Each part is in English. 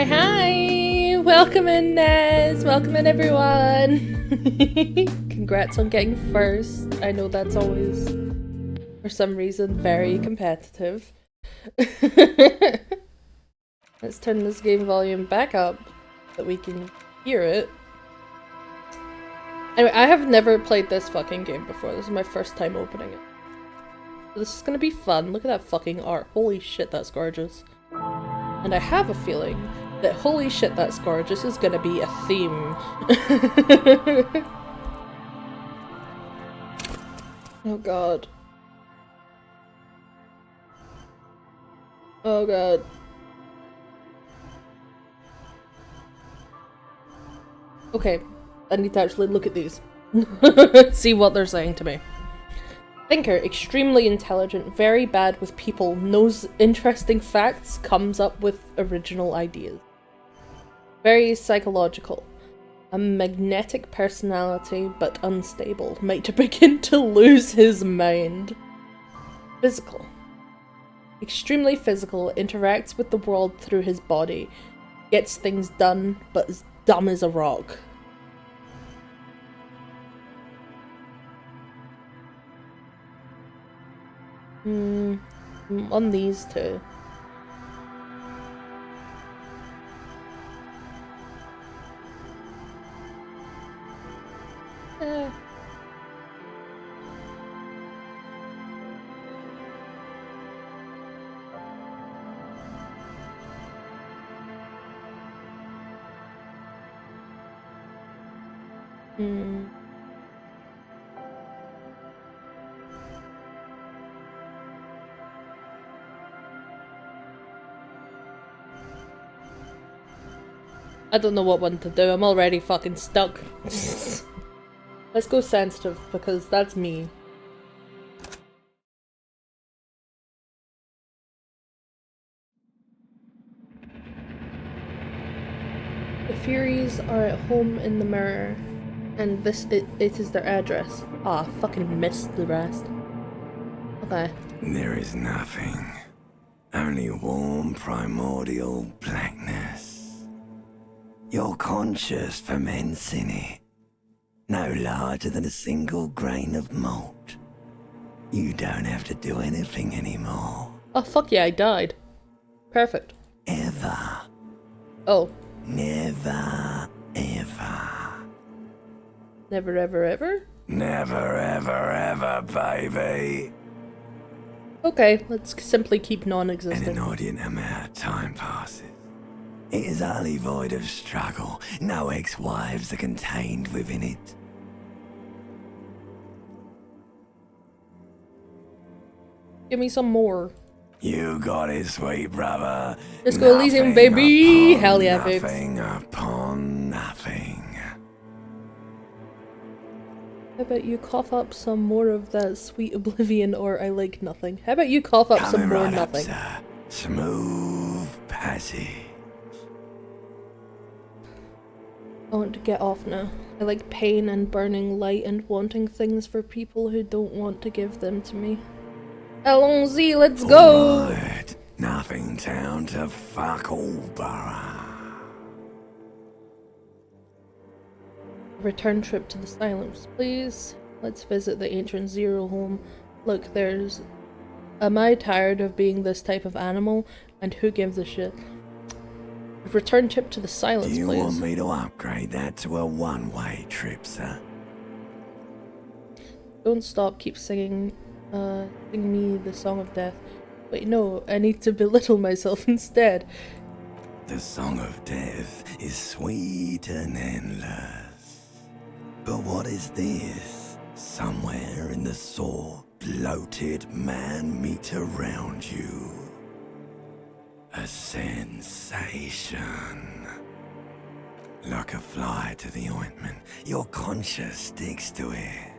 Hi, hi! Welcome in, Nez! Welcome in, everyone! Congrats on getting first. I know that's always, for some reason, very competitive. Let's turn this game volume back up so that we can hear it. Anyway, I have never played this fucking game before. This is my first time opening it. This is gonna be fun. Look at that fucking art. Holy shit, that's gorgeous. And I have a feeling that holy shit, that's gorgeous is gonna be a theme. Oh god. Oh god. Okay, I need to actually look at these. See what they're saying to me. Thinker, extremely intelligent, very bad with people, knows interesting facts, comes up with original ideas. Very psychological. A magnetic personality, but unstable. Might begin to lose his mind. Physical. Extremely physical, interacts with the world through his body. Gets things done, but is dumb as a rock. On these two. I don't know what one to do. I'm already fucking stuck. Let's go sensitive, because that's me. The Furies are at home in the mirror, and it is their address. Ah, fucking missed the rest. Okay. There is nothing. Only warm primordial blackness. You're conscious fermenting it. No larger than a single grain of malt. You don't have to do anything anymore. Oh, fuck yeah, I died. Perfect. Ever. Oh. Never, ever. Never, ever, ever? Never, ever, ever, baby. Okay, let's simply keep non-existent. An inordinate amount of time passes. It is utterly void of struggle. No ex-wives are contained within it. Give me some more. You got it, sweet brother. Disco Elysium, baby! Hell yeah, babes. Nothing upon nothing. How about you cough up some more of that sweet oblivion, or I like nothing? How about you cough up some more right nothing? Up, sir. Smooth passage. I want to get off now. I like pain and burning light and wanting things for people who don't want to give them to me. Allons-y, let's go! Right. Nothing town to fuck all borough. Return trip to the Silence, please. Let's visit the ancient Zero home. Look, there's... Am I tired of being this type of animal? And who gives a shit? Return trip to the Silence, please. Do you want me to upgrade that to a one-way trip, sir? Don't stop, keep singing, sing me the song of death. Wait, no, I need to belittle myself instead. The song of death is sweet and endless. But what is this? Somewhere in the sore, bloated man-meat around you. A sensation. Like a fly to the ointment, your conscience sticks to it.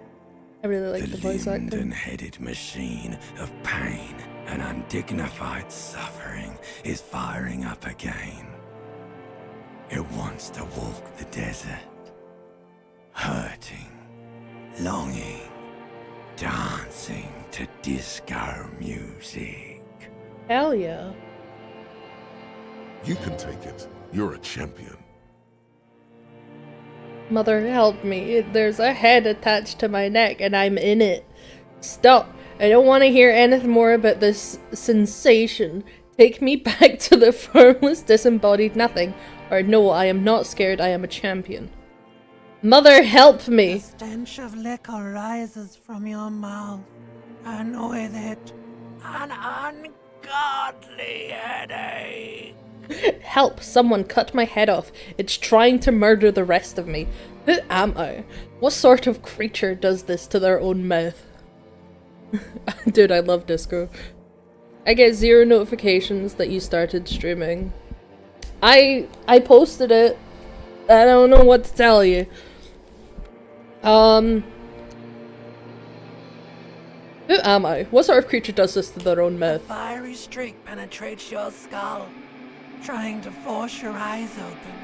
I really like the voice acting. The limbed-headed machine of pain and undignified suffering is firing up again. It wants to walk the desert. Hurting, longing, dancing to disco music. Hell yeah. You can take it. You're a champion. Mother, help me. There's a head attached to my neck and I'm in it. Stop. I don't want to hear anything more about this sensation. Take me back to the formless, disembodied nothing. Or no, I am not scared. I am a champion. Mother, help me. The stench of liquor rises from your mouth, and with it, an ungodly headache. Help, someone cut my head off. It's trying to murder the rest of me. Who am I? What sort of creature does this to their own mouth? Dude, I love Disco. I get 0 notifications that you started streaming. I posted it. I don't know what to tell you. Who am I? What sort of creature does this to their own A mouth? fiery streak penetrates your skull, trying to force your eyes open.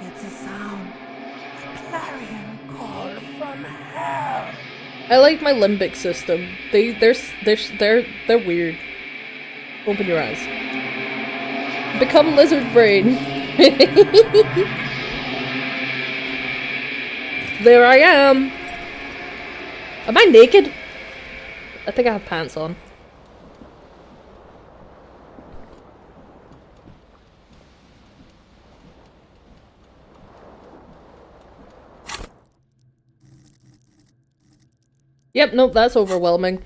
It's a sound, a clarion call from hell. I like my limbic system. They're weird. Open your eyes. Become lizard brain. There I am. Am I naked? I think I have pants on. Yep, nope, that's overwhelming.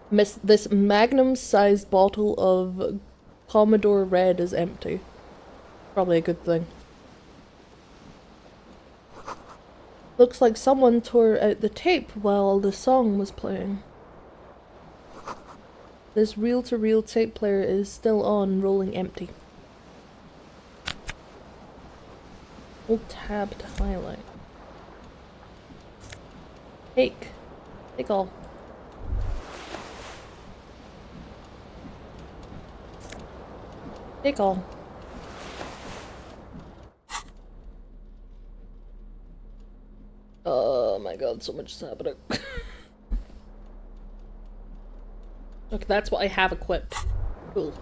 This magnum-sized bottle of Commodore Red is empty. Probably a good thing. Looks like someone tore out the tape while the song was playing. This reel-to-reel tape player is still on, rolling empty. Hold tab to highlight. Take. Take all. Take all. Oh my god, so much is happening. Okay, that's what I have equipped. Cool.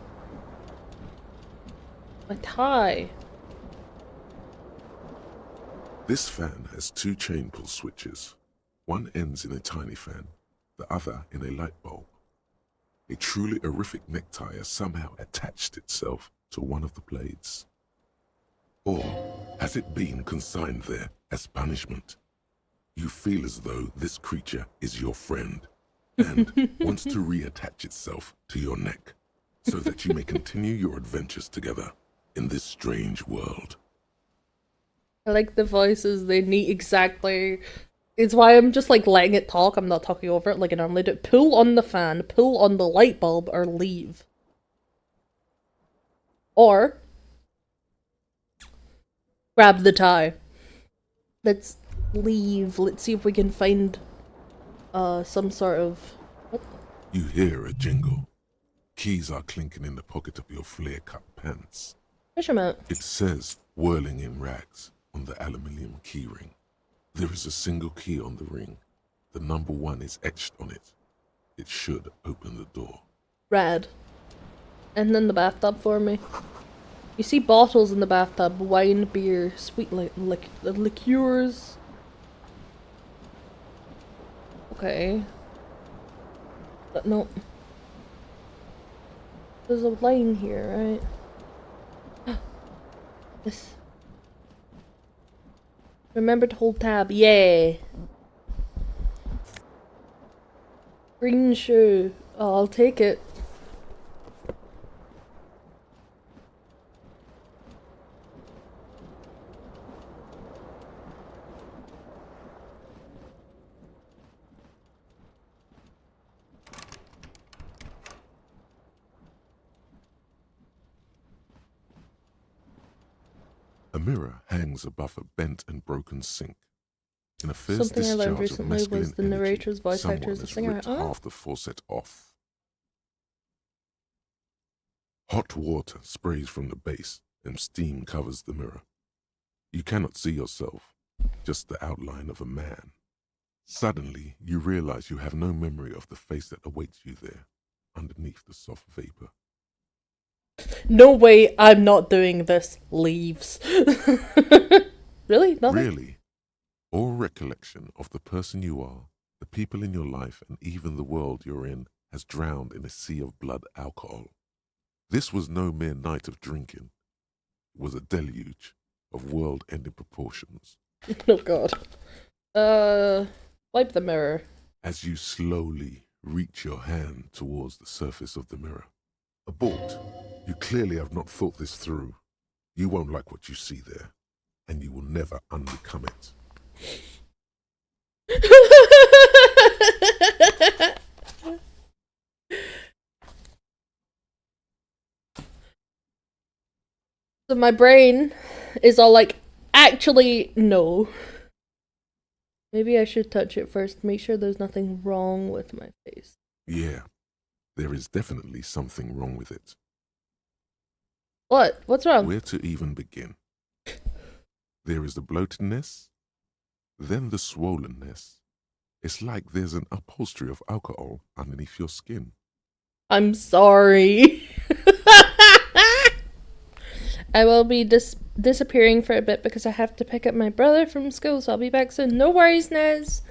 My tie. This fan has 2 chain pull switches. One ends in a tiny fan, the other in a light bulb. A truly horrific necktie has somehow attached itself to one of the blades. Or has it been consigned there as punishment? You feel as though this creature is your friend and wants to reattach itself to your neck so that you may continue your adventures together in this strange world. I like the voices, they need exactly. It's why I'm just like letting it talk, I'm not talking over it like I normally do. Pull on the fan, pull on the light bulb, or leave. Or grab the tie. Let's leave. Let's see if we can find some sort of... You hear a jingle. Keys are clinking in the pocket of your flare-cut pants. Fisherman. It says, whirling in rags, on the aluminium keyring. There is a single key on the ring. The number 1 is etched on it. It should open the door. Rad. And then the bathtub for me. You see bottles in the bathtub. Wine, beer, sweet liqueurs. Okay. But no. There's a line here, right? This. Remember to hold tab. Yeah. Green shoe. Oh, I'll take it. A mirror hangs above a bent and broken sink. In a fierce Something I learned discharge of recently masculine was the energy, narrator's voice actor someone is a has singer. ripped Oh. half the faucet off. Hot water sprays from the base and steam covers the mirror. You cannot see yourself, just the outline of a man. Suddenly, you realize you have no memory of the face that awaits you there, underneath the soft vapor. No way, I'm not doing this. Leaves. Really? Nothing? Really, all recollection of the person you are, the people in your life, and even the world you're in has drowned in a sea of blood alcohol. This was no mere night of drinking. It was a deluge of world-ending proportions. Oh god. Wipe the mirror. As you slowly reach your hand towards the surface of the mirror. Abort. You clearly have not thought this through. You won't like what you see there, and you will never unbecome it. So my brain is all like, actually, no. Maybe I should touch it first, make sure there's nothing wrong with my face. Yeah, there is definitely something wrong with it. What? What's wrong? Where to even begin? There is the bloatedness, then the swollenness. It's like there's an upholstery of alcohol underneath your skin. I'm sorry. I will be disappearing for a bit because I have to pick up my brother from school, so I'll be back soon. No worries, Nez.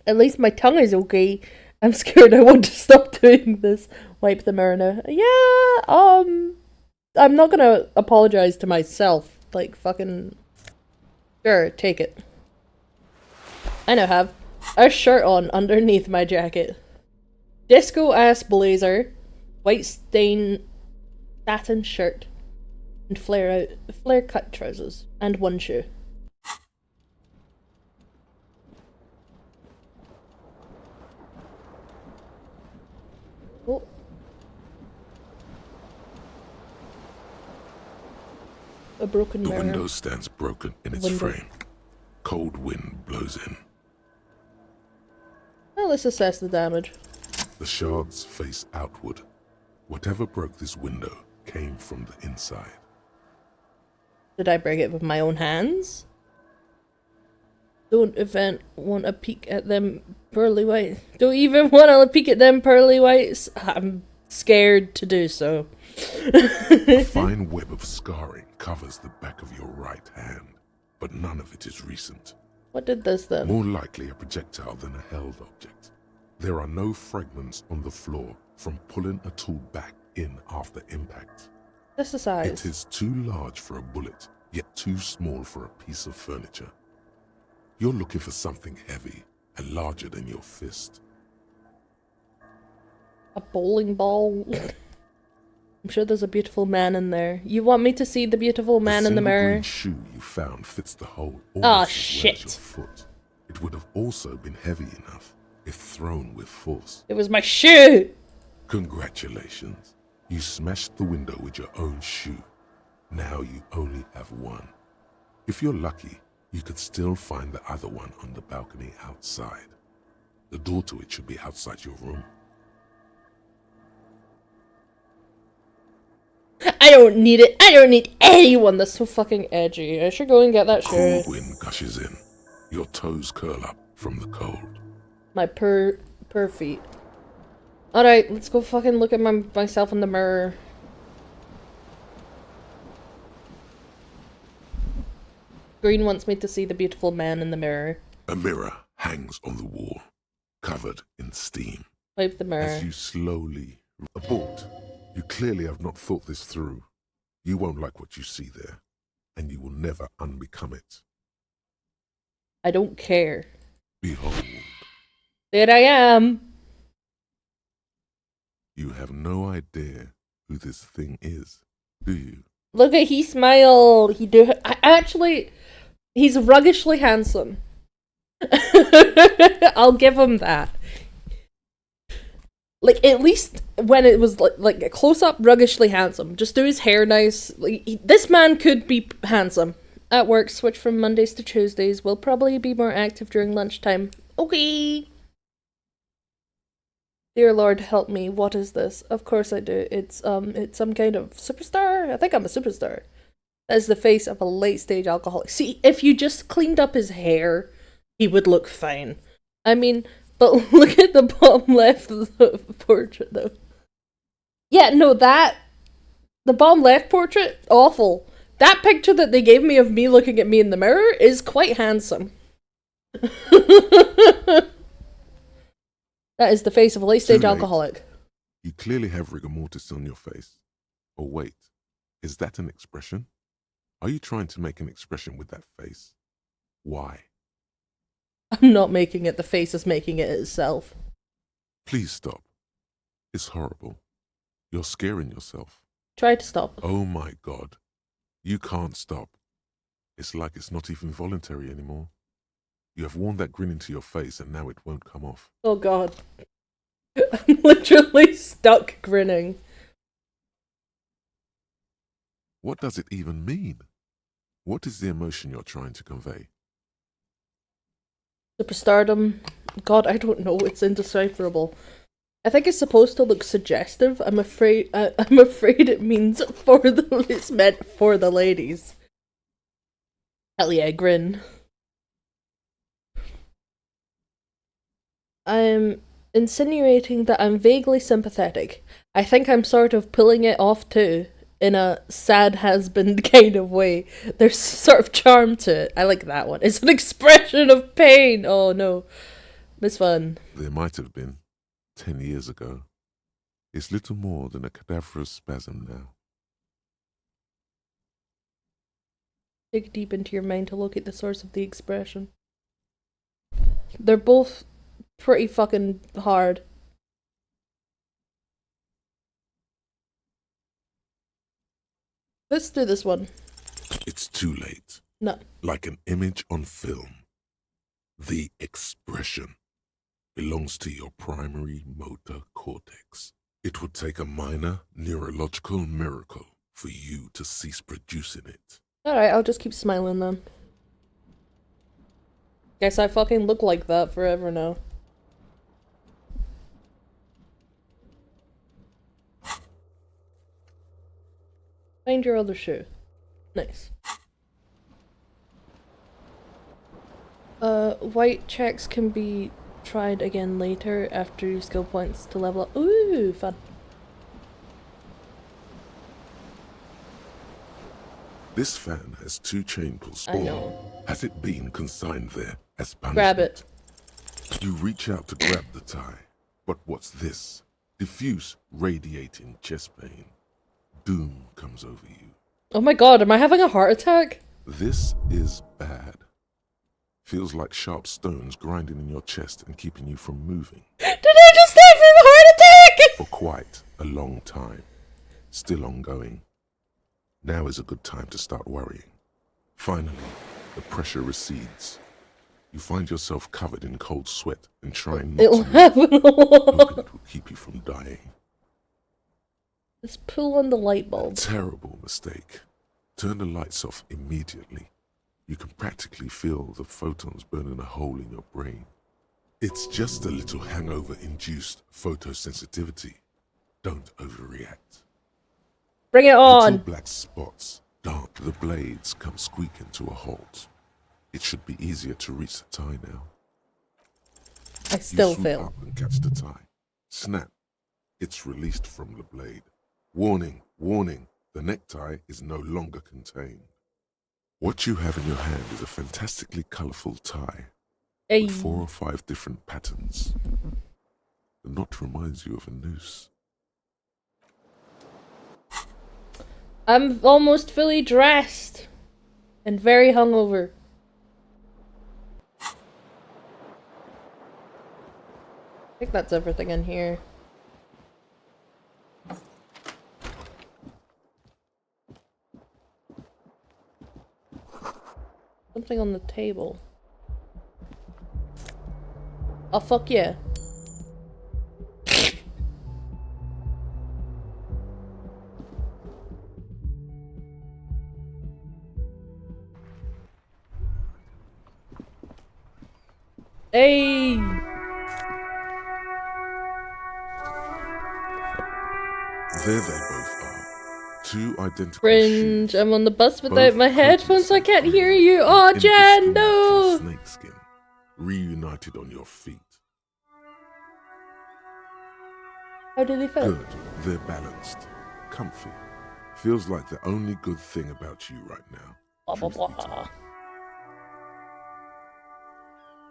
At least my tongue is okay. I'm scared I want to stop doing this. Wipe the mirror now. Yeah, I'm not gonna apologize to myself. Like, fucking... Sure, take it. I now have a shirt on underneath my jacket. Disco-ass blazer. White stain satin shirt. And flare cut trousers. And one shoe. Oh. A broken mirror. The window stands broken in its frame. Cold wind blows in. Well, let's assess the damage. The shards face outward. Whatever broke this window came from the inside. Did I break it with my own hands? Don't even want to peek at them pearly whites. Don't even want to peek at them pearly whites. I'm scared to do so. A fine web of scarring covers the back of your right hand, but none of it is recent. What did this then? More likely a projectile than a held object. There are no fragments on the floor from pulling a tool back in after impact. Just the size. It is too large for a bullet, yet too small for a piece of furniture. You're looking for something heavy and larger than your fist. A bowling ball? I'm sure there's a beautiful man in there. You want me to see the beautiful man in the mirror? The shoe you found fits the hole Oh, almost as well shit. as your foot. It would have also been heavy enough if thrown with force. It was my shoe! Congratulations. You smashed the window with your own shoe. Now you only have one. If you're lucky, you could still find the other one on the balcony outside. The door to it should be outside your room. I don't need it. I don't need anyone that's so fucking edgy. I should go and get that shoe. Cool wind gushes in. Your toes curl up from the cold. My per feet. Alright, let's go fucking look at myself in the mirror. Green wants me to see the beautiful man in the mirror. A mirror hangs on the wall, covered in steam. Wipe the mirror. As you slowly abort, you clearly have not thought this through. You won't like what you see there, and you will never unbecome it. I don't care. Behold, There I am. you have no idea who this thing is, do you? Look at he smiled. He's ruggishly handsome. I'll give him that. Like, at least when it was like a close-up, ruggishly handsome. Just do his hair nice. Like, this man could be handsome. At work, switch from Mondays to Tuesdays. Will probably be more active during lunchtime. Okay. Dear Lord, help me. What is this? Of course I do. It's some kind of superstar. I think I'm a superstar. That is the face of a late-stage alcoholic. See, if you just cleaned up his hair, he would look fine. I mean, but look at the bottom left of the portrait, though. Yeah, no, the bottom left portrait, awful. That picture that they gave me of me looking at me in the mirror is quite handsome. That is the face of a late-stage alcoholic. You clearly have rigor mortis on your face. Oh wait, is that an expression? Are you trying to make an expression with that face? Why? I'm not making it, the face is making it itself. Please stop. It's horrible. You're scaring yourself. Try to stop. Oh my god. You can't stop. It's like it's not even voluntary anymore. You have worn that grin into your face and now it won't come off. Oh god. I'm literally stuck grinning. What does it even mean? What is the emotion you're trying to convey? Superstardom. God, I don't know. It's indecipherable. I think it's supposed to look suggestive. I'm afraid it means it's meant for the ladies. Hell yeah, grin. I'm insinuating that I'm vaguely sympathetic. I think I'm sort of pulling it off too, in a sad has-been kind of way. There's sort of charm to it. I like that one. It's an expression of pain. Oh no. It's fun. There might have been 10 years ago. It's little more than a cadaverous spasm now. Dig deep into your mind to locate the source of the expression. They're both pretty fucking hard. Let's do this one. It's too late. No. Like an image on film. The expression belongs to your primary motor cortex. It would take a minor neurological miracle for you to cease producing it. Alright, I'll just keep smiling then. Guess I fucking look like that forever now. Find your other shoe. Nice. White checks can be tried again later after your skill points to level up. Ooh, fun. This fan has 2 chain pulls. I know. Has it been consigned there as punishment? Grab it. You reach out to grab the tie. But what's this? Diffuse, radiating chest pain. Doom comes over you. Oh my god, am I having a heart attack? This is bad. Feels like sharp stones grinding in your chest and keeping you from moving. Did I just die from a heart attack? For quite a long time. Still ongoing. Now is a good time to start worrying. Finally, the pressure recedes. You find yourself covered in cold sweat and trying not It'll to happen a lot. hoping it will keep you from dying. Let's pull on the light bulb. Terrible mistake. Turn the lights off immediately. You can practically feel the photons burning a hole in your brain. It's just a little hangover-induced photosensitivity. Don't overreact. Bring it on! Little black spots dart. The blades come squeaking to a halt. It should be easier to reach the tie now. I still You swoop fail. up and catch the tie. Snap. It's released from the blade. Warning, warning, the necktie is no longer contained. What you have in your hand is a fantastically colourful tie Hey. with 4 or 5 different patterns. The knot reminds you of a noose. I'm almost fully dressed and very hungover. I think that's everything in here. Something on the table. Oh fuck yeah. Hey! There they both are. 2 identical Cringe. shoes. I'm on the bus without Both my headphones so I can't hear you. Oh, impish Jan, skin no! Snake skin, reunited on your feet. How do they feel? Good. They're balanced. Comfy. Feels like the only good thing about you right now. Blah, blah, truth be blah. told.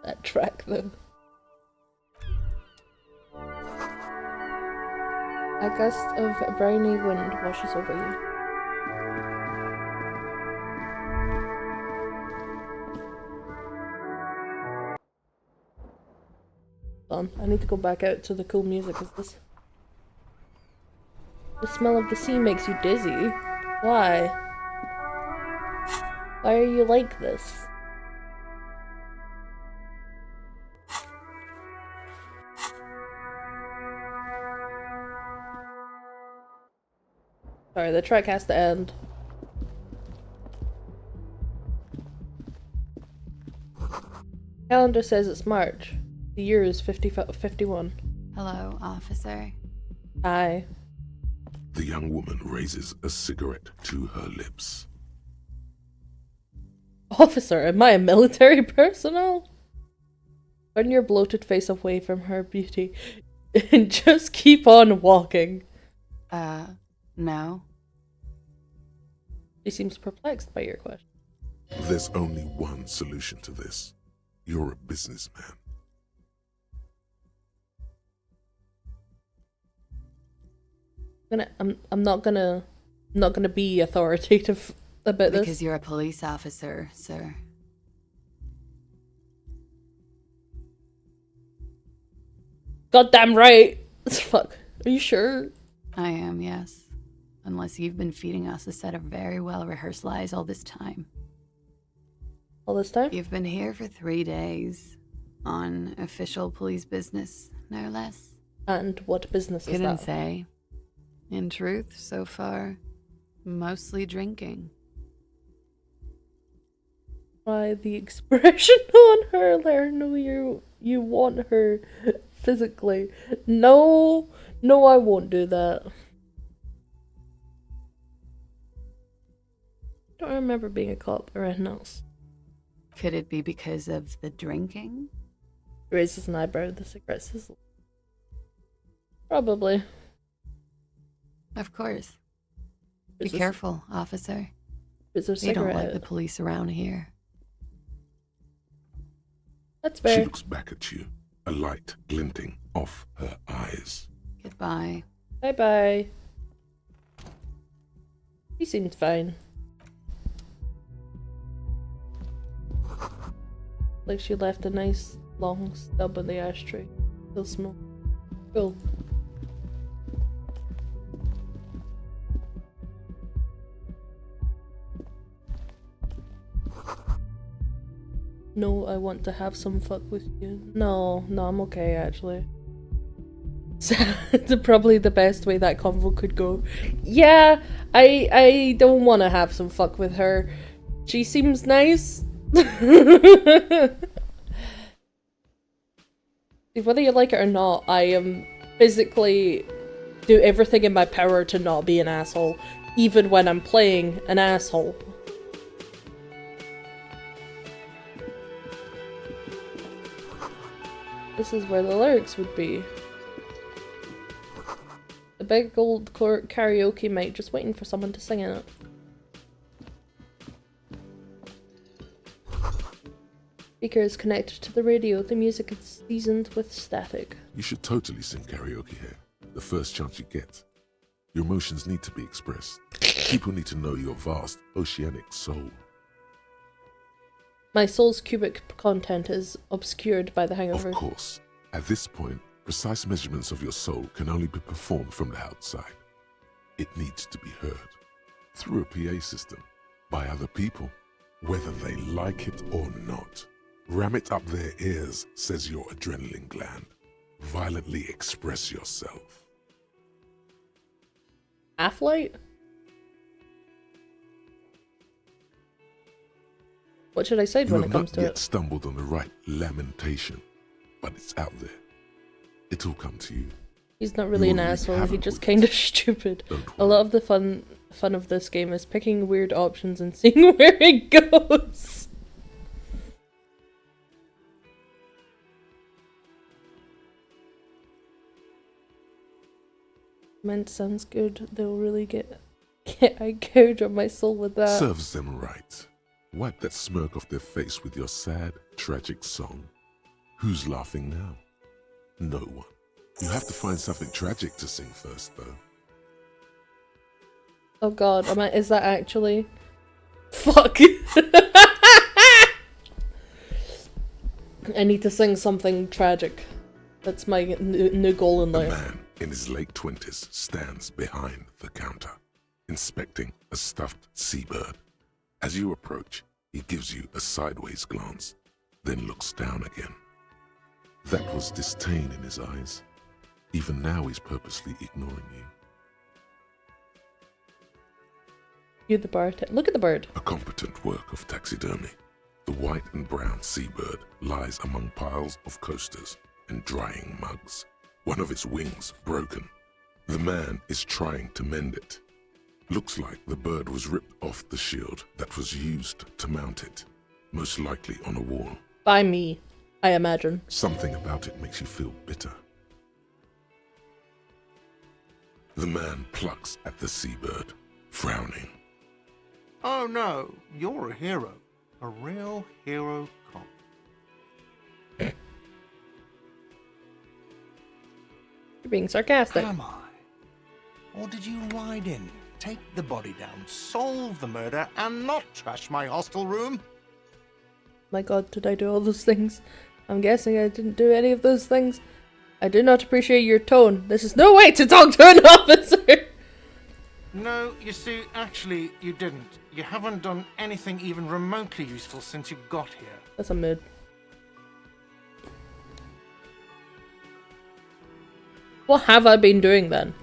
That track, though. A gust of briny wind washes over you. Hold on, I need to go back out to the cool music. Is this? The smell of the sea makes you dizzy. Why? Why are you like this? Sorry, the track has to end. Calendar says it's March. The year is 51. Hello, officer. Hi. The young woman raises a cigarette to her lips. Officer, am I a military personnel? Turn your bloated face away from her beauty and just keep on walking. No. She seems perplexed by your question. There's only one solution to this. You're a businessman. I'm not gonna be authoritative about this. Because you're a police officer, sir. Goddamn right. Fuck. Are you sure? I am, yes. Unless you've been feeding us a set of very well-rehearsed lies all this time. All this time? You've been here for 3 days. On official police business, no less. And what business is Couldn't that? say. In truth, so far, mostly drinking. By the expression on her, let her know you want her physically. No, I won't do that. I don't remember being a cop or anything else. Could it be because of the drinking? Raises an eyebrow, the cigarette sizzle. Probably. Of course. Be Is this- careful, officer. Is there a We don't cigarette like out? the police around here. That's She fair. looks back at you, a light glinting off her eyes. Goodbye. Bye-bye. He seemed fine. Like she left a nice long stub in the ashtray. Still smoke. Cool. No, I want to have some fuck with you. No, I'm okay actually. It's probably the best way that convo could go. Yeah, I don't want to have some fuck with her. She seems nice. Whether you like it or not, I am physically do everything in my power to not be an asshole, even when I'm playing an asshole. This is where the lyrics would be. The big old karaoke mic, just waiting for someone to sing in it. Speaker is connected to the radio. The music is seasoned with static. You should totally sing karaoke here, the first chance you get. Your emotions need to be expressed. People need to know your vast, oceanic soul. My soul's cubic content is obscured by the hangover. Of course, at this point, precise measurements of your soul can only be performed from the outside. It needs to be heard, through a PA system, by other people, whether they like it or not. Ram it up their ears, says your adrenaline gland. Violently express yourself. Half-light? What should I say You when have it comes not to yet it? stumbled on the right lamentation, but it's out there. It'll come to you. He's not really You an will wreak asshole, he's havoc just with kind of it. stupid. Don't A worry. lot of the fun of this game is picking weird options and seeing where it goes. Mint sounds good. They'll really get a gouge on my soul with that. Serves them right. Wipe that smirk off their face with your sad, tragic song. Who's laughing now? No one. You have to find something tragic to sing first, though. Oh god, is that actually? Fuck! I need to sing something tragic. That's my new goal in A life. man in his late 20s stands behind the counter, inspecting a stuffed seabird. As you approach, he gives you a sideways glance, then looks down again. That was disdain in his eyes. Even now he's purposely ignoring you. You the bird. Look at the bird. A competent work of taxidermy. The white and brown seabird lies among piles of coasters and drying mugs. One of its wings broken. The man is trying to mend it. Looks like the bird was ripped off the shield that was used to mount it, most likely on a wall. By me, I imagine. Something about it makes you feel bitter. The man plucks at the seabird, frowning. Oh no, you're a hero. A real hero cop. You're being sarcastic. Am I? Or did you ride in, take the body down, solve the murder, and not trash my hostel room? My god, did I do all those things? I'm guessing I didn't do any of those things. I do not appreciate your tone. This is no way to talk to an officer! No, you see, actually, you didn't. You haven't done anything even remotely useful since you got here. That's a mood. What have I been doing then?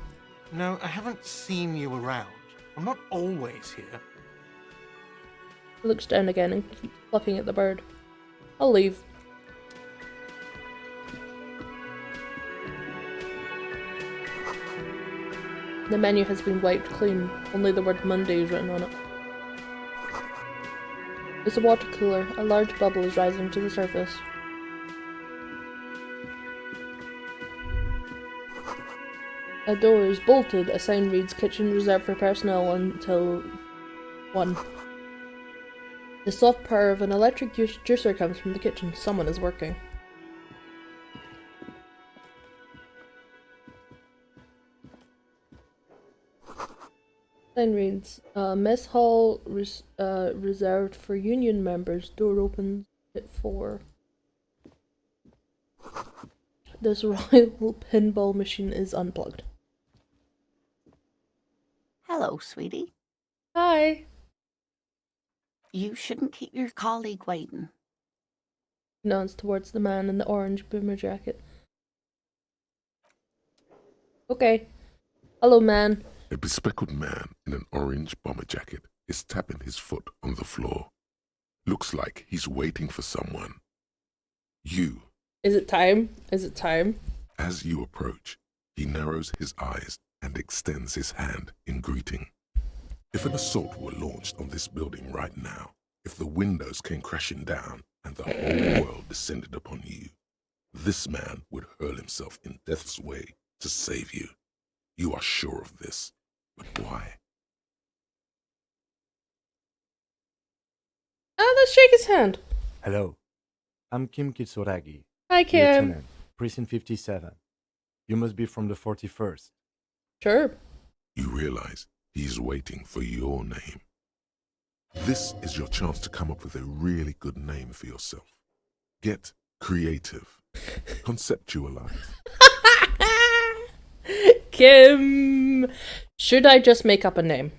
No, I haven't seen you around. I'm not always here. He looks down again and keeps plucking at the bird. I'll leave. The menu has been wiped clean. Only the word Monday is written on it. It's a water cooler. A large bubble is rising to the surface. A door is bolted. A sign reads kitchen reserved for personnel until 1. The soft purr of an electric juicer comes from the kitchen. Someone is working. Sign reads, mess hall reserved for union members. Door opens at 4. This royal pinball machine is unplugged. Hello, sweetie. Hi. You shouldn't keep your colleague waiting. Nods towards the man in the orange boomer jacket. Okay. Hello, man. A bespectacled man in an orange bomber jacket is tapping his foot on the floor. Looks like he's waiting for someone. You. Is it time? Is it time? As you approach, he narrows his eyes and extends his hand in greeting. If an assault were launched on this building right now, if the windows came crashing down and the whole world descended upon you, this man would hurl himself in death's way to save you. You are sure of this, but why? Let's shake his hand. Hello, I'm Kim Kitsuragi, Hi, Kim. Lieutenant, Precinct 57. You must be from the 41st. Sure. You realize he's waiting for your name. This is your chance to come up with a really good name for yourself. Get creative. Conceptualize. Kim. Should I just make up a name?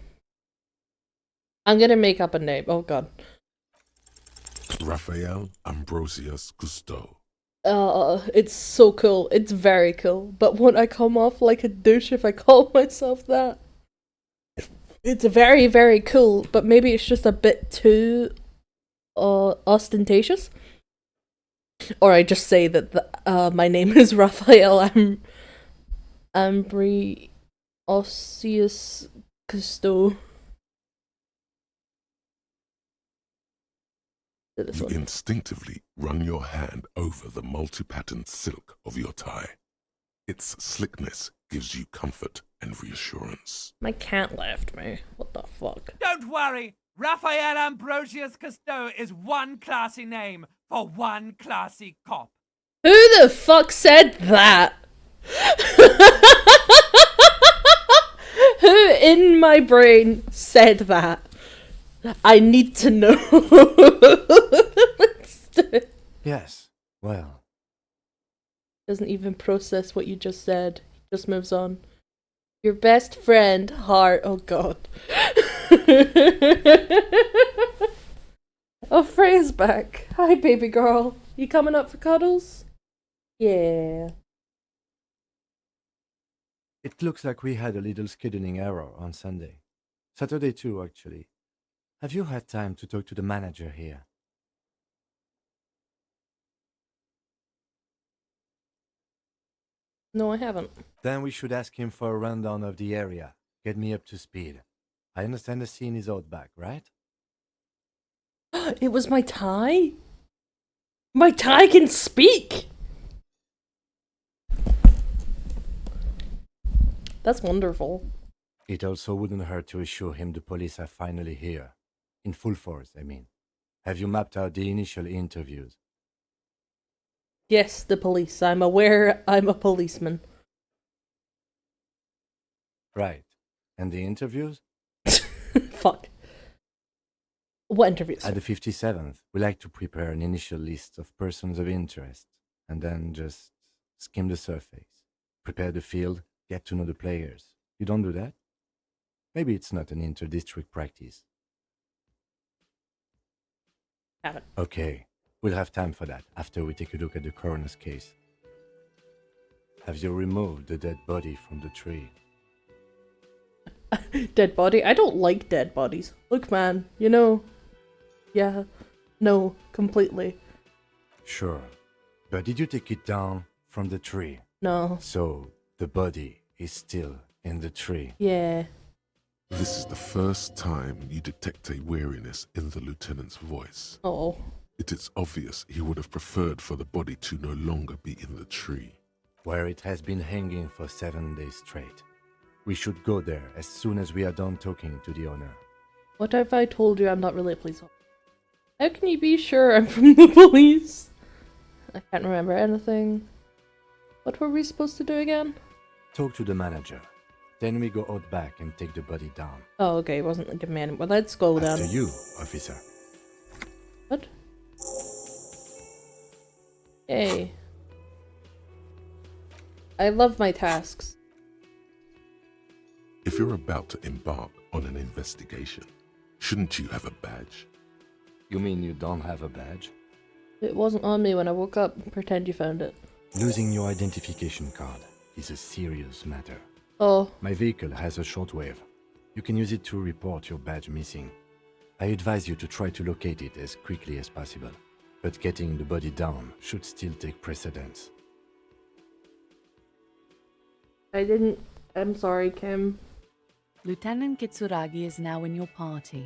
I'm gonna make up a name. Oh god. Raphael Ambrosius Cousteau. It's so cool. It's very cool. But won't I come off like a douche if I call myself that? It's very, very cool, but maybe it's just a bit too ostentatious. Or I just say that my name is Raphael Ambrosius Cousteau. You instinctively run your hand over the multi-patterned silk of your tie. Its slickness gives you comfort and reassurance. My cat left me. What the fuck? Don't worry. Raphael Ambrosius Cousteau is one classy name for one classy cop. Who the fuck said that? Who in my brain said that? I need to know. Yes, well, Doesn't even process what you just said. Just moves on. Your best friend, Heart. Oh god. Oh, Freya's back. Hi, baby girl. You coming up for cuddles? Yeah. it looks like we had a little scheduling error on Sunday. Saturday too, actually. Have you had time to talk to the manager here? No, I haven't. Then we should ask him for a rundown of the area. Get me up to speed. I understand the scene is out back, right? It was my tie? My tie can speak! That's wonderful. It also wouldn't hurt to assure him the police are finally here. In full force, I mean. Have you mapped out the initial interviews? Yes, the police. I'm aware I'm a policeman. Right. And the interviews? Fuck. What interviews? At the 57th, we like to prepare an initial list of persons of interest, and then just skim the surface. Prepare the field, get to know the players. You don't do that? Maybe it's not an inter-district practice. Haven't. Okay, we'll have time for that after we take a look at the coroner's case. Have you removed the dead body from the tree? Dead body? I don't like dead bodies. Look, man, you know. Yeah. No, completely. Sure. But did you take it down from the tree? No. So, the body is still in the tree. Yeah. This is the first time you detect a weariness in the lieutenant's voice. Oh. It is obvious he would have preferred for the body to no longer be in the tree. Where it has been hanging for 7 days straight. We should go there as soon as we are done talking to the owner. What if I told you I'm not really a police officer? How can you be sure I'm from the police? I can't remember anything. What were we supposed to do again? Talk to the manager. Then we go out back and take the body down. Oh, okay, it wasn't like a man. Well, let's go then. After you, officer. What? Hey. I love my tasks. If you're about to embark on an investigation, shouldn't you have a badge? You mean you don't have a badge? It wasn't on me when I woke up. Pretend you found it. Losing your identification card is a serious matter. Oh, My vehicle has a shortwave. You can use it to report your badge missing. I advise you to try to locate it as quickly as possible. But getting the body down should still take precedence. I didn't. I'm sorry, Kim. Lieutenant Kitsuragi is now in your party.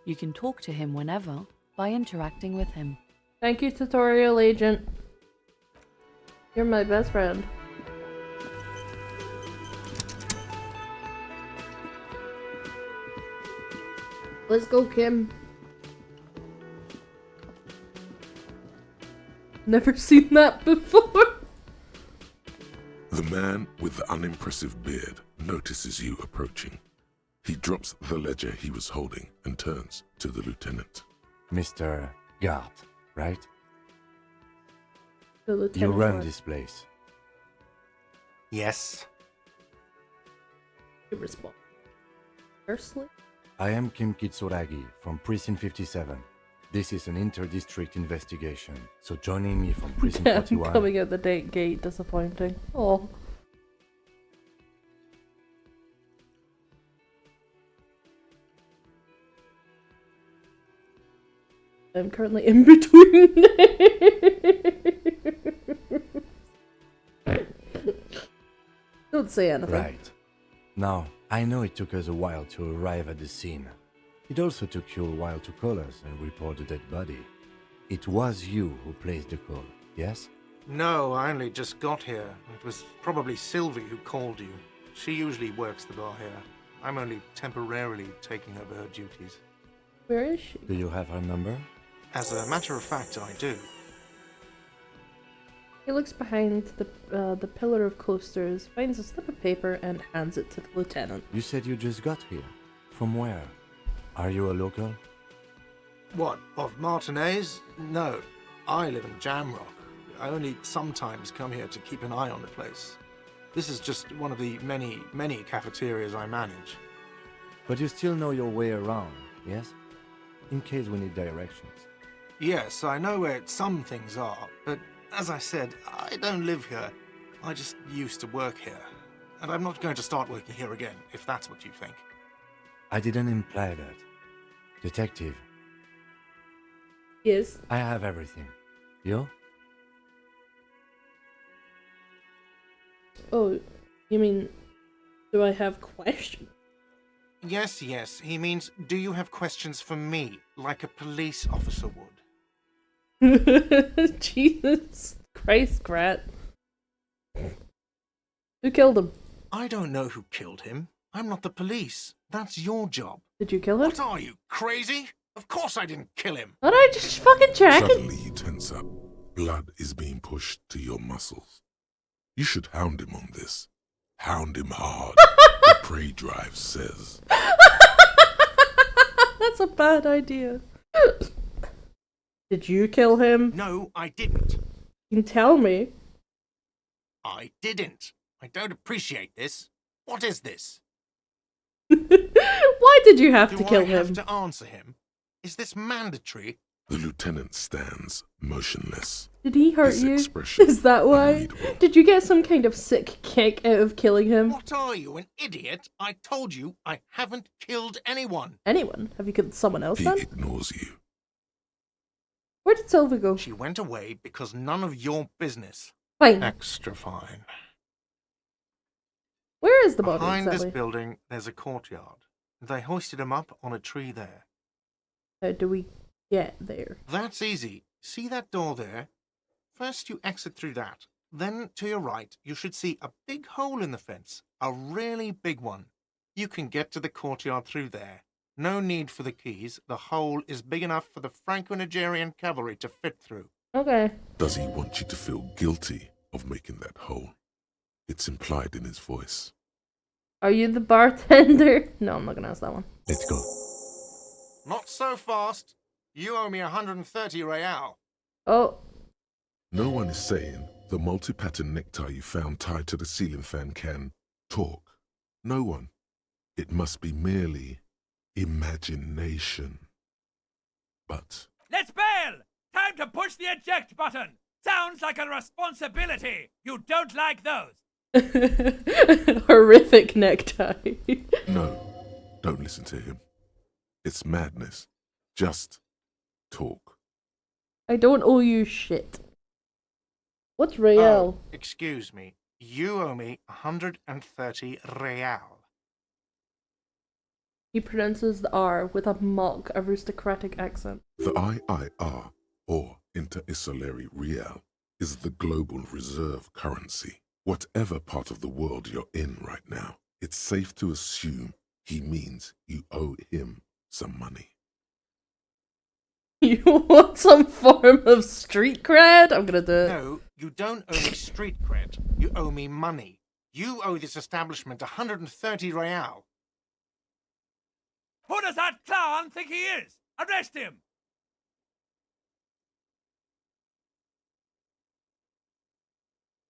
You can talk to him whenever by interacting with him. Thank you, tutorial agent. You're my best friend. Let's go, Kim. Never seen that before. The man with the unimpressive beard notices you approaching. He drops the ledger he was holding and turns to the lieutenant. Mr. Gart, right? The You lieutenant run was- this place. Yes. to respond. Firstly, I am Kim Kitsuragi from Precinct 57. This is an inter-district investigation, so joining me from Precinct I'm 41... coming out the gate disappointing. Oh. I'm currently in between. Don't say anything. Right. Now, I know it took us a while to arrive at the scene. It also took you a while to call us and report the dead body. It was you who placed the call, yes? No, I only just got here. It was probably Sylvie who called you. She usually works the bar here. I'm only temporarily taking over her duties. Where is she? Do you have her number? As a matter of fact, I do. He looks behind the pillar of coasters, finds a slip of paper, and hands it to the lieutenant. You said you just got here. From where? Are you a local? What, of Martinez? No, I live in Jamrock. I only sometimes come here to keep an eye on the place. This is just one of the many, many cafeterias I manage. But you still know your way around, yes? In case we need directions. Yes, I know where some things are, but as I said, I don't live here. I just used to work here. And I'm not going to start working here again, if that's what you think. I didn't imply that. Detective, Yes. I have everything. You? Oh, you mean, do I have questions? Yes, yes, he means, do you have questions for me, like a police officer would? Jesus Christ, Grat. Who killed him? I don't know who killed him. I'm not the police. That's your job. Did you kill him? What are you, crazy? Of course I didn't kill him. Why don't I just fucking check? Suddenly you tense up. Blood is being pushed to your muscles. You should hound him on this. Hound him hard. The prey drive says. That's a bad idea. Did you kill him? No, I didn't. You can tell me. I didn't. I don't appreciate this. What is this? Why did you have Do to kill I have him? to answer him? Is this mandatory? The lieutenant stands motionless. Did he hurt His you? expression Is that why? unreadable. Did you get some kind of sick kick out of killing him? What are you, an idiot? I told you I haven't killed anyone. Anyone? Have you killed someone else He then? ignores you. Where did Sylvie go? She went away because none of your business. Fine. Extra fine. Where is the body Behind this exactly? building, there's a courtyard. They hoisted him up on a tree there. How do we get there? That's easy. See that door there? First you exit through that. Then to your right, you should see a big hole in the fence. A really big one. You can get to the courtyard through there. No need for the keys. The hole is big enough for the Franco-Nigerian cavalry to fit through. Okay. Does he want you to feel guilty of making that hole? It's implied in his voice. Are you the bartender? No, I'm not gonna ask that one. Let's go. Not so fast. You owe me 130 real. Oh, No one is saying the multi-pattern necktie you found tied to the ceiling fan can talk. No one. It must be merely imagination. But Let's bail! Time to push the eject button! Sounds like a responsibility! You don't like those! horrific necktie. no, don't listen to him. It's madness. Just talk. I don't owe you shit. What's real? Oh, excuse me. You owe me 130 real. He pronounces the R with a mock aristocratic accent. The IIR, or Inter-Isolary Real, is the global reserve currency. Whatever part of the world you're in right now, it's safe to assume he means you owe him some money. You want some form of street cred? I'm gonna do it. No, you don't owe me street cred. You owe me money. You owe this establishment 130 real. Who does that clown think he is? Arrest him!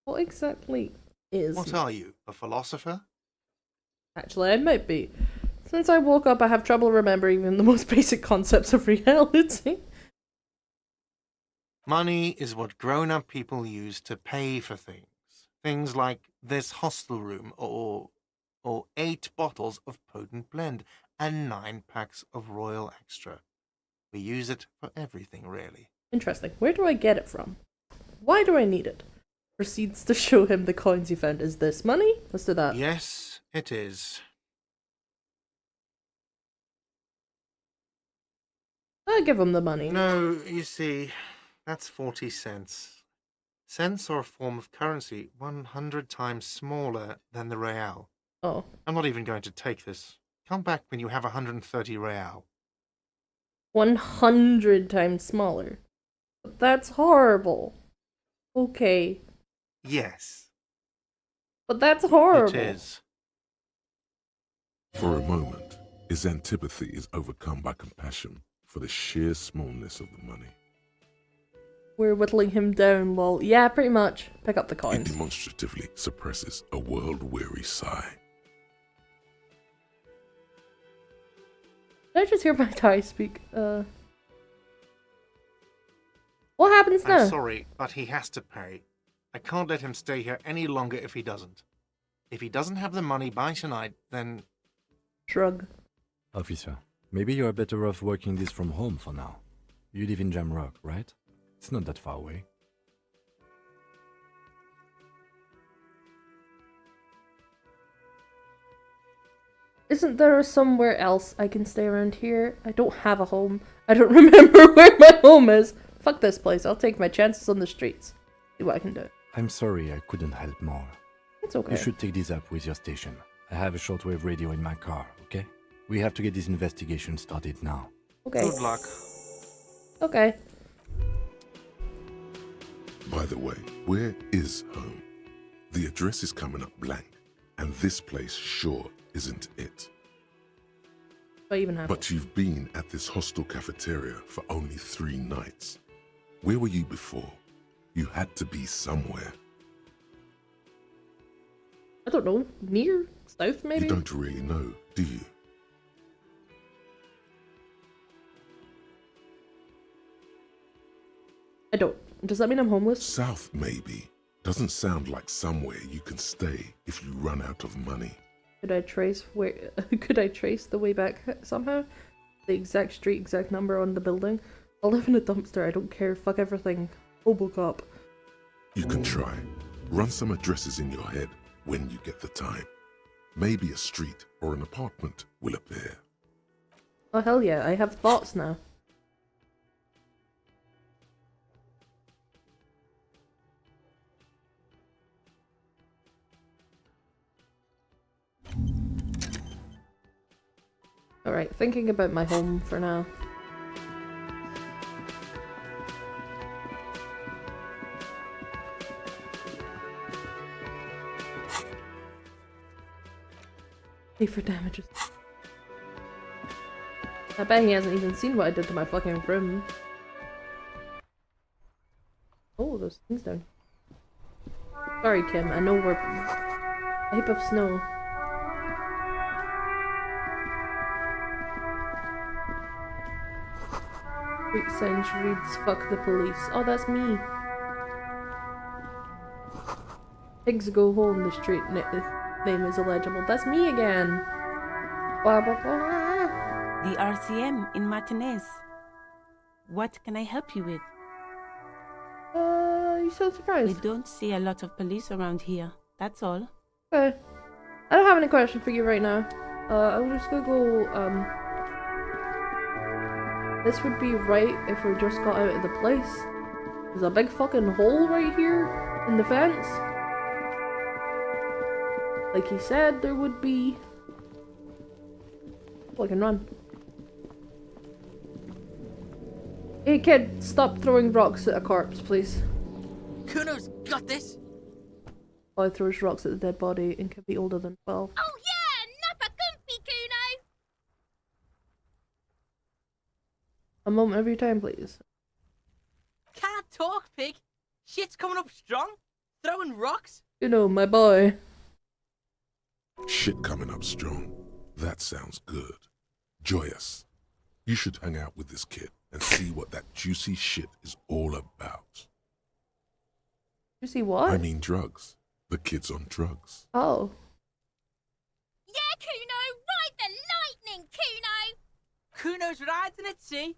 What exactly is... What are you, a philosopher? Actually, I might be. Since I woke up, I have trouble remembering even the most basic concepts of reality. Money is what grown-up people use to pay for things. Things like this hostel room, or 8 bottles of potent blend, and 9 packs of Royal Extra. We use it for everything, really. Interesting. Where do I get it from? Why do I need it? Proceeds to show him the coins he found. Is this money? Let's do that. Yes, it is. I'll give him the money. No, you see, that's 40 cents. Cents are a form of currency 100 times smaller than the real. Oh. I'm not even going to take this. Come back when you have 130 real. 100 times smaller. That's horrible. Okay. Yes, But that's horrible. it is. For a moment, his antipathy is overcome by compassion for the sheer smallness of the money. We're whittling him down, lol. Yeah, pretty much. Pick up the It coins. demonstratively suppresses a world-weary sigh. Did I just hear my tie speak? What happens now? I'm sorry, but he has to pay. I can't let him stay here any longer if he doesn't. If he doesn't have the money by tonight, then... Shrug. Officer, maybe you are better off working this from home for now. You live in Jamrock, right? It's not that far away. Isn't there somewhere else I can stay around here? I don't have a home. I don't remember where my home is. Fuck this place. I'll take my chances on the streets. See what I can do. I'm sorry I couldn't help more. It's okay. You should take this up with your station. I have a shortwave radio in my car, okay? We have to get this investigation started now. Okay. Good luck. Okay. By the way, where is home? The address is coming up blank, and this place sure isn't it. Do I even have But you've been at this hostel cafeteria for only 3 nights. Where were you before? You had to be somewhere. I don't know. Near? South, maybe? You don't really know, do you? I don't. Does that mean I'm homeless? South, maybe. Doesn't sound like somewhere you can stay if you run out of money. Could I trace where? Could I trace the way back somehow? The exact street, exact number on the building. I'll live in a dumpster. I don't care. Fuck everything. Hobocop. You can try. Run some addresses in your head when you get the time. Maybe a street or an apartment will appear. Oh hell yeah! I have thoughts now. Alright, thinking about my home for now. Pay for damages. I bet he hasn't even seen what I did to my fucking room. Oh, those things down. Sorry, Kim, I know we're a heap of snow. Street sign reads "fuck the police." Oh, that's me. Pigs go home. The street name is illegible. That's me again. Blah, blah, blah. The RCM in Martinez. What can I help you with? You so We surprised. don't see a lot of police around here. That's all. Okay. I don't have any question for you right now. I'm just gonna go, this would be right if we just got out of the place. There's a big fucking hole right here in the fence. Like he said there would be. Oh, I can run. Hey kid, stop throwing rocks at a corpse, please. Kuno's got this. Boy throws rocks at the dead body and can be older than 12. Oh yeah, Nappa Gumpy, Kuno. A moment of your time, please. Can't talk, pig. Shit's coming up strong. Throwing rocks. You know, my boy. Shit coming up strong. That sounds good. Joyous. You should hang out with this kid and see what that juicy shit is all about. You see what? I mean drugs. The kid's on drugs. Oh. Yeah, Kuno. Ride the lightning, Kuno. Kuno's riding it, see?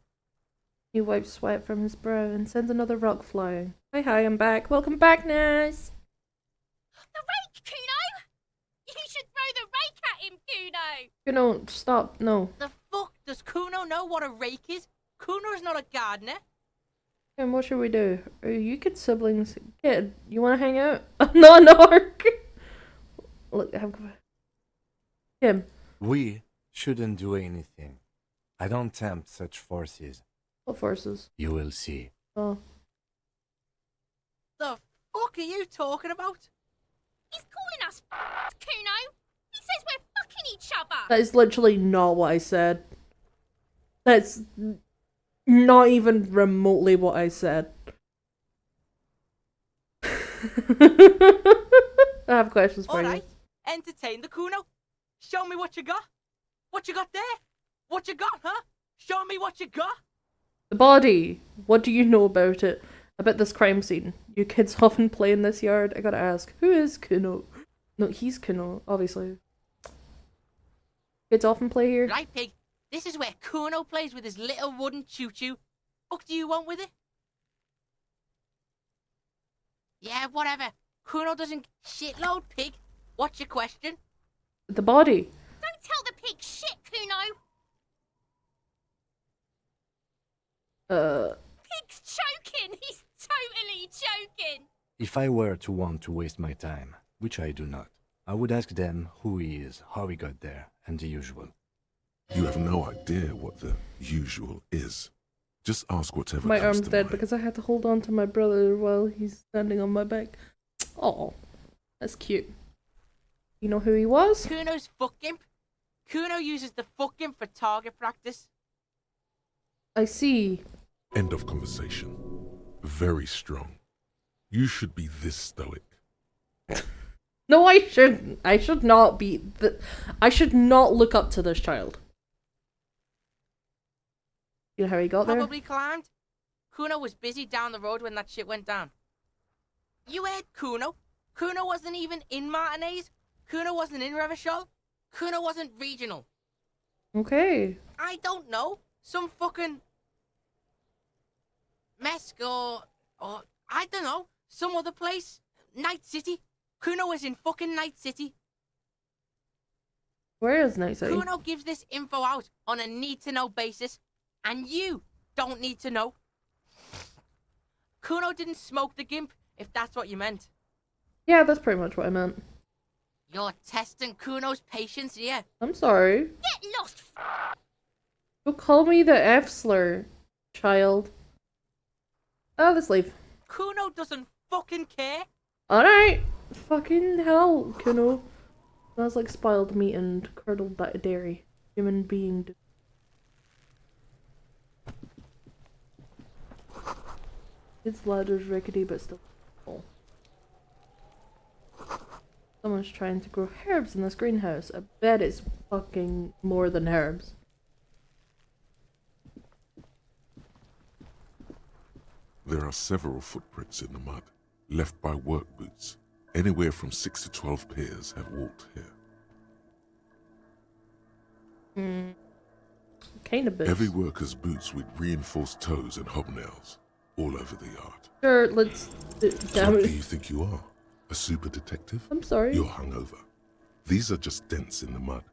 He wipes sweat from his brow and sends another rock flying. Hi, I'm back. Welcome back, Naz. The rake, Kuno. You should throw the rake at him, Kuno. You know, stop. No. The fuck does Kuno know what a rake is? Kuno's not a gardener. And what should we do? Are you kids siblings? Kid, you want to hang out? I'm not an orc. Look, have him. We shouldn't do anything. I don't tempt such forces. What forces? You will see. Oh. The fuck are you talking about? He's calling us Kuno. He says we're fucking each other. That is literally not what I said. That's not even remotely what I said. I have questions for Alright, you. entertain the Kuno. Show me what you got. What you got there? What you got, huh? Show me what you got. The body. What do you know about it? About this crime scene? You kids often play in this yard? I gotta ask. Who is Kuno? No, he's Kuno, obviously. Kids often play here? Right, pig. This is where Kuno plays with his little wooden choo-choo. What do you want with it? Yeah, whatever. Kuno doesn't shitload, pig. What's your question? The body. Don't tell the pig shit, Kuno. Pig's choking. He's totally choking. If I were to want to waste my time, which I do not, I would ask them who he is, how he got there, and the usual. You have no idea what the usual is. Just ask whatever My comes arm's to dead mind. because I had to hold on to my brother while he's standing on my back. Oh, that's cute. You know who he was? Kuno's fuck gimp. Kuno uses the fuck gimp for target practice. I see. End of conversation. Very strong. You should be this stoic. No, I shouldn't. I should not be. I should not look up to this child. You know how he got there? Probably climbed. Kuno was busy down the road when that shit went down. You heard Kuno. Kuno wasn't even in Martinez. Kuno wasn't in Revachol. Kuno wasn't regional. Okay. I don't know. Some fucking Mesk or I don't know. Some other place. Night City. Kuno was in fucking Night City. Where is Night City? Kuno gives this info out on a need-to-know basis, and you don't need to know. Kuno didn't smoke the gimp, if that's what you meant. Yeah, that's pretty much what I meant. You're testing Kuno's patience here. I'm sorry. Get lost. Don't call me the F slur, child. Oh, let's leave. Kuno doesn't fucking care. Alright. Fucking hell, Kuno. Smells like spoiled meat and curdled dairy. Human being. Its ladder's rickety but still full. Someone's trying to grow herbs in this greenhouse. I bet it's fucking more than herbs. There are several footprints in the mud, left by work boots. Anywhere from 6 to 12 pairs have walked here. Kind of boots. Every worker's boots with reinforced toes and hobnails, all over the yard. Sure, let's... Damn What do it. you think you are? A super detective? I'm sorry. You're hungover. These are just dents in the mud.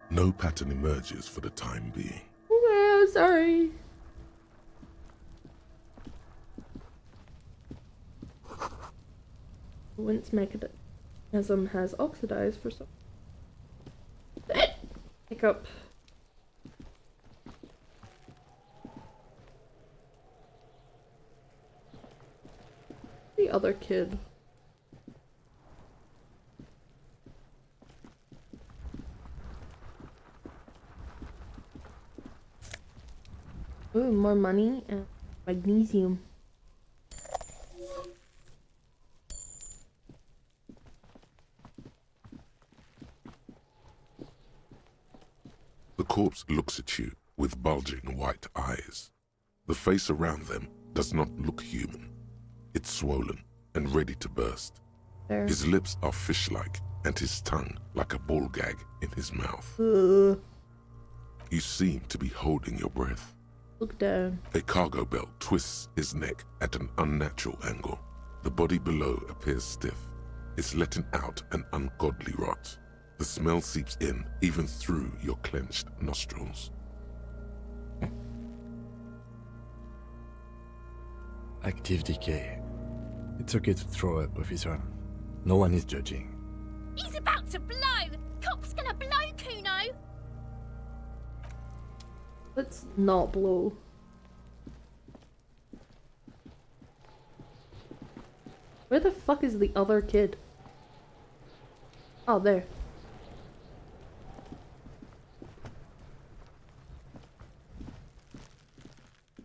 No pattern emerges for the time being. Okay, I'm sorry. Wince mechanism has oxidized for some. Hiccup. The other kid. Ooh, more money and magnesium. The corpse looks at you with bulging white eyes. The face around them does not look human. It's swollen and ready to burst. There. His lips are fish-like and his tongue like a ball gag in his mouth. Ugh. You seem to be holding your breath. Look down. A cargo belt twists his neck at an unnatural angle. The body below appears stiff. It's letting out an ungodly rot. The smell seeps in, even through your clenched nostrils. Active decay. It's okay to throw up, officer. No one is judging. He's about to blow! Cop's gonna blow, Kuno! Let's not blow. Where the fuck is the other kid? Oh, there.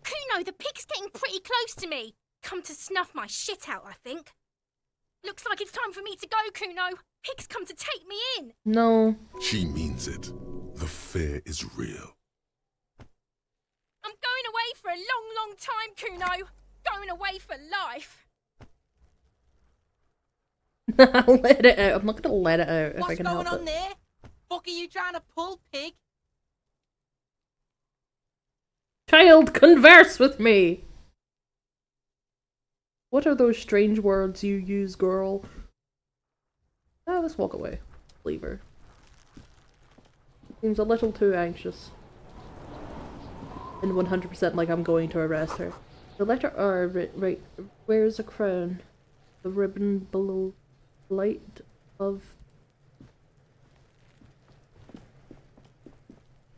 Kuno, the pig's getting pretty close to me. Come to snuff my shit out, I think. Looks like it's time for me to go, Kuno. Pig's come to take me in. No. She means it. The fear is real. I'm going away for a long, long time, Kuno. Going away for life. I'll let it out. I'm not gonna let it out if I What's can going help on it. there? Fuck are you trying to pull, pig? Child, converse with me! What are those strange words you use, girl? Ah, let's walk away. Leave her. Seems a little too anxious. And 100% like I'm going to arrest her. The letter R, right, wears a crown. The ribbon below light of...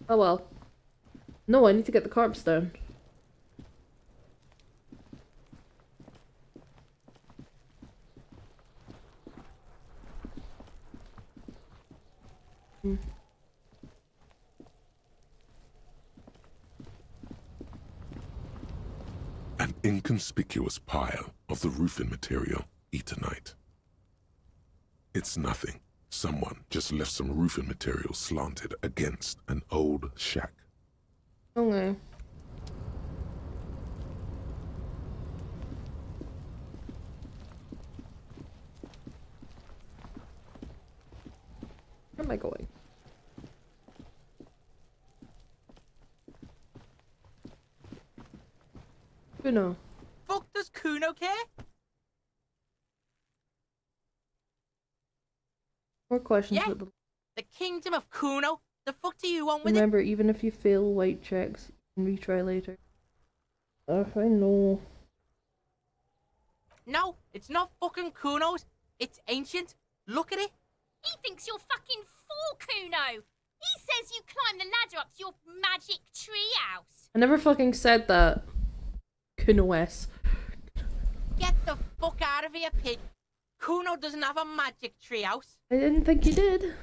Oh well. No, I need to get the corpse down. An inconspicuous pile of the roofing material, Eternite. It's nothing. Someone just left some roofing material slanted against an old shack. Okay. Where am I going? Kuno. Fuck does Kuno care? More questions Yeah. with them. The kingdom of Kuno? The fuck do you want with Remember, even if you fail white checks, you can retry later. I know. it? No, it's not fucking Kuno's. It's ancient. Look at it. He thinks you're fucking fool, Kuno. He says you climb the ladder up to your magic tree house. I never fucking said that. Kuno S. Get the fuck out of here, pig. Kuno doesn't have a magic treehouse. I didn't think you did.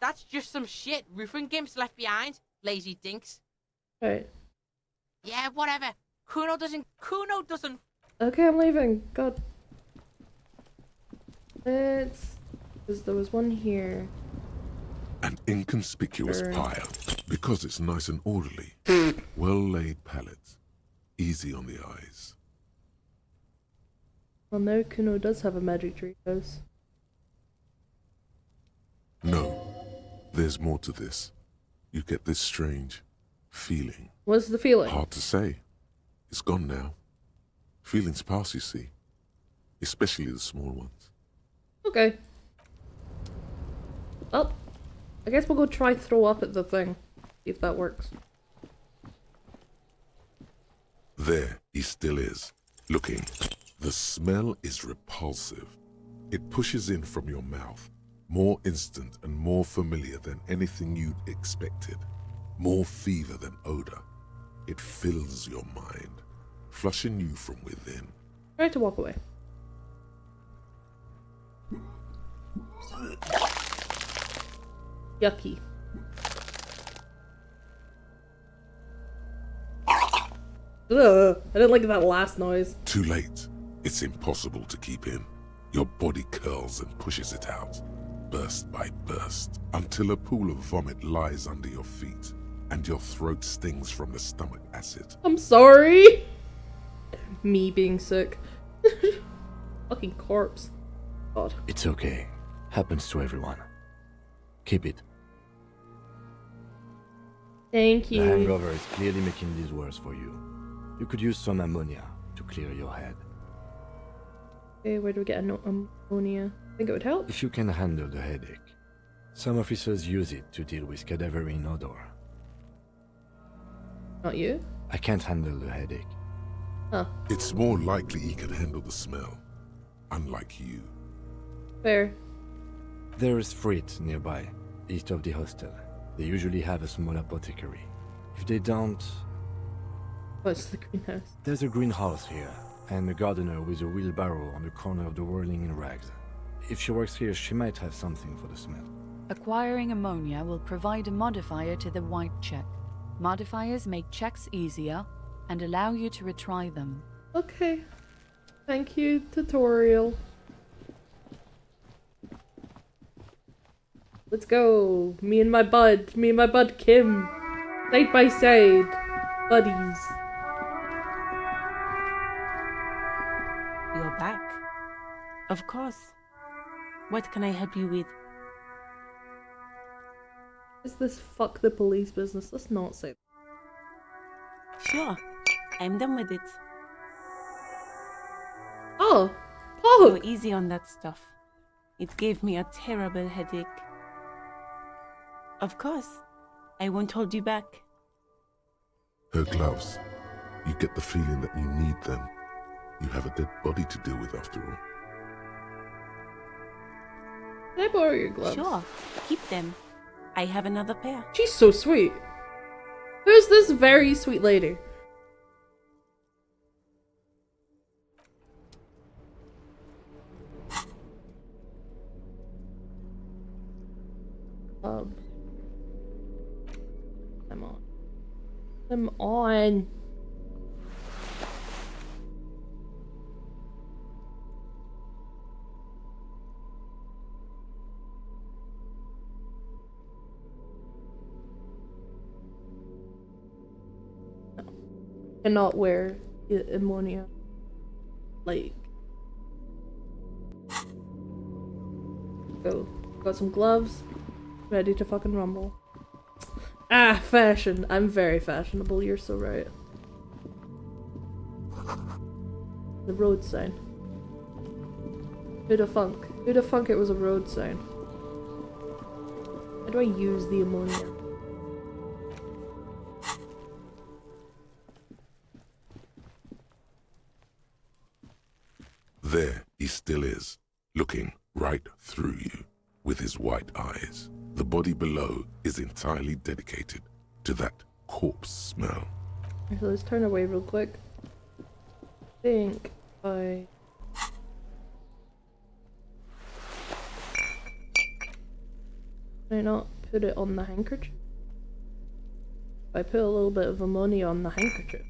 That's just some shit roofing gimps left behind. Lazy dinks. Right. Yeah, whatever. Kuno doesn't. Okay, I'm leaving. God. It's... Because there was one here. An inconspicuous Burn. pile, because it's nice and orderly. Well-laid pallets, easy on the eyes. Well, now Kuno does have a magic tree house. No, there's more to this. You get this strange feeling. What's the feeling? Hard to say. It's gone now. Feelings pass, you see. Especially the small ones. Okay. Well, I guess we'll go try throw up at the thing. See if that works. There he still is, looking. The smell is repulsive. It pushes in from your mouth, more instant and more familiar than anything you'd expected. More fever than odor. It fills your mind, flushing you from within. Try to walk away. Yucky. Ugh, I didn't like that last noise. Too late. It's impossible to keep in. Your body curls and pushes it out, burst by burst, until a pool of vomit lies under your feet, and your throat stings from the stomach acid. I'm sorry. Me being sick. Fucking corpse. God. It's okay. Happens to everyone. Keep it. Thank you. The hangover is clearly making this worse for you. You could use some ammonia to clear your head. Okay, where do we get ammonia? I think it would help. If you can handle the headache, Some officers use it to deal with cadaverine odor. Not you? I can't handle the headache. Huh. It's more likely he can handle the smell, unlike you. Fair. There is Frit nearby, east of the hostel. They usually have a small apothecary. If they don't... What's the greenhouse? There's a greenhouse here, and a gardener with a wheelbarrow on the corner of the whirling in rags. If she works here, she might have something for the smell. Acquiring ammonia will provide a modifier to the white check. Modifiers make checks easier and allow you to retry them. Okay. Thank you, tutorial. Let's go. Me and my bud Kim. Side by side. Buddies. You're back. Of course. What can I help you with? Is this fuck the police business? Let's not say that. Sure. I'm done with it. Oh! Go Fuck! easy on that stuff. It gave me a terrible headache. Of course. I won't hold you back. Her gloves. You get the feeling that you need them. You have a dead body to deal with after all. Can I borrow your gloves? Sure. Keep them. I have another pair. She's so sweet. Who's this very sweet lady? I'm on. I'm on. Cannot wear ammonia. Like. Go. Got some gloves. Ready to fucking rumble. Ah, fashion. I'm very fashionable. You're so right. The road sign. Who'da funk? Who'da funk it was a road sign? How do I use the ammonia? There he still is, looking right through you with his white eyes. The body below is entirely dedicated to that corpse smell. So let's turn away real quick. I think I... Can I not put it on the handkerchief? If I put a little bit of ammonia on the handkerchief.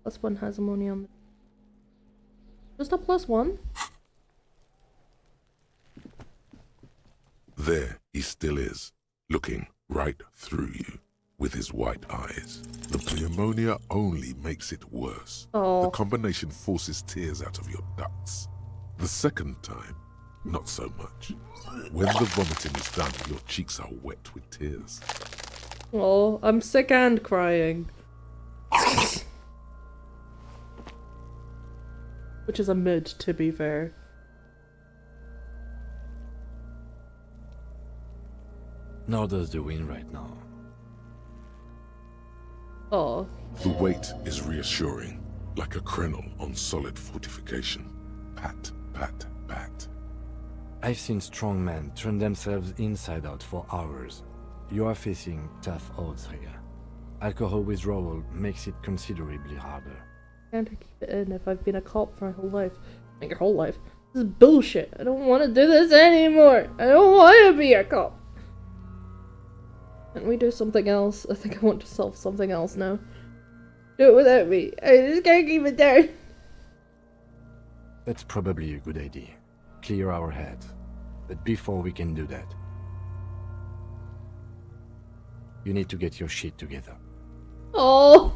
+1 has ammonia on the... Just a +1? There he still is, looking right through you with his white eyes. The ammonia only makes it worse. Oh. The combination forces tears out of your ducts. The second time, not so much. When the vomiting is done, your cheeks are wet with tears. Oh, I'm sick and crying. Which is a mid, to be fair. Nor does the wind right now. Oh. The weight is reassuring, like a crenel on solid fortification. Pat, pat, pat. I've seen strong men turn themselves inside out for hours. You are facing tough odds here. Alcohol withdrawal makes it considerably harder. Can't keep it in if I've been a cop for my whole life. Like your whole life. This is bullshit. I don't want to do this anymore. I don't want to be a cop. Can we do something else? I think I want to solve something else now. Do it without me. I just can't keep it down. That's probably a good idea. Clear our head. But before we can do that, you need to get your shit together. Oh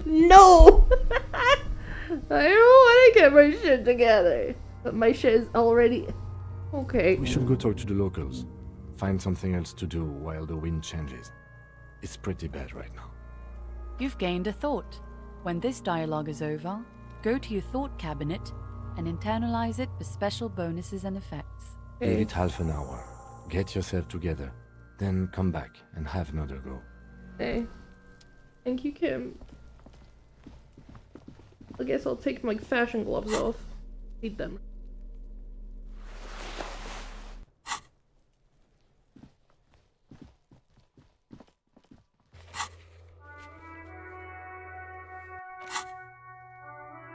no! I don't want to get my shit together. But my shit is already... Okay. We should go talk to the locals. Find something else to do while the wind changes. It's pretty bad right now. You've gained a thought. When this dialogue is over, go to your thought cabinet and internalize it for special bonuses and effects. Give it half an hour. Get yourself together. Then come back and have another go. Okay. Thank you, Kim. I guess I'll take my fashion gloves off. Need them.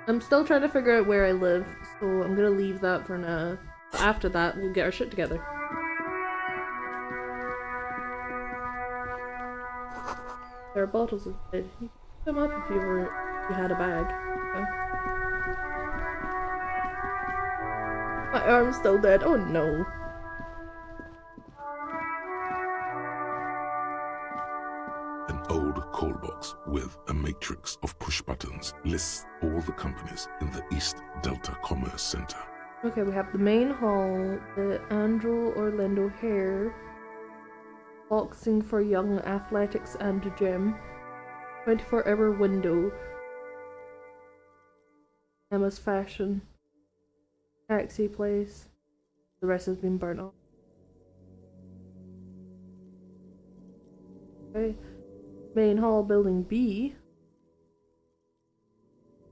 I'm still trying to figure out where I live, so I'm gonna leave that for now. After that, we'll get our shit together. There are bottles of bed. You can pick them up if you had a bag. Okay. My arm's still dead. Oh no. An old call box with a matrix of push buttons lists all the companies in the East Delta Commerce Center. Okay, we have the main hall, the Andrew Orlando Hair, boxing for young athletics and gym, 24-hour window, Emma's fashion, taxi place. The rest has been burnt off. Okay, main hall, building B.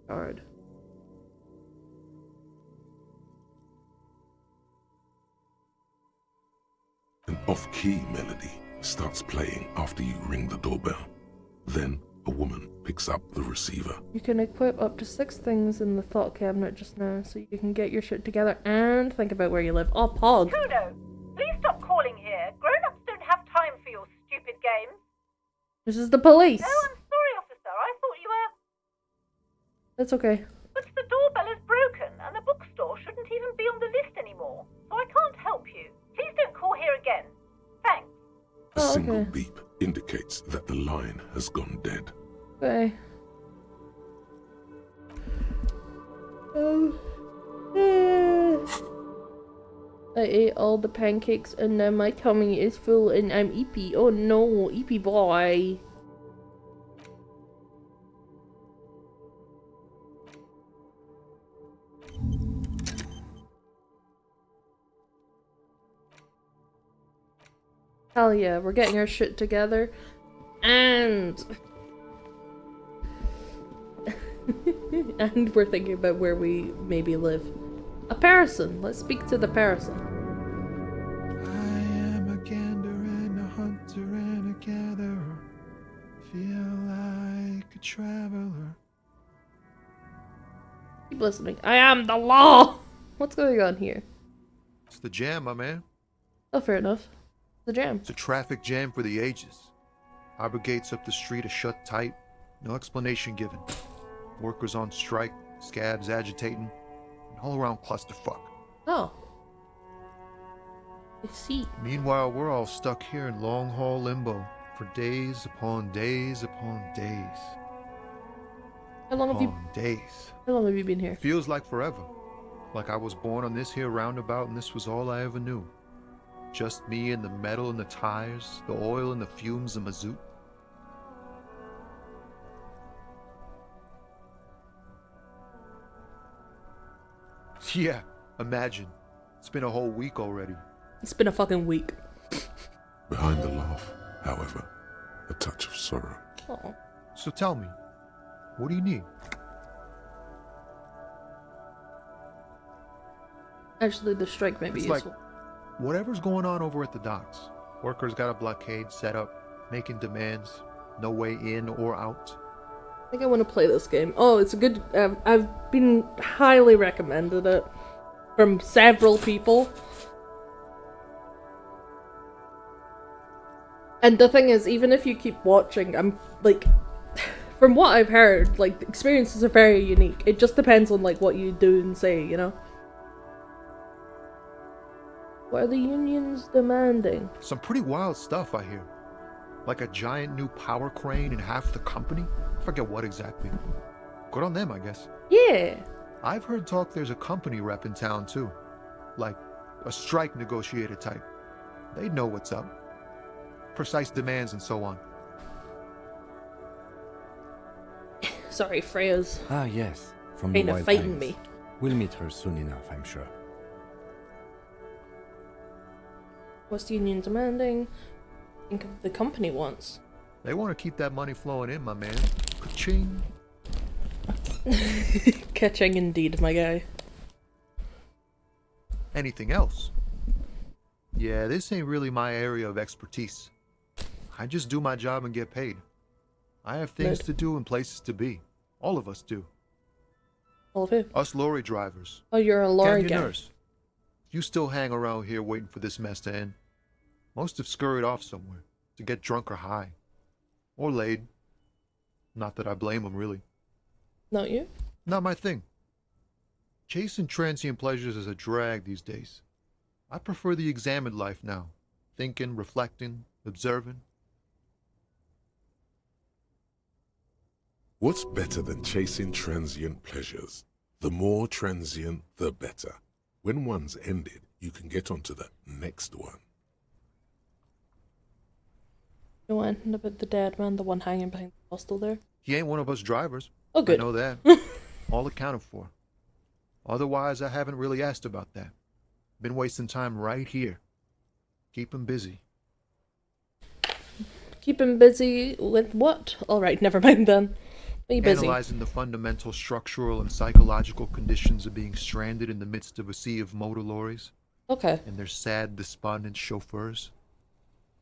Guard. An off-key melody starts playing after you ring the doorbell. Then a woman picks up the receiver. You can equip up to 6 things in the thought cabinet just now, so you can get your shit together and think about where you live. Oh, Pog! Kuno, please stop calling here. Grown-ups don't have time for your stupid games. This is the police! Oh, I'm sorry, officer. I thought you were... That's okay. But the doorbell is broken, and the bookstore shouldn't even be on the list anymore, so I can't help you. Please don't call here again. Thanks. A single beep indicates that the line has gone dead. Okay. I ate all the pancakes and now my tummy is full and I'm eepy. Oh no, eepy boy. Hell yeah, we're getting our shit together. And... and we're thinking about where we maybe live. A person. Let's speak to the person. I am a gander and a hunter and a gatherer. Feel like a traveler. Keep listening. I am the law! What's going on here? It's the jam, my man. Oh, fair enough. The jam. It's a traffic jam for the ages. Harbor gates up the street are shut tight. No explanation given. Workers on strike, scabs agitating, an all-around clusterfuck. Oh. I see. Meanwhile, we're all stuck here in long-haul limbo for days upon days upon days. How long have you... days. How long have you been here? Feels like forever. Like I was born on this here roundabout and this was all I ever knew. Just me and the metal and the tires, the oil and the fumes and mazout. Yeah, imagine. It's been a whole week already. It's been a fucking week. Behind the laugh, however, a touch of sorrow. Oh. So tell me, what do you need? Actually, the strike may be It's useful. like whatever's going on over at the docks. Workers got a blockade set up, making demands, no way in or out. I think I want to play this game. Oh, it's a good... I've been highly recommended it from several people. And the thing is, even if you keep watching, I'm like... From what I've heard, like, the experiences are very unique. It just depends on, like, what you do and say, you know? What are the unions demanding? Some pretty wild stuff, I hear. Like a giant new power crane in half the company? I forget what exactly. Good on them, I guess. Yeah. I've heard talk there's a company rep in town, too. Like, a strike negotiator type. They'd know what's up. Precise demands and so on. Sorry, Freya's Ah, yes, from the kind of Wild fighting Times. me. We'll meet her soon enough, I'm sure. What's the union demanding? Think of the company wants. They want to keep that money flowing in, my man. Ka-ching. Catching indeed, my guy. Anything else? Yeah, this ain't really my area of expertise. I just do my job and get paid. I have things to do and places to be. All of us do. All of you? Us lorry drivers. Oh, you're a lorry guy. Nurse. You still hang around here waiting for this mess to end. Most have scurried off somewhere to get drunk or high. Or laid. Not that I blame them, really. Not you? Not my thing. Chasing transient pleasures is a drag these days. I prefer the examined life now. Thinking, reflecting, observing. What's better than chasing transient pleasures? The more transient, the better. When one's ended, you can get onto the next one. No one about the dead man, the one hanging behind the hostel there? He ain't one of us drivers. Oh, good. I know that. All accounted for. Otherwise, I haven't really asked about that. Been wasting time right here. Keep him busy. Keep him busy with what? Alright, never mind then. Be busy. Analyzing the fundamental structural and psychological conditions of being stranded in the midst of a sea of motor lorries. Okay. And their sad, despondent chauffeurs.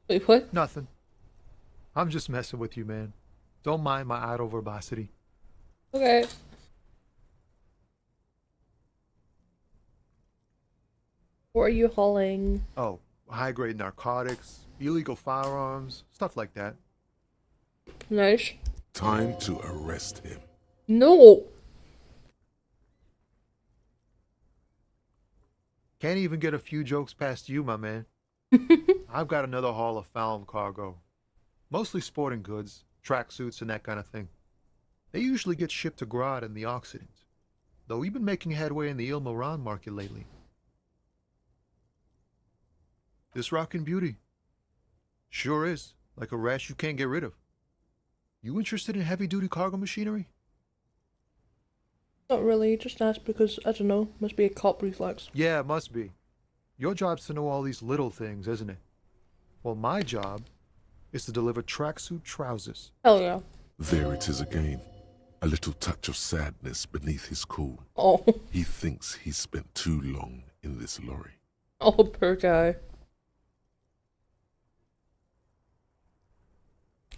Wait, what? Nothing. I'm just messing with you, man. Don't mind my idle verbosity. Okay. What are you hauling? Oh, high-grade narcotics, illegal firearms, stuff like that. Nice. Time to arrest him. No! Can't even get a few jokes past you, my man. I've got another haul of found cargo. Mostly sporting goods, tracksuits, and that kind of thing. They usually get shipped to Grad and the Occident, though we've been making headway in the Il Moran market lately. This rockin' beauty. Sure is, like a rash you can't get rid of. You interested in heavy-duty cargo machinery? Not really, just asked because, I don't know, must be a cop reflex. Yeah, it must be. Your job's to know all these little things, isn't it? Well, my job is to deliver tracksuit trousers. Hell yeah. There it is again. A little touch of sadness beneath his cool. Oh. He thinks he's spent too long in this lorry. Oh, poor guy.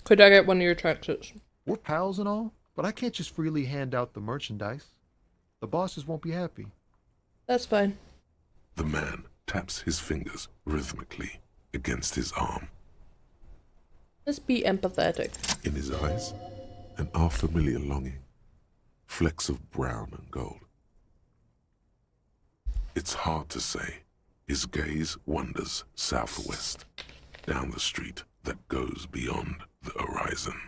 Could I get one of your tracksuits? We're pals and all, but I can't just freely hand out the merchandise. The bosses won't be happy. That's fine. The man taps his fingers rhythmically against his arm. Let's be empathetic. In his eyes, an unfamiliar longing. Flecks of brown and gold. It's hard to say. His gaze wanders southwest, down the street that goes beyond the horizon.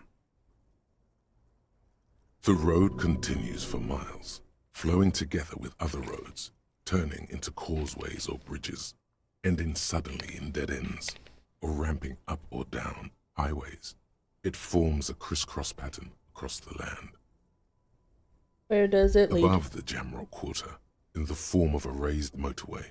The road continues for miles, flowing together with other roads, turning into causeways or bridges, ending suddenly in dead ends, or ramping up or down highways. It forms a crisscross pattern across the land. Where does it lead? Above the Jamrock Quarter, in the form of a raised motorway,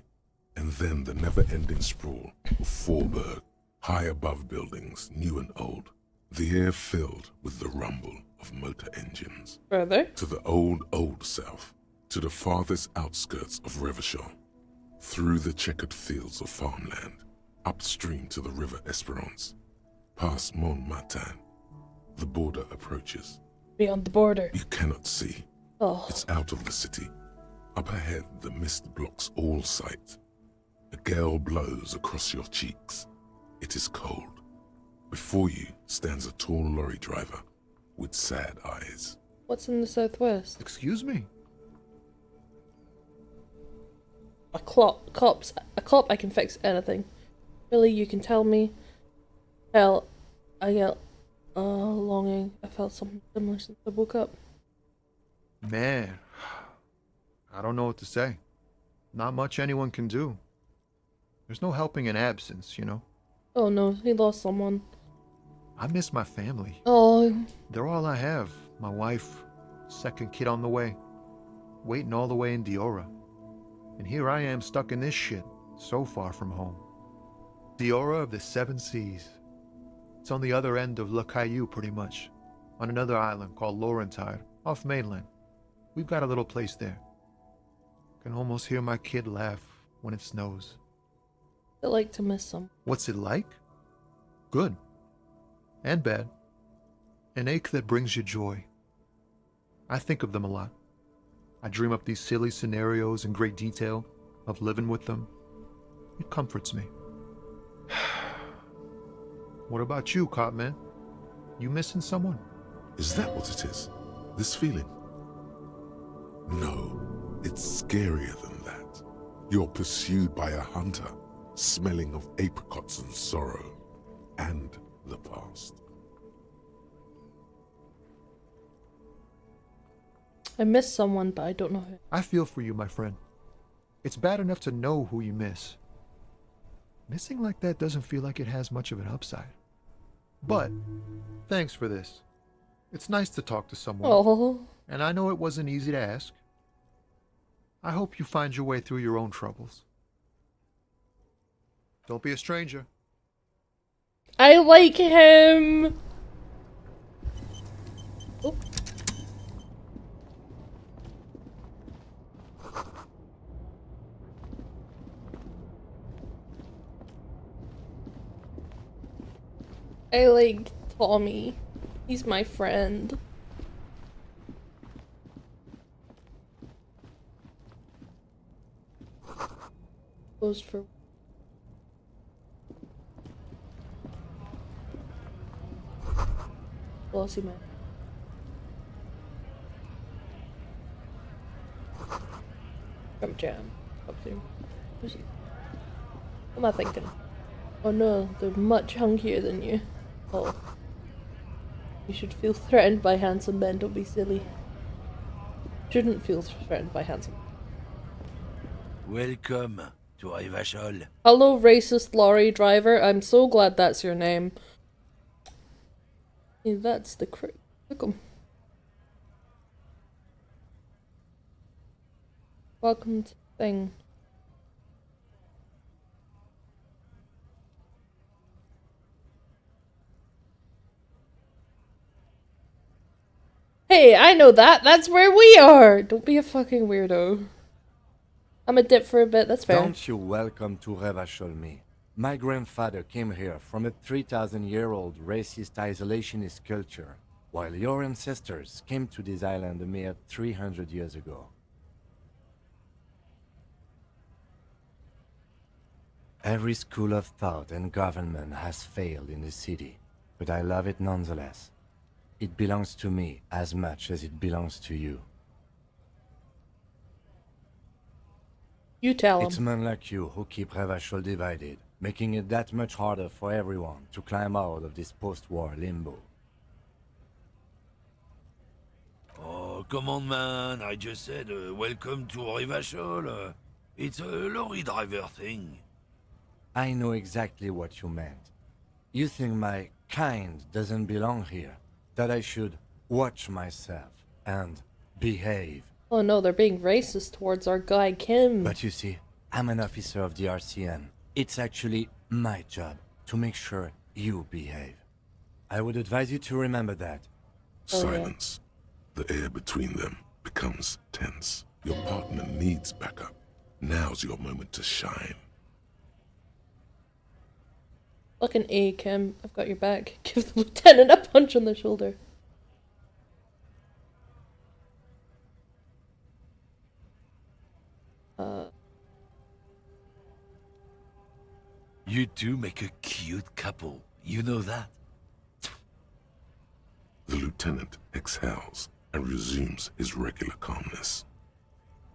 and then the never-ending sprawl of Forburg, high above buildings, new and old, the air filled with the rumble of motor engines. Further? To the old south, to the farthest outskirts of Revachol, through the checkered fields of farmland, upstream to the river Esperance, past Montmartin. The border approaches. Beyond the border. You cannot see. Oh. It's out of the city. Up ahead, the mist blocks all sight. A gale blows across your cheeks. It is cold. Before you stands a tall lorry driver with sad eyes. What's in the southwest? Excuse me? A cop, I can fix anything. Really, you can tell me. Hell, I get longing. I felt something similar since I woke up. Man, I don't know what to say. Not much anyone can do. There's no helping in absence, you know? Oh no, he lost someone. I miss my family. Oh. They're all I have. My wife, Second kid on the way. Waiting all the way in Diora. And here I am stuck in this shit, so far from home. Diora of the Seven Seas. It's on the other end of Le Caillou, pretty much. On another island called Laurentide, off mainland. We've got a little place there. Can almost hear my kid laugh when it snows. I like to miss some. What's it like? Good. And bad. An ache that brings you joy. I think of them a lot. I dream up these silly scenarios in great detail of living with them. It comforts me. What about you, Cop Man? You missing someone? Is that what it is? This feeling? No, it's scarier than that. You're pursued by a hunter, smelling of apricots and sorrow, and the past. I miss someone, but I don't know who. I feel for you, my friend. It's bad enough to know who you miss. Missing like that doesn't feel like it has much of an upside. But, thanks for this. It's nice to talk to someone. Oh. And I know it wasn't easy to ask. I hope you find your way through your own troubles. Don't be a stranger. I like him! Oh. I like Tommy. He's my friend. Closed for... Glossy man. From Jam. Up there. Who's he? What am I thinking? Oh no, they're much hunkier than you. Oh. You should feel threatened by handsome men, don't be silly. Shouldn't feel threatened by handsome. Welcome to Rivachol. Hello, racist lorry driver. I'm so glad that's your name. Yeah, that's the welcome. Welcome to the thing. Hey, I know that. That's where we are. Don't be a fucking weirdo. I'm a dip for a bit. That's fair. Don't you welcome to Revachol me. My grandfather came here from a 3,000-year-old racist isolationist culture, while your ancestors came to this island a mere 300 years ago. Every school of thought and government has failed in the city, but I love it nonetheless. It belongs to me as much as it belongs to you. You tell him. It's men like you who keep Revachol divided, making it that much harder for everyone to climb out of this post-war limbo. Oh, come on, man. I just said welcome to Rivachol. It's a lorry driver thing. I know exactly what you meant. You think my kind doesn't belong here, that I should watch myself and behave. Oh no, they're being racist towards our guy Kim. But you see, I'm an officer of the RCM. It's actually my job to make sure you behave. I would advise you to remember that. Silence. The air between them becomes tense. Your partner needs backup. Now's your moment to shine. Fucking A, Kim. I've got your back. Give the lieutenant a punch on the shoulder. You two make a cute couple. You know that? The lieutenant exhales and resumes his regular calmness.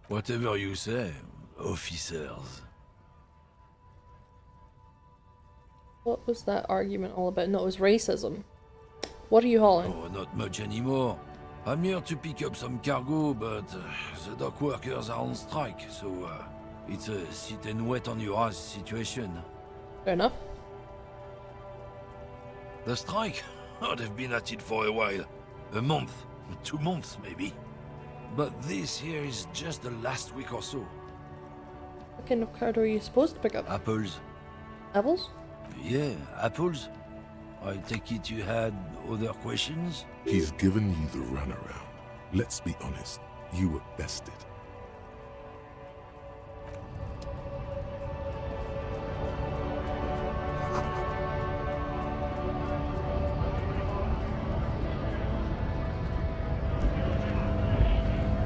Whatever you say, officers. What was that argument all about? No, it was racism. What are you hauling? Oh, not much anymore. I'm here to pick up some cargo, but the dock workers are on strike, so it's a sit and wait on your ass situation. Fair enough. The strike? Oh, they've been at it for a while. A month. 2 months, maybe. But this here is just the last week or so. What kind of card are you supposed to pick up? Apples. Apples? Yeah, apples. I take it you had other questions? He's given you the runaround. Let's be honest, you were bested.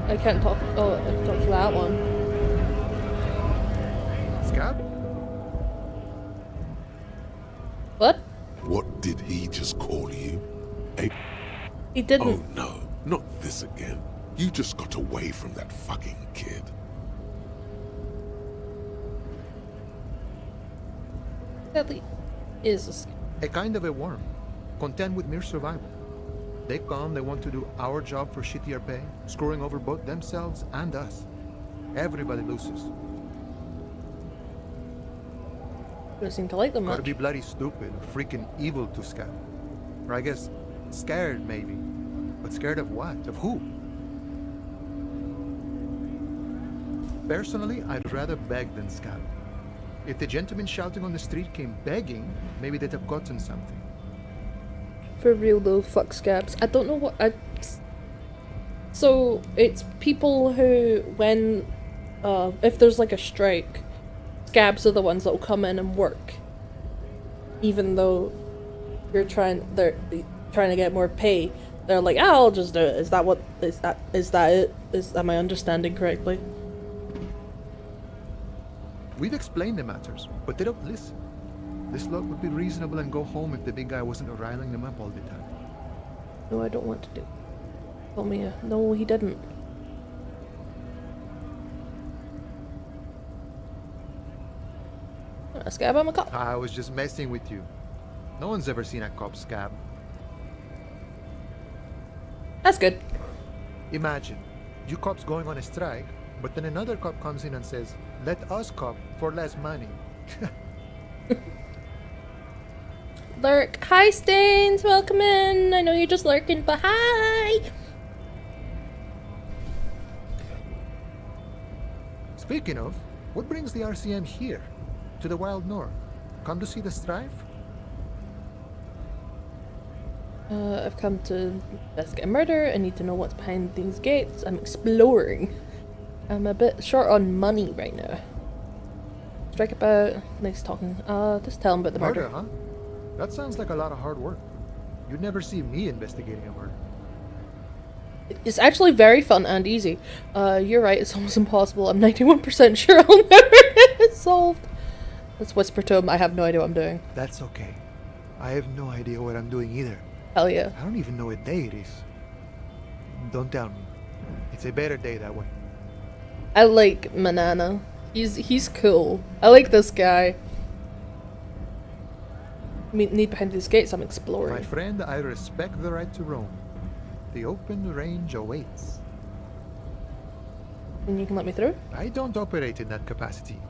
I can't talk. Oh, I can talk to that one. Scab? What? What did he just call you? He didn't. Oh no, not this again. You just got away from that fucking kid. Sadly, is a kind of a worm, content with mere survival. They come, they want to do our job for shittier pay, screwing over both themselves and us. Everybody loses. Don't seem to like them Gotta much. be bloody stupid, or freaking evil to Scab. Or I guess, scared maybe. But scared of what? Of who? Personally, I'd rather beg than Scab. If the gentleman shouting on the street came begging, maybe they'd have gotten something. For real though, fuck scabs. I don't know what So, it's people who, when, if there's like a strike, scabs are the ones that will come in and work. Even though they're trying to get more pay. They're like, oh, I'll just do it. Is that it? Am I understanding correctly? We've explained the matters, but they don't listen. This lot would be reasonable and go home if the big guy wasn't riling them up all the time. No, I don't want to do. Tell me, no, he didn't. A scab, I'm a cop. I was just messing with you. No one's ever seen a cop scab. That's good. Imagine, you cops going on a strike, but then another cop comes in and says, let us cop for less money. Lurk. Hi, Stains. Welcome in. I know you're just lurking, but hi. Speaking of, what brings the RCM here? To the Wild North? Come to see the strife? I've come to investigate a murder. I need to know what's behind these gates. I'm exploring. I'm a bit short on money right now. Strike about. Nice talking. Just tell him about the murder. Huh? That sounds like a lot of hard work. You'd never see me investigating a murder. It's actually very fun and easy. You're right, it's almost impossible. I'm 91% sure I'll never get it solved. Let's whisper to him, I have no idea what I'm doing. That's okay. I have no idea what I'm doing either. Hell yeah. I don't even know what day it is. Don't tell me. It's a better day that way. I like Manana. He's cool. I like this guy. Need behind these gates, I'm exploring. My friend, I respect the right to roam. The open range awaits. And you can let me through? I don't operate in that capacity.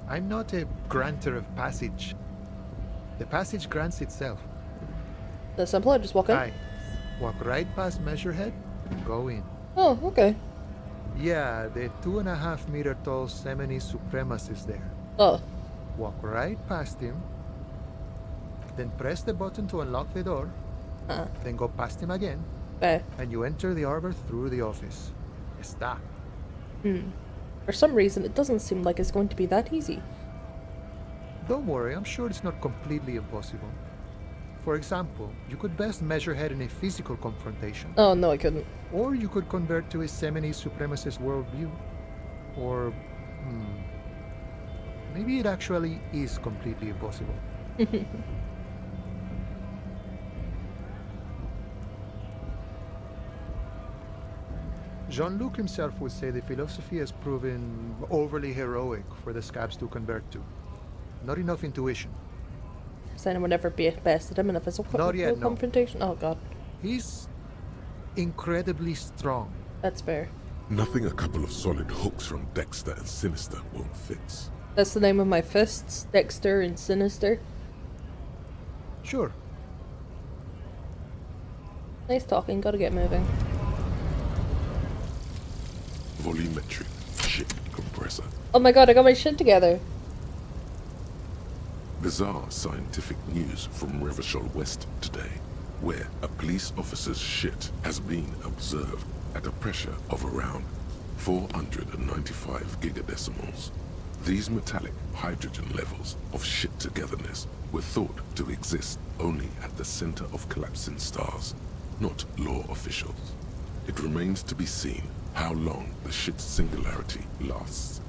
I'm not a granter of passage. The passage grants itself. That's simple, I just walk in? Aye. Walk right past Measurehead, go in. Oh, okay. Yeah, the 2.5 meter tall Semini Supremacist is there. Oh. Walk right past him, then press the button to unlock the door, then go past him again, and you enter the arbor through the office. Está. For some reason, it doesn't seem like it's going to be that easy. Don't worry, I'm sure it's not completely impossible. For example, you could best Measurehead in a physical confrontation. Oh, no, I couldn't. Or you could convert to a Semini Supremacist worldview. Or, maybe it actually is completely impossible. Jean-Luc himself would say the philosophy has proven overly heroic for the scabs to convert to. Not enough intuition. Has anyone ever bested him in a physical Not yet, no. confrontation? Oh god. He's incredibly strong. That's fair. Nothing a couple of solid hooks from Dexter and Sinister won't fix. That's the name of my fists, Dexter and Sinister. Sure. Nice talking, gotta get moving. volumetric ship compressor. Oh my god, I got my shit together. Bizarre scientific news from Revachol West today, where a police officer's shit has been observed at a pressure of around 495 gigadecimals. These metallic hydrogen levels of shit togetherness were thought to exist only at the center of collapsing stars, not law officials. It remains to be seen how long the shit singularity lasts.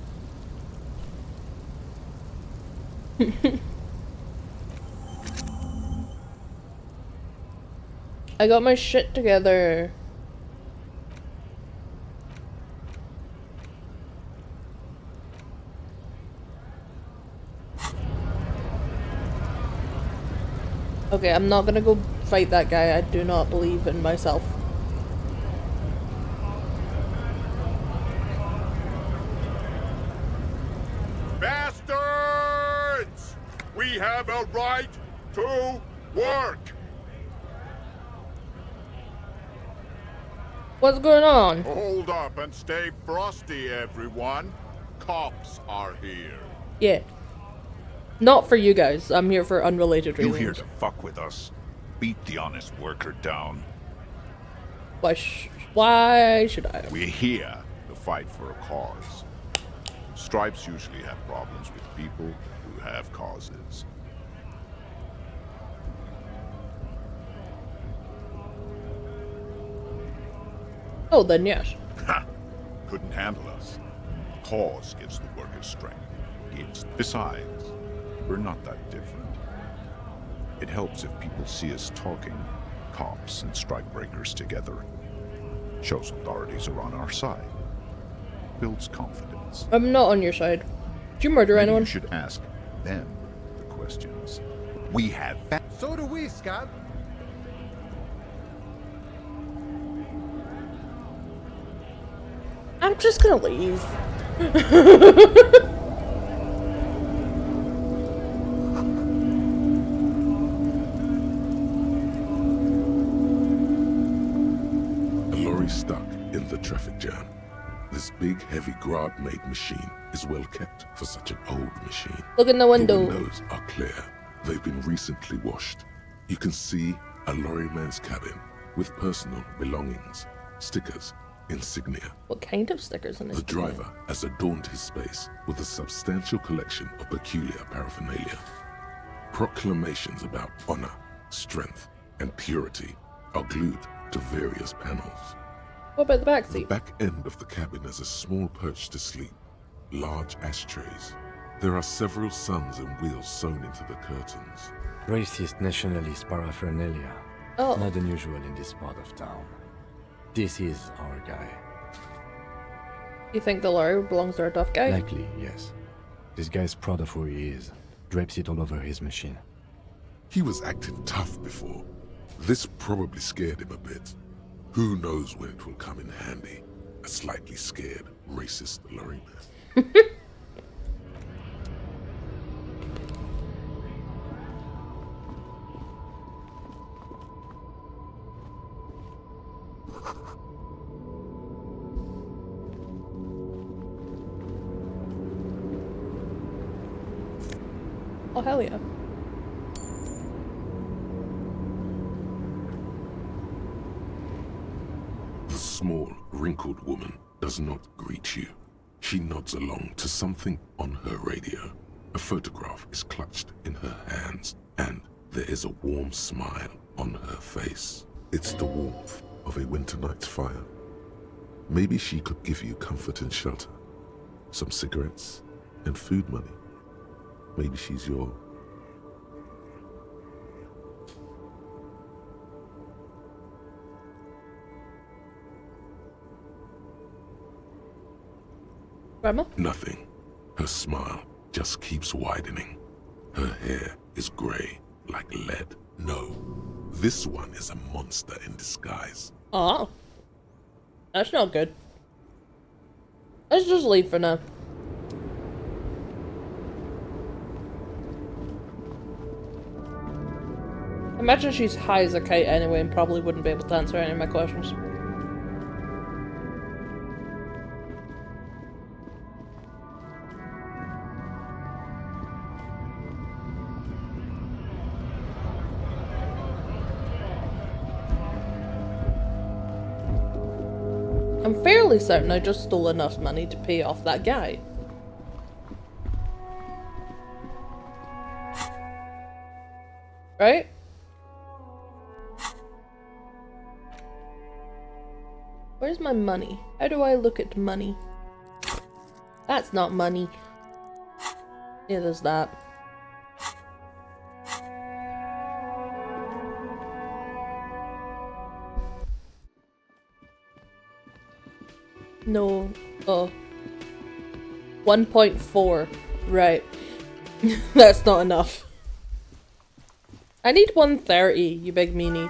I got my shit together. Okay, I'm not gonna go fight that guy. I do not believe in myself. Bastards! We have a right to work! What's going on? Hold up and stay frosty, everyone. Cops are here. Yeah. Not for you guys. I'm here for unrelated reasons. You here to fuck with us? Beat the honest worker down. Why should I? We're here to fight for a cause. Stripes usually have problems with people who have causes. Oh, then yes. Ha! Couldn't handle us. Cause gives the workers strength. Besides, we're not that different. It helps if people see us talking, cops and strikebreakers together. Shows authorities are on our side. Builds confidence. I'm not on your side. Did you murder anyone? You should ask them the questions. We have... So do we, Scott. I'm just gonna leave. Stuck in the traffic jam. This big, heavy Grad-made machine is well kept for such an old machine. Look in the window. The windows are clear. They've been recently washed. You can see a lorryman's cabin with personal belongings, stickers, insignia. What kind of stickers in this? The driver has adorned his space with a substantial collection of peculiar paraphernalia. Proclamations about honor, strength, and purity are glued to various panels. What about the back seat? The back end of the cabin has a small perch to sleep, large ashtrays. There are several suns and wheels sewn into the curtains. Racist nationalist paraphernalia. Oh. Not unusual in this part of town. This is our guy. You think the lorry belongs to our tough guy? Likely, yes. This guy's proud of who he is. Drapes it all over his machine. He was acting tough before. This probably scared him a bit. Who knows when it will come in handy? A slightly scared, racist lorryman. Oh, hell yeah. The small, wrinkled woman does not greet you. She nods along to something on her radio. A photograph is clutched in her hands, and there is a warm smile on her face. It's the warmth of a winter night's fire. Maybe she could give you comfort and shelter, some cigarettes, and food money. Maybe she's your... Grandma? Nothing. Her smile just keeps widening. Her hair is grey, like lead. No, this one is a monster in disguise. Oh. That's not good. Let's just leave for now. Imagine she's high as a kite anyway and probably wouldn't be able to answer any of my questions. I'm fairly certain I just stole enough money to pay off that guy. Right? Where's my money? How do I look at money? That's not money. Yeah, there's that. No. Oh. 1.4. Right. That's not enough. I need 130, you big meanie.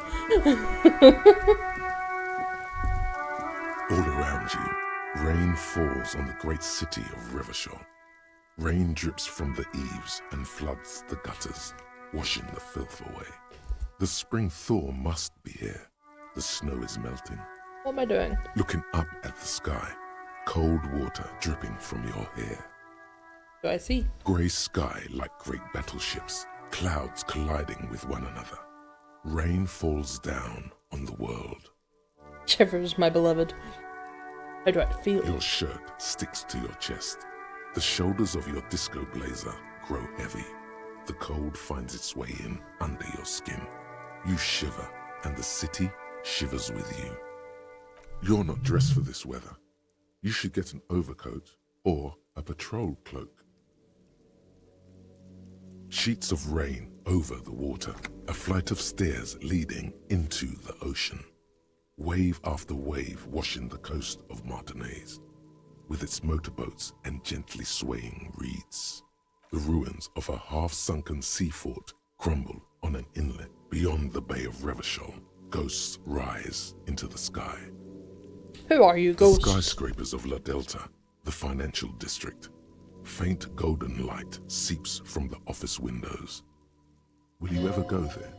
All around you, rain falls on the great city of Revachol. Rain drips from the eaves and floods the gutters, washing the filth away. The spring thaw must be here. The snow is melting. What am I doing? Looking up at the sky, cold water dripping from your hair. Do I see? Grey sky like great battleships, clouds colliding with one another. Rain falls down on the world. Shivers, my beloved. How do I feel? Your shirt sticks to your chest. The shoulders of your disco blazer grow heavy. The cold finds its way in under your skin. You shiver, and the city shivers with you. You're not dressed for this weather. You should get an overcoat or a patrol cloak. Sheets of rain over the water, a flight of stairs leading into the ocean. Wave after wave washing the coast of Martinaise, with its motorboats and gently swaying reeds. The ruins of a half-sunken sea fort crumble on an inlet beyond the Bay of Revachol. Ghosts rise into the sky. Who are you, ghosts? The skyscrapers of La Delta, the financial district. Faint golden light seeps from the office windows. Will you ever go there?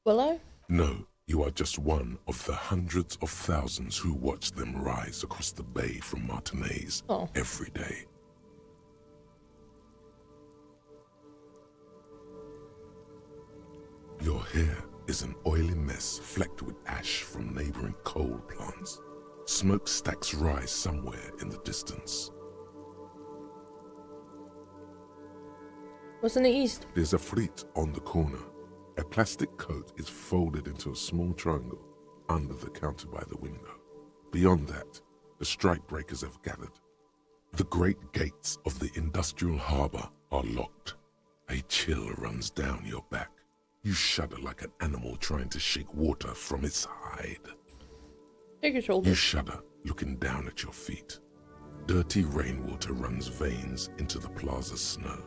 Will I? No, you are just one of the hundreds of thousands who watch them rise across the bay from Martinaise every day. Your hair is an oily mess flecked with ash from neighboring coal plants. Smokestacks rise somewhere in the distance. What's in the east? There's a fleet on the corner. A plastic coat is folded into a small triangle under the counter by the window. Beyond that, the strikebreakers have gathered. The great gates of the industrial harbor are locked. A chill runs down your back. You shudder like an animal trying to shake water from its hide. Take your shoulders. You shudder, looking down at your feet. Dirty rainwater runs veins into the plaza's snow.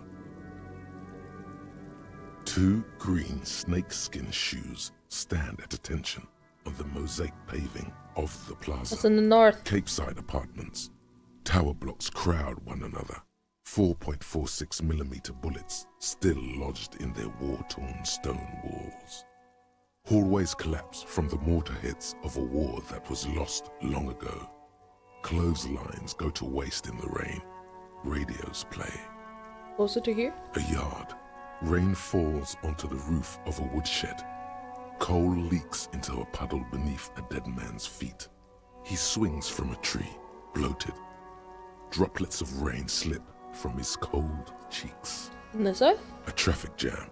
Two green snakeskin shoes stand at attention on the mosaic paving of the plaza. That's in the north. Capeside apartments. Tower blocks crowd one another. 4.46mm bullets still lodged in their war-torn stone walls. Hallways collapse from the mortar hits of a war that was lost long ago. Clotheslines go to waste in the rain. Radios play. Closer to here? A yard. Rain falls onto the roof of a woodshed. Coal leaks into a puddle beneath a dead man's feet. He swings from a tree, bloated. Droplets of rain slip from his cold cheeks. In the south? A traffic jam.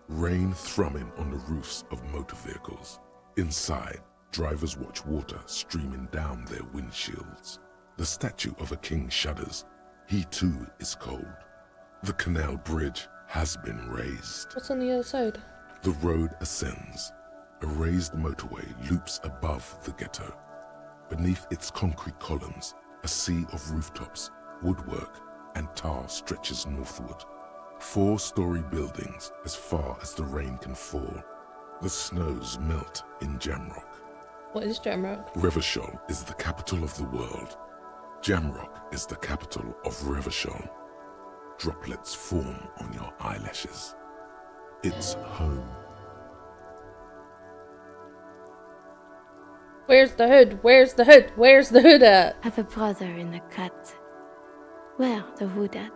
Rain thrumming on the roofs of motor vehicles. Inside, drivers watch water streaming down their windshields. The statue of a king shudders. He too is cold. The canal bridge has been raised. What's on the other side? The road ascends. A raised motorway loops above the ghetto. Beneath its concrete columns, a sea of rooftops, woodwork, and tar stretches northward. 4-story buildings as far as the rain can fall. The snows melt in Jamrock. What is Jamrock? Revachol is the capital of the world. Jamrock is the capital of Revachol. Droplets form on your eyelashes. It's home. Where's the hood? Where's the hood? Where's the hood at? I have a brother in the cut. Where the hood at?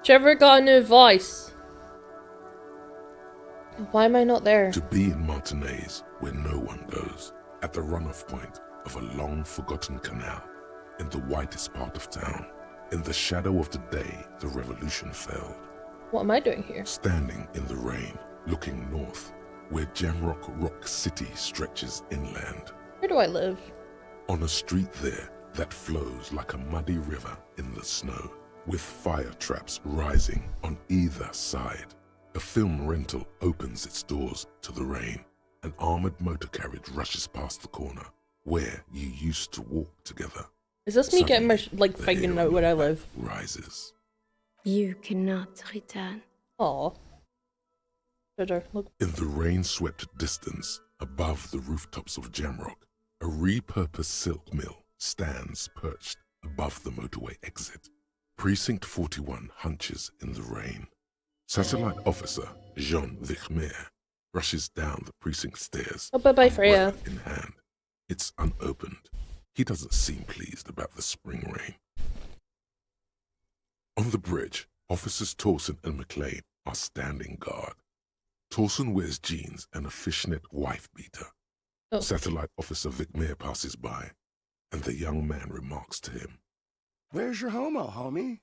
Trevor got a new voice. Why am I not there? To be in Martinez, where no one goes, at the runoff point of a long-forgotten canal, in the whitest part of town, in the shadow of the day the revolution failed. What am I doing here? Standing in the rain, looking north, where Jamrock Rock City stretches inland. Where do I live? On a street there that flows like a muddy river in the snow, with fire traps rising on either side. A film rental opens its doors to the rain. An armored motor carriage rushes past the corner, where you used to walk together. Is this me getting my figuring out where I live? Rises. You cannot return. Aw. Look. In the rain-swept distance, above the rooftops of Jamrock, a repurposed silk mill stands perched above the motorway exit. Precinct 41 hunches in the rain. Satellite officer Jean Vichmer rushes down the precinct stairs, Oh, bye-bye, Freya. in hand. It's unopened. He doesn't seem pleased about the spring rain. On the bridge, officers Torsen and McLean are standing guard. Torsen wears jeans and a fishnet wife-beater. Oh. Satellite officer Vichmer passes by, and the young man remarks to him, "Where's your homo, homie?"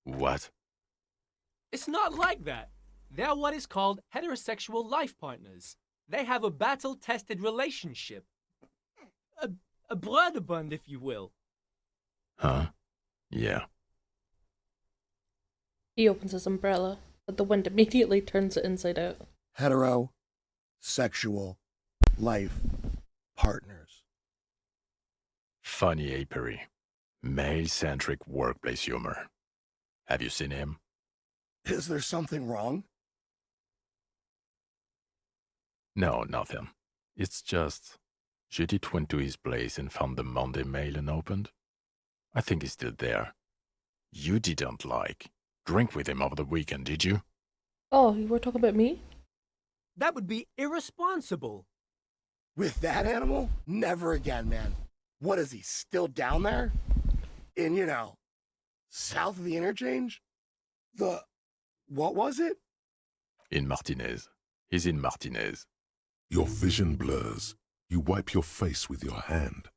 What? It's not like that. They're what is called heterosexual life partners. They have a battle-tested relationship. A brother bond, if you will. Huh? Yeah. He opens his umbrella, but the wind immediately turns it inside out. Sexual life partners. Funny apery. Male-centric workplace humor. Have you seen him? Is there something wrong? No, nothing. It's just... Judith went to his place and found the Monday mail unopened. I think he's still there. You didn't drink with him over the weekend, did you? Oh, you were talking about me? That would be irresponsible. With that animal? Never again, man. What is he, still down there? In, south of the interchange? What was it? In Martinez. He's in Martinez. Your vision blurs. You wipe your face with your hand.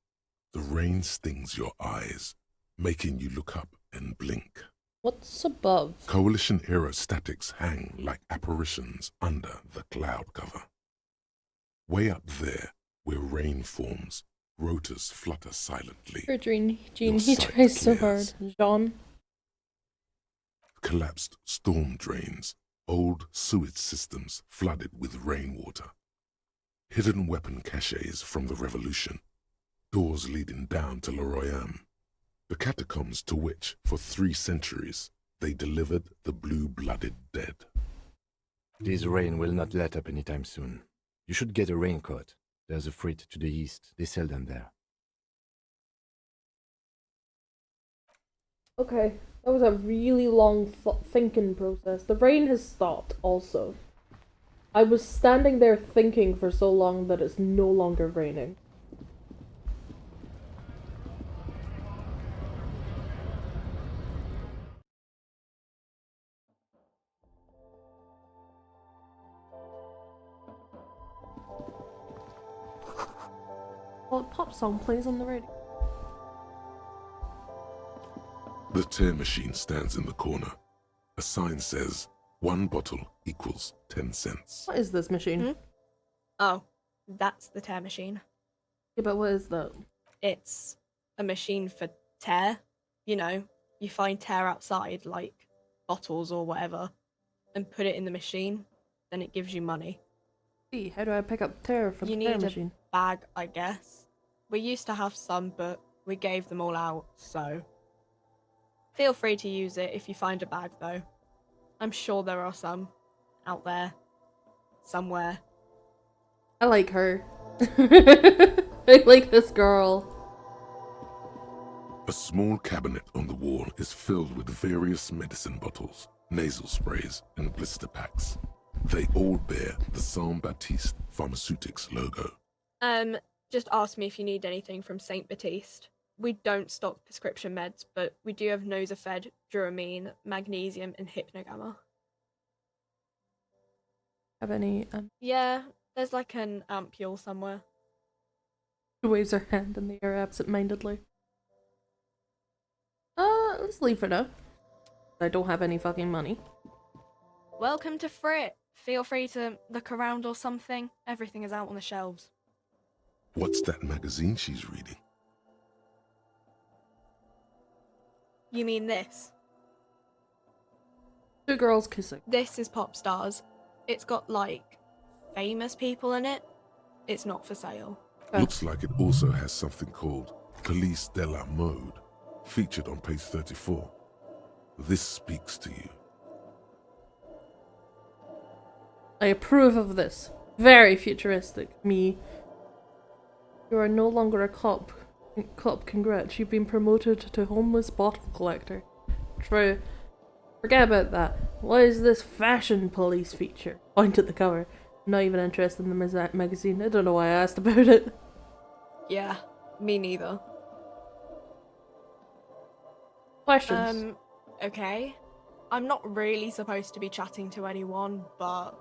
The rain stings your eyes, making you look up and blink. What's above? Coalition aerostatics hang like apparitions under the cloud cover. Way up there, where rain forms, rotors flutter silently. Jean, he tries so hard. Jean. Collapsed storm drains, old sewage systems flooded with rainwater. Hidden weapon caches from the revolution, doors leading down to Le Royaume, the catacombs to which, for 3 centuries, they delivered the blue-blooded dead. This rain will not let up anytime soon. You should get a raincoat. There's a freight to the east. They sell them there. Okay, that was a really long thinking process. The rain has stopped also. I was standing there thinking for so long that it's no longer raining. Well, a pop song plays on the radio. The tear machine stands in the corner. A sign says, 1 bottle equals 10 cents. What is this machine? Oh, that's the tear machine. Yeah, but what is that? It's a machine for tear. You find tear outside, like bottles or whatever, and put it in the machine, then it gives you money. See, how do I pick up tear from the tear machine? You need a bag, I guess. We used to have some, but we gave them all out, so... Feel free to use it if you find a bag, though. I'm sure there are some out there. Somewhere. I like her. I like this girl. A small cabinet on the wall is filled with various medicine bottles, nasal sprays, and blister packs. They all bear the Saint-Baptiste Pharmaceutics logo. Just ask me if you need anything from Saint Baptiste. We don't stock prescription meds, but we do have Nosafed, Duramine, Magnesium, and Hypnogamma. Have any Yeah, there's like an ampule somewhere. She waves her hand in the air absent-mindedly. Let's leave for now. I don't have any fucking money. Welcome to Frit. Feel free to look around or something. Everything is out on the shelves. What's that magazine she's reading? You mean this? Two girls kissing. This is Pop Stars. It's got, like, famous people in it. It's not for sale. Looks like it also has something called Police de la Mode, featured on page 34. This speaks to you. I approve of this. Very futuristic. Me. You are no longer a cop. Congrats, you've been promoted to homeless bottle collector. True. Forget about that. What is this fashion police feature? Point at the cover. I'm not even interested in the magazine. I don't know why I asked about it. Yeah, me neither. Questions? Okay. I'm not really supposed to be chatting to anyone, but...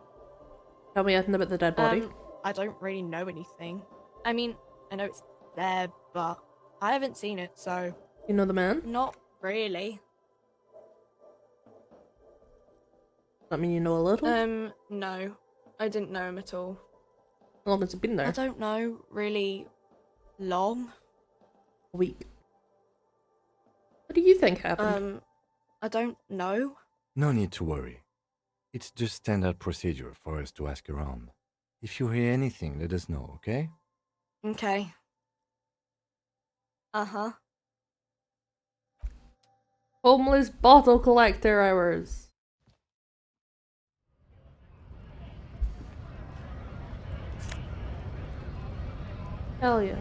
Tell me anything about the dead body. I don't really know anything. I mean, I know it's there, but I haven't seen it, so... You know the man? Not really. That mean you know a little? No. I didn't know him at all. How long has it been there? I don't know, really long. A week. What do you think happened? I don't know. No need to worry. It's just standard procedure for us to ask around. If you hear anything, let us know, okay? Okay. Uh-huh. Homeless bottle collector hours. Hell yeah.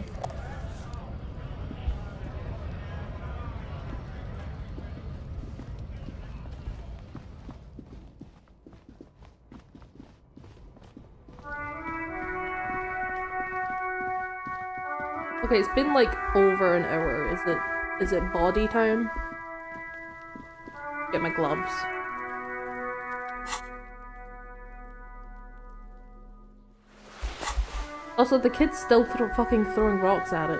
Okay, it's been like over an hour. Is it body time? Get my gloves. Also, the kid's still fucking throwing rocks at it.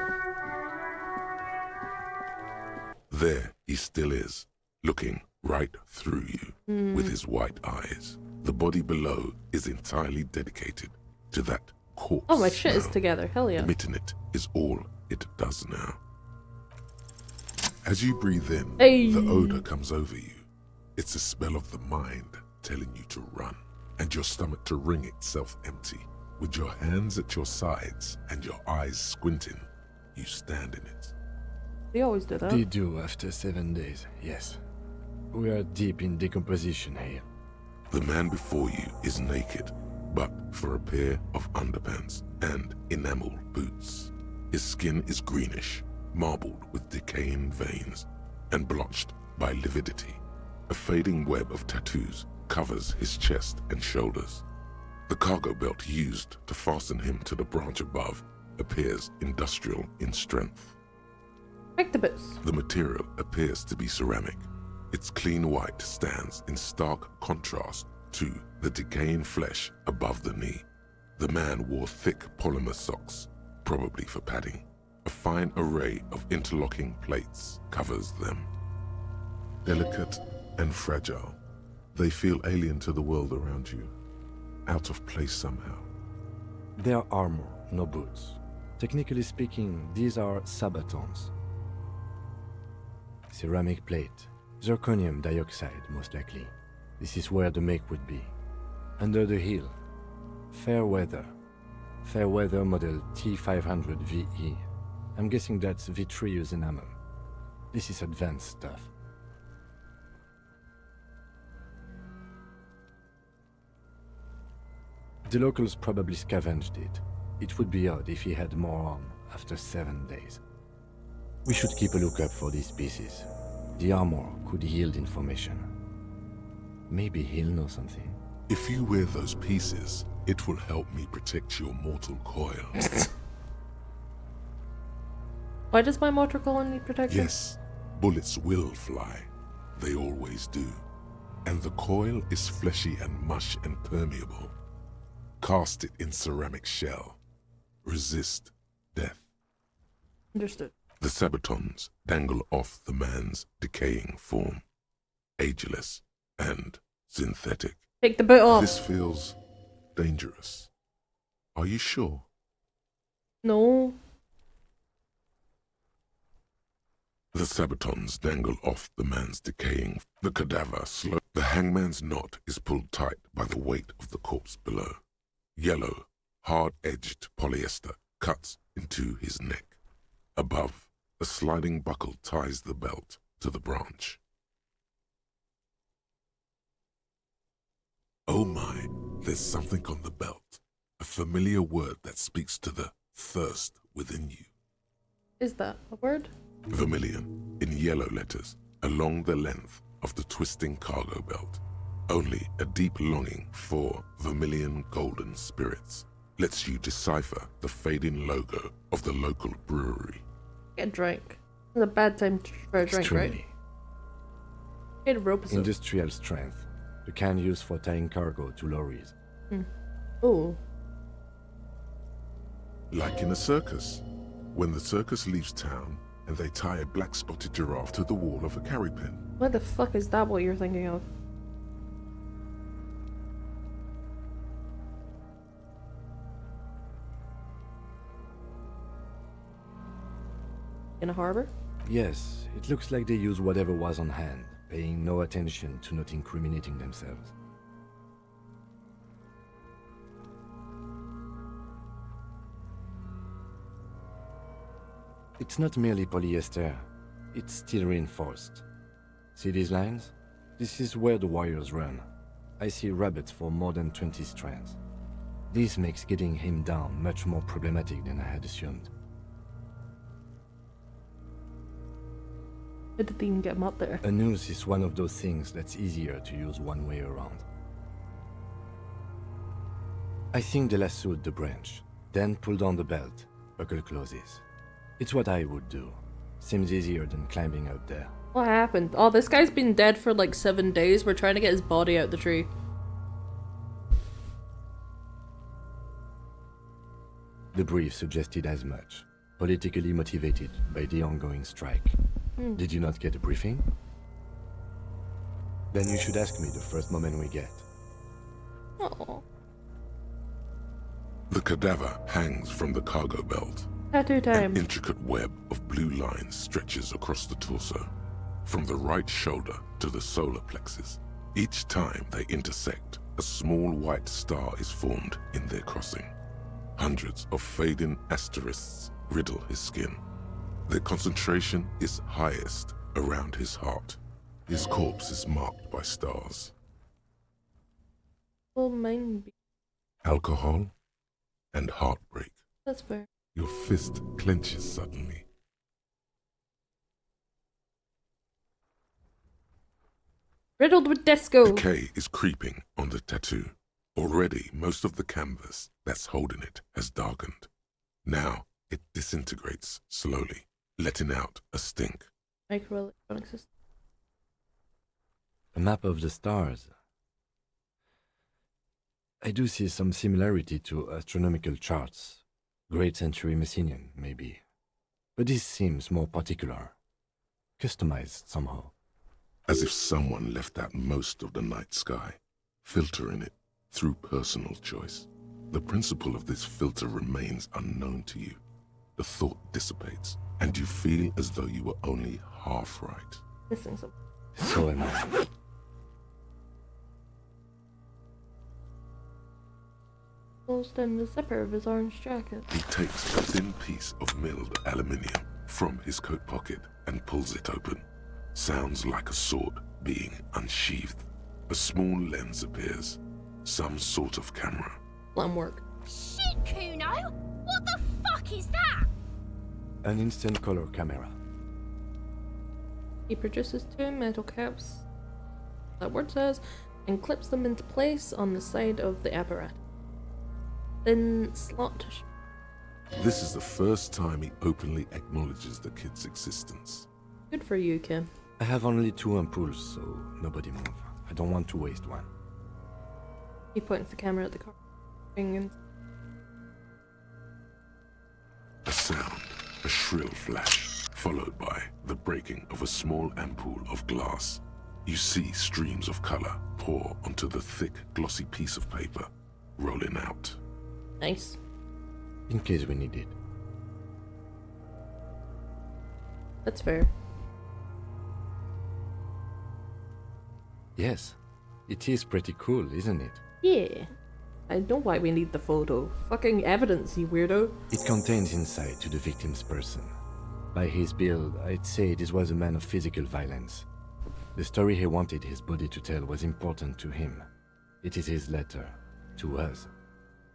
There he still is, looking right through you with his white eyes. The body below is entirely dedicated to that corpse. Oh, my shit is smell. together. Hell yeah. Emitting it is all it does now. As you breathe in, Hey. the odor comes over you. It's the smell of the mind telling you to run, and your stomach to wring itself empty. With your hands at your sides and your eyes squinting, you stand in it. They always do that. They do after 7 days, yes. We are deep in decomposition here. The man before you is naked, but for a pair of underpants and enamel boots. His skin is greenish, marbled with decaying veins, and blotched by lividity. A fading web of tattoos covers his chest and shoulders. The cargo belt used to fasten him to the branch above appears industrial in strength. Octopus. The material appears to be ceramic. Its clean white stands in stark contrast to the decaying flesh above the knee. The man wore thick polymer socks, probably for padding. A fine array of interlocking plates covers them. Delicate and fragile, they feel alien to the world around you. Out of place somehow. They are armor, no boots. Technically speaking, these are sabatons. Ceramic plate. Zirconium dioxide, most likely. This is where the make would be. Under the heel. Fair weather. Fair weather model T500 VE. I'm guessing that's vitreous enamel. This is advanced stuff. The locals probably scavenged it. It would be odd if he had more on after 7 days. We should keep a lookout for these pieces. The armor could yield information. Maybe he'll know something. If you wear those pieces, it will help me protect your mortal coil. Why does my mortar coil need protection? Yes, bullets will fly. They always do. And the coil is fleshy and mush and permeable. Cast it in ceramic shell. Resist death. Understood. The sabatons dangle off the man's decaying form. Ageless and synthetic. Take the boot off. This feels dangerous. Are you sure? No. The sabatons dangle off the man's decaying. The cadaver slow. The hangman's knot is pulled tight by the weight of the corpse below. Yellow, hard-edged polyester cuts into his neck. Above, a sliding buckle ties the belt to the branch. Oh my, there's something on the belt. A familiar word that speaks to the thirst within you. Is that a word? Vermilion, in yellow letters, along the length of the twisting cargo belt. Only a deep longing for vermilion golden spirits lets you decipher the fading logo of the local brewery. Get a drink. It's a bad time for a drink, right? Extremely. Get a rope. Industrial strength. The kind used for tying cargo to lorries. Oh. Like in a circus. When the circus leaves town and they tie a black-spotted giraffe to the wall of a carry pen. What the fuck is that what you're thinking of? In a harbor? Yes, it looks like they use whatever was on hand, paying no attention to not incriminating themselves. It's not merely polyester, it's steel reinforced. See these lines? This is where the wires run. I see rabbits for more than 20 strands. This makes getting him down much more problematic than I had assumed. How did they even get him up there? A noose is one of those things that's easier to use one way around. I think they lassoed the branch, then pulled on the belt, buckle closes. It's what I would do. Seems easier than climbing out there. What happened? Oh, this guy's been dead for like 7 days. We're trying to get his body out the tree. The brief suggested as much, politically motivated by the ongoing strike. Did you not get a briefing? Then you should ask me the first moment we get. Oh. The cadaver hangs from the cargo belt. Tattoo time. An intricate web of blue lines stretches across the torso, from the right shoulder to the solar plexus. Each time they intersect, a small white star is formed in their crossing. Hundreds of fading asterisks riddle his skin. Their concentration is highest around his heart. His corpse is marked by stars. Well, mine be. Alcohol and heartbreak. That's fair. Your fist clenches suddenly. Riddled with disco. Decay is creeping on the tattoo. Already, most of the canvas that's holding it has darkened. Now, it disintegrates slowly, letting out a stink. Microelectronic system. A map of the stars. I do see some similarity to astronomical charts. Great century Messinian, maybe. But this seems more particular. Customized somehow. As if someone left out most of the night sky, filtering it through personal choice. The principle of this filter remains unknown to you. The thought dissipates, and you feel as though you were only half right. Missing something. So am I. Pulls down the zipper of his orange jacket. He takes a thin piece of milled aluminium from his coat pocket and pulls it open. Sounds like a sword being unsheathed. A small lens appears. Some sort of camera. Plan work. Shit, Kuno! What the fuck is that? An instant color camera. He produces 2 metal caps, that word says, and clips them into place on the side of the apparatus. Then slot. This is the first time he openly acknowledges the kid's existence. Good for you, Kim. I have only 2 ampoules, so nobody move. I don't want to waste one. He points the camera at the car. A sound, a shrill flash, followed by the breaking of a small ampoule of glass. You see streams of color pour onto the thick, glossy piece of paper, rolling out. Nice. In case we need it. That's fair. Yes, it is pretty cool, isn't it? Yeah. I know why we need the photo. Fucking evidence, you weirdo. It contains insight to the victim's person. By his build, I'd say this was a man of physical violence. The story he wanted his body to tell was important to him. It is his letter. To us.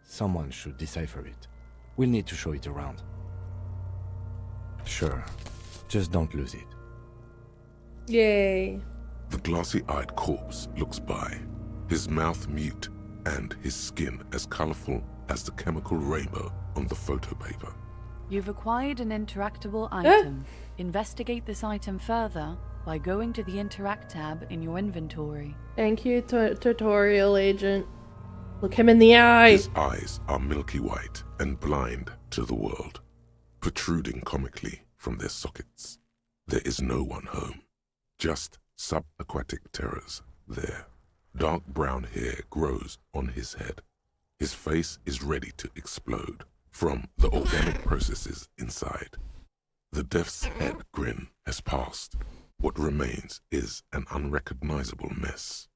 Someone should decipher it. We'll need to show it around. Sure. Just don't lose it. Yay. The glassy-eyed corpse looks by, his mouth mute and his skin as colorful as the chemical rainbow on the photo paper. You've acquired an interactable item. Investigate this item further by going to the Interact tab in your inventory. Thank you, tutorial agent. Look him in the eye. His eyes are milky white and blind to the world, protruding comically from their sockets. There is no one home, just subaquatic terrors there. Dark brown hair grows on his head. His face is ready to explode from the organic processes inside. The death's head grin has passed. What remains is an unrecognizable mess.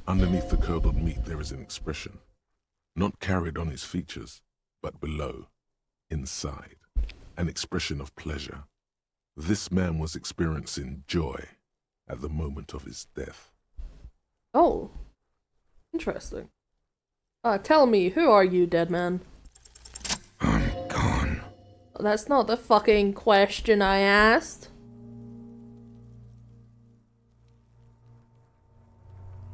Underneath the curdled meat there is an expression, not carried on his features, but below, inside, an expression of pleasure. This man was experiencing joy at the moment of his death. Oh. Interesting. Tell me, who are you, dead man? I'm gone. That's not the fucking question I asked.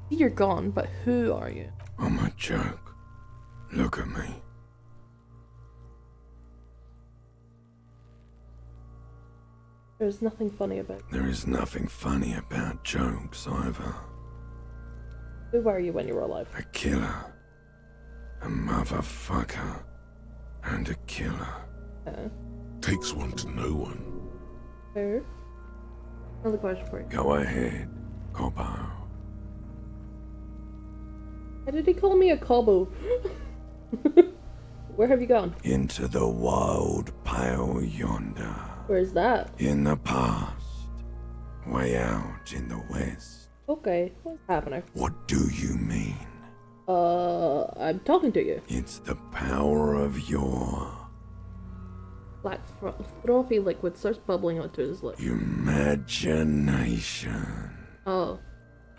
You're gone, but who are you? I'm a joke. Look at me. There's nothing funny about it. There is nothing funny about jokes either. Who were you when you were alive? A killer. A motherfucker. And a killer. Takes one to know one. Who? Another question for you. Go ahead, Cobbo. Why did he call me a Cobbo? Where have you gone? Into the wild pale yonder. Where's that? In the past. Way out in the west. Okay, what's happening? What do you mean? I'm talking to you. It's the power of your Black frothy liquid starts bubbling onto his lips. imagination. Oh.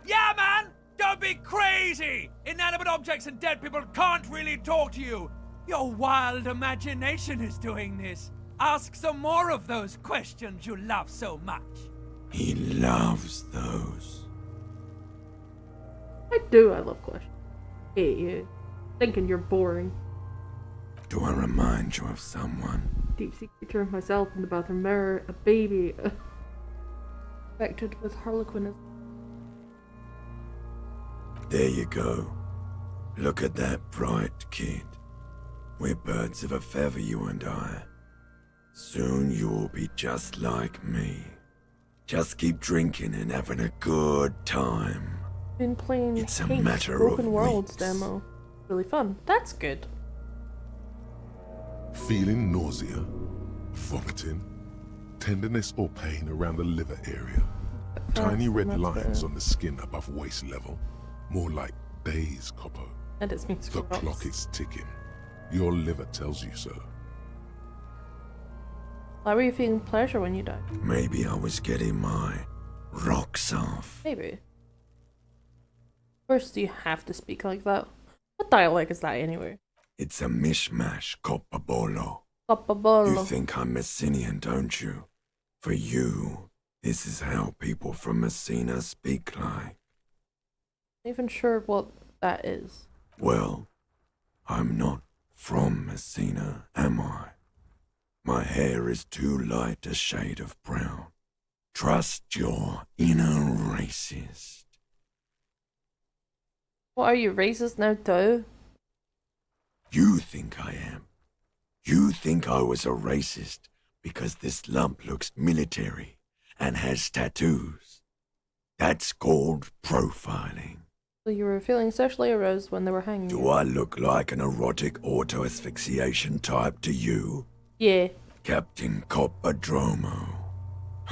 Yeah, man! Don't be crazy! Inanimate objects and dead people can't really talk to you. Your wild imagination is doing this. Ask some more of those questions you love so much. He loves those. I do, I love questions. Hey, you. Thinking you're boring. Do I remind you of someone? Deep sea creature of myself in the bathroom mirror, a baby. Infected with harlequinism. There you go. Look at that bright kid. We're birds of a feather, you and I. Soon you will be just like me. Just keep drinking and having a good time. Been playing It's a Hate's matter of Broken Worlds weeks. demo. Really fun. That's good. Feeling nausea, vomiting, tenderness or pain around the liver area. Tiny red that's lines fair. on the skin above waist level. More like days, Coppo. And it's music. The clock is ticking. Your liver tells you so. Why were you feeling pleasure when you died? Maybe I was getting my rocks off. Maybe. First, do you have to speak like that? What dialect is that anyway? It's a mishmash, Copabolo. Copabolo. You think I'm Messinian, don't you? For you, this is how people from Messina speak like. Not even sure what that is. Well, I'm not from Messina, am I? My hair is too light a shade of brown. Trust your inner racist. What are you, racist now too? You think I am. You think I was a racist because this lump looks military and has tattoos. That's called profiling. So you were feeling sexually aroused when they were hanging Do you? I look like an erotic auto-asphyxiation type to you? Yeah. Captain Coppadromo.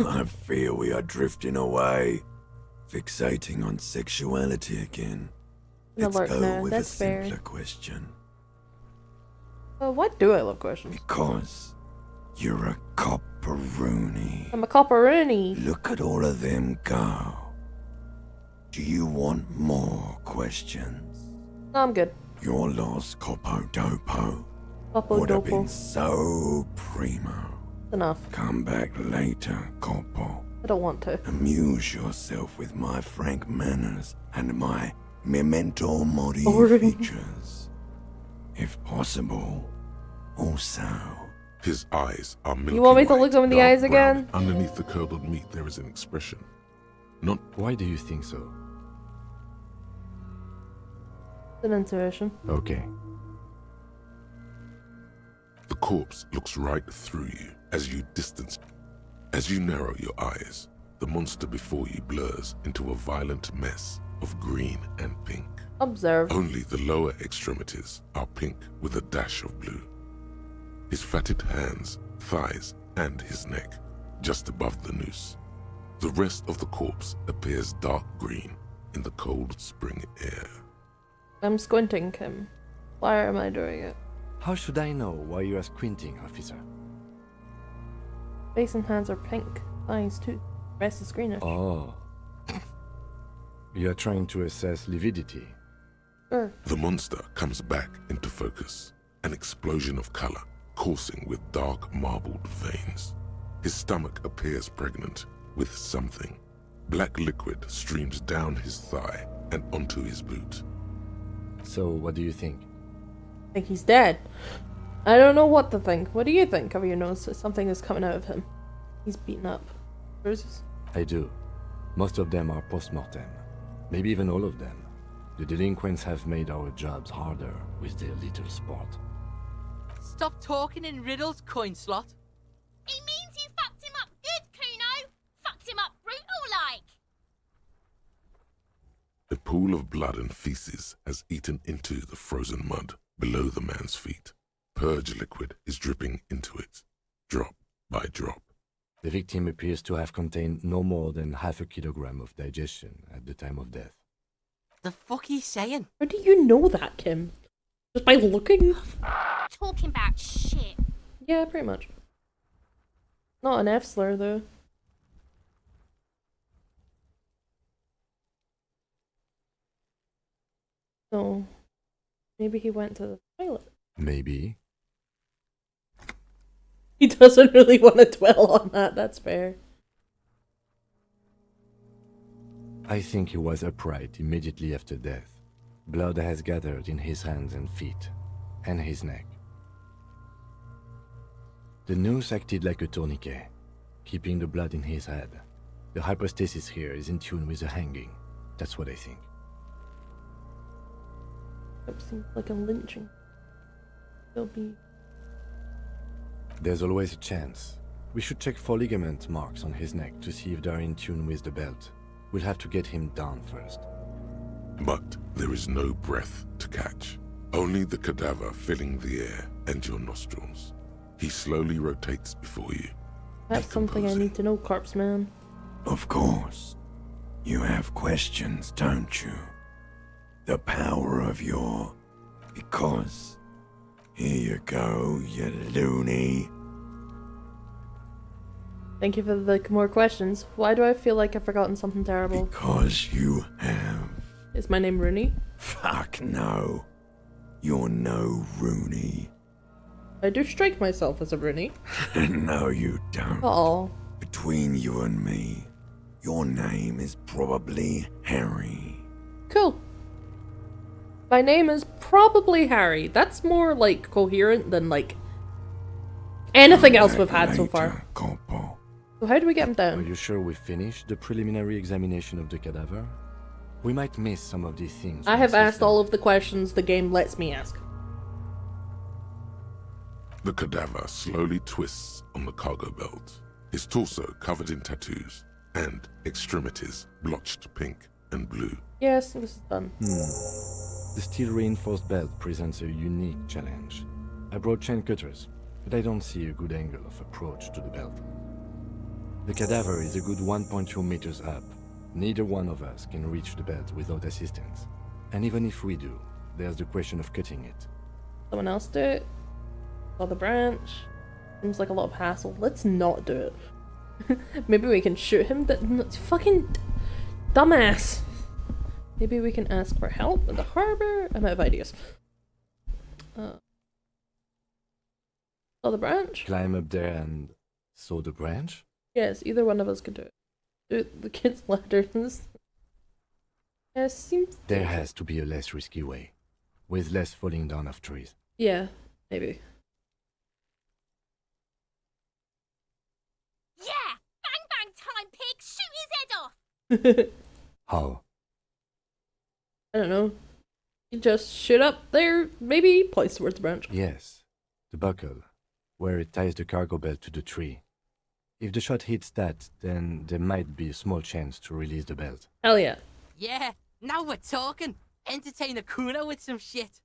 I fear we are drifting away, fixating on sexuality again. No, Let's go no, with that's a fair. simpler question. Well, what do I love questions? Because you're a copperoony. I'm a copperoony. Look at all of them go. Do you want more questions? No, I'm good. Your lost Copodopo would have been so primo. Enough. Come back later, Copo. I don't want to. Amuse yourself with my frank manners and my memento mori Boring. features. If possible, also. His eyes are milky You want me to white, look him in the dark eyes brown. again? Underneath the curdled meat there is an expression. Not Why do you think so? It's an intuition. Okay. the corpse looks right through you as you distance. As you narrow your eyes, the monster before you blurs into a violent mess of green and pink. Observe. Only the lower extremities are pink with a dash of blue. His fatted hands, thighs, and his neck, just above the noose. The rest of the corpse appears dark green in the cold spring air. I'm squinting, Kim. Why am I doing it? How should I know why you are squinting, officer? Face and hands are pink. Eyes too. Rest is greenish. Oh. You are trying to assess lividity. Sure. The monster comes back into focus, an explosion of color, coursing with dark marbled veins. His stomach appears pregnant with something. Black liquid streams down his thigh and onto his boot. So, what do you think? I think he's dead. I don't know what to think. What do you think? Cover your nose. Something is coming out of him. He's beaten up. Bruises. I do. Most of them are post-mortem. Maybe even all of them. The delinquents have made our jobs harder with their little sport. Stop talking in riddles, coin slot. It means you fucked him up good, Kuno. Fucked him up brutal-like. A pool of blood and feces has eaten into the frozen mud below the man's feet. Purge liquid is dripping into it, drop by drop. The victim appears to have contained no more than half a kilogram of digestion at the time of death. The fuck he's saying? How do you know that, Kim? Just by looking? Talking about shit. Yeah, pretty much. Not an F slur, though. So, maybe he went to the toilet. Maybe. He doesn't really want to dwell on that, that's fair. I think he was upright immediately after death. Blood has gathered in his hands and feet, and his neck. The noose acted like a tourniquet, keeping the blood in his head. The hypostasis here is in tune with the hanging. That's what I think. That seems like a lynching. There'll be... There's always a chance. We should check for ligament marks on his neck to see if they're in tune with the belt. We'll have to get him down first. But there is no breath to catch. Only the cadaver filling the air and your nostrils. He slowly rotates before you. That's something I need to know, Corpse Man. Of course. You have questions, don't you? The power of your... Because... Here you go, you loony. Thank you for the more questions. Why do I feel like I've forgotten something terrible? Because you have. Is my name Rooney? Fuck no. You're no Rooney. I do strike myself as a Rooney. No, you don't. Oh. Between you and me, your name is probably Harry. Cool. My name is probably Harry. That's more, like, coherent than, like, anything else we've had so far. So how do we get him Are down? you sure we finished the preliminary examination of the cadaver? We might miss some of these things. I have asked all of the questions the game lets me ask. The cadaver slowly twists on the cargo belt, his torso covered in tattoos, and extremities blotched pink and blue. Yes, this is done. The steel-reinforced belt presents a unique challenge. I brought chain cutters, but I don't see a good angle of approach to the belt. The cadaver is a good 1.2 meters up. Neither one of us can reach the belt without assistance. And even if we do, there's the question of cutting it. Someone else do it? Or the branch? Seems like a lot of hassle. Let's not do it. Maybe we can shoot him. Fucking dumbass. Maybe we can ask for help in the harbor. I'm out of ideas. Saw the branch? Climb up there and saw the branch? Yes, either one of us could do it. Do the kids' ladders. Yeah, seems. There has to be a less risky way, with less falling down of trees. Yeah, maybe. Yeah! Bang bang time, pig! Shoot his head off! How? I don't know. You just shoot up there, maybe points towards the branch. Yes, the buckle, where it ties the cargo belt to the tree. If the shot hits that, then there might be a small chance to release the belt. Hell yeah. Yeah, now we're talking. Entertain the Kuno with some shit.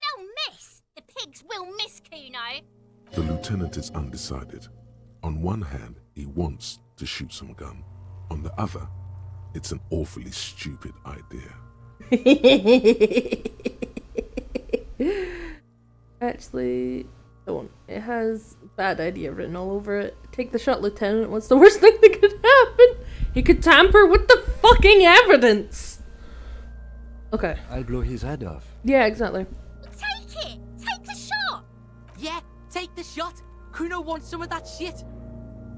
They'll miss! The pigs will miss Kuno! The lieutenant is undecided. On one hand, he wants to shoot some gun. On the other, it's an awfully stupid idea. Actually, don't. It has bad idea written all over it. Take the shot, Lieutenant. What's the worst thing that could happen? He could tamper with the fucking evidence! Okay. I'll blow his head off. Yeah, exactly. Take it! Take the shot! Yeah, take the shot. Kuno wants some of that shit.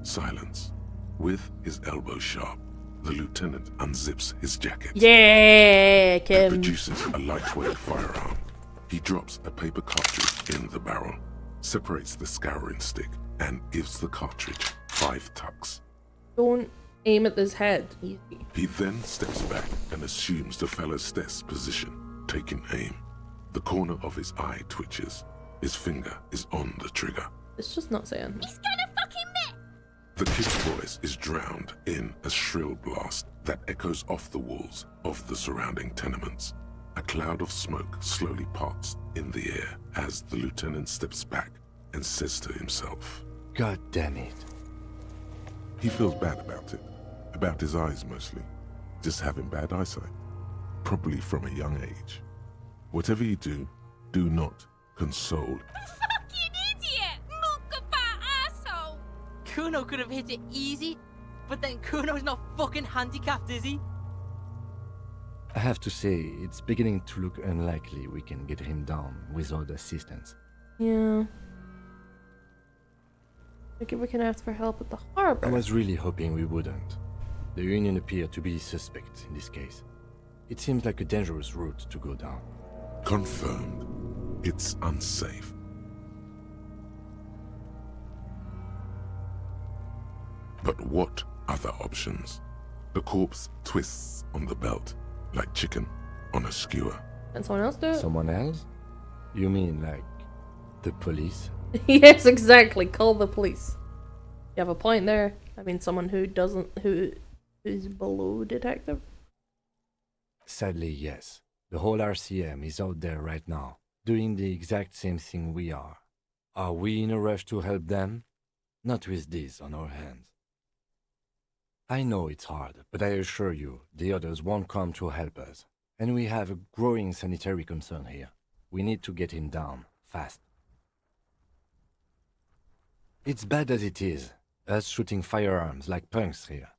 Silence. With his elbow sharp, the lieutenant unzips his jacket. Yeah, And Kim. produces a lightweight firearm. He drops a paper cartridge in the barrel, separates the scouring stick, and gives the cartridge 5 tucks. Don't aim at his head. Easy. He then steps back and assumes the fellow's desk position, taking aim. The corner of his eye twitches. His finger is on the trigger. It's just not saying. He's gonna fucking miss! The kid's voice is drowned in a shrill blast that echoes off the walls of the surrounding tenements. A cloud of smoke slowly parts in the air as the lieutenant steps back and says to himself, God damn it. He feels bad about his eyes mostly, just having bad eyesight, probably from a young age. Whatever you do, do not console. Fucking idiot! Mookabat asshole! Kuno could have hit it easy, but then Kuno's not fucking handicapped, is he? I have to say, it's beginning to look unlikely we can get him down without assistance. Yeah. Maybe we can ask for help at the harbor. I was really hoping we wouldn't. The Union appeared to be suspect in this case. It seems like a dangerous route to go down. Confirmed. It's unsafe. But what other options? The corpse twists on the belt, like chicken on a skewer. And someone else do it? Someone else? You mean like the police? Yes, exactly. Call the police. You have a point there. I mean, someone who is below detective. Sadly, yes. The whole RCM is out there right now, doing the exact same thing we are. Are we in a rush to help them? Not with this on our hands. I know it's hard, but I assure you, the others won't come to help us. And we have a growing sanitary concern here. We need to get him down, fast. It's bad as it is, us shooting firearms like punks here.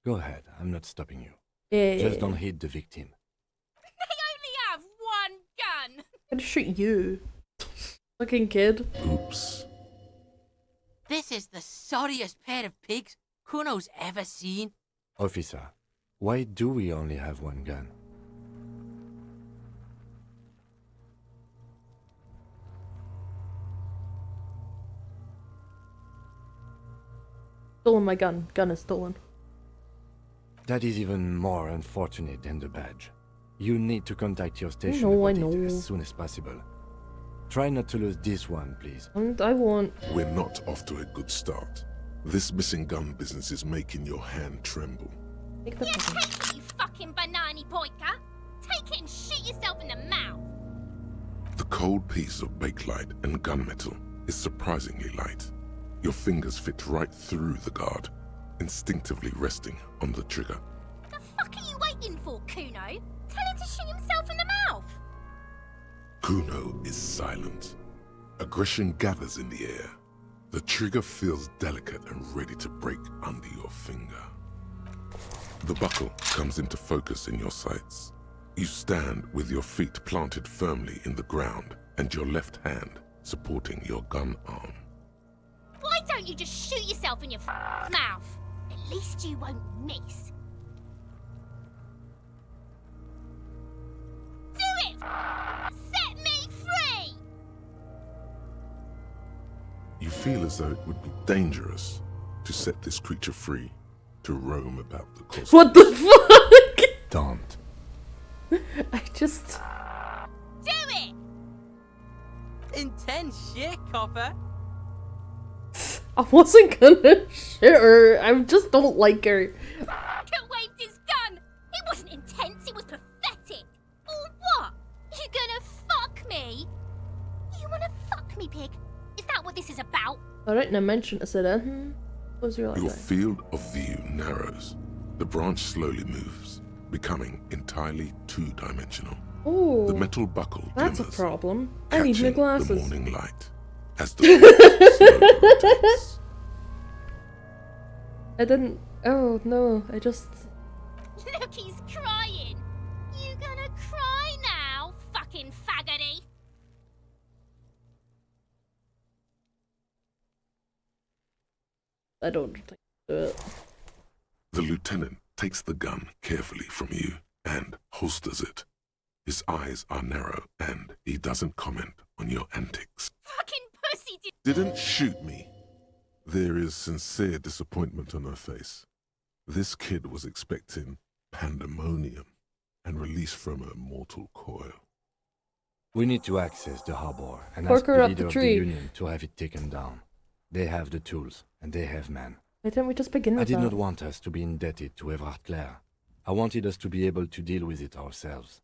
Go ahead, I'm not stopping you. Yeah. Just don't hit the victim. They only have one gun! I'm gonna shoot you. Fucking kid. Oops. This is the sorriest pair of pigs Kuno's ever seen. Officer, why do we only have one gun? Stolen my gun. Gun is stolen. That is even more unfortunate than the badge. You need to contact your station I about know. it as soon as possible. Try not to lose this one, please. And I won't. We're not off to a good start. This missing gun business is making your hand tremble. Yeah, take it, you fucking banana boyka! Take it and shoot yourself in the mouth! The cold piece of bakelite and gunmetal is surprisingly light. Your fingers fit right through the guard, instinctively resting on the trigger. The fuck are you waiting for, Kuno? Tell him to shoot himself in the mouth! Kuno is silent. Aggression gathers in the air. The trigger feels delicate and ready to break under your finger. The buckle comes into focus in your sights. You stand with your feet planted firmly in the ground and your left hand supporting your gun arm. Why don't you just shoot yourself in your mouth? At least you won't miss. Do it! Set me free! You feel as though it would be dangerous to set this creature free to roam about the cosmos. What the fuck? Don't. I just... Do it! Intense shit, Copper. I wasn't gonna shoot her. I just don't like her. Could waved his gun! It wasn't intense, it was pathetic! Or what? You gonna fuck me? You wanna fuck me, pig? Is that what this is about? Alright, now mention I said, what was your Your like? field of view narrows. The branch slowly moves, becoming entirely two-dimensional. Oh, The metal buckle that's a glimmers, problem. I need new catching the glasses. morning light as the force slowly rotates. I didn't... Oh, no, I just... Look, he's crying! You gonna cry now, fucking faggoty? I don't think do it. The lieutenant takes the gun carefully from you and holsters it. His eyes are narrow and he doesn't comment on your antics. Fucking pussy did... Didn't shoot me. There is sincere disappointment on her face. This kid was expecting pandemonium and release from her mortal coil. We need to access the harbor and Pork ask her the up leader the of tree. the Union to have it taken down. They have the tools, and they have men. Why didn't we just begin I with did that? not want us to be indebted to Everard Clare. I wanted us to be able to deal with it ourselves.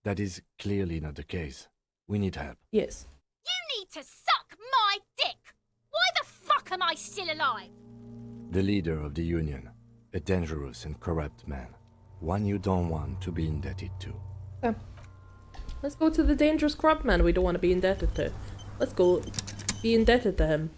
That is clearly not the case. We need help. Yes. You need to suck my dick! Why the fuck am I still alive? The leader of the Union, a dangerous and corrupt man. One you don't want to be indebted to. Okay. Let's go to the dangerous corrupt man we don't want to be indebted to. Let's go be indebted to him.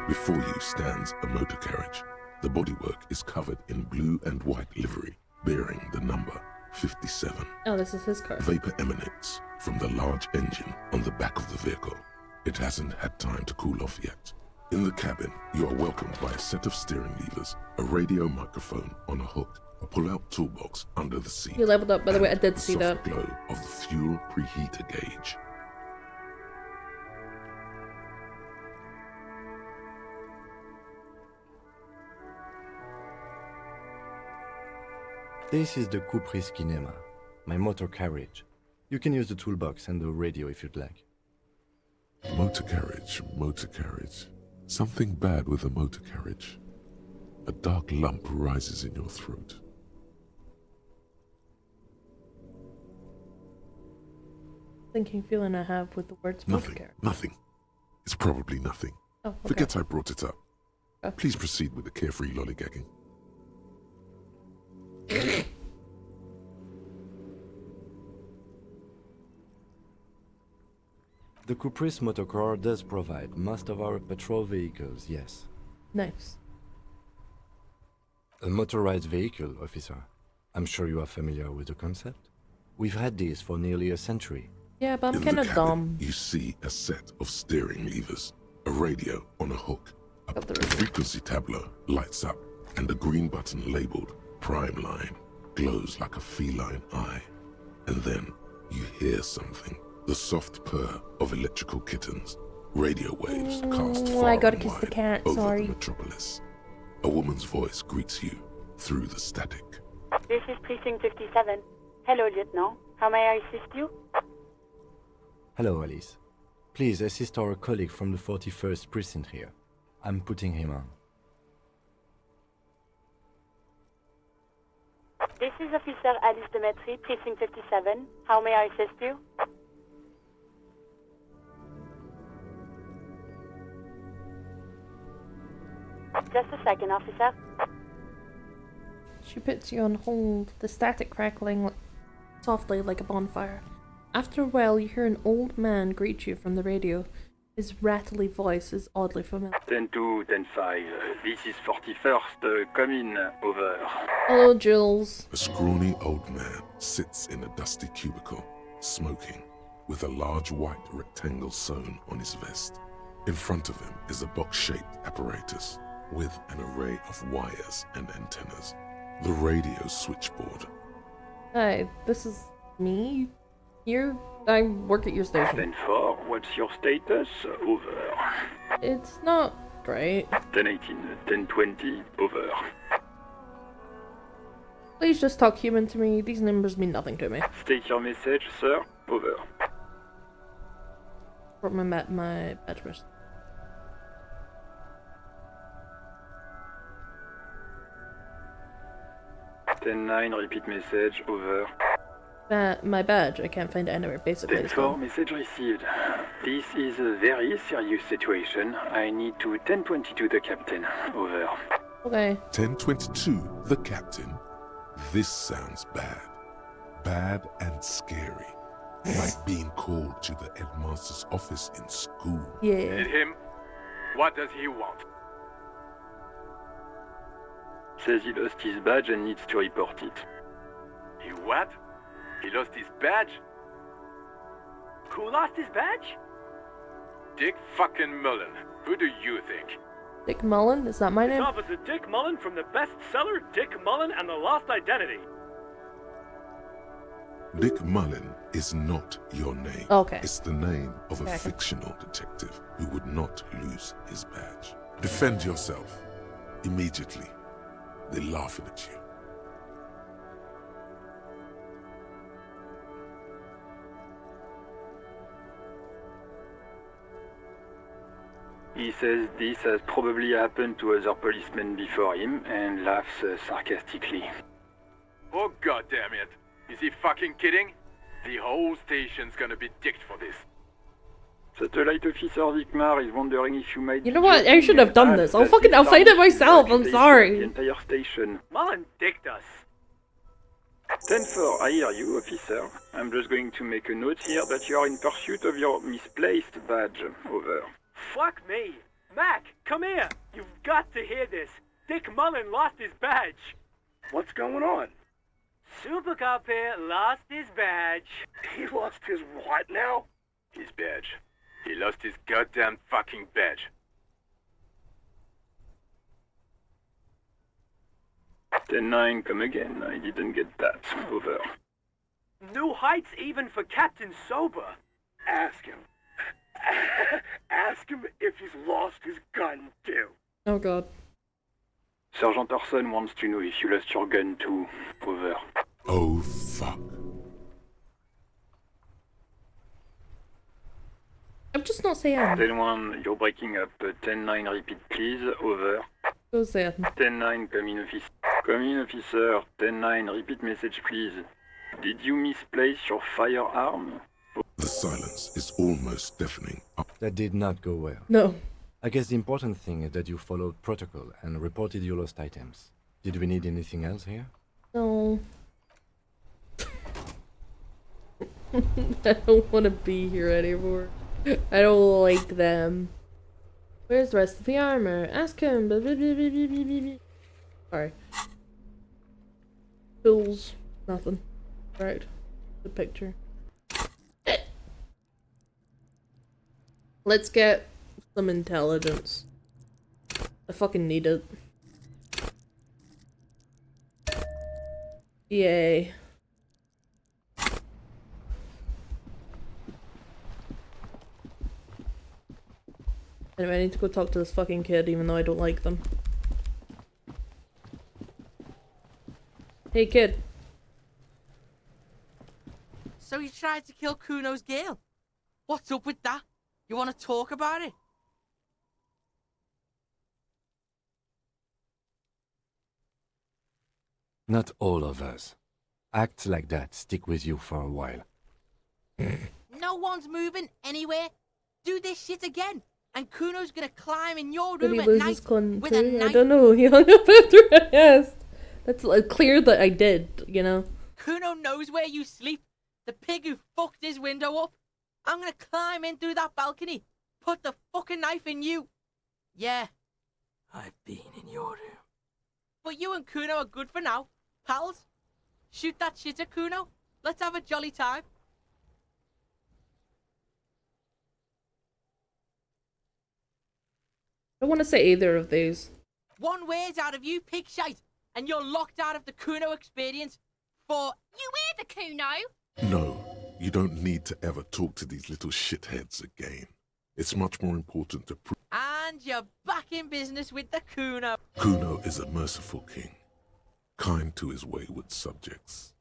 Before you stands a motor carriage. The bodywork is covered in blue and white livery, bearing the number 57. Oh, this is his car. Vapor emanates from the large engine on the back of the vehicle. It hasn't had time to cool off yet. In the cabin, you are welcomed by a set of steering levers, a radio microphone on a hook, a pull-out toolbox under the seat. You leveled up, by the way, I did see the that. soft glow of the fuel preheater gauge. This is the Couperie Cinema, my motor carriage. You can use the toolbox and the radio if you'd like. Motor carriage, motor carriage. Something bad with a motor carriage. A dark lump rises in your throat. Thinking feeling I have with the words Nothing, motor nothing. It's probably nothing. Oh, okay. Forget I brought it up. Please proceed with the carefree lollygagging. The Caprice motorcar does provide most of our patrol vehicles, yes. Nice. A motorized vehicle, officer. I'm sure you are familiar with the concept. We've had these for nearly a century. Yeah, but I'm In the kind of cabin, dumb. You see a set of steering levers, a radio on a hook. A frequency tableau lights up, and a green button labeled prime line glows like a feline eye. And then you hear something. The soft purr of electrical kittens. Radio waves cast far I gotta and kiss the wide cat, over sorry. the metropolis. A woman's voice greets you through the static. This is Precinct 57. Hello, Lieutenant. How may I assist you? Hello, Alice. Please assist our colleague from the 41st precinct here. I'm putting him on. This is Officer Alice Demetri, Precinct 57. How may I assist you? Just a second, officer. She puts you on hold, the static crackling softly like a bonfire. After a while, you hear an old man greet you from the radio. His rattly voice is oddly familiar. 10-2, 10-5. This is 41st. Come in. Over. Hello, Jules. A scrawny old man sits in a dusty cubicle, smoking, with a large white rectangle sewn on his vest. In front of him is a box-shaped apparatus with an array of wires and antennas. The radio switchboard. Hi, this is me. Here, I work at your station. 10-4, what's your status? Over. It's not great. 10-18, 10-20, over. Please just talk human to me. These numbers mean nothing to me. State your message, sir. Over. From my badge. 10-9, repeat message. Over. My badge. I can't find it anywhere. Basically, it's 10-4, gone. message received. This is a very serious situation. I need to 10-22 the captain. Over. Okay. 10-22, the captain. This sounds bad. Bad and scary. Like being called to the headmaster's office in school. Yeah. And him? What does he want? Says he lost his badge and needs to report it. He what? He lost his badge? Who lost his badge? Dick fucking Mullen. Who do you think? Dick Mullen? Is that my It's name? Officer Dick Mullen from the bestseller Dick Mullen and the Lost Identity. Dick Mullen is not your name. Okay. It's the name of a Okay. fictional detective who would not lose his badge. Defend yourself. Immediately. They're laughing at you. He says this has probably happened to other policemen before him and laughs sarcastically. Oh goddamn it. Is he fucking kidding? The whole station's gonna be dicked for this. Satellite Officer Vikmar is wondering if you might... You know what? I should have done this. I'll find it myself. I'm The sorry. entire station. Mullen dicked us. 10-4, I hear you, officer. I'm just going to make a note here that you are in pursuit of your misplaced badge. Over. Fuck me. Mac, come here. You've got to hear this. Dick Mullen lost his badge. What's going on? Super Cop here lost his badge. He lost his what now? His badge. He lost his goddamn fucking badge. 10-9, come again. I didn't get that. Over. New heights even for Captain Sober. Ask him. Ask him if he's lost his gun, too. Oh god. Sergeant Orson wants to know if you lost your gun too. Over. Oh, fuck. I'm just not saying. 10-1, you're breaking up. 10-9, repeat please. Over. Go say 10-9, come in officer. Come in officer. 10-9, repeat message please. Did you misplace your firearm? The silence is almost deafening. That did not go well. No. I guess the important thing is that you followed protocol and reported your lost items. Did we need anything else here? No. I don't want to be here anymore. I don't like them. Where's the rest of the armor? Ask him. Sorry. Tools. Nothing. Right. The picture. Let's get some intelligence. I fucking need it. Yay. Anyway, I need to go talk to this fucking kid, even though I don't like them. Hey, kid. So you tried to kill Kuno's girl? What's up with that? You want to talk about it? Not all of us. Acts like that stick with you for a while. No one's moving anywhere. Do this shit again, and Kuno's gonna climb in your Did room he at lose night his con with a too? I knife. don't know. He hung up after I asked. That's clear that I did, you know? Kuno knows where you sleep. The pig who fucked his window up. I'm gonna climb in through that balcony. Put the fucking knife in you. Yeah. I've been in your room. But you and Kuno are good for now. Pals. Shoot that shit at Kuno. Let's have a jolly time. I don't want to say either of these. One word out of you, pig shite, and you're locked out of the Kuno experience for... You hear the Kuno? No, you don't need to ever talk to these little shitheads again. It's much more important to prove And you're back in business with the Kuno. Kuno is a merciful king, kind to his wayward subjects.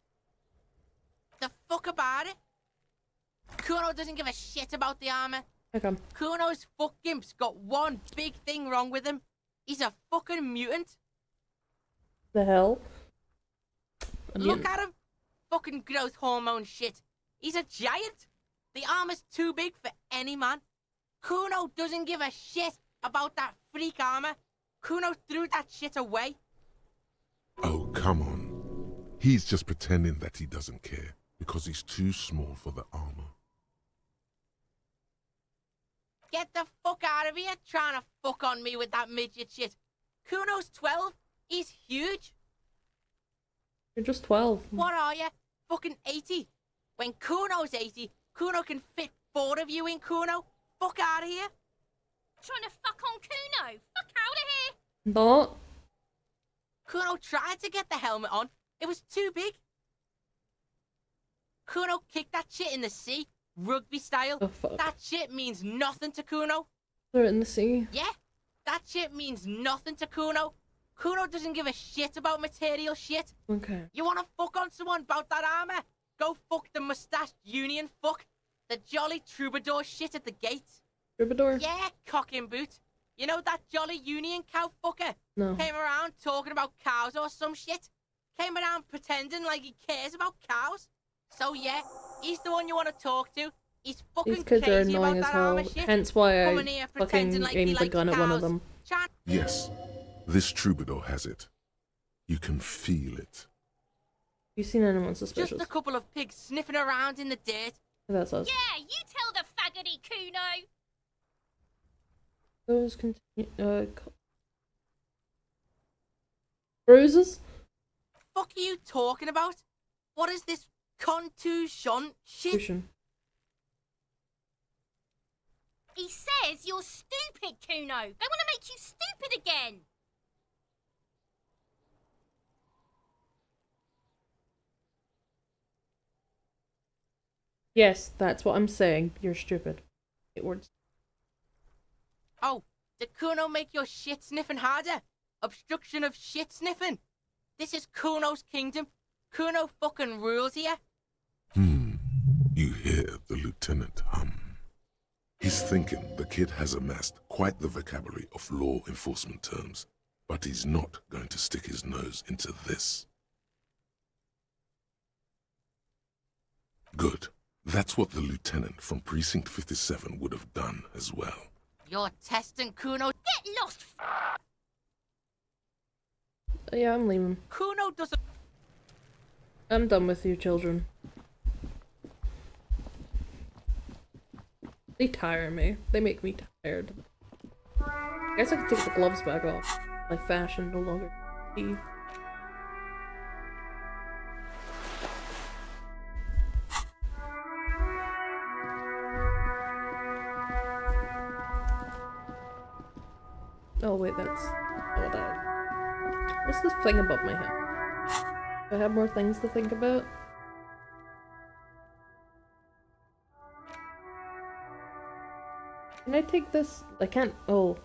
The fuck about it? Kuno doesn't give a shit about the armor. Okay. Kuno's fuck gimp's got one big thing wrong with him. He's a fucking mutant. The hell? Look at him. Fucking growth hormone shit. He's a giant. The armor's too big for any man. Kuno doesn't give a shit about that freak armor. Kuno threw that shit away. Oh, come on. He's just pretending that he doesn't care because he's too small for the armor. Get the fuck out of here trying to fuck on me with that midget shit. Kuno's 12. He's huge. You're just 12. What are you? Fucking 80. When Kuno's 80, Kuno can fit 4 of you in Kuno. Fuck out of here. Trying to fuck on Kuno. Fuck out of here. Not. Kuno tried to get the helmet on. It was too big. Kuno kicked that shit in the sea, rugby style. Oh, fuck. That shit means nothing to Kuno. They're in the sea. Yeah, that shit means nothing to Kuno. Kuno doesn't give a shit about material shit. Okay. You wanna fuck on someone about that armor? Go fuck the mustached union fuck. The jolly troubadour shit at the gate. Troubadour? Yeah, cock in boot. You know that jolly union cow fucker? No. Came around talking about cows or some shit. Came around pretending like he cares about cows. So yeah, he's the one you want to talk to. He's fucking These kids are crazy annoying about as that armor hell. shit. Hence why Coming I here fucking pretending like he aimed the likes gun at one of cows. them. Yes, this troubadour has it. You can feel it. You seen anyone suspicious? Just a couple of pigs sniffing around in the dirt. That's us. Yeah, you tell the faggoty Kuno. Those continue. Bruises? Fuck are you talking about? What is this contusion shit? Contusion. He says you're stupid, Kuno. They want to make you stupid again. Yes, that's what I'm saying. You're stupid. 8 words. Oh, did Kuno make your shit sniffing harder? Obstruction of shit sniffing. This is Kuno's kingdom. Kuno fucking rules here. You hear the lieutenant hum. He's thinking the kid has amassed quite the vocabulary of law enforcement terms, but he's not going to stick his nose into this. Good. That's what the lieutenant from Precinct 57 would have done as well. You're testing Kuno. Get lost. Yeah, I'm leaving. Kuno doesn't. I'm done with you, children. They tire me. They make me tired. I guess I could take the gloves back off. My fashion no longer be. Oh wait, that's... Oh, that... What's this thing above my head? I have more things to think about. Can I take this? I can't. Oh.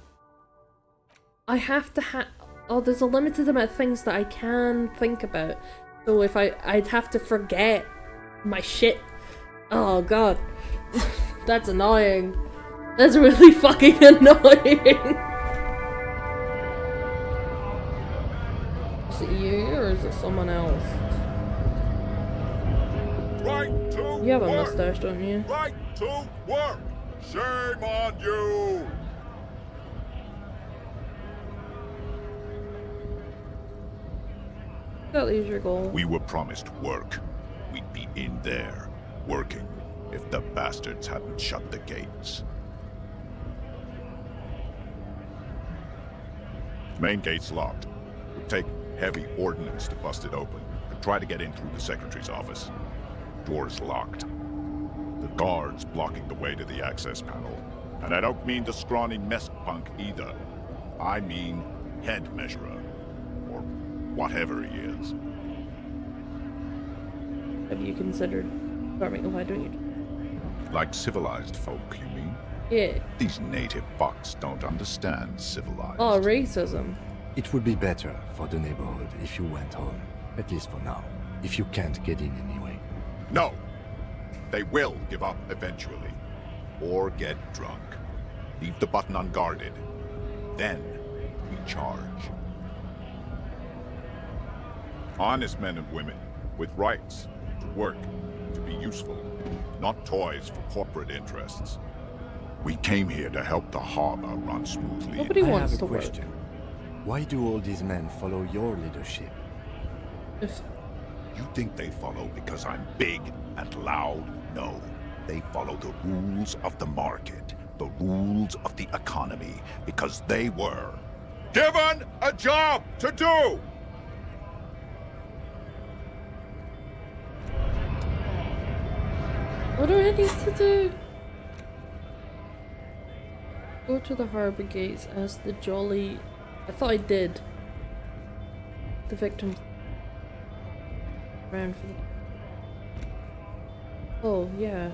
I have to oh, there's a limited amount of things that I can think about. So if I'd have to forget my shit. Oh god. That's annoying. That's really fucking annoying. Is it you or is it someone else? Right to You have a work. mustache, don't you? Right to work. Shame on you. That is your goal. We were promised work. We'd be in there, working, if the bastards hadn't shut the gates. Main gate's locked. It would take heavy ordnance to bust it open, and try to get in through the secretary's office. Door's locked. The guard's blocking the way to the access panel. And I don't mean the scrawny mess punk either. I mean head measurer. Or whatever he is. Have you considered farming? Why don't you? Like civilized folk, you mean? Yeah. These native fucks don't understand civilized. Oh, racism. It would be better for the neighborhood if you went home, at least for now, if you can't get in anyway. No! They will give up eventually. Or get drunk. Leave the button unguarded. Then we charge. Honest men and women, with rights, to work, to be useful, not toys for corporate interests. We came here to help the harbor run smoothly. Nobody I wants have to a question. Why do all these men follow your leadership? If you think they follow because I'm big and loud? No. They follow the rules of the market, the rules of the economy, because they were given a job to do! What do I need to do? Go to the harbor gates as the jolly... I thought I did. The victims... Ran for the... Oh, yeah.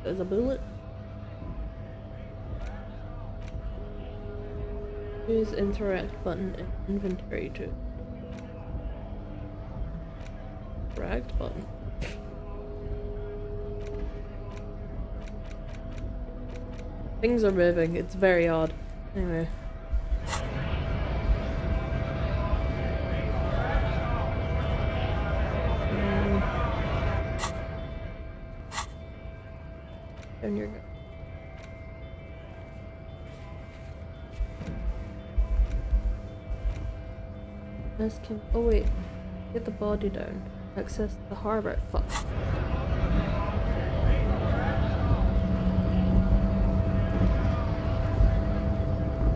There's a bullet. Use interact button in inventory to interact button. Things are moving, it's very odd. Anyway. Down your go. Let's keep. Oh wait, get the body down. Access the harbor. Fuck.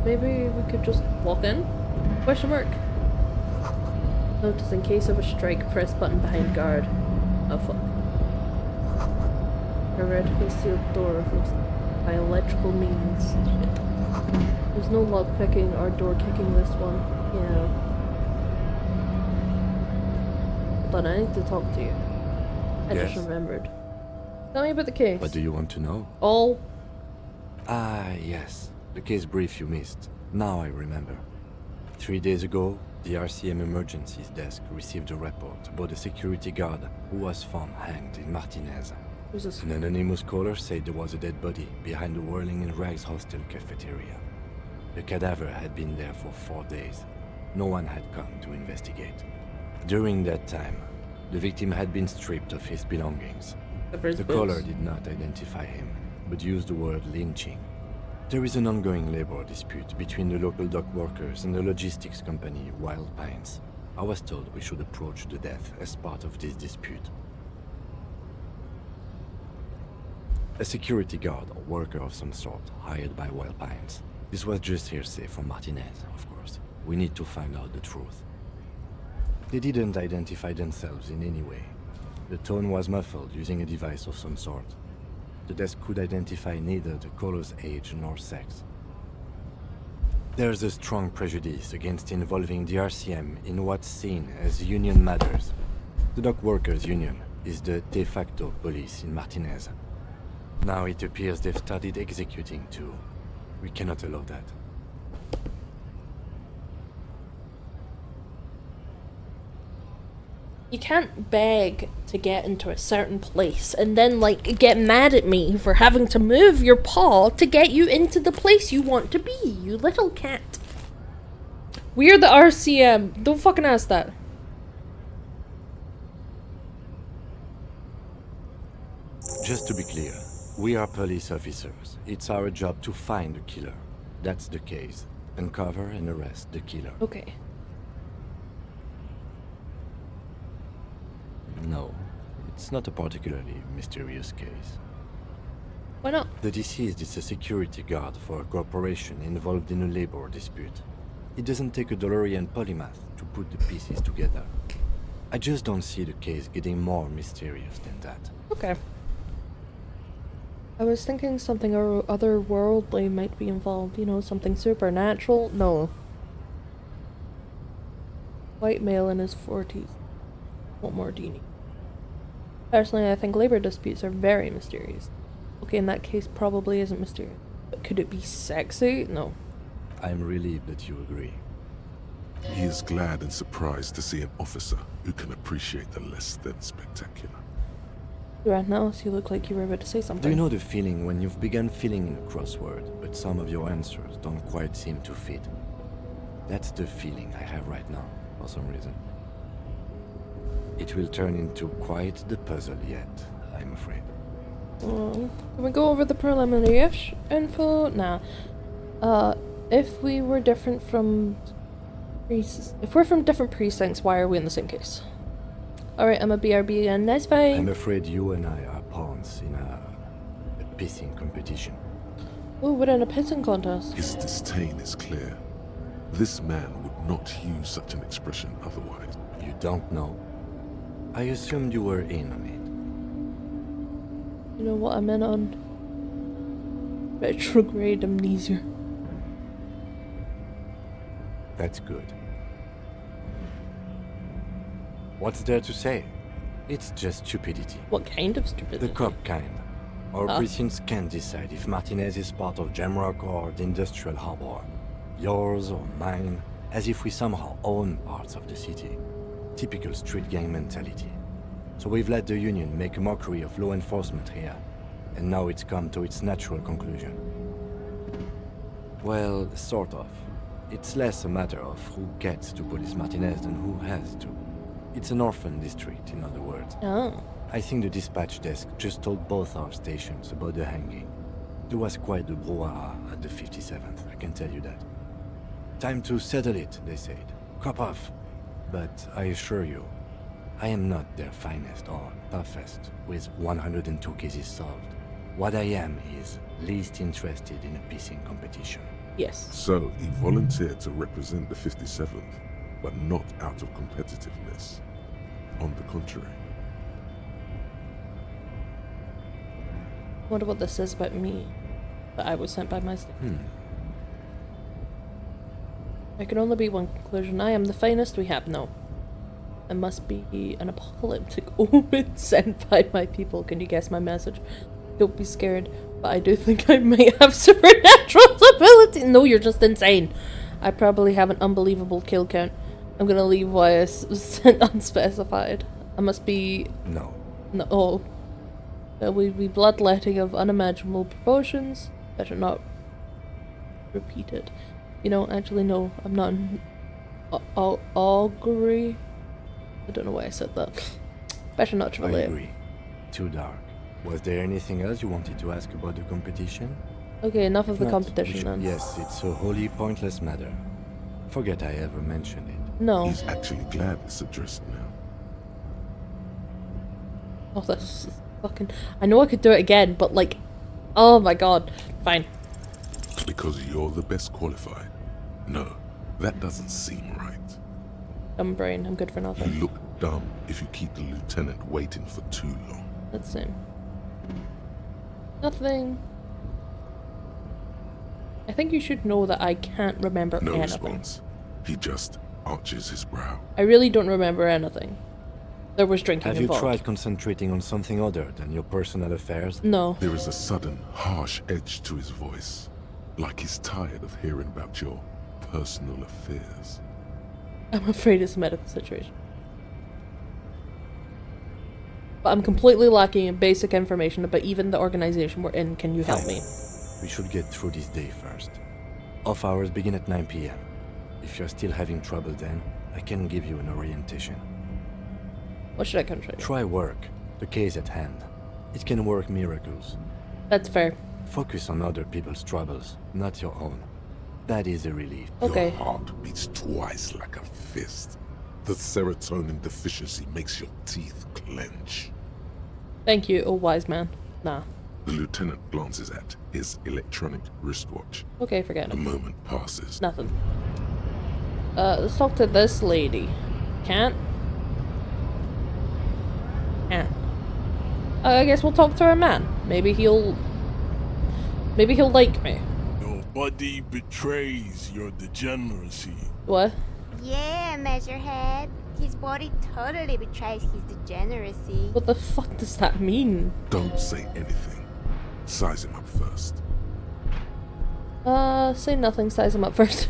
Maybe we could just walk in? Question mark. Notice in case of a strike, press button behind guard. Oh fuck. A red sealed door by electrical means. Shit. There's no lock picking or door kicking this one. Yeah. Hold on, I need to talk to you. I Yes. just remembered. Tell me about the case. What do you want to know? All. Ah, yes. The case brief you missed. Now I remember. 3 days ago, the RCM Emergencies Desk received a report about a security guard who was found hanged in Martinez. Who's this? An anonymous caller said there was a dead body behind the Whirling in Rags hostel cafeteria. The cadaver had been there for 4 days. No one had come to investigate. During that time, the victim had been stripped of his belongings. The caller did not identify him, but used the word lynching. There is an ongoing labor dispute between the local dock workers and the logistics company Wild Pines. I was told we should approach the death as part of this dispute. A security guard or worker of some sort hired by Wild Pines. This was just hearsay from Martinez, of course. We need to find out the truth. They didn't identify themselves in any way. The tone was muffled using a device of some sort. The desk could identify neither the caller's age nor sex. There's a strong prejudice against involving the RCM in what's seen as union matters. The dock workers' union is the de facto police in Martinez. Now it appears they've started executing too. We cannot allow that. You can't beg to get into a certain place and then, like, get mad at me for having to move your paw to get you into the place you want to be, you little cat. We're the RCM. Don't fucking ask that. Just to be clear, we are police officers. It's our job to find the killer. That's the case. Uncover and arrest the killer. Okay. No, it's not a particularly mysterious case. Why not? The deceased is a security guard for a corporation involved in a labor dispute. It doesn't take a DeLorean polymath to put the pieces together. I just don't see the case getting more mysterious than that. Okay. I was thinking something otherworldly might be involved, you know, something supernatural. No. White male in his 40s. What more do you need? Personally, I think labor disputes are very mysterious. Okay, in that case, probably isn't mysterious. But could it be sexy? No. I'm relieved that you agree. He is glad and surprised to see an officer who can appreciate the less than spectacular. Right now, you look like you were about to say something. Do you know the feeling when you've begun filling in a crossword, but some of your answers don't quite seem to fit? That's the feeling I have right now, for some reason. It will turn into quite the puzzle yet, I'm afraid. Can we go over the preliminary info? Nah. If we were different from... If we're from different precincts, why are we in the same case? Alright, I'm a BRB and that's fine. I'm afraid you and I are pawns in a pissing competition. Oh, we're in a pissing contest. His disdain is clear. This man would not use such an expression otherwise. You don't know? I assumed you were in on it. You know what I'm in on? Retrograde amnesia. That's good. What's there to say? It's just stupidity. What kind of stupidity? The cop kind. Our precincts can't decide if Martinez is part of Jamrock or the Industrial Harbor. Yours or mine, as if we somehow own parts of the city. Typical street gang mentality. So we've let the Union make a mockery of law enforcement here, and now it's come to its natural conclusion. Well, sort of. It's less a matter of who gets to police Martinez than who has to. It's an orphan district, in other words. Oh. I think the dispatch desk just told both our stations about the hanging. There was quite the brouhaha at the 57th, I can tell you that. Time to settle it, they said. Cop off. But I assure you, I am not their finest or toughest with 102 cases solved. What I am is least interested in a pissing competition. Yes. So he volunteered to represent the 57th, but not out of competitiveness. On the contrary. Wonder what this says about me. That I was sent by my station. There can only be one conclusion. I am the finest we have. No. It must be an apocalyptic omen sent by my people. Can you guess my message? Don't be scared, but I do think I might have supernatural ability. No, you're just insane. I probably have an unbelievable kill count. I'm gonna leave why I sent unspecified. I must be... No. No. Oh. We'd be bloodletting of unimaginable proportions. Better not repeat it. You know, actually, no. I'm not an augury. I don't know why I said that. Better not to relate. I agree. Too dark. Was there anything else you wanted to ask about the competition? Okay, enough of the Not, competition then. Yes, it's a wholly pointless matter. Forget I ever mentioned it. No. He's actually glad it's addressed now. Oh, that's fucking... I know I could do it again, but like... Oh my god. Fine. Because you're the best qualified. No, that doesn't seem right. Dumb brain, I'm good for nothing. You look dumb if you keep the lieutenant waiting for too long. That's the same. Nothing. I think you should know that I can't remember No anything. response. He just arches his brow. I really don't remember anything. There was drinking Have involved. you tried concentrating on something other than your personal affairs? No. There is a sudden, harsh edge to his voice, like he's tired of hearing about your personal affairs. I'm afraid it's a medical situation. But I'm completely lacking in basic information about even the organization we're in. Can you help me? We should get through this day first. Off hours begin at 9 p.m. If you're still having trouble then, I can give you an orientation. What should I concentrate on? Try work, the case at hand. It can work miracles. That's fair. Focus on other people's troubles, not your own. That is a relief. Okay. Your heart beats twice like a fist. The serotonin deficiency makes your teeth clench. Thank you, oh wise man. Nah. The lieutenant glances at his electronic wristwatch. Okay, forget it. The moment passes. Nothing. Let's talk to this lady. Can't? Can't. I guess we'll talk to our man. Maybe he'll like me. Your body betrays your degeneracy. What? Yeah, Measurehead. His body totally betrays his degeneracy. What the fuck does that mean? Don't say anything. Size him up first. Say nothing, size him up first.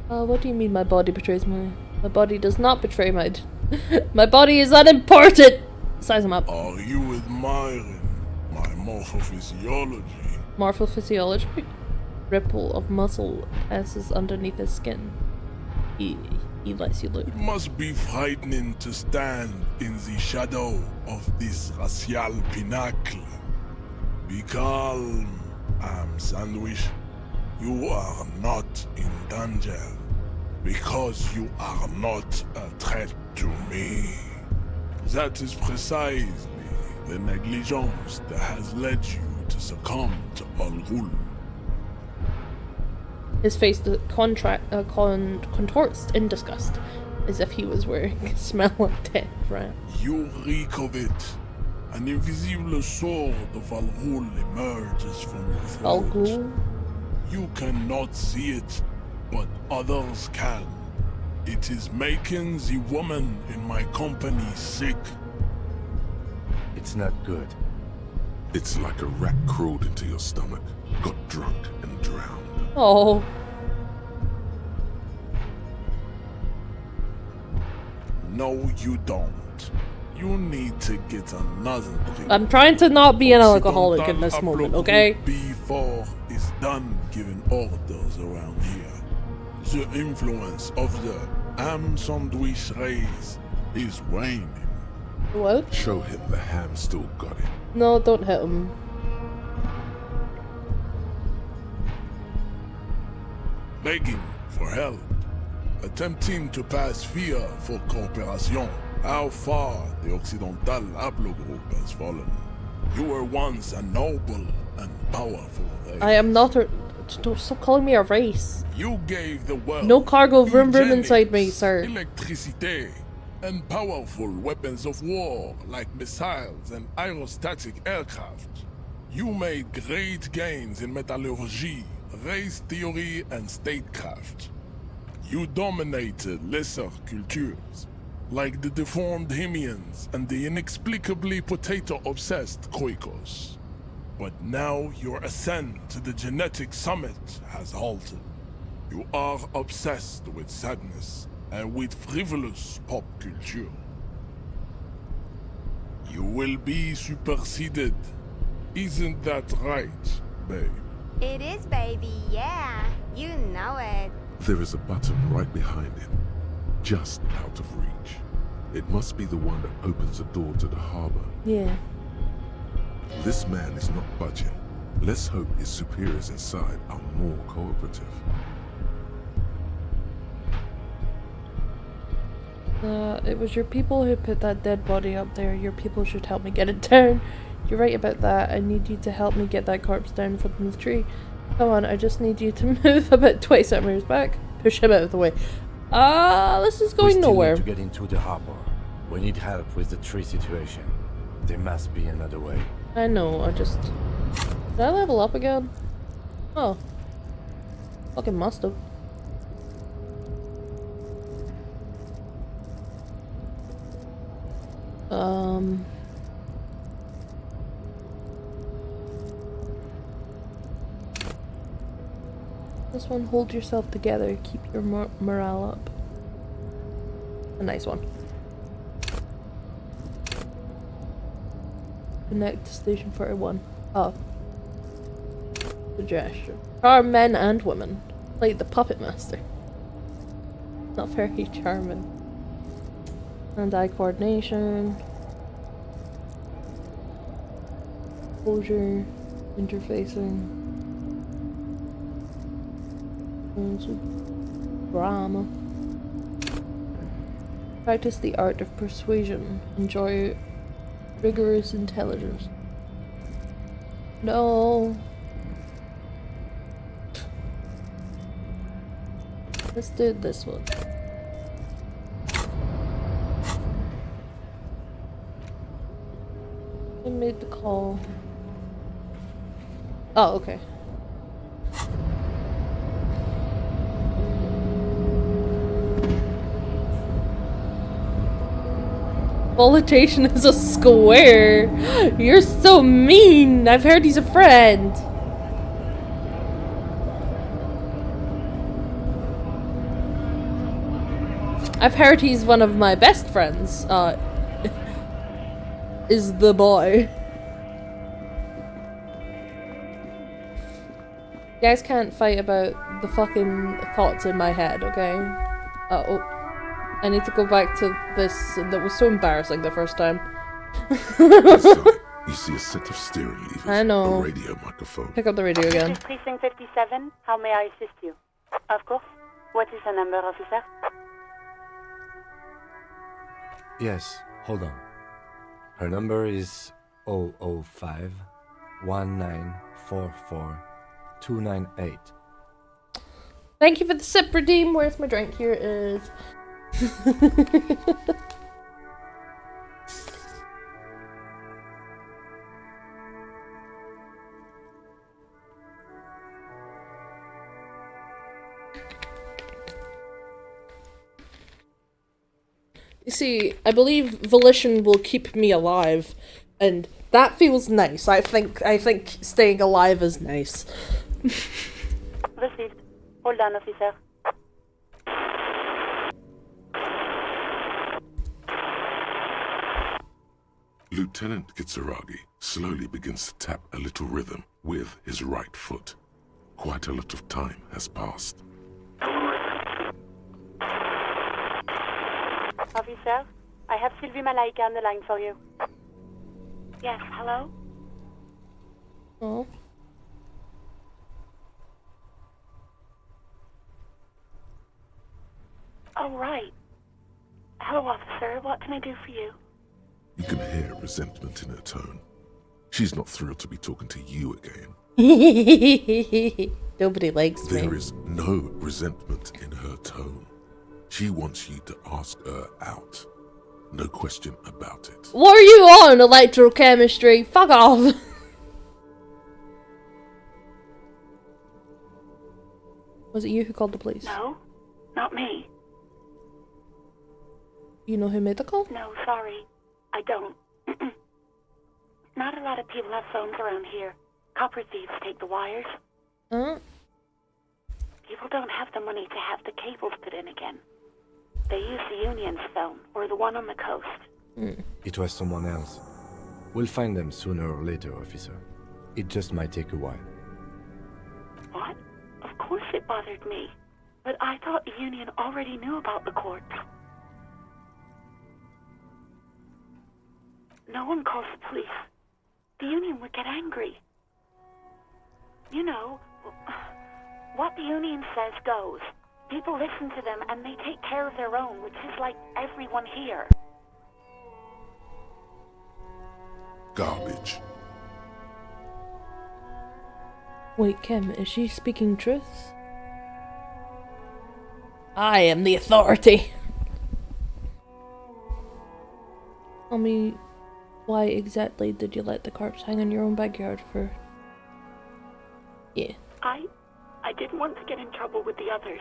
What do you mean my body betrays my... My body does not betray my... My body is unimportant! Size him up. Are you admiring my morphophysiology? Morphophysiology? Ripple of muscle passes underneath his skin. He lets you look. It must be frightening to stand in the shadow of this racial pinnacle. Be calm, Sandwich. You are not in danger, because you are not a threat to me. That is precisely the negligence that has led you to succumb to Al Ghul. His face contorts in disgust, as if he was wearing a smell of death rat. You reek of it. An invisible sword of Al Ghul emerges from your throat. Al Ghul? You cannot see it, but others can. It is making the woman in my company sick. It's not good. It's like a rat crawled into your stomach, got drunk and drowned. Oh. No, you don't. You need to get another drink. I'm trying to not be an alcoholic in this moment, okay? Before is done giving orders around here. The influence of the ham sandwich race is waning. What? Show him the ham still got it. No, don't hit him. Begging for help. Attempting to pass via for cooperation. How far the Occidental Haplogroup has fallen. You were once a noble and powerful race. I am not a... Don't stop calling me a race. You gave the world No cargo vroom vroom inside me, sir. electricity and powerful weapons of war like missiles and aerostatic aircraft. You made great gains in metallurgy, race theory and statecraft. You dominated lesser cultures, like the deformed Hemians and the inexplicably potato-obsessed Kroikos. But now your ascent to the genetic summit has halted. You are obsessed with sadness and with frivolous pop culture. You will be superseded. Isn't that right, babe? It is, baby, yeah. You know it. There is a button right behind him, just out of reach. It must be the one that opens the door to the harbor. Yeah. This man is not budging. Let's hope his superiors inside are more cooperative. It was your people who put that dead body up there. Your people should help me get it down. You're right about that. I need you to help me get that corpse down from the tree. Come on, I just need you to move about 20 centimeters back. Push him out of the way. This is going nowhere. We still need to get into the harbor. We need help with the tree situation. There must be another way. I know, Did I level up again? Oh. Fucking must have. This one, hold yourself together, keep your morale up. A nice one. Connect to station 41. Oh. Suggestion. Charm men and women. Play the puppet master. Not very charming. Hand-eye coordination. Exposure. Interfacing. Drama. Practice the art of persuasion. Enjoy rigorous intelligence. No. Let's do this one. I made the call. Oh, okay. Politician is a square. You're so mean. I've heard he's a friend. I've heard he's one of my best friends. Is the boy. You guys can't fight about the fucking thoughts in my head, okay? Oh. I need to go back to this. That was so embarrassing the first time. You see a set of steering levers, I know. a radio microphone. Pick up the radio again. This is Precinct 57. How may I assist you? Of course. What is the number, officer? Yes, hold on. Her number is 005 1944 298. Thank you for the sip, redeem. Where's my drink? Here it is. You see, I believe volition will keep me alive, and that feels nice. I think staying alive is nice. Received. Hold on, officer. Lieutenant Kitsuragi slowly begins to tap a little rhythm with his right foot. Quite a lot of time has passed. Officer, I have Sylvie Malaika on the line for you. Yes, hello? Oh. Oh, right. Hello, officer. What can I do for you? You can hear resentment in her tone. She's not thrilled to be talking to you again. Nobody likes me. There is no resentment in her tone. She wants you to ask her out. No question about it. What are you on, electrochemistry? Fuck off. Was it you who called the police? No, not me. You know who made the call? No, sorry. I don't. Not a lot of people have phones around here. Copper thieves take the wires. Huh? People don't have the money to have the cables put in again. They use the Union's phone, or the one on the coast. It was someone else. We'll find them sooner or later, officer. It just might take a while. What? Of course it bothered me. But I thought the Union already knew about the courts. No one calls the police. The Union would get angry. You know, what the Union says goes. People listen to them and they take care of their own, which is like everyone here. Garbage. Wait, Kim, is she speaking truth? I am the authority. Tell me, why exactly did you let the corpse hang in your own backyard for... Yeah. I I didn't want to get in trouble with the others.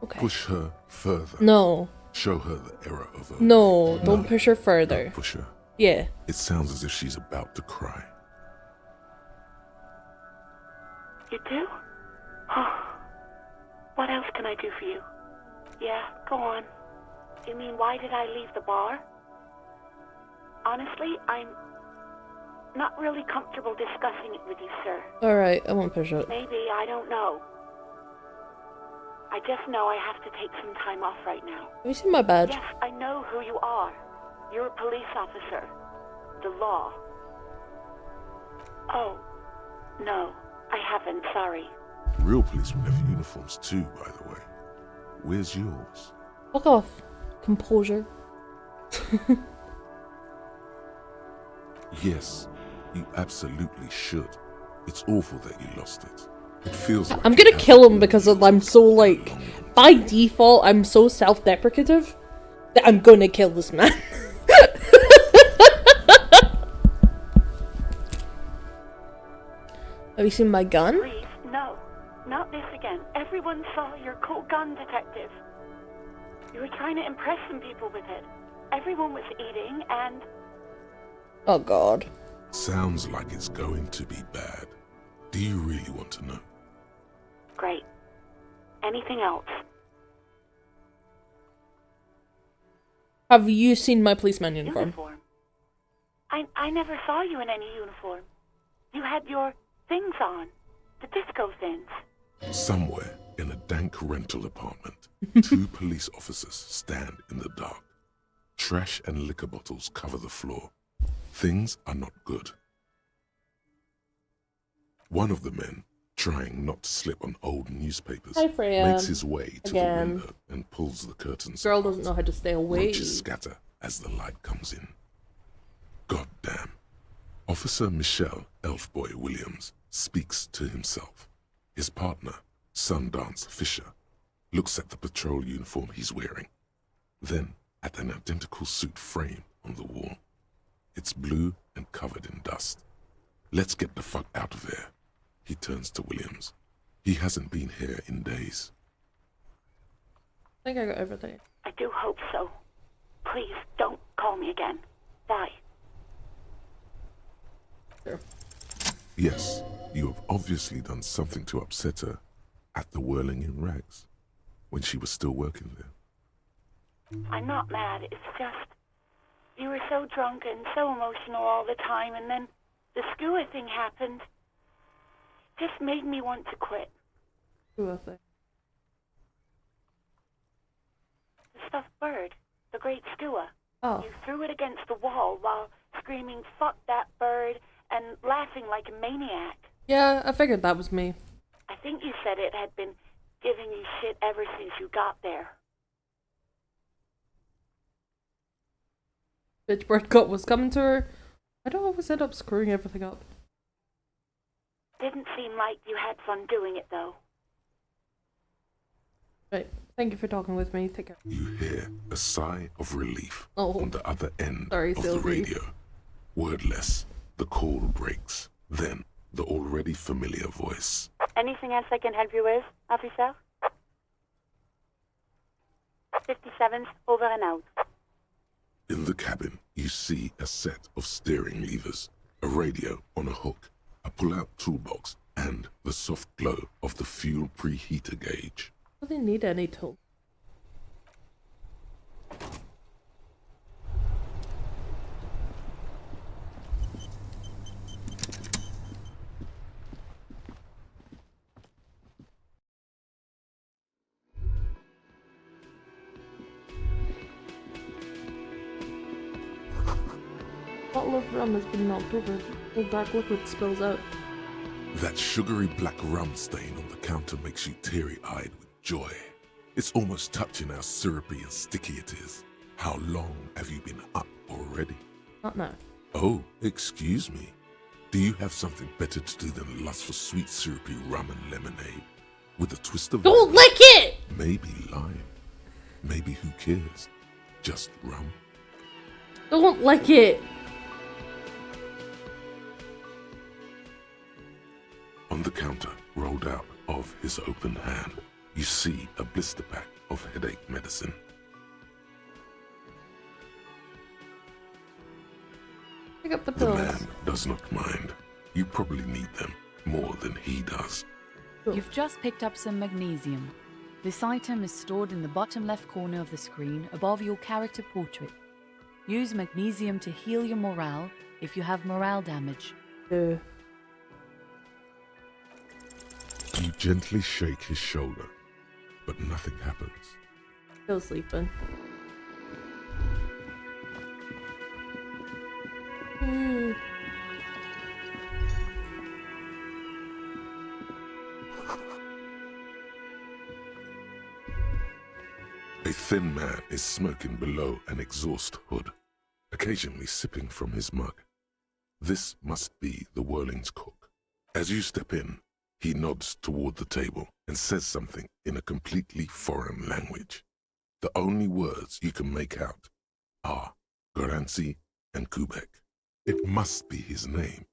Okay. Push her further. No. Show her the error of her. No, don't push her further. Don't push her. Yeah. It sounds as if she's about to cry. You do? Oh. What else can I do for you? Yeah, go on. You mean why did I leave the bar? Honestly, I'm not really comfortable discussing it with you, sir. Alright, I won't push it. Maybe, I don't know. I just know I have to take some time off right now. Have you seen my badge? Yes, I know who you are. You're a police officer. The law. Oh, no, I haven't, sorry. Real policemen have uniforms too, by the way. Where's yours? Fuck off. Composure. Yes, you absolutely should. It's awful that you lost it. It feels like I'm gonna kill him because I'm so, like, by default, I'm so self-deprecative that I'm gonna kill this man. Have you seen my gun? Please, no. Not this again. Everyone saw your cool gun, detective. You were trying to impress some people with it. Everyone was eating and... Oh god. Sounds like it's going to be bad. Do you really want to know? Great. Anything else? Have you seen my policeman uniform? I never saw you in any uniform. You had your things on. The disco things. Somewhere in a dank rental apartment, 2 police officers stand in the dark. Trash and liquor bottles cover the floor. Things are not good. One of the men, trying not to slip on old newspapers, Hi, Freya. makes his way to the window and pulls the curtains Girl apart. doesn't know how to stay away. Roaches scatter as the light comes in. God damn. Officer Michelle Elfboy Williams speaks to himself. His partner, Sundance Fisher, looks at the patrol uniform he's wearing, then at an identical suit frame on the wall. It's blue and covered in dust. Let's get the fuck out of here. He turns to Williams. He hasn't been here in days. I think I got everything. I do hope so. Please, don't call me again. Bye. Sure. Yes, you have obviously done something to upset her at the Whirling in Rags, when she was still working there. I'm not mad, it's just... You were so drunk and so emotional all the time, and then the skewer thing happened. It just made me want to quit. Skewer thing? The stuffed bird. The great skewer. Oh. You threw it against the wall while screaming, "Fuck that bird," and laughing like a maniac. Yeah, I figured that was me. I think you said it had been giving you shit ever since you got there. Bitch bird got was coming to her. I don't always end up screwing everything up. Didn't seem like you had fun doing it, though. Right. Thank you for talking with me. Take care. You hear a sigh of relief Oh. on the other end Sorry, of Sylvie. the radio. Wordless, the call breaks. Then, the already familiar voice. Anything else I can help you with, officer? 57's over and out. In the cabin, you see a set of steering levers, a radio on a hook, a pull-out toolbox, and the soft glow of the fuel preheater gauge. Do they need any tool? Bottle of rum has been knocked over. The dark liquid spills out. That sugary black rum stain on the counter makes you teary-eyed with joy. It's almost touching how syrupy and sticky it is. How long have you been up already? Not now. Oh, excuse me. Do you have something better to do than lust for sweet syrupy rum and lemonade? With a twist of Don't lick it! Maybe lime. Maybe who cares? Just rum. Don't lick it! On the counter, rolled out, of his open hand, you see a blister pack of headache medicine. Pick up the The pills. man does not mind. You probably need them more than he does. You've just picked up some magnesium. This item is stored in the bottom left corner of the screen above your character portrait. Use magnesium to heal your morale if you have morale damage. You gently shake his shoulder, but nothing happens. Still sleeping. A thin man is smoking below an exhaust hood, occasionally sipping from his mug. This must be the Whirling's cook. As you step in, he nods toward the table and says something in a completely foreign language. The only words you can make out are Garancy and Quebec. It must be his name.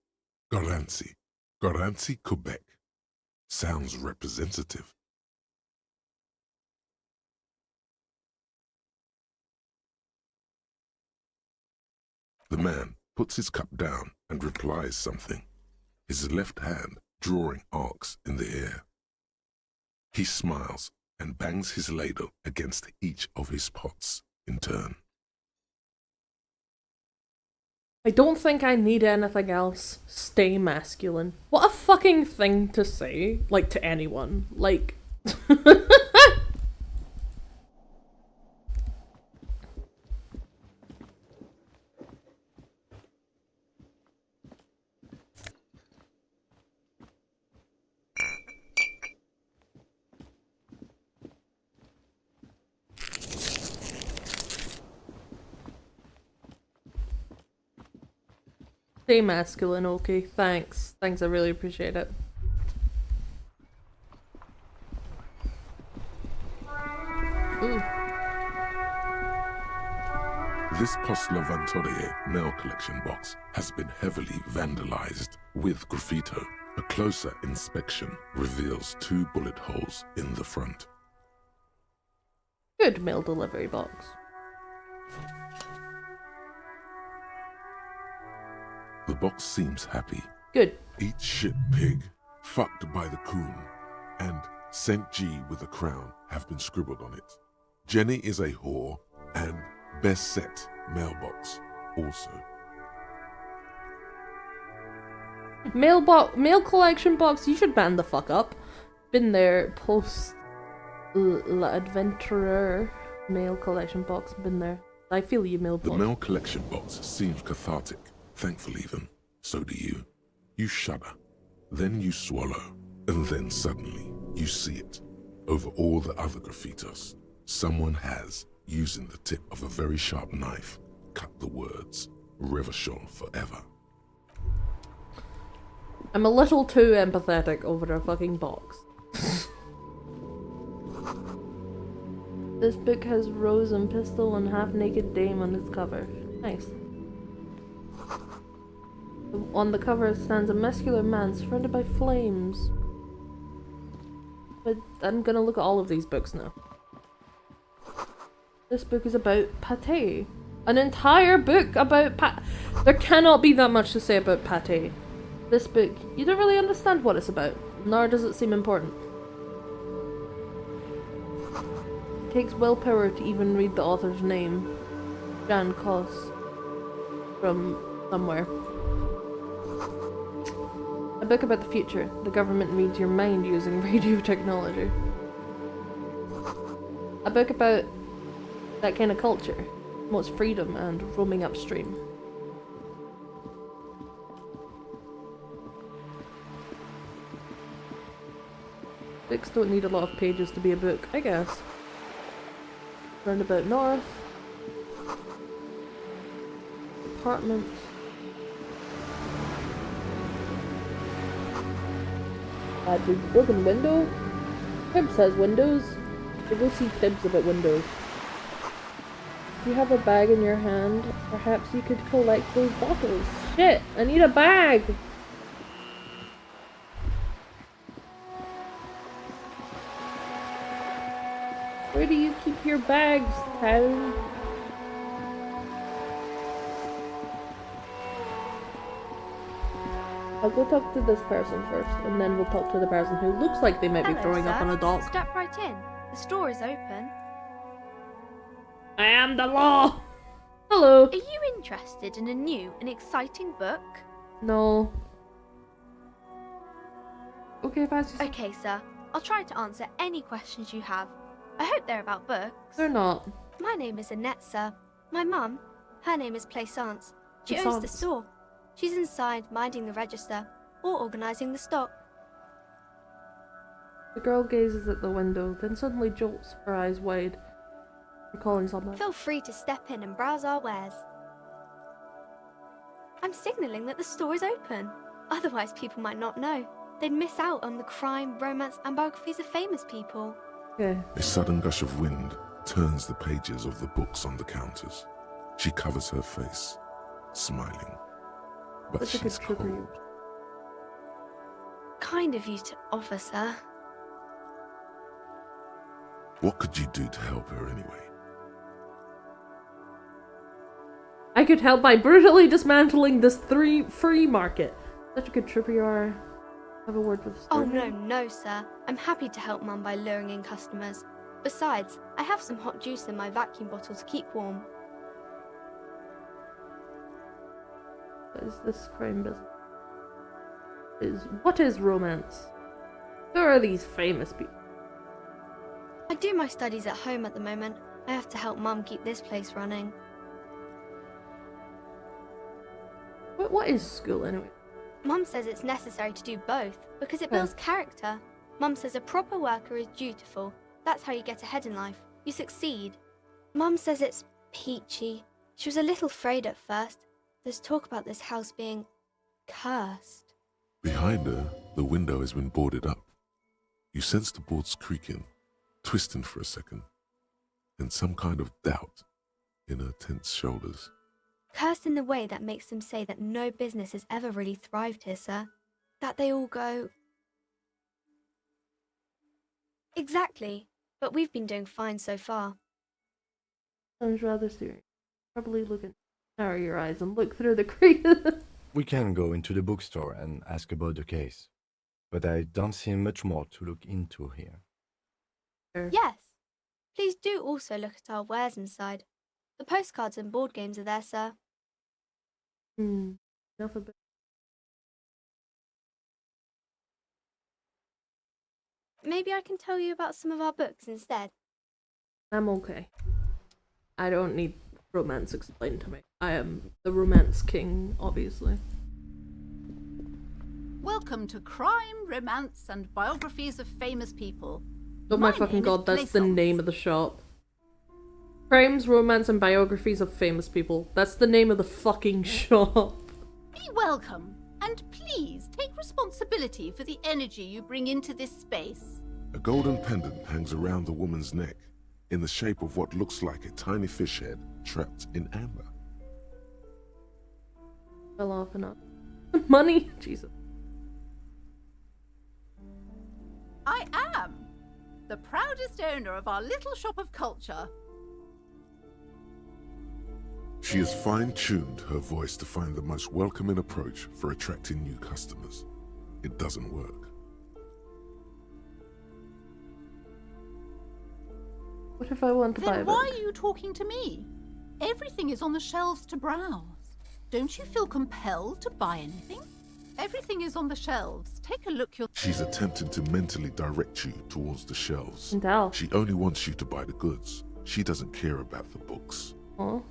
Garancy. Garancy Quebec. Sounds representative. The man puts his cup down and replies something, his left hand drawing arcs in the air. He smiles and bangs his ladle against each of his pots in turn. I don't think I need anything else. Stay masculine. What a fucking thing to say, like, to anyone. Like... Stay masculine, Oakie. Thanks. Thanks, I really appreciate it. Ooh. This Postlavantorie mail collection box has been heavily vandalized with graffito. A closer inspection reveals 2 bullet holes in the front. Good mail delivery box. The box seems happy. Good. Eat shit pig, fucked by the coon, and St. G with a crown have been scribbled on it. Jenny is a whore, and best set mailbox also. Mail collection box, you should ban the fuck up. Been there, post L'Adventurer mail collection box, been there. I feel you, mailbox. The mail collection box seems cathartic. Thankful even. So do you. You shudder. Then you swallow. And then suddenly, you see it. Over all the other graffitos, someone has, using the tip of a very sharp knife, cut the words, Reverchon forever. I'm a little too empathetic over a fucking box. This book has Rose and Pistol and half-naked Dame on its cover. Nice. On the cover stands a muscular man surrounded by flames. But I'm gonna look at all of these books now. This book is about pate. An entire book about pate. There cannot be that much to say about pate. This book, you don't really understand what it's about, nor does it seem important. It takes willpower to even read the author's name. Jan Kos. From somewhere. A book about the future. The government reads your mind using radio technology. A book about that kind of culture. Most freedom and roaming upstream. Books don't need a lot of pages to be a book, I guess. Roundabout North. Apartments. Actually, broken window? Tibbs has windows. You go see Tibbs about windows. If you have a bag in your hand, perhaps you could collect those bottles. Shit, I need a bag! up your bags, town. I'll go talk to this person first, and then we'll talk to the person who looks like they might be throwing up on a dock. Step right in. The store is open. I am the law! Hello. Are you interested in a new and exciting book? No. Okay, fine. Okay, sir. I'll try to answer any questions you have. I hope they're about books. They're not. My name is Annette, sir. My mum, her name is Plaisance. She owns the store. She's inside minding the register or organising the stock. The girl gazes at the window, then suddenly jolts her eyes wide, recalling someone. Feel free to step in and browse our wares. I'm signalling that the store is open. Otherwise, people might not know. They'd miss out on the crime, romance, and biographies of famous people. Okay. A sudden gush of wind turns the pages of the books on the counters. She covers her face, smiling. But That's a good she's trigger you. Kind of you to offer, sir. What could you do to help her anyway? I could help by brutally dismantling this free market. Such a good tripper you are. Have a word with the store. Oh, no, sir. I'm happy to help Mum by luring in customers. Besides, I have some hot juice in my vacuum bottle to keep warm. What is this crime business? What is romance? Who are these famous people? I do my studies at home at the moment. I have to help Mum keep this place running. What is school anyway? Mum says it's necessary to do both because it builds character. Mum says a proper worker is dutiful. That's how you get ahead in life. You succeed. Mum says it's peachy. She was a little afraid at first. There's talk about this house being cursed. Behind her, the window has been boarded up. You sense the boards creaking, twisting for a second, and some kind of doubt in her tense shoulders. Cursed in the way that makes them say that no business has ever really thrived here, sir. That they all go... Exactly. But we've been doing fine so far. Sounds rather serious. Probably narrow your eyes and look through the crease. We can go into the bookstore and ask about the case, but I don't see much more to look into here. Yes. Please do also look at our wares inside. The postcards and board games are there, sir. Enough about... Maybe I can tell you about some of our books instead. I'm okay. I don't need romance explained to me. I am the romance king, obviously. Welcome to Crime, Romance, and Biographies of Famous People. Oh my fucking god, that's the name of the shop. Crimes, Romance, and Biographies of Famous People. That's the name of the fucking shop. Be welcome, and please take responsibility for the energy you bring into this space. A golden pendant hangs around the woman's neck in the shape of what looks like a tiny fish head trapped in amber. Fell off and up. Money? Jesus. I am the proudest owner of our little shop of culture. She has fine-tuned her voice to find the most welcoming approach for attracting new customers. It doesn't work. What if I want to buy a Then book? why are you talking to me? Everything is on the shelves to browse. Don't you feel compelled to buy anything? Everything is on the shelves. Take a look yourself. She's attempting to mentally direct you towards the shelves. Can tell. She only wants you to buy the goods. She doesn't care about the books. Oh.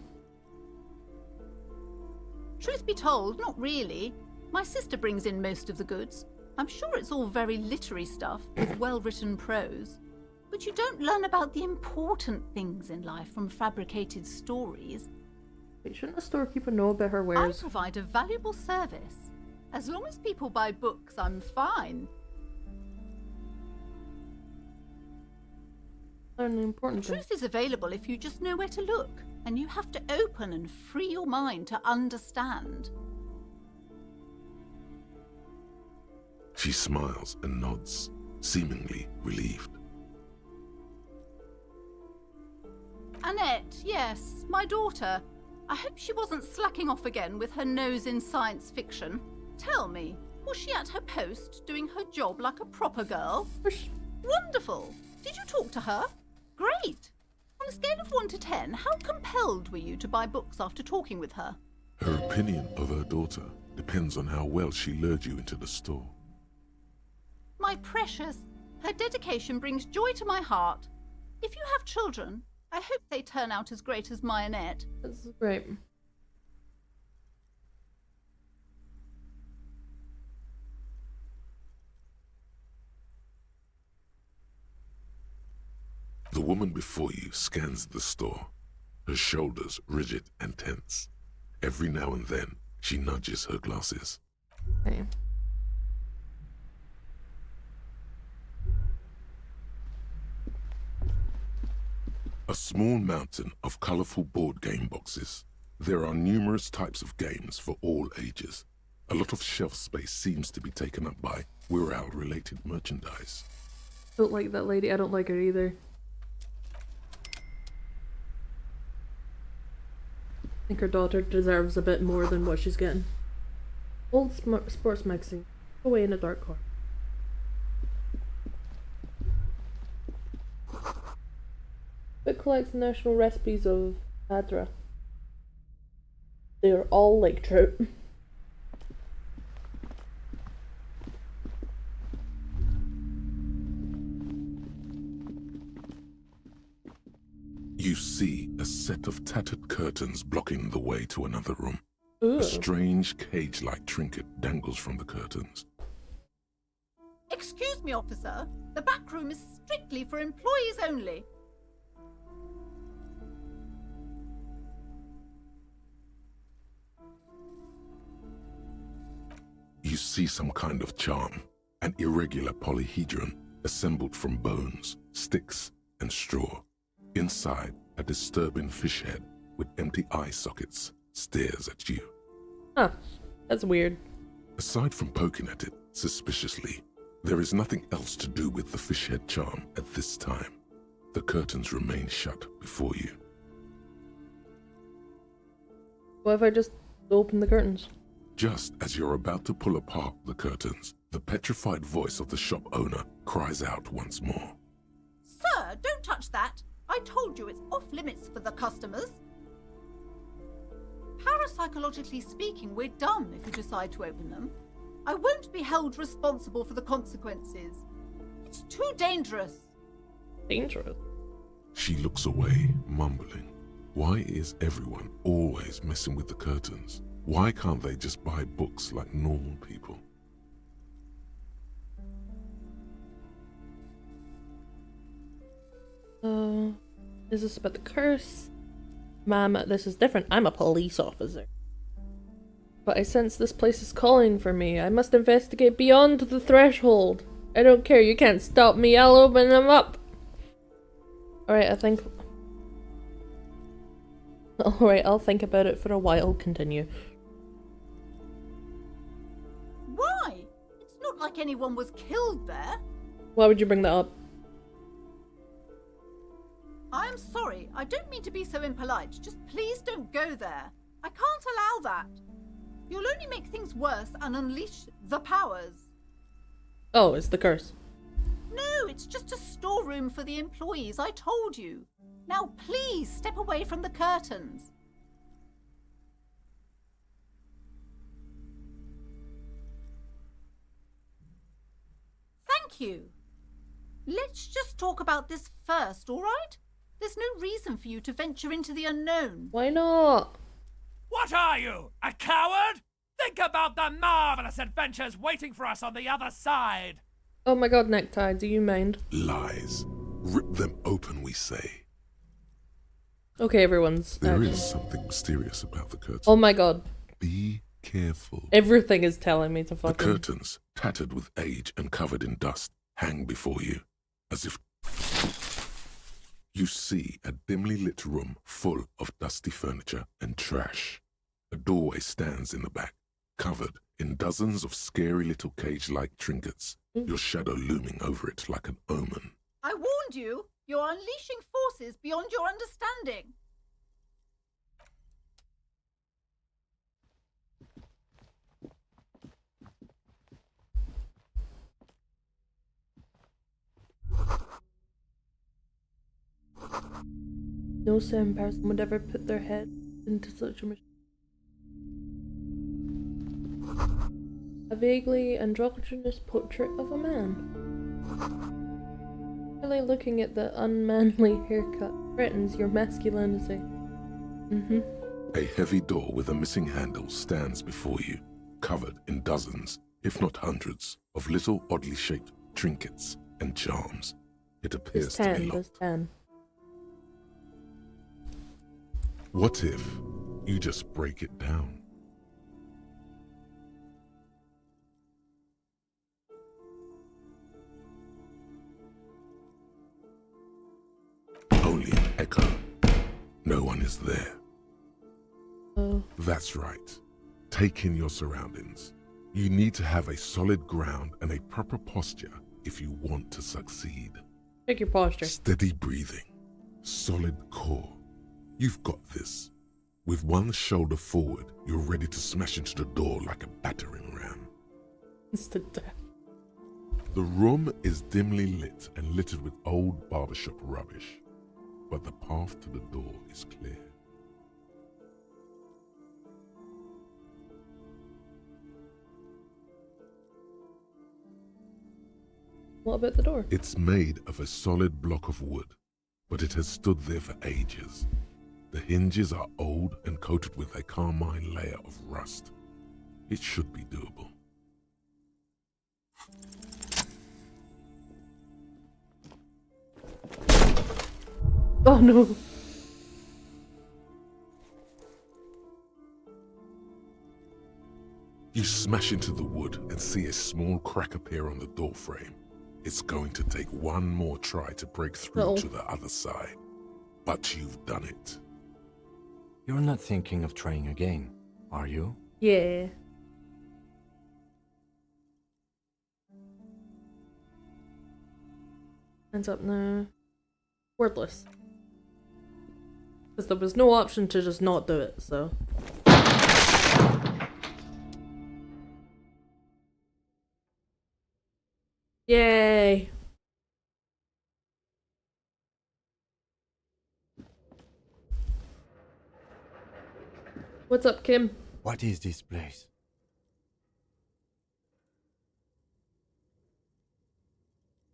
Truth be told, not really. My sister brings in most of the goods. I'm sure it's all very literary stuff with well-written prose. But you don't learn about the important things in life from fabricated stories. Wait, shouldn't a storekeeper know about her wares? I provide a valuable service. As long as people buy books, I'm fine. An important Truth is available if you just know where to look, and you have to open and free your mind to understand. She smiles and nods, seemingly relieved. Annette, yes, my daughter. I hope she wasn't slacking off again with her nose in science fiction. Tell me, was she at her post doing her job like a proper girl? Wonderful. Did you talk to her? Great. On a scale of 1 to 10, how compelled were you to buy books after talking with her? Her opinion of her daughter depends on how well she lured you into the store. My precious, her dedication brings joy to my heart. If you have children, I hope they turn out as great as my Annette. That's great. The woman before you scans the store, her shoulders rigid and tense. Every now and then, she nudges her glasses. Okay. A small mountain of colorful board game boxes. There are numerous types of games for all ages. A lot of shelf space seems to be taken up by Wirral-related merchandise. Don't like that lady. I don't like her either. I think her daughter deserves a bit more than what she's getting. Old sports magazine. Away in a dark corner. Book collects national recipes of Adra. They are all lake trout. You see a set of tattered curtains blocking the way to another room. Ooh. A strange cage-like trinket dangles from the curtains. Excuse me, officer. The back room is strictly for employees only. You see some kind of charm, an irregular polyhedron assembled from bones, sticks, and straw. Inside, a disturbing fish head with empty eye sockets stares at you. Huh, that's weird. Aside from poking at it suspiciously, there is nothing else to do with the fish head charm at this time. The curtains remain shut before you. What if I just open the curtains? Just as you're about to pull apart the curtains, the petrified voice of the shop owner cries out once more. Sir, don't touch that. I told you it's off limits for the customers. Parapsychologically speaking, we're done if you decide to open them. I won't be held responsible for the consequences. It's too dangerous. Dangerous? She looks away, mumbling. Why is everyone always messing with the curtains? Why can't they just buy books like normal people? Is this about the curse? Ma'am, this is different. I'm a police officer. But I sense this place is calling for me. I must investigate beyond the threshold. I don't care. You can't stop me. I'll open them up. Alright, Alright, I'll think about it for a while. Continue. Why? It's not like anyone was killed there. Why would you bring that up? I'm sorry. I don't mean to be so impolite. Just please don't go there. I can't allow that. You'll only make things worse and unleash the powers. Oh, it's the curse. No, it's just a storeroom for the employees. I told you. Now please step away from the curtains. Thank you. Let's just talk about this first, all right? There's no reason for you to venture into the unknown. Why not? What are you, a coward? Think about the marvelous adventures waiting for us on the other side. Oh my god, Necktie, do you mind? Lies. Rip them open, we say. Okay, everyone's... There is something mysterious about the curtains. Oh my god. Be careful. Everything is telling me to fucking... The curtains, tattered with age and covered in dust, hang before you, as if... You see a dimly lit room full of dusty furniture and trash. A doorway stands in the back, covered in dozens of scary little cage-like trinkets, your shadow looming over it like an omen. I warned you. You're unleashing forces beyond your understanding. No sane person would ever put their head into such a machine. A vaguely androgynous portrait of a man. Really looking at the unmanly haircut threatens your masculinity. A heavy door with a missing handle stands before you, covered in dozens, if not hundreds, of little oddly shaped trinkets and charms. It appears to be locked. 10. What if you just break it down? Only an echo. No one is there. Oh. That's right. Take in your surroundings. You need to have a solid ground and a proper posture if you want to succeed. Check your posture. Steady breathing. Solid core. You've got this. With one shoulder forward, you're ready to smash into the door like a battering ram. Instant death. The room is dimly lit and littered with old barbershop rubbish, but the path to the door is clear. What about the door? It's made of a solid block of wood, but it has stood there for ages. The hinges are old and coated with a carmine layer of rust. It should be doable. Oh no. You smash into the wood and see a small crack appear on the door frame. It's going to take one more try to break through to the other side. But you've done it. You're not thinking of trying again, are you? Yeah. Hands up now. Wordless. Because there was no option to just not do it, so. Yay! What's up, Kim? What is this place?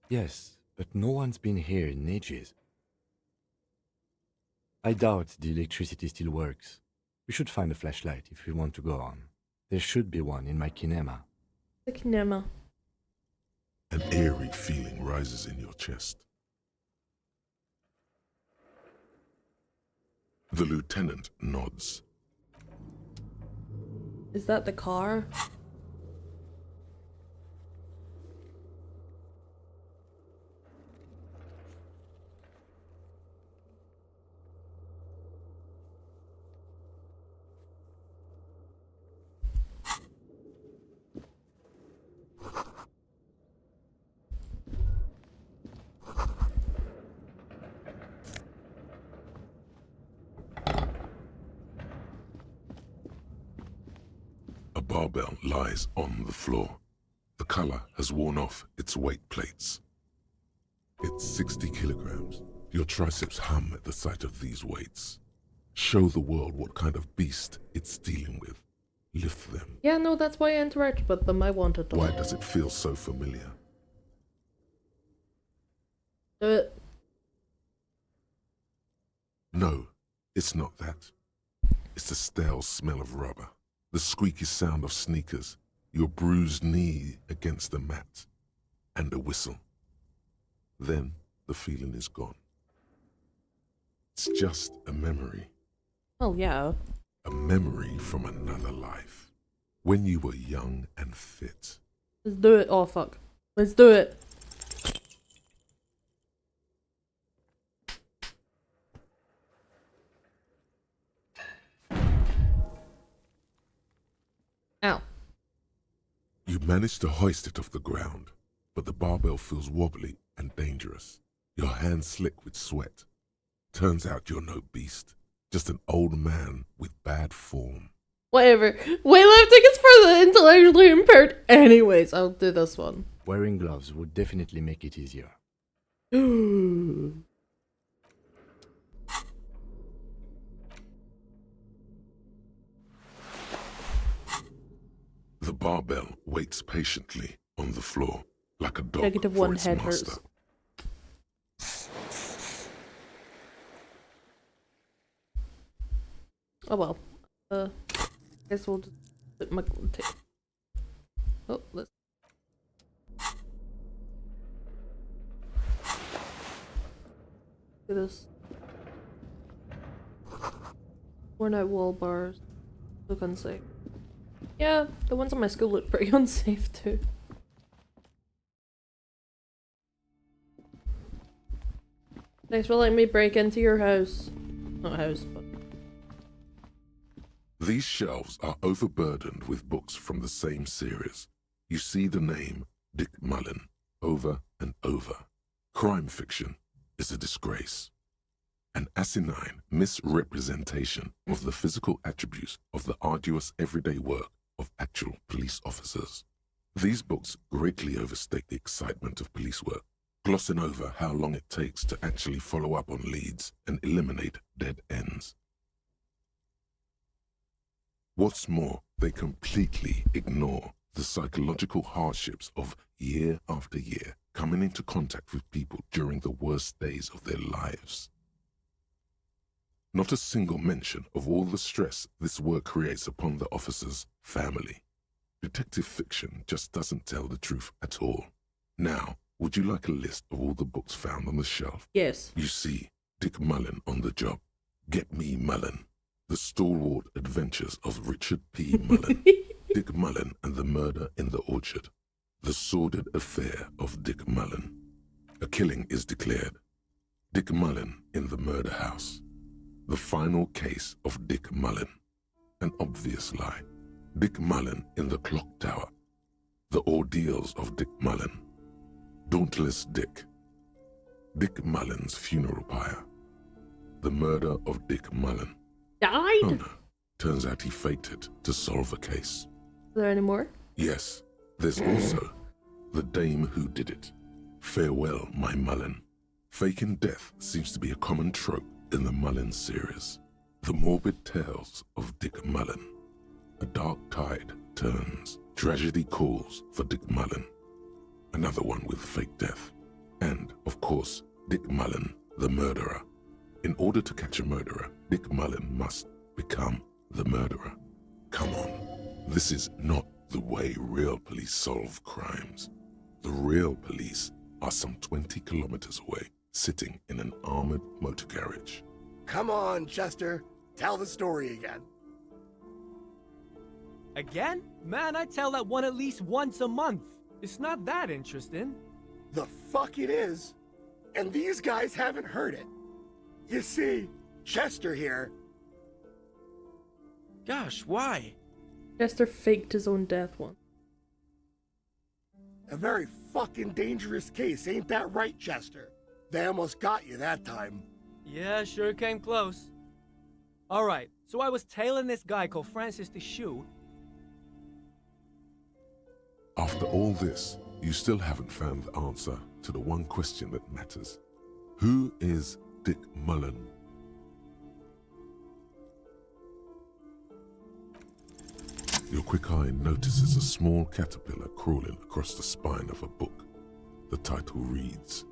Yes, but no one's been here in ages. I doubt the electricity still works. We should find a flashlight if we want to go on. There should be one in my kinema. The kinema. An eerie feeling rises in your chest. The lieutenant nods. Is that the car? A barbell lies on the floor. The color has worn off its weight plates. It's 60 kilograms. Your triceps hum at the sight of these weights. Show the world what kind of beast it's dealing with. Lift them. Yeah, no, that's why I interacted with them. I wanted them. Why does it feel so familiar? Do it. No, it's not that. It's the stale smell of rubber. The squeaky sound of sneakers, your bruised knee against the mat, and a whistle. Then the feeling is gone. It's just a memory. Oh, yeah. A memory from another life. When you were young and fit. Let's do it. Oh, fuck. Let's do it. Ow. You manage to hoist it off the ground, but the barbell feels wobbly and dangerous. your hands slick with sweat. Turns out you're no beast, just an old man with bad form. Whatever. Weightlifting is for the intellectually impaired. Anyways, I'll do this one. Wearing gloves would definitely make it easier. The barbell waits patiently on the floor, like a dog Negative for one its head master. hurts. Oh well. Guess we'll just put my tape. Oh, let's. Look at this. Worn out wall bars. Look unsafe. Yeah, the ones on my school look pretty unsafe too. Thanks for letting me break into your house. Not house, but... These shelves are overburdened with books from the same series. You see the name Dick Mullen over and over. Crime fiction is a disgrace. An asinine misrepresentation of the physical attributes of the arduous everyday work of actual police officers. These books greatly overstate the excitement of police work, glossing over how long it takes to actually follow up on leads and eliminate dead ends. What's more, they completely ignore the psychological hardships of year after year coming into contact with people during the worst days of their lives. Not a single mention of all the stress this work creates upon the officer's family. Detective fiction just doesn't tell the truth at all. Now, would you like a list of all the books found on the shelf? Yes. You see Dick Mullen on the job. Get Me Mullen. The Stalwart Adventures of Richard P. Mullen. Dick Mullen and the Murder in the Orchard. The Sordid Affair of Dick Mullen. A killing is declared. Dick Mullen in the Murder House. The Final Case of Dick Mullen. An obvious lie. Dick Mullen in the Clock Tower. The Ordeals of Dick Mullen. Dauntless Dick. Dick Mullen's Funeral Pyre. The Murder of Dick Mullen. Died? Oh no. Turns out he faked it to solve a case. Is there any more? Yes. There's also The Dame Who Did It. Farewell, My Mullen. Faking death seems to be a common trope in the Mullen series. The morbid tales of Dick Mullen. A dark tide turns. Tragedy calls for Dick Mullen. Another one with fake death. And, of course, Dick Mullen, the murderer. In order to catch a murderer, Dick Mullen must become the murderer. Come on, this is not the way real police solve crimes. The real police are some 20 kilometers away, sitting in an armored motor carriage. Come on, Chester. Tell the story again. Again? Man, I tell that one at least once a month. It's not that interesting. The fuck it is. And these guys haven't heard it. You see, Chester here. Gosh, why? Chester faked his own death once. A very fucking dangerous case, ain't that right, Chester? They almost got you that time. Yeah, sure came close. Alright, so I was tailing this guy called Francis the Shoe. After all this, you still haven't found the answer to the one question that matters. Who is Dick Mullen? Your quick eye notices a small caterpillar crawling across the spine of a book. The title reads,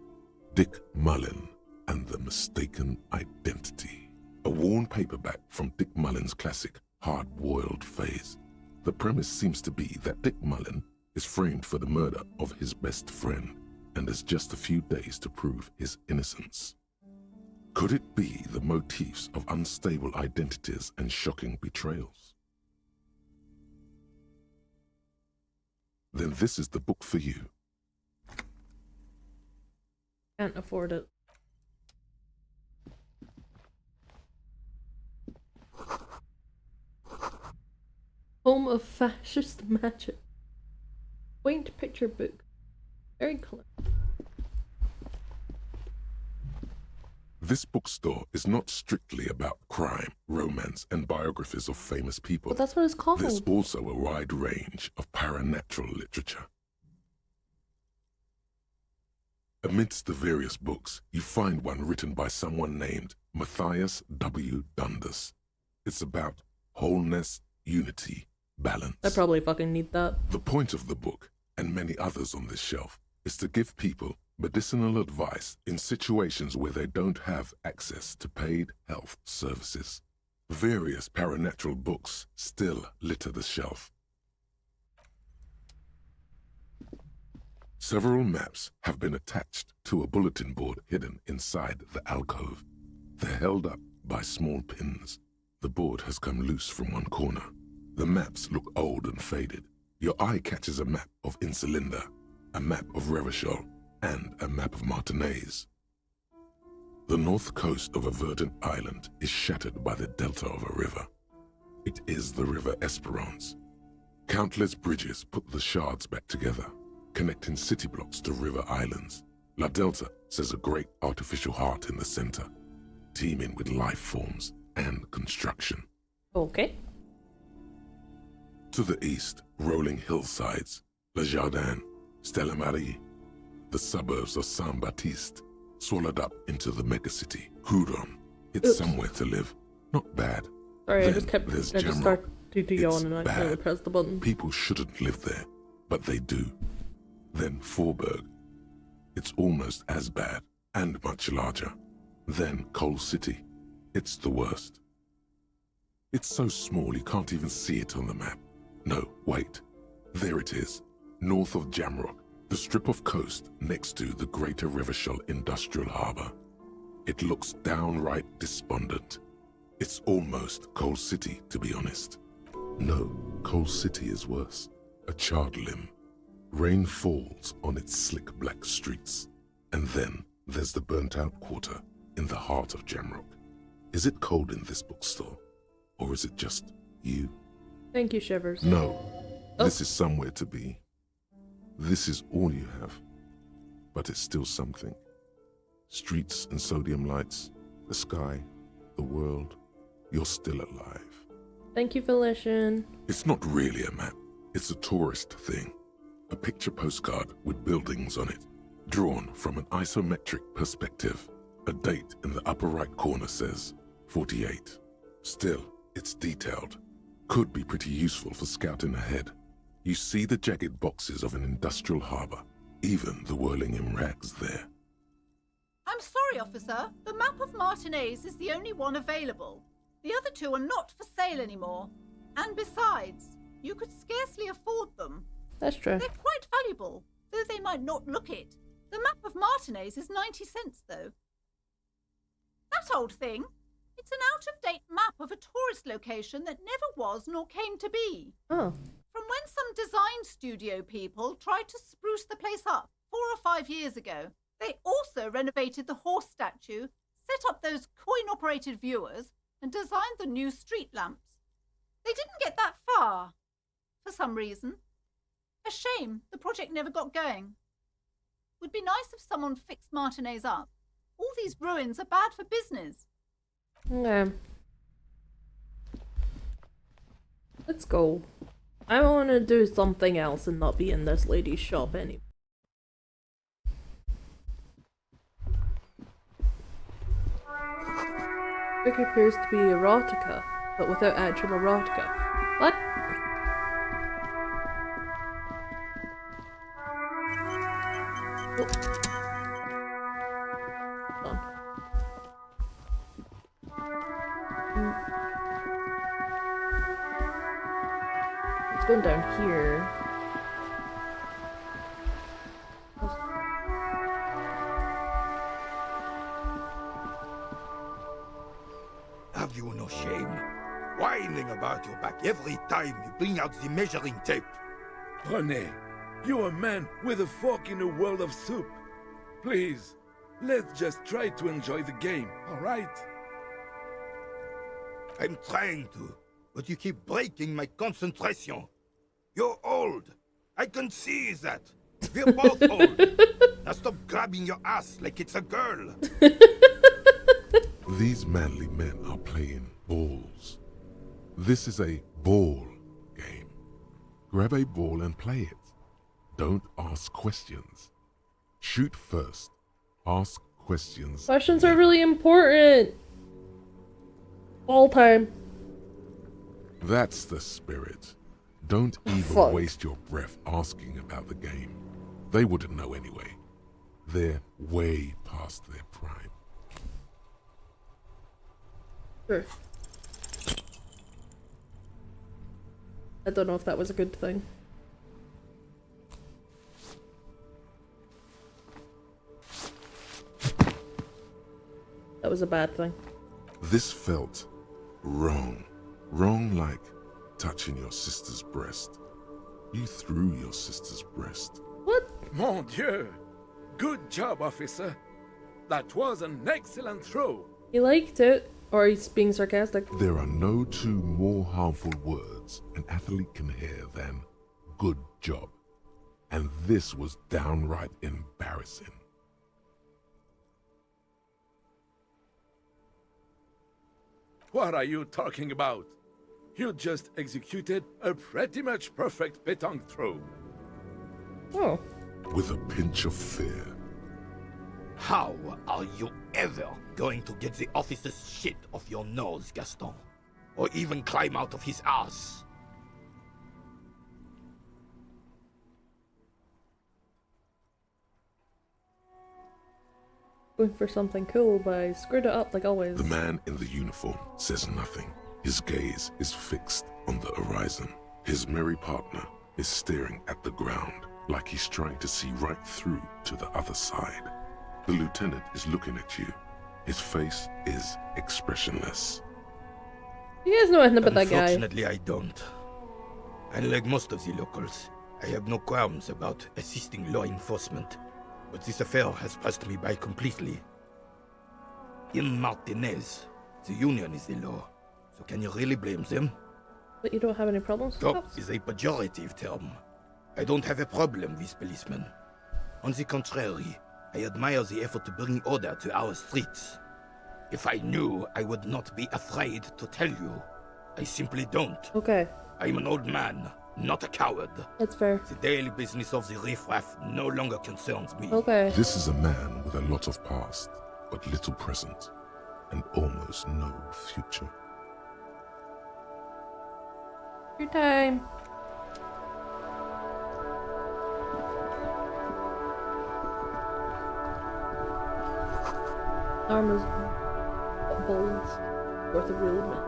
Dick Mullen and the Mistaken Identity. A worn paperback from Dick Mullen's classic Hard-Boiled Phase. The premise seems to be that Dick Mullen is framed for the murder of his best friend and has just a few days to prove his innocence. Could it be the motifs of unstable identities and shocking betrayals? Then this is the book for you. Can't afford it. Home of Fascist Magic. Quaint picture book. Very clever. This bookstore is not strictly about crime, romance, and biographies of famous people. But that's what it's called. There's also a wide range of paranatural literature. Amidst the various books, you find one written by someone named Matthias W. Dundas. It's about wholeness, unity, balance. I probably fucking need that. The point of the book, and many others on this shelf, is to give people medicinal advice in situations where they don't have access to paid health services. Various paranatural books still litter the shelf. Several maps have been attached to a bulletin board hidden inside the alcove. They're held up by small pins. The board has come loose from one corner. The maps look old and faded. Your eye catches a map of Insulinda, a map of Revachol, and a map of Martinaise. The north coast of a verdant island is shattered by the delta of a river. It is the River Esperance. Countless bridges put the shards back together, connecting city blocks to river islands. La Delta says a great artificial heart in the center, teeming with life forms and construction. Okay. To the east, rolling hillsides, Le Jardin, Stella Marie, the suburbs of Saint-Baptiste, swallowed up into the megacity, Coudon. It's somewhere to live. Not bad. Sorry, Then I just Jamrock. started to yawn and I Bad. accidentally pressed the button. People shouldn't live there, but they do. Then Faubourg. It's almost as bad and much larger. Then Coal City. It's the worst. It's so small you can't even see it on the map. No, wait. There it is, north of Jamrock, the strip of coast next to the Greater Revachol Industrial Harbour. It looks downright despondent. It's almost Coal City, to be honest. No, Coal City is worse. A charred limb. Rain falls on its slick black streets. And then there's the burnt-out quarter in the heart of Jamrock. Is it cold in this bookstore? Or is it just you? Thank you, Shivers. No. This is somewhere to be. This is all you have. But it's still something. Streets and sodium lights, the sky, the world. You're still alive. Thank you, Felician. It's not really a map. It's a tourist thing. A picture postcard with buildings on it, drawn from an isometric perspective. A date in the upper right corner says 48. Still, it's detailed. Could be pretty useful for scouting ahead. You see the jagged boxes of an industrial harbour, even the whirling in rags there. I'm sorry, officer. The map of Martinaise is the only one available. The other two are not for sale anymore. And besides, you could scarcely afford them. That's true. They're quite valuable, though they might not look it. The map of Martinaise is 90 cents, though. That old thing. It's an out-of-date map of a tourist location that never was nor came to be. Oh. From when some design studio people tried to spruce the place up 4 or 5 years ago. They also renovated the horse statue, set up those coin-operated viewers, and designed the new street lamps. They didn't get that far, for some reason. A shame the project never got going. Would be nice if someone fixed Martinaise up. All these ruins are bad for business. Okay. Let's go. I want to do something else and not be in this lady's shop anymore. Book appears to be erotica, but without actual erotica. What? It's going down here. Have you no shame? Whining about your back every time you bring out the measuring tape. René, you're a man with a fork in a world of soup. Please, let's just try to enjoy the game, alright? I'm trying to, but you keep breaking my concentration. You're old. I can see that. We're both old. Now stop grabbing your ass like it's a girl. These manly men are playing balls. This is a ball game. Grab a ball and play it. Don't ask questions. Shoot first. Ask questions. Questions are really important. All time. That's the spirit. Don't even Fuck. waste your breath asking about the game. They wouldn't know anyway. They're way past their prime. Sure. I don't know if that was a good thing. That was a bad thing. This felt wrong. Wrong like touching your sister's breast. You threw your sister's breast. What? Mon Dieu! Good job, officer. That was an excellent throw. He liked it. Or he's being sarcastic. There are no two more harmful words an athlete can hear than good job. And this was downright embarrassing. What are you talking about? You just executed a pretty much perfect pétanque throw. Oh. With a pinch of fear. How are you ever going to get the officer's shit off your nose, Gaston? Or even climb out of his ass? Going for something cool, but I screwed it up like always. The man in the uniform says nothing. His gaze is fixed on the horizon. His merry partner is staring at the ground like he's trying to see right through to the other side. The lieutenant is looking at you. His face is expressionless. You guys know anything about that guy? Unfortunately, I don't. Unlike most of the locals, I have no qualms about assisting law enforcement. But this affair has passed me by completely. In Martinez, the union is the law. So can you really blame them? But you don't have any problems with Cop cops? is a pejorative term. I don't have a problem with policemen. On the contrary, I admire the effort to bring order to our streets. If I knew, I would not be afraid to tell you. I simply don't. Okay. I'm an old man, not a coward. That's fair. The daily business of the riffraff no longer concerns me. Okay. This is a man with a lot of past, but little present, and almost no future. Your time. Armor's balls worth a real bit.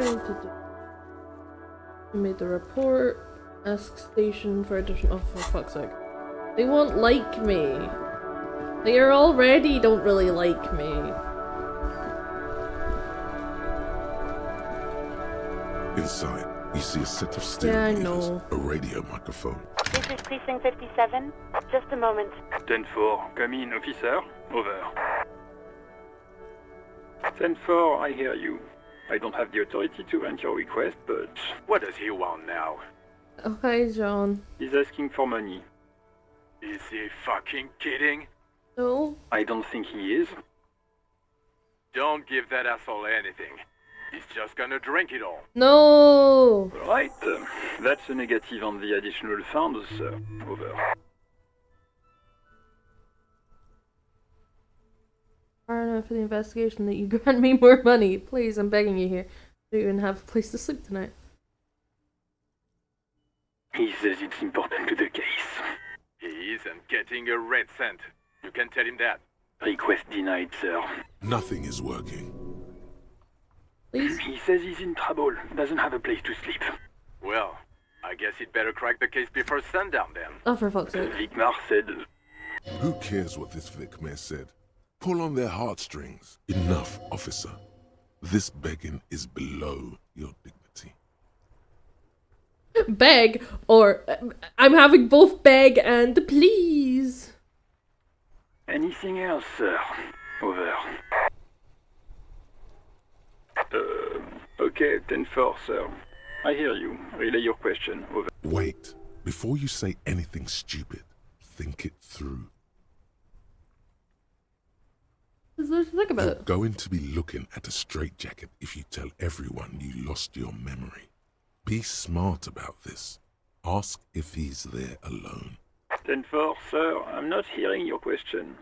Trying to do. You made the report. Ask station for additional. Oh, for fuck's sake! They won't like me. They are already don't really like me. Inside, you see a set of steering wheels, know. a radio microphone. This is Precinct 57. Just a moment. 10-4, come in, officer. Over. 10-4, I hear you. I don't have the authority to grant your request, but... What does he want now? Okay, John. He's asking for money. Is he fucking kidding? No. I don't think he is. Don't give that asshole anything. He's just gonna drink it all. No. Right, that's a negative on the additional funds, sir. Over. Far enough for the investigation that you grant me more money. Please, I'm begging you here. I don't even have a place to sleep tonight. He says it's important to the case. He isn't getting a red cent. You can tell him that. Request denied, sir. Nothing is working. Please? He says he's in trouble, doesn't have a place to sleep. Well, I guess he'd better crack the case before sundown then. Oh, for fuck's sake. Vicmar said... Who cares what this Vicmar said? Pull on their heartstrings. Enough, officer. This begging is below your dignity. Beg, or I'm having both beg and please. Anything else, sir? Over. Okay, 10-4, sir. I hear you. Relay your question. Over. Wait. Before you say anything stupid, think it through. Let's think about You're it. going to be looking at a straitjacket if you tell everyone you lost your memory. Be smart about this. Ask if he's there alone. 10-4, sir. I'm not hearing your question.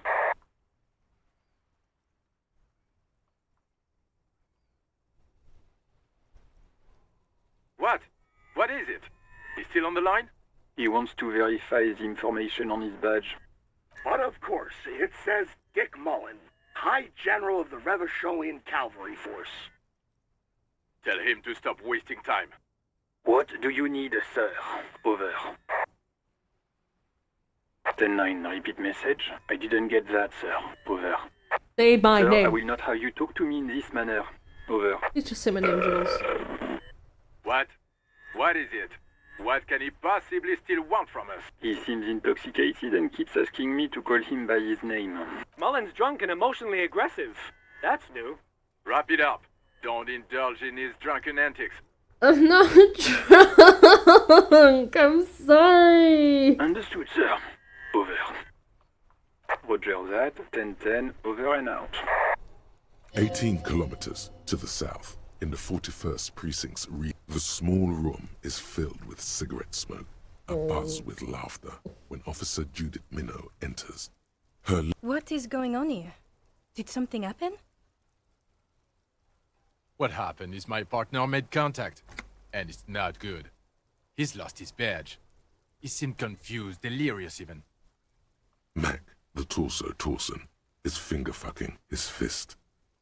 What? What is it? He's still on the line? He wants to verify the information on his badge. But of course, it says Dick Mullen, High General of the Revacholian Cavalry Force. Tell him to stop wasting time. What do you need, sir? Over. 10-9, repeat message. I didn't get that, sir. Over. Say my sir, name. I will not have you talk to me in this manner. Over. Please just say my name, Jules. What? What is it? What can he possibly still want from us? He seems intoxicated and keeps asking me to call him by his name. Mullen's drunk and emotionally aggressive. That's new. Wrap it up. Don't indulge in his drunken antics. I'm not drunk. I'm sorry. Understood, sir. Over. Roger that. 10-10. Over and out. 18 kilometers to the south, in the 41st Precinct's the small room is filled with cigarette smoke, abuzz with laughter, when Officer Judith Minnow enters. What is going on here? Did something happen? What happened is my partner made contact, and it's not good. He's lost his badge. He seemed confused, delirious even. Mac, the torso Torson, is finger-fucking his fist,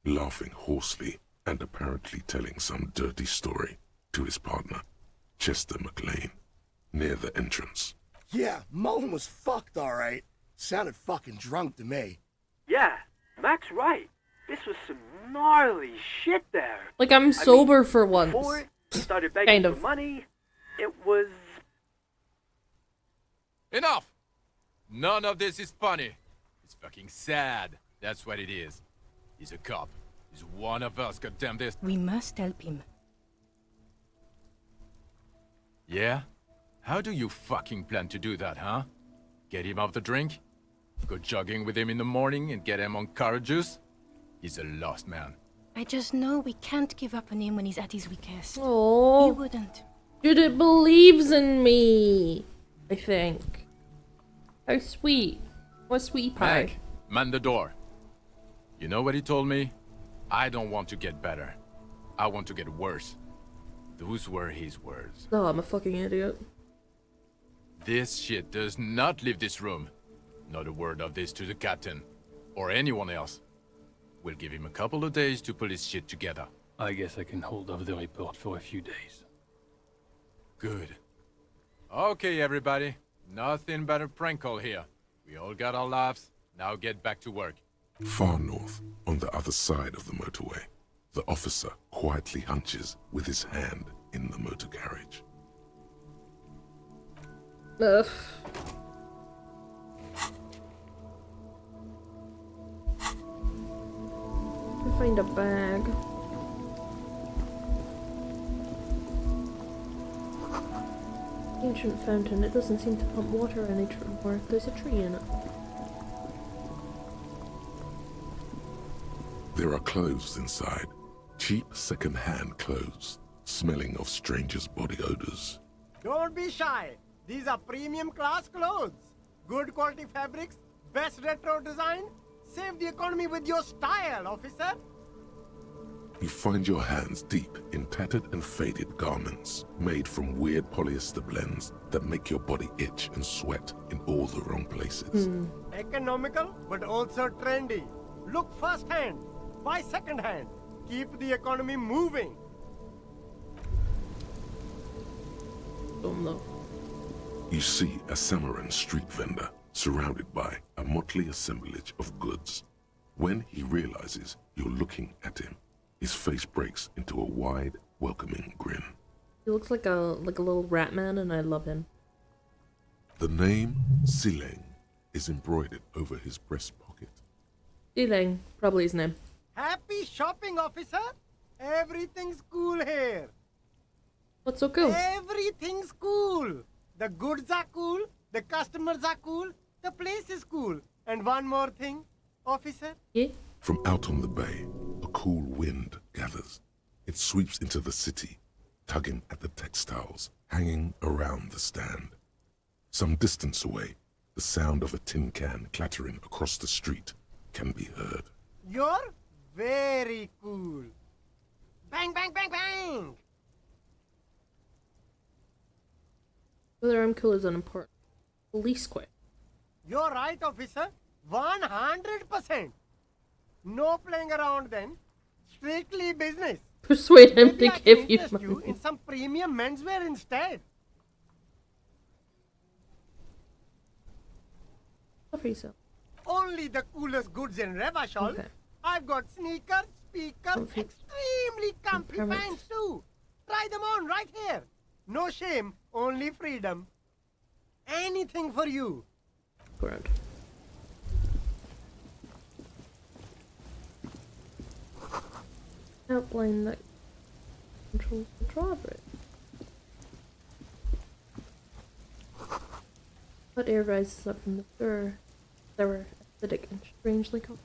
laughing hoarsely and apparently telling some dirty story to his partner, Chester McLean, near the entrance. Yeah, Mullen was fucked alright. Sounded fucking drunk to me. Yeah, Mac's right. This was some gnarly shit there. Like, I'm sober for once. Before he started begging Kind for of. money, it was... Enough! None of this is funny. It's fucking sad. That's what it is. He's a cop. He's one of us, goddamn this. We must help him. Yeah? How do you fucking plan to do that, huh? Get him off the drink? Go jogging with him in the morning and get him on carrot juice? He's a lost man. I just know we can't give up on him when he's at his weakest. Oh, He wouldn't. Judith believes in me, I think. How sweet. What sweet pie. Mac, man the door. You know what he told me? I don't want to get better. I want to get worse. Those were his words. Oh, I'm a fucking idiot. This shit does not leave this room. Not a word of this to the captain. Or anyone else. We'll give him a couple of days to pull his shit together. I guess I can hold off the report for a few days. Good. Okay, everybody. Nothing but a prank call here. We all got our laughs. Now get back to work. Far north, on the other side of the motorway, the officer quietly hunches with his hand in the motor carriage. Ugh. Find a bag. Ancient fountain. It doesn't seem to pump water anymore. There's a tree in it. There are clothes inside. Cheap second-hand clothes, smelling of strangers' body odors. Don't be shy. These are premium class clothes. Good quality fabrics, best retro design. Save the economy with your style, officer. You find your hands deep in tattered and faded garments made from weird polyester blends that make your body itch and sweat in all the wrong places. Economical, but also trendy. Look first-hand, buy second-hand. Keep the economy moving. You see a Samaran street vendor surrounded by a motley assemblage of goods. When he realizes you're looking at him, his face breaks into a wide, welcoming grin. He looks like a little rat man, and I love him. The name Sileng is embroidered over his breast pocket. Dileng, probably his name. Happy shopping, officer. Everything's cool here. What's so cool? Everything's cool. The goods are cool, the customers are cool, the place is cool. And one more thing, officer. Yeah? From out on the bay, a cool wind gathers. It sweeps into the city, tugging at the textiles hanging around the stand. Some distance away, the sound of a tin can clattering across the street can be heard. You're very cool. Bang, bang, bang, bang! Whether I'm cool is unimportant. Police quit. You're right, officer. 100%. No playing around then. Strictly business. Persuade him Maybe to I give can you interest money. you in some premium menswear instead. What for yourself? Only the coolest goods in Revachol. Okay. I've got sneakers, speakers, Comfy. extremely comfy Permits. pants too. Try them on right here. No shame, only freedom. Anything for you. Grand. Outline that controls the drawbridge. Hot air rises up from the floor. They were acidic and strangely cold.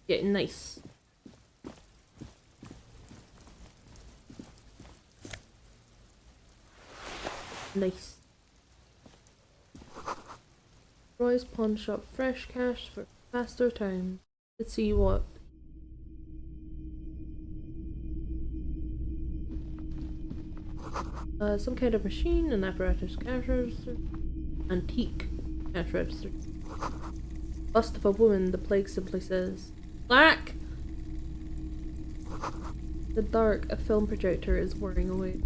Getting nice. Nice. Roy's pawn shop, fresh cash for faster times. Let's see what. Some kind of machine, an apparatus cash register, antique cash register. Bust of a woman, the plague simply says. Black! The dark, a film projector is whirring away.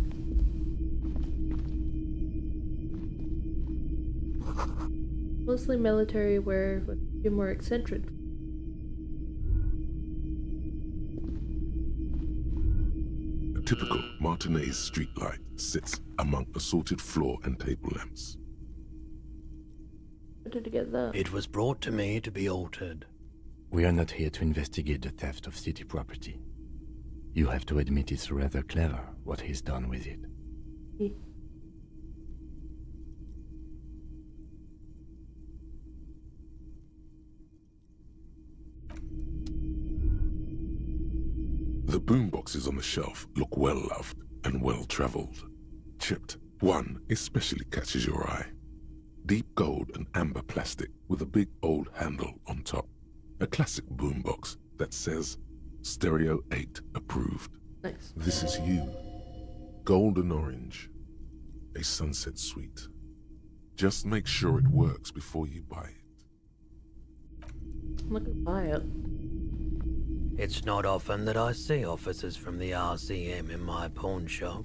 Mostly military wear with a few more eccentric. A typical Martinez streetlight sits among assorted floor and table lamps. Where did you get that? It was brought to me to be altered. We are not here to investigate the theft of city property. You have to admit it's rather clever what he's done with it. The boomboxes on the shelf look well-loved and well-traveled. Chipped, one especially catches your eye. Deep gold and amber plastic with a big old handle on top. A classic boombox that says Stereo 8 approved. Nice. This is you. Golden orange. A sunset suite. Just make sure it works before you buy it. I'm not gonna buy it. It's not often that I see officers from the RCM in my pawn shop.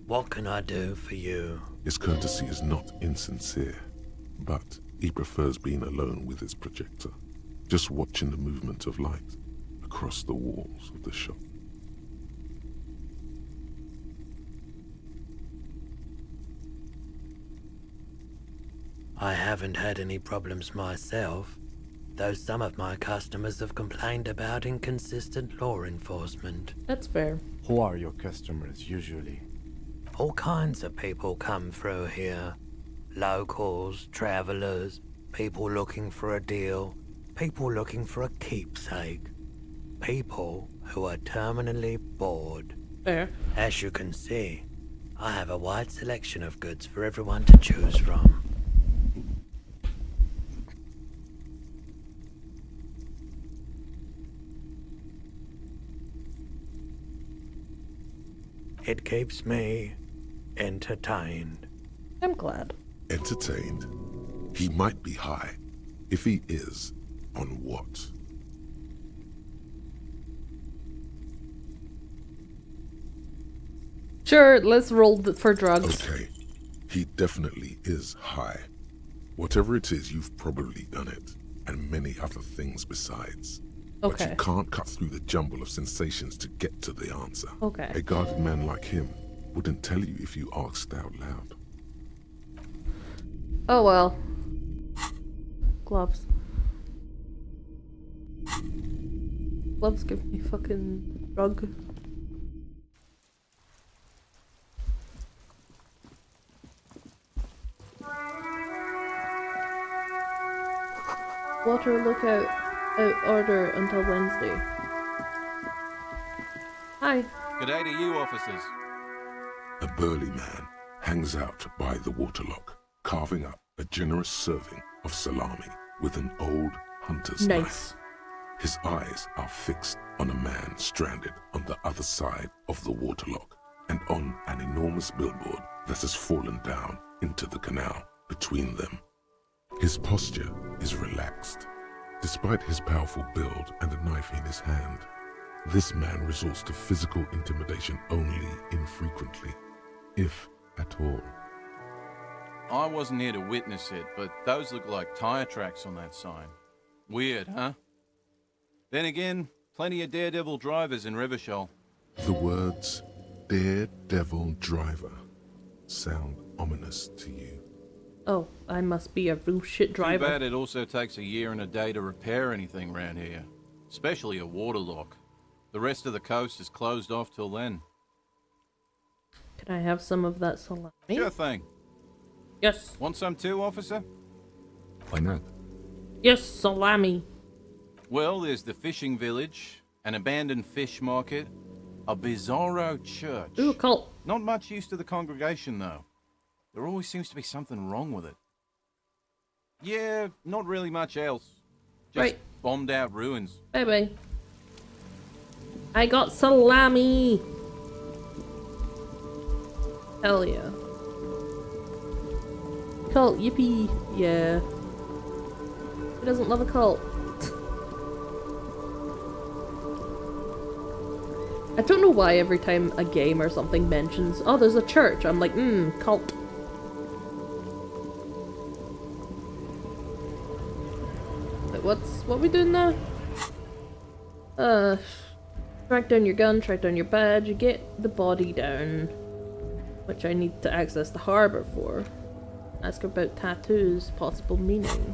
What can I do for you? His courtesy is not insincere, but he prefers being alone with his projector, just watching the movement of light across the walls of the shop. I haven't had any problems myself, though some of my customers have complained about inconsistent law enforcement. That's fair. Who are your customers usually? All kinds of people come through here. Locals, travelers, people looking for a deal, people looking for a keepsake. People who are terminally bored. Fair. As you can see, I have a wide selection of goods for everyone to choose from. It keeps me entertained. I'm glad. Entertained? He might be high. If he is, on what? Sure, let's roll for drugs. Okay, he definitely is high. Whatever it is, you've probably done it, and many other things besides. But Okay. you can't cut through the jumble of sensations to get to the answer. Okay. A guarded man like him wouldn't tell you if you asked out loud. Oh well. Gloves. gloves give me fucking drug. Water lookout out order until Wednesday. Hi. G'day to you, officers. A burly man hangs out by the waterlock, carving up a generous serving of salami with an old hunter's knife. His eyes are fixed on a man stranded on the other side of the waterlock and on an enormous billboard that has fallen down into the canal between them. His posture is relaxed. Despite his powerful build and a knife in his hand, this man resorts to physical intimidation only infrequently, if at all. I wasn't here to witness it, but those look like tire tracks on that sign. Weird, huh? Then again, plenty of daredevil drivers in Rivershoal. The words daredevil driver sound ominous to you. Oh, I must be a real shit driver. Too bad it also takes a year and a day to repair anything around here, especially a waterlock. The rest of the coast is closed off till then. Can I have some of that salami? Sure thing. Yes. Want some too, officer? Why not? Yes, salami. Well, there's the fishing village, an abandoned fish market, a bizarro church. Ooh, a cult. Not much use to the congregation, though. There always seems to be something wrong with it. Yeah, not really much else. Just right. Bombed out ruins. Bye-bye. I got salami! Hell yeah. Cult, yippee! Yeah. Who doesn't love a cult? I don't know why every time a game or something mentions, oh, there's a church, I'm like, cult. What are we doing now? Track down your gun, track down your badge, get the body down. Which I need to access the harbour for. Ask about tattoos, possible meaning.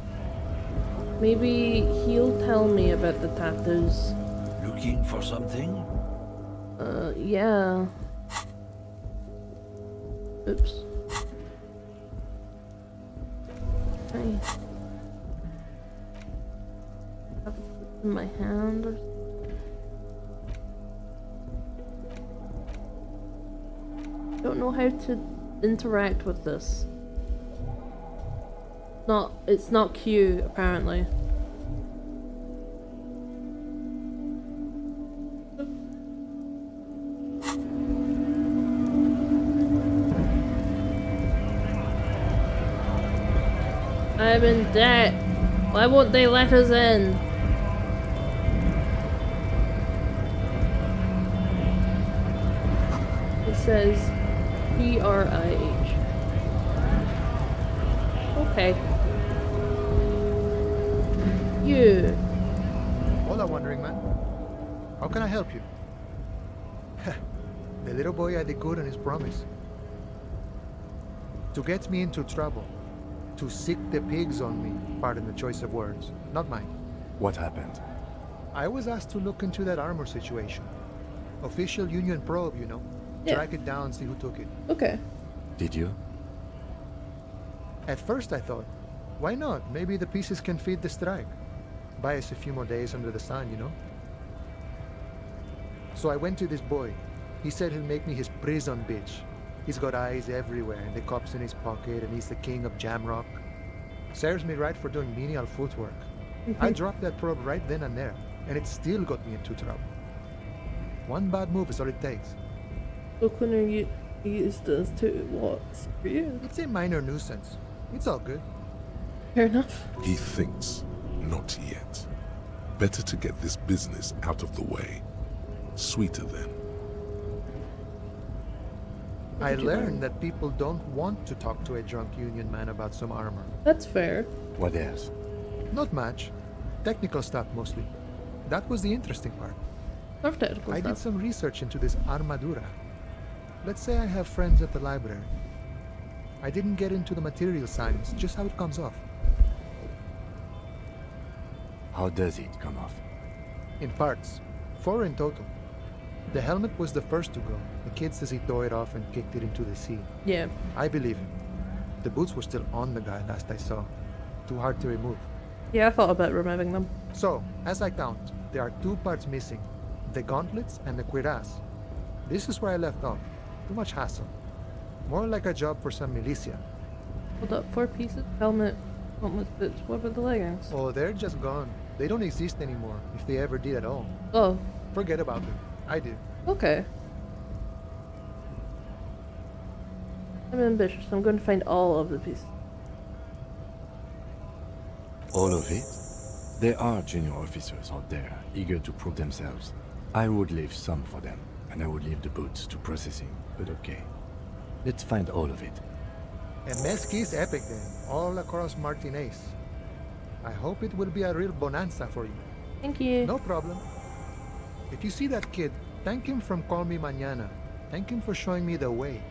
Maybe he'll tell me about the tattoos. Looking for something? Yeah. Oops. Okay. Have it in my hand or something. Don't know how to interact with this. It's not Q apparently. I'm in debt. Why won't they let us in? It says PRIH. Okay. You. Hola, wandering man. How can I help you? The little boy had a good on his promise. To get me into trouble. To sick the pigs on me. Pardon the choice of words. Not mine. What happened? I was asked to look into that armor situation. Official Union probe, you know. Yeah. Track it down, see who took it. Okay. Did you? At first I thought, why not? Maybe the pieces can feed the strike. Buy us a few more days under the sun, you know? So I went to this boy. He said he'll make me his prison bitch. He's got eyes everywhere, and the cops in his pocket, and he's the king of Jamrock. Serves me right for doing menial footwork. I dropped that probe right then and there, and it still got me into trouble. One bad move is all it takes. Look, when you use this to what? For you? It's a minor nuisance. It's all good. Fair enough. He thinks, not yet. Better to get this business out of the way. Sweeter then. I learned that people don't want to talk to a drunk Union man about some armor. That's fair. What else? Not much. Technical stuff mostly. That was the interesting part. Love technical I stuff. did some research into this armadura. Let's say I have friends at the library. I didn't get into the material science, just how it comes off. How does it come off? In parts. 4 in total. The helmet was the first to go. The kid says he tore it off and kicked it into the sea. Yeah. I believe him. The boots were still on the guy last I saw. Too hard to remove. Yeah, I thought about removing them. So, as I count, there are 2 parts missing. The gauntlets and the cuirass. This is where I left off. Too much hassle. More like a job for some militia. Hold up, 4 pieces? Helmet, gauntlets, boots. What about the leggings? Oh, they're just gone. They don't exist anymore, if they ever did at all. Oh. Forget about them. I do. Okay. I'm ambitious. I'm going to find all of the pieces. All of it? There are junior officers out there, eager to prove themselves. I would leave some for them, and I would leave the boots to processing, but okay. Let's find all of it. A mezqui's epic then, all across Martinez. I hope it will be a real bonanza for you. Thank you. No problem. If you see that kid, thank him from Call Me Mañana. Thank him for showing me the way.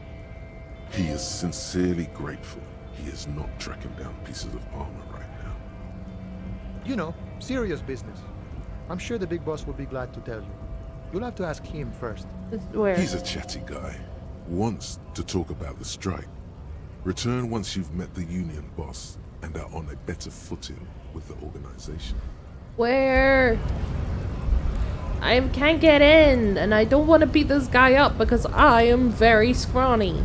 He is sincerely grateful he is not tracking down pieces of armor right now. You know, serious business. I'm sure the big boss will be glad to tell you. You'll have to ask him first. Where? He's a chatty guy. Wants to talk about the strike. Return once you've met the union boss and are on a better footing with the organization. Where? I can't get in, and I don't want to beat this guy up because I am very scrawny.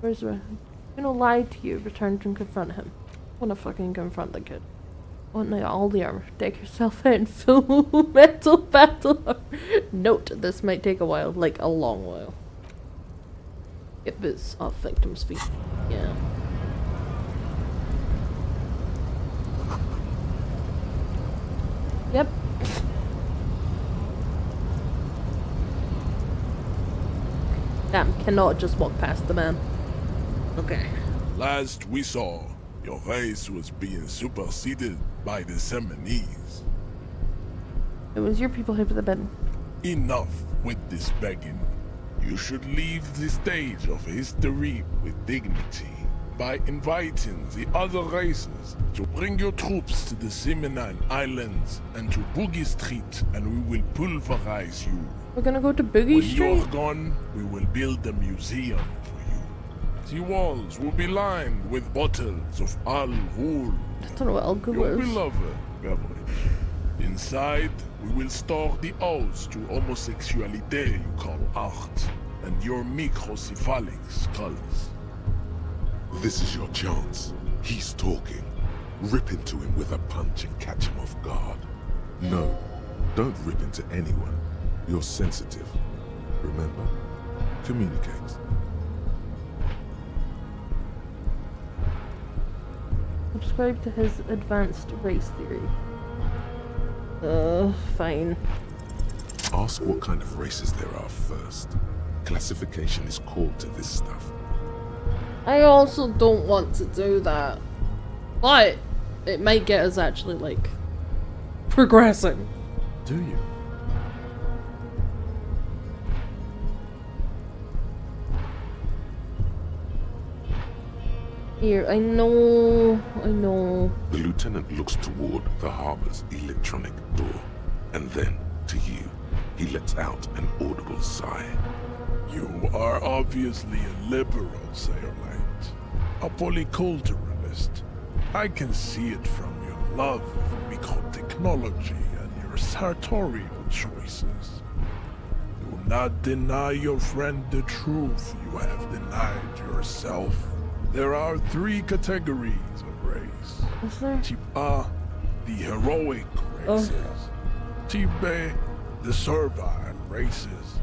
Where's the... I'm gonna lie to you, return to confront him. I wanna fucking confront the kid. Want all the armor. Take yourself out in full mental battle. Note, this might take a while, like a long while. Get bits off victim's feet. Yeah. Yep. Damn, cannot just walk past the man. Okay. Last we saw, your race was being superseded by the Seminese. It was your people who put the bed. Enough with this begging. You should leave the stage of history with dignity by inviting the other races to bring your troops to the Seminine Islands and to Boogie Street, and we will pulverize you. We're gonna go to Boogie Street? When you're gone, we will build a museum for you. The walls will be lined with bottles of Al Ghul, I don't know what Al Ghul your is. beloved beverage. Inside, we will store the odes to homosexuality you call art, and your microcephalic skulls. This is your chance. He's talking. Rip into him with a punch and catch him off guard. No, don't rip into anyone. You're sensitive. Remember? Communicate. Subscribe to his advanced race theory. Fine. Ask what kind of races there are first. Classification is core to this stuff. I also don't want to do that. But it might get us actually, like, progressing. Do you? Here, I know. The lieutenant looks toward the harbor's electronic door, and then, to you, he lets out an audible sigh. You are obviously a liberal, Sailorite. A polyculturalist. I can see it from your love of microtechnology and your sartorial choices. Do not deny your friend the truth you have denied yourself. There are 3 categories of race. Is there? Type A, the heroic races. Type B, the servile races.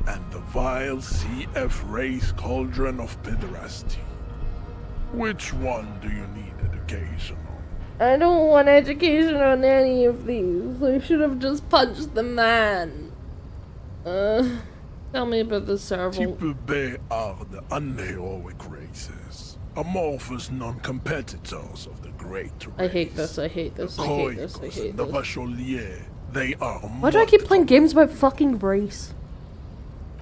And the vile CF race cauldron of pederasty. Which one do you need education on? I don't want education on any of these. I should have just punched the man. Tell me about the serval. Type B are the unheroic races. Amorphous non-competitors of the great race. I hate this, I hate this, I hate this, I hate the this. Rachelier, they are Why do I keep playing games about fucking race?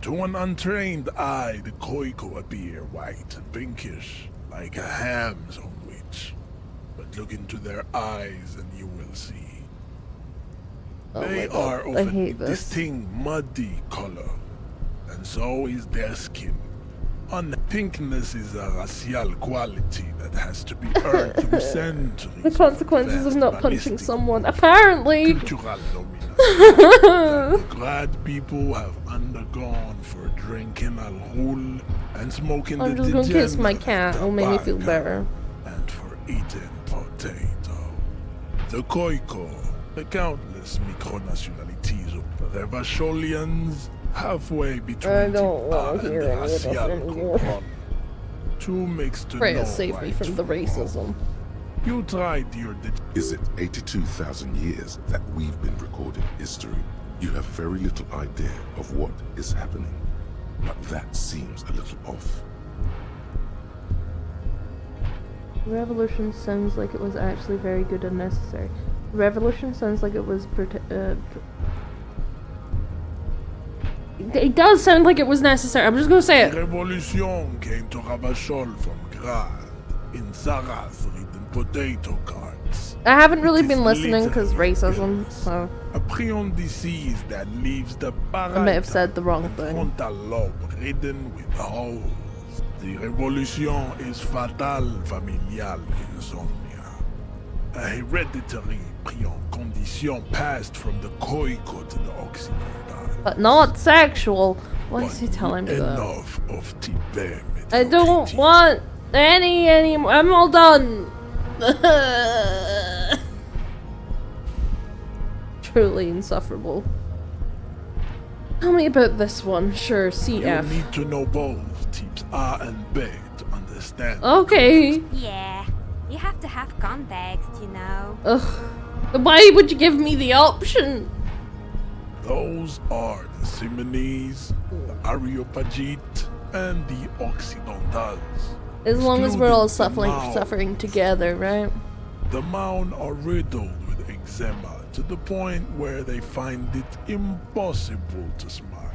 To an untrained eye, the Koiko appear white and pinkish, like a ham sandwich. But look into their eyes and you will see. They my are God, of I a hate this. distinct muddy color, and so is their skin. Pinkness is a racial quality that has to be earned through centuries. The consequences of not punching someone, apparently. Cultural dominance that the glad people have undergone for drinking alcohol and smoking I'm the just gonna kiss my degenerate cat. It'll make me feel better. and for eating potato. The Koiko, the countless micronationalities of the Revacholians, halfway between I don't want Tipa to hear and the any of this racial anymore. Coron. Two mixed to Pray know save me right from the racism. You tried your Is it 82,000 years that we've been recording history? You have very little idea of what is happening, but that seems a little off. Revolution sounds like it was actually very good and necessary. Revolution sounds like it was it does sound like it was necessary. I'm just gonna say it. Revolution came to Ravachol from Grand in Zaraz ridden potato carts. I haven't really been listening because racism, so A prion disease that leaves the I may have said the wrong thing. frontal lobe ridden with holes. The revolution is fatal familial insomnia. A hereditary prion condition passed from the Koiko to the Occidental. But not sexual. Why is he telling me that? Enough of Tibet. I don't want any anymore. I'm all done. Truly insufferable. Tell me about this one. Sure, CF. You need to know both tips A and B to understand. Okay. Yeah, you have to have context, you know. Ugh. Why would you give me the option? Those are the Simonese, the Areopagite, and the Occidentals. As long as we're all Excluding the Mao. suffering together, right? The Maun are riddled with eczema to the point where they find it impossible to smile.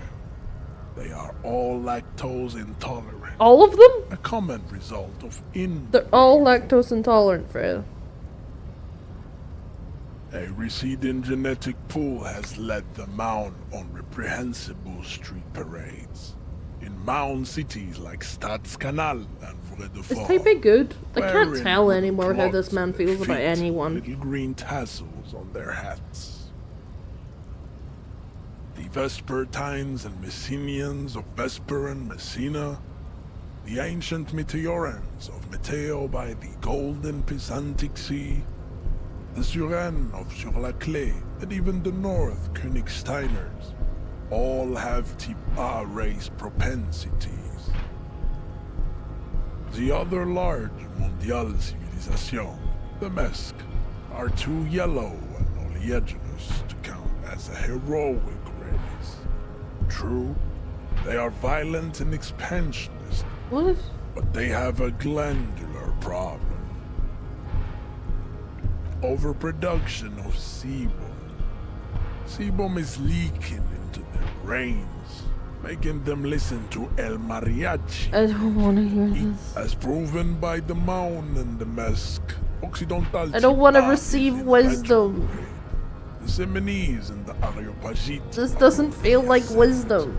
They are all lactose intolerant. All of them? A common result of They're all lactose intolerant, Fred. A receding genetic pool has led the Maun on reprehensible street parades. In Maun cities like Stadskanal and Is Vredefort. Taipei good? I can't wearing tell anymore how clogs this man on their feels about feet, anyone. Little green tassels on their hats. The Vespertines and Messenians of Vesper and Messina. The ancient Meteorans of Meteo by the golden Pisantic Sea. The Suren of Sur-la-Clé, and even the North Königsteiners, all have type A race propensities. The other large mondial civilization, the Mesk, are too yellow and oleaginous to count as a heroic race. True, they are violent and expansionist, but they have a glandular problem. Overproduction of sebum. Sebum is leaking into their brains, making them listen to El Mariachi. I don't want to hear this. As proven by the Maun and the Mesk, Occidental. I don't want to receive wisdom. The Simonese and the Areopagite. This doesn't feel like wisdom.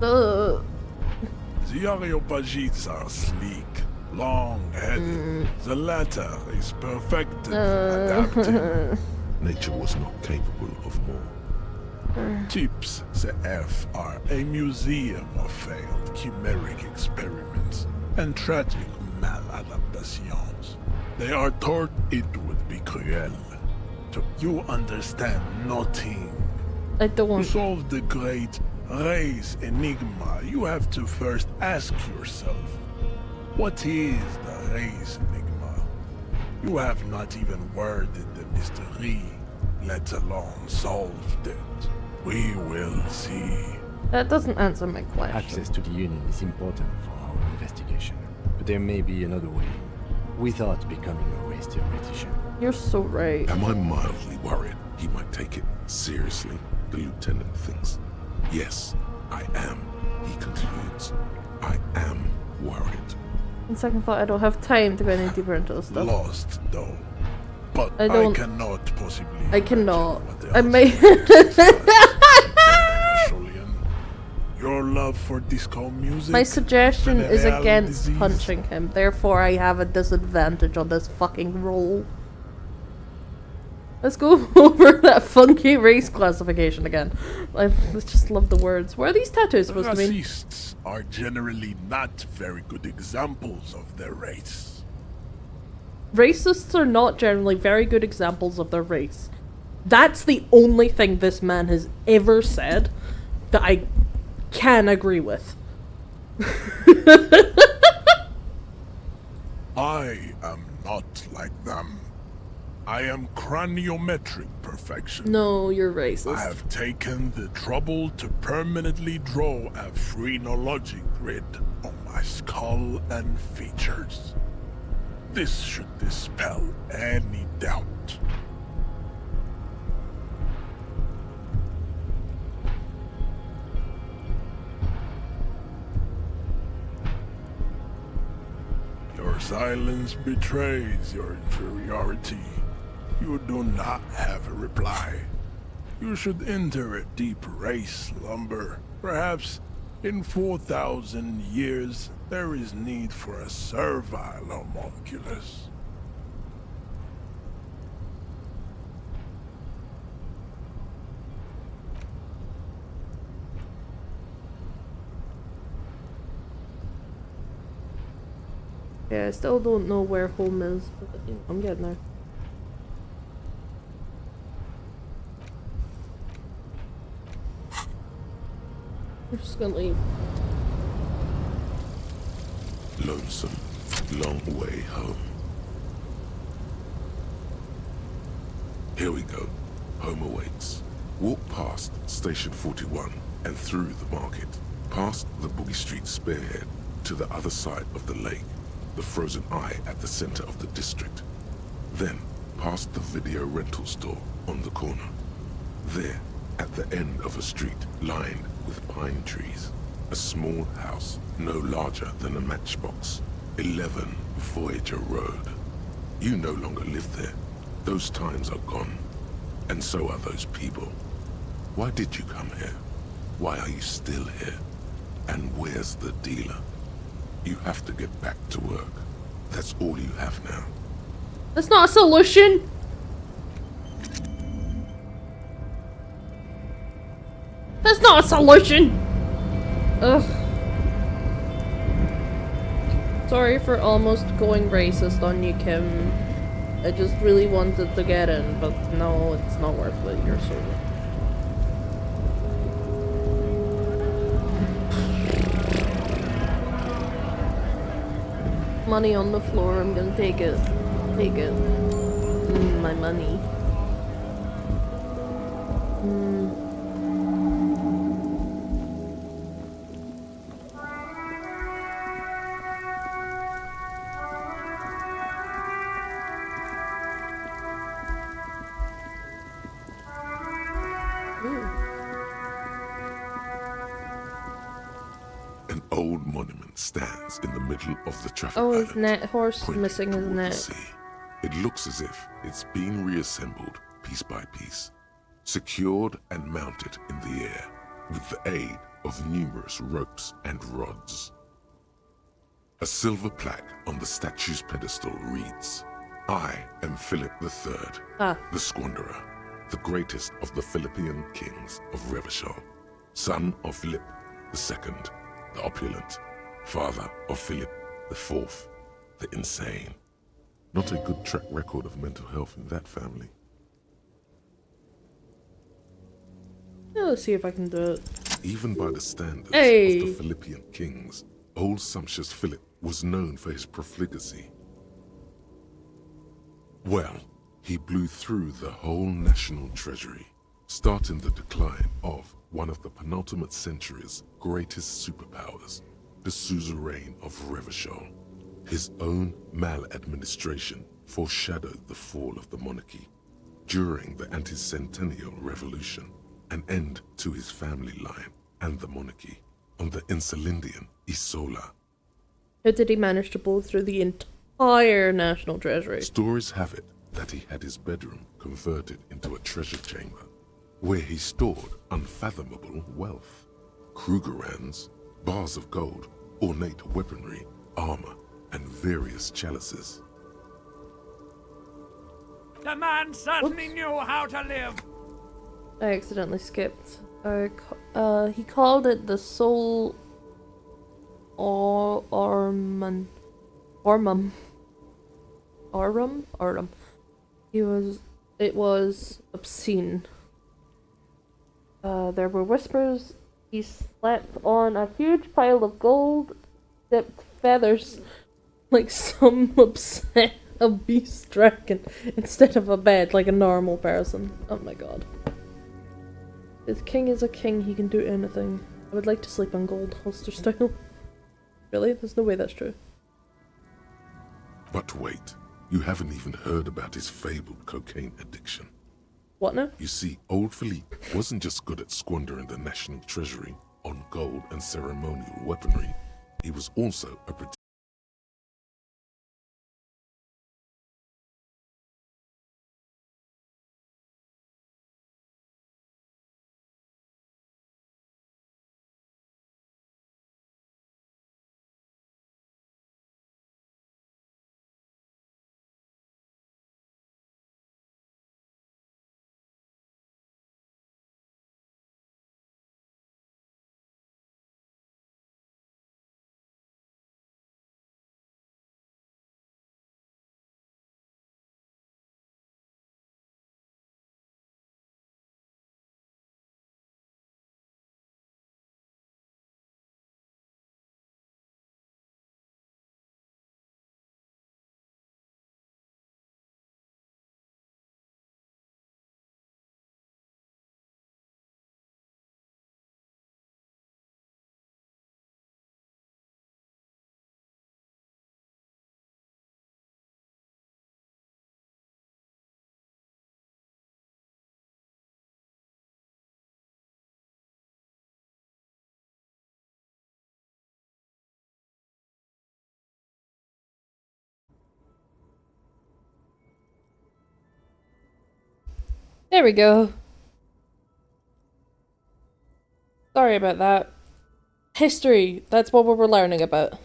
Ugh. The Areopagites are sleek, long-headed. The latter is perfected at adapting. Nature was not capable of more. Tips CF are a museum of failed chimeric experiments and tragic maladaptations. They are taught it would be cruel. You understand nothing. I don't. To solve the great race enigma, you have to first ask yourself, what is the race enigma? You have not even worded the mystery, let alone solved it. We will see. That doesn't answer my question. Access to the Union is important for our investigation, but there may be another way, without becoming a race theoretician. You're so right. Am I mildly worried he might take it seriously? The lieutenant thinks. Yes, I am, he concludes. I am worried. On second thought, I don't have time to go any deeper into this stuff. Lost, though. But I I don't- cannot possibly I cannot. what I may. Your love for disco music. My suggestion is venereal against disease. punching him. Therefore, I have a disadvantage on this fucking roll. Let's go over that funky race classification again. I just love the words. What are these tattoos supposed to mean? Racists are generally not very good examples of their race. Racists are not generally very good examples of their race. That's the only thing this man has ever said that I can agree with. I am not like them. I am craniometric perfection. No, you're racist. I have taken the trouble to permanently draw a phrenology grid on my skull and features. This should dispel any doubt. Your silence betrays your inferiority. You do not have a reply. You should enter a deep race slumber. Perhaps in 4,000 years there is need for a servile homunculus. Yeah, I still don't know where home is, but I'm getting there. I'm just gonna leave. Lonesome, long way home. Here we go. Home awaits. Walk past Station 41 and through the market, past the Boogie Street spearhead to the other side of the lake, the frozen eye at the center of the district. Then past the video rental store on the corner. There, at the end of a street lined with pine trees, a small house no larger than a matchbox. 11 Voyager Road. You no longer live there. Those times are gone. And so are those people. Why did you come here? Why are you still here? And where's the dealer? You have to get back to work. That's all you have now. That's not a solution! That's not a solution! Ugh. Sorry for almost going racist on you, Kim. I just really wanted to get in, but no, it's not worth it. You're so rude. Money on the floor, I'm gonna take it. Take it. My money. An old monument stands in the middle of the traffic Oh, island, his neck horse is missing his toward the neck. sea. It looks as if it's been reassembled piece by piece, secured and mounted in the air with the aid of numerous ropes and rods. A silver plaque on the statue's pedestal reads, "I am Philip III, the Squanderer, the greatest of the Philippian kings of Revachol, son of Philip II, the opulent, father of Philip IV, the insane." Not a good track record of mental health in that family. Yeah, let's see if I can do it. Even by the standards of Hey. the Philippian kings, old sumptuous Philip was known for his profligacy. Well, he blew through the whole national treasury, starting the decline of one of the penultimate century's greatest superpowers, the suzerain of Revachol. His own maladministration foreshadowed the fall of the monarchy. During the anti-centennial revolution, an end to his family line and the monarchy on the Insulindian Isola. How did he manage to blow through the entire national treasury? Stories have it that he had his bedroom converted into a treasure chamber where he stored unfathomable wealth. Krugerrands, bars of gold, ornate weaponry, armor, and various chalices. The man certainly knew how to live. I accidentally skipped. He called it the Soul Ormum. It was obscene. There were whispers. He slept on a huge pile of gold-dipped feathers, like some obese dragon, instead of a bed like a normal person. Oh my god. The king is a king, he can do anything. I would like to sleep on gold, holster style. Really? There's no way that's true. But wait, you haven't even heard about his fabled cocaine addiction. What now? You see, old Philippe wasn't just good at squandering the national treasury on gold and ceremonial weaponry, he was also a There we go. Sorry about that. History, that's what we were learning about.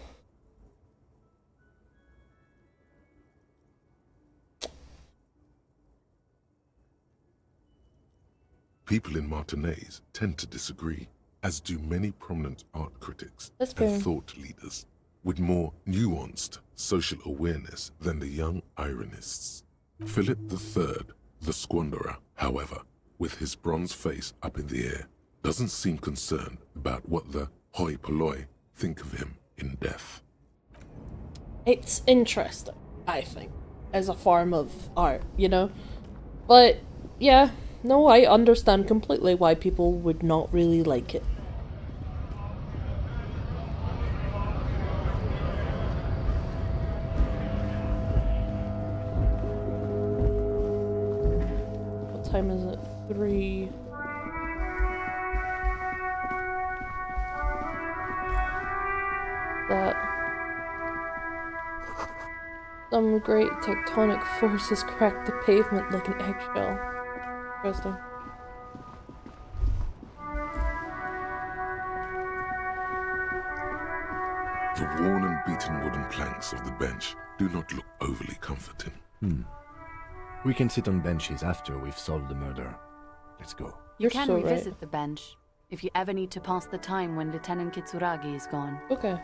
People in Martinaise tend to disagree, as do many prominent art critics That's and fair. thought leaders with more nuanced social awareness than the young ironists. Philip III, the squanderer, however, with his bronze face up in the air, doesn't seem concerned about what the hoi polloi think of him in death. It's interesting, I think, as a form of art, you know? But, yeah, no, I understand completely why people would not really like it. What time is it? 3. That some great tectonic forces cracked the pavement like an eggshell. Interesting. The worn and beaten wooden planks of the bench do not look overly comforting. We can sit on benches after we've solved the murder. Let's go. You can revisit the bench if you ever need to pass the time when Lieutenant Kitsuragi is gone. Okay.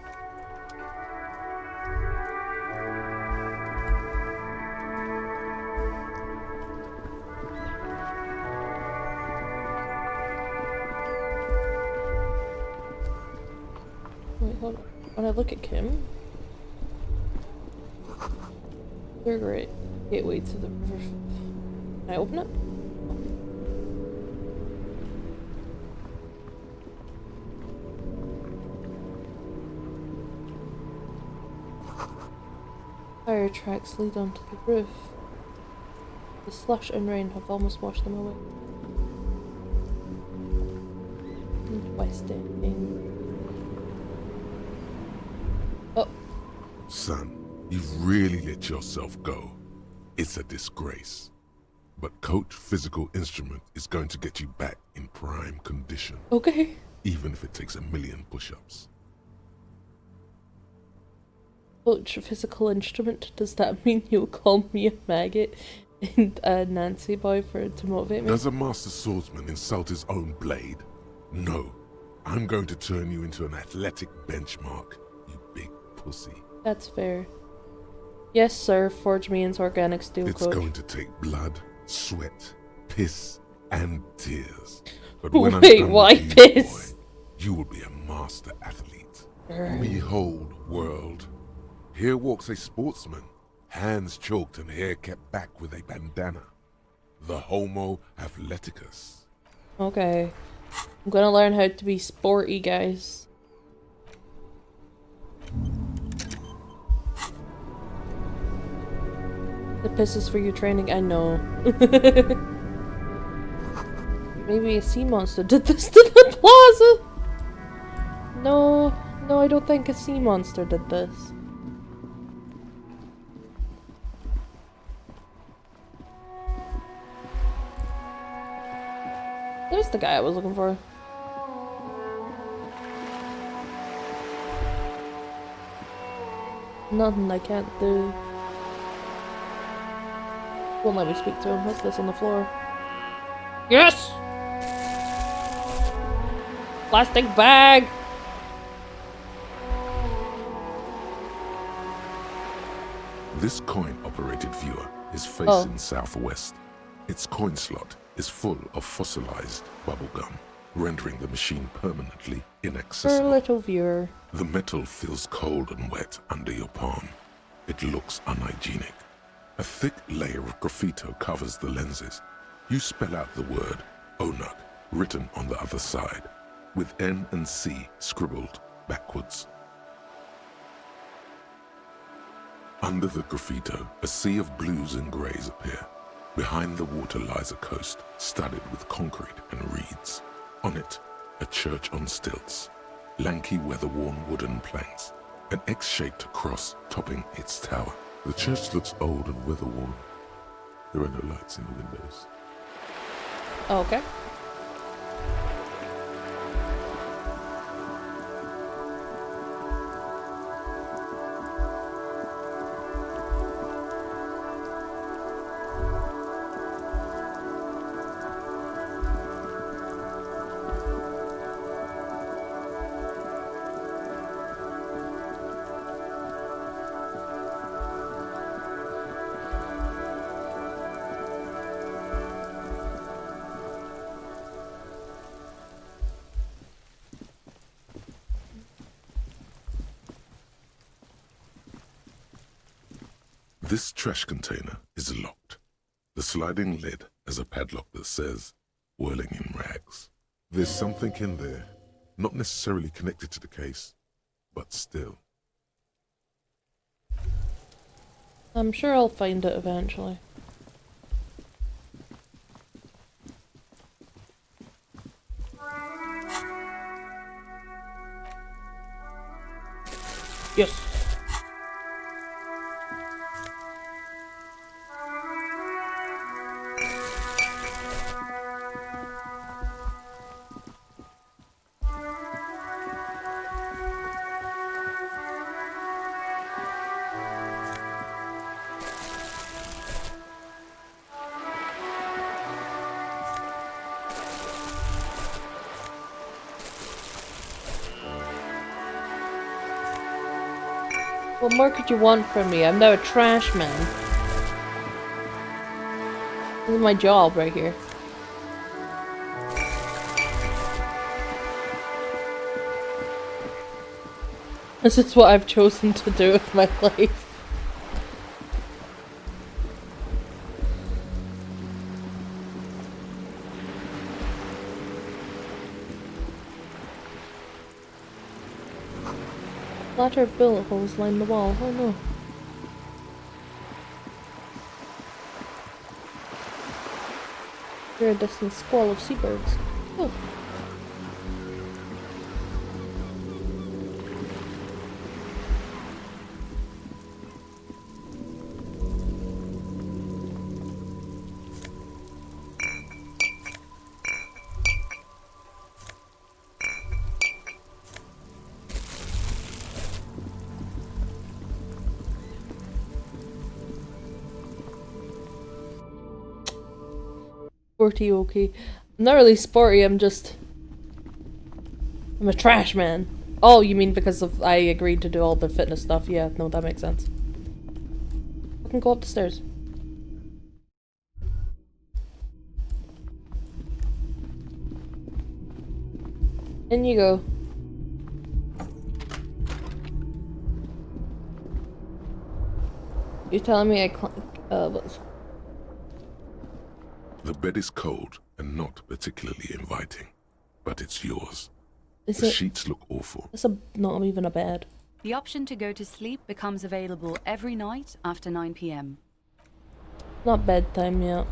Wait, hold on. When I look at Kim, they're great. Gateway to the river. Can I open it? Fire tracks lead onto the roof. The slush and rain have almost washed them away. And west end. Oh. Son, you've really let yourself go. It's a disgrace. But Coach Physical Instrument is going to get you back in prime condition. Okay. Even if it takes 1,000,000 push-ups. Coach Physical Instrument, does that mean you'll call me a maggot and a Nancy boy to motivate me? Does a master swordsman insult his own blade? No. I'm going to turn you into an athletic benchmark, you big pussy. That's fair. Yes, sir. Forge me into organic steel, It's Coach. going to take blood, sweat, piss, and tears. But Wait, when I'm done why with you, piss? boy, you will be a master athlete. Urgh. Behold, world. Here walks a sportsman, hands choked and hair kept back with a bandana. The Homo Athleticus. Okay. I'm gonna learn how to be sporty, guys. The piss is for your training, I know. Maybe a sea monster did this to the plaza! No, I don't think a sea monster did this. There's the guy I was looking for. Nothing I can't do. Won't let me speak to him. What's this on the floor? Yes! Plastic bag! This coin-operated viewer is facing southwest. Its coin slot is full of fossilized bubblegum, rendering the machine permanently For a inaccessible. little viewer. The metal feels cold and wet under your palm. It looks unhygienic. A thick layer of graffito covers the lenses. You spell out the word Onug written on the other side, with N and C scribbled backwards. Under the graffito, a sea of blues and greys appear. Behind the water lies a coast studded with concrete and reeds. On it, a church on stilts, lanky weather-worn wooden planks, an X-shaped cross topping its tower. The church looks old and weather-worn. There are no lights in the windows. Okay. This trash container is locked. The sliding lid has a padlock that says, "Whirling in rags." There's something in there, not necessarily connected to the case, but still. I'm sure I'll find it eventually. Yes. What more could you want from me? I'm now a trash man. This is my job right here. This is what I've chosen to do with my life. Flattered bullet holes line the wall. Oh no. You're a distant squall of seabirds. Oh. Sporty Oakie. I'm not really sporty, I'm a trash man. Oh, you mean because of I agreed to do all the fitness stuff? Yeah, no, that makes sense. I can go up the stairs. In you go. You're telling me what? The bed is cold and not particularly inviting, but it's yours. Is The it? sheets look awful. It's not even a bed. The option to go to sleep becomes available every night after 9 p.m. Not bedtime yet.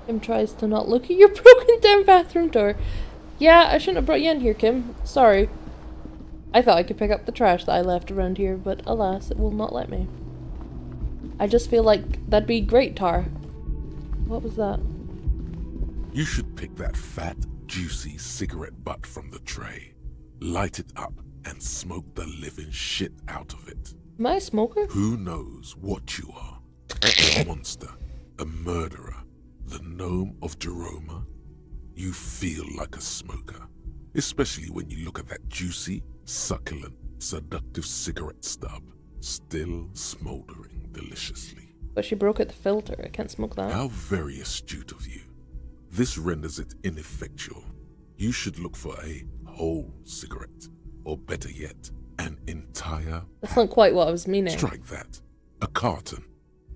Kim tries to not look at your broken down bathroom door. Yeah, I shouldn't have brought you in here, Kim. Sorry. I thought I could pick up the trash that I left around here, but alas, it will not let me. I just feel like that'd be great, Tar. What was that? You should pick that fat, juicy cigarette butt from the tray, light it up, and smoke the living shit out of it. Am I a smoker? Who knows what you are? A monster, a murderer, the gnome of Jeroma? You feel like a smoker, especially when you look at that juicy, succulent, seductive cigarette stub, still smoldering deliciously. But she broke out the filter. I can't smoke that. How very astute of you. This renders it ineffectual. You should look for a whole cigarette, or better yet, an entire That's not quite what I was meaning. Strike that. A carton.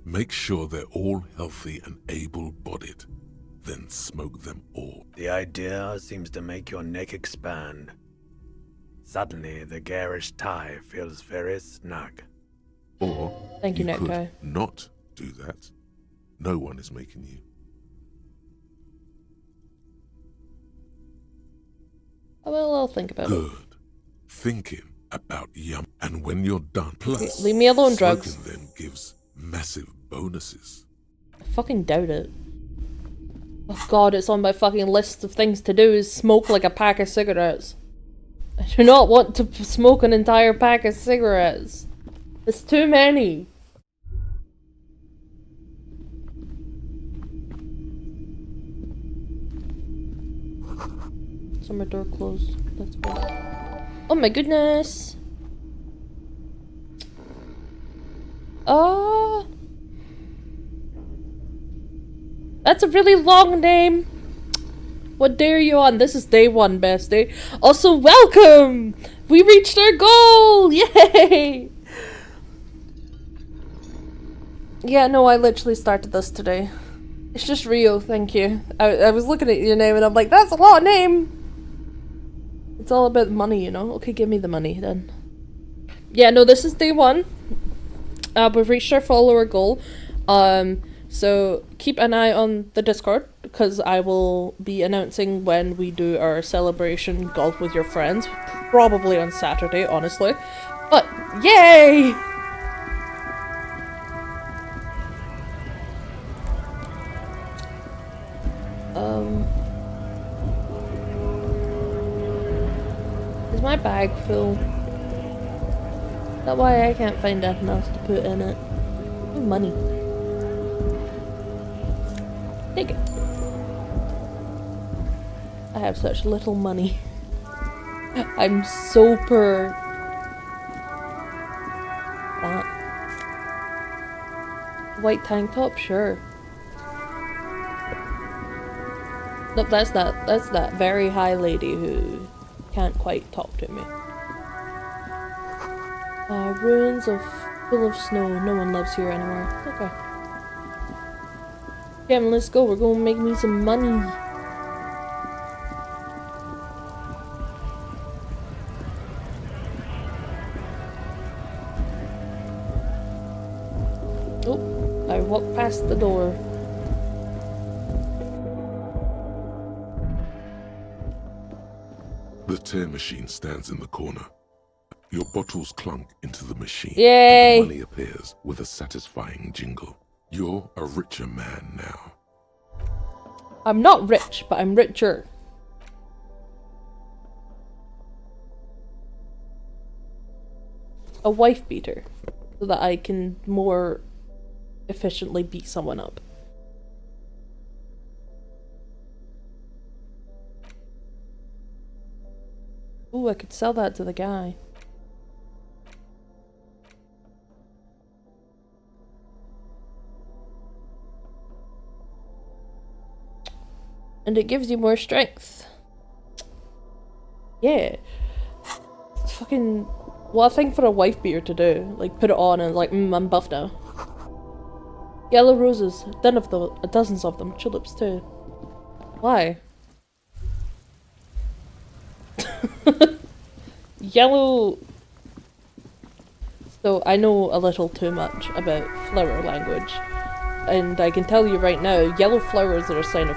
Make sure they're all healthy and able-bodied. Then smoke them all. The idea seems to make your neck expand. Suddenly, the garish tie feels very snug. Or Thank you, could necktie. not do that. No one is making you. Well, I'll think about it. Good. Thinking about yum. And when you're done, plus Leave me alone, drugs. smoking them gives massive bonuses. I fucking doubt it. Oh god, it's on my fucking list of things to do is smoke like a pack of cigarettes. I do not want to smoke an entire pack of cigarettes. It's too many. Summer door closed. That's good. Oh my goodness. Oh. That's a really long name. What day are you on? This is day 1, bestie. Also, welcome! We reached our goal! Yay! Yeah, no, I literally started this today. It's just Rio, thank you. I was looking at your name and I'm like, that's a lot of name! It's all about money, you know? Okay, give me the money then. Yeah, no, this is day 1. We've reached our follower goal. So keep an eye on the Discord, because I will be announcing when we do our celebration golf with your friends. Probably on Saturday, honestly. But, yay! Is my bag full? Is that why I can't find anything else to put in it? Ooh, money. Take it. I have such little money. I'm so poor. That. White tank top? Sure. Nope, that's that very high lady who can't quite talk to me. Ruins full of snow. No one lives here anymore. Okay. Kevin, let's go. We're going to make me some money. Oh, I walked past the door. The tear machine stands in the corner. Your bottles clunk into the machine. Yay! And the money appears with a satisfying jingle. You're a richer man now. I'm not rich, but I'm richer. A wife beater, so that I can more efficiently beat someone up. Ooh, I could sell that to the guy. And it gives you more strength. Yeah. It's fucking... What a thing for a wife beater to do. Like, put it on and like, I'm buff now. Yellow roses. Dozens of them. Tulips too. Why? Yellow... So, I know a little too much about flower language. And I can tell you right now, yellow flowers are a sign of...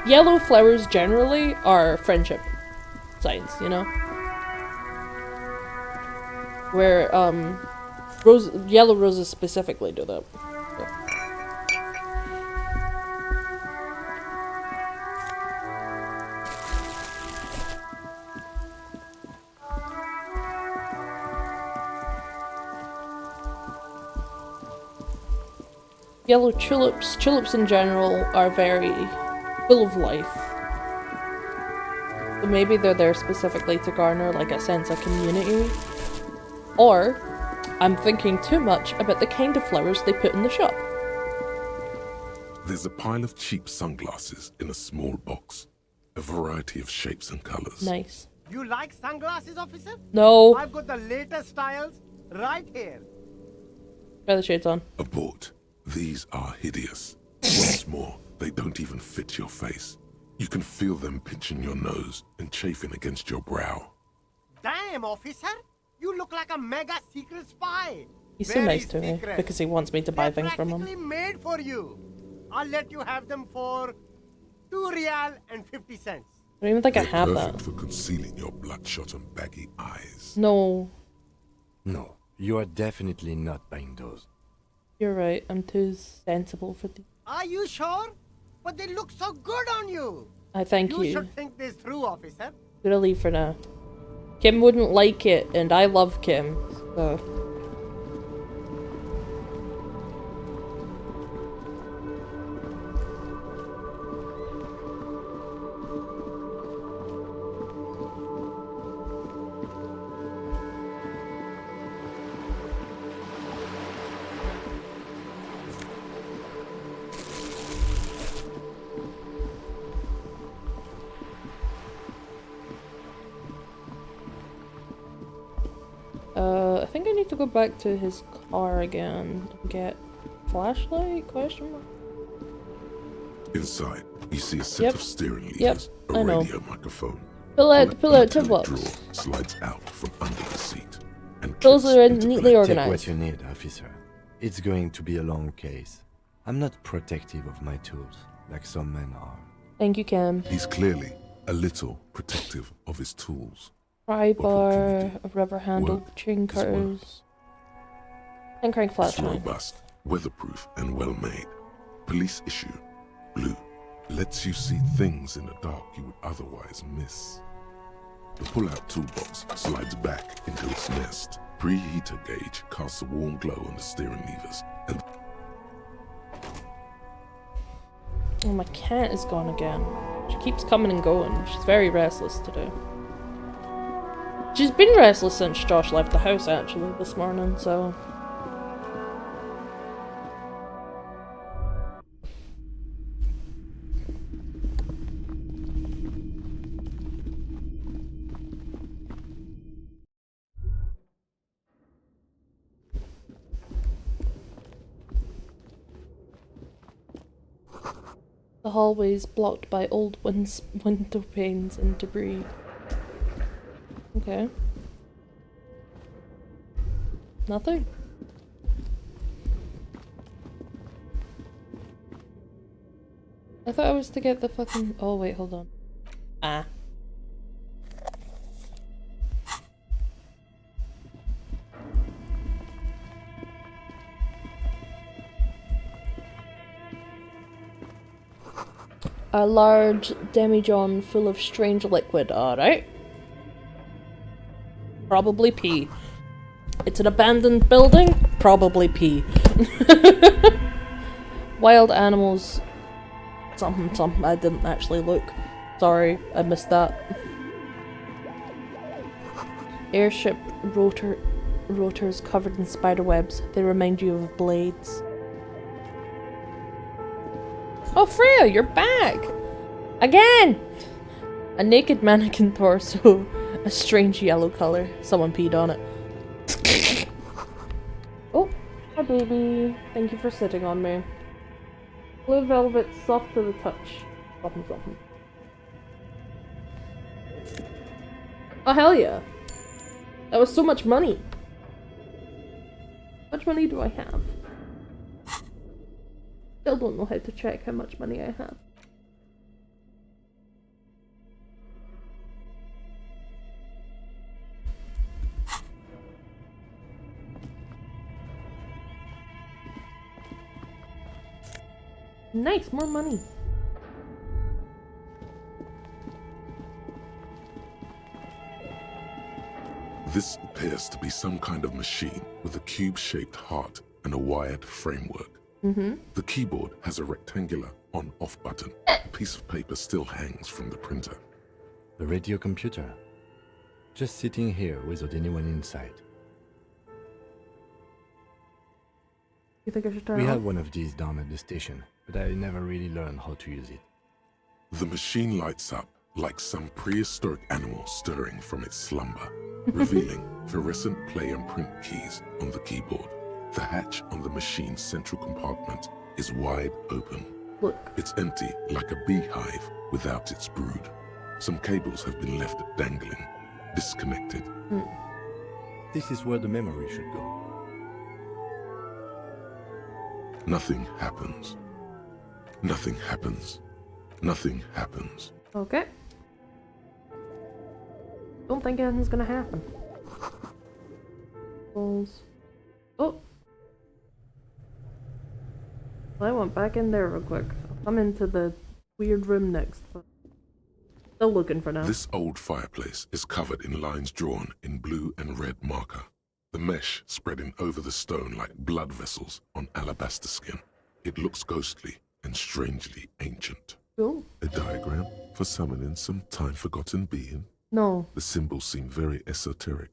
Yellow flowers generally are friendship signs, you know? Where, yellow roses specifically do that. So. Yellow tulips in general are very full of life. So maybe they're there specifically to garner like a sense of community. Or, I'm thinking too much about the kind of flowers they put in the shop. There's a pile of cheap sunglasses in a small box. A variety of shapes and colors. Nice. You like sunglasses, officer? No. I've got the latest styles right here. Try the shades on. Abort. These are hideous. What's more, they don't even fit your face. You can feel them pinching your nose and chafing against your brow. Damn, officer! You look like a mega secret spy. He's so nice to me because he wants me to buy things from him. They're practically made for you. I'll let you have them for 2 real and 50 cents. I don't even think I have perfect that. for concealing your bloodshot and baggy eyes. No. No, you are definitely not buying those. You're right. I'm too sensible for these. Are you sure? But they look so good on you. I thank you. You should think this through, officer. Gonna leave for now. Kim wouldn't like it, and I love Kim, so... I think I need to go back to his car again and get flashlight? Question mark? Inside, you see a set of steering levers, a radio microphone. Pull out toolbox. Drawer slides out from under the seat. And those are neatly Take organized. what you need, officer. It's going to be a long case. I'm not protective of my tools, like some men are. Thank you, Kim. He's clearly a little protective of his tools. Pry bar, a rubber handle, chain cutters, and crank It's flashlight. robust, weatherproof, and well made. Police issue, blue, lets you see things in the dark you would otherwise miss. The pull-out toolbox slides back into its nest. Preheater gauge casts a warm glow on the steering levers, and Oh, my cat is gone again. She keeps coming and going. She's very restless today. She's been restless since Josh left the house, actually, this morning, so... The hallways blocked by old window panes and debris. Okay. Nothing? I thought I was to get the fucking... Oh, wait, hold on. Ah. A large demijohn full of strange liquid, alright. Probably pee. It's an abandoned building? Probably pee. Wild animals. Something. I didn't actually look. Sorry, I missed that. Airship rotors covered in spider webs. They remind you of blades. Oh, Freya, you're back! Again! A naked mannequin torso. A strange yellow color. Someone peed on it. Oh, hi baby. Thank you for sitting on me. Blue velvet, soft to the touch. Something. Oh, hell yeah. That was so much money. How much money do I have? Still don't know how to check how much money I have. Nice, more money. This appears to be some kind of machine with a cube-shaped heart and a wired framework. The keyboard has a rectangular on-off button. A piece of paper still hangs from the printer. The radio computer. Just sitting here without anyone inside. You think I should turn We it had on? one of these down at the station, but I never really learned how to use it. The machine lights up like some prehistoric animal stirring from its slumber, revealing fluorescent play and print keys on the keyboard. The hatch on the machine's central compartment is wide open. Look. It's empty like a beehive without its brood. Some cables have been left dangling, disconnected. This is where the memory should go. Nothing happens. Nothing happens. Nothing happens. Okay. Don't think anything's gonna happen. Balls. Oh! I went back in there real quick. I'll come into the weird room next. But still looking for now. This old fireplace is covered in lines drawn in blue and red marker. The mesh spreading over the stone like blood vessels on alabaster skin. It looks ghostly and strangely ancient. Cool. A diagram for summoning some time-forgotten being. No. The symbols seem very esoteric.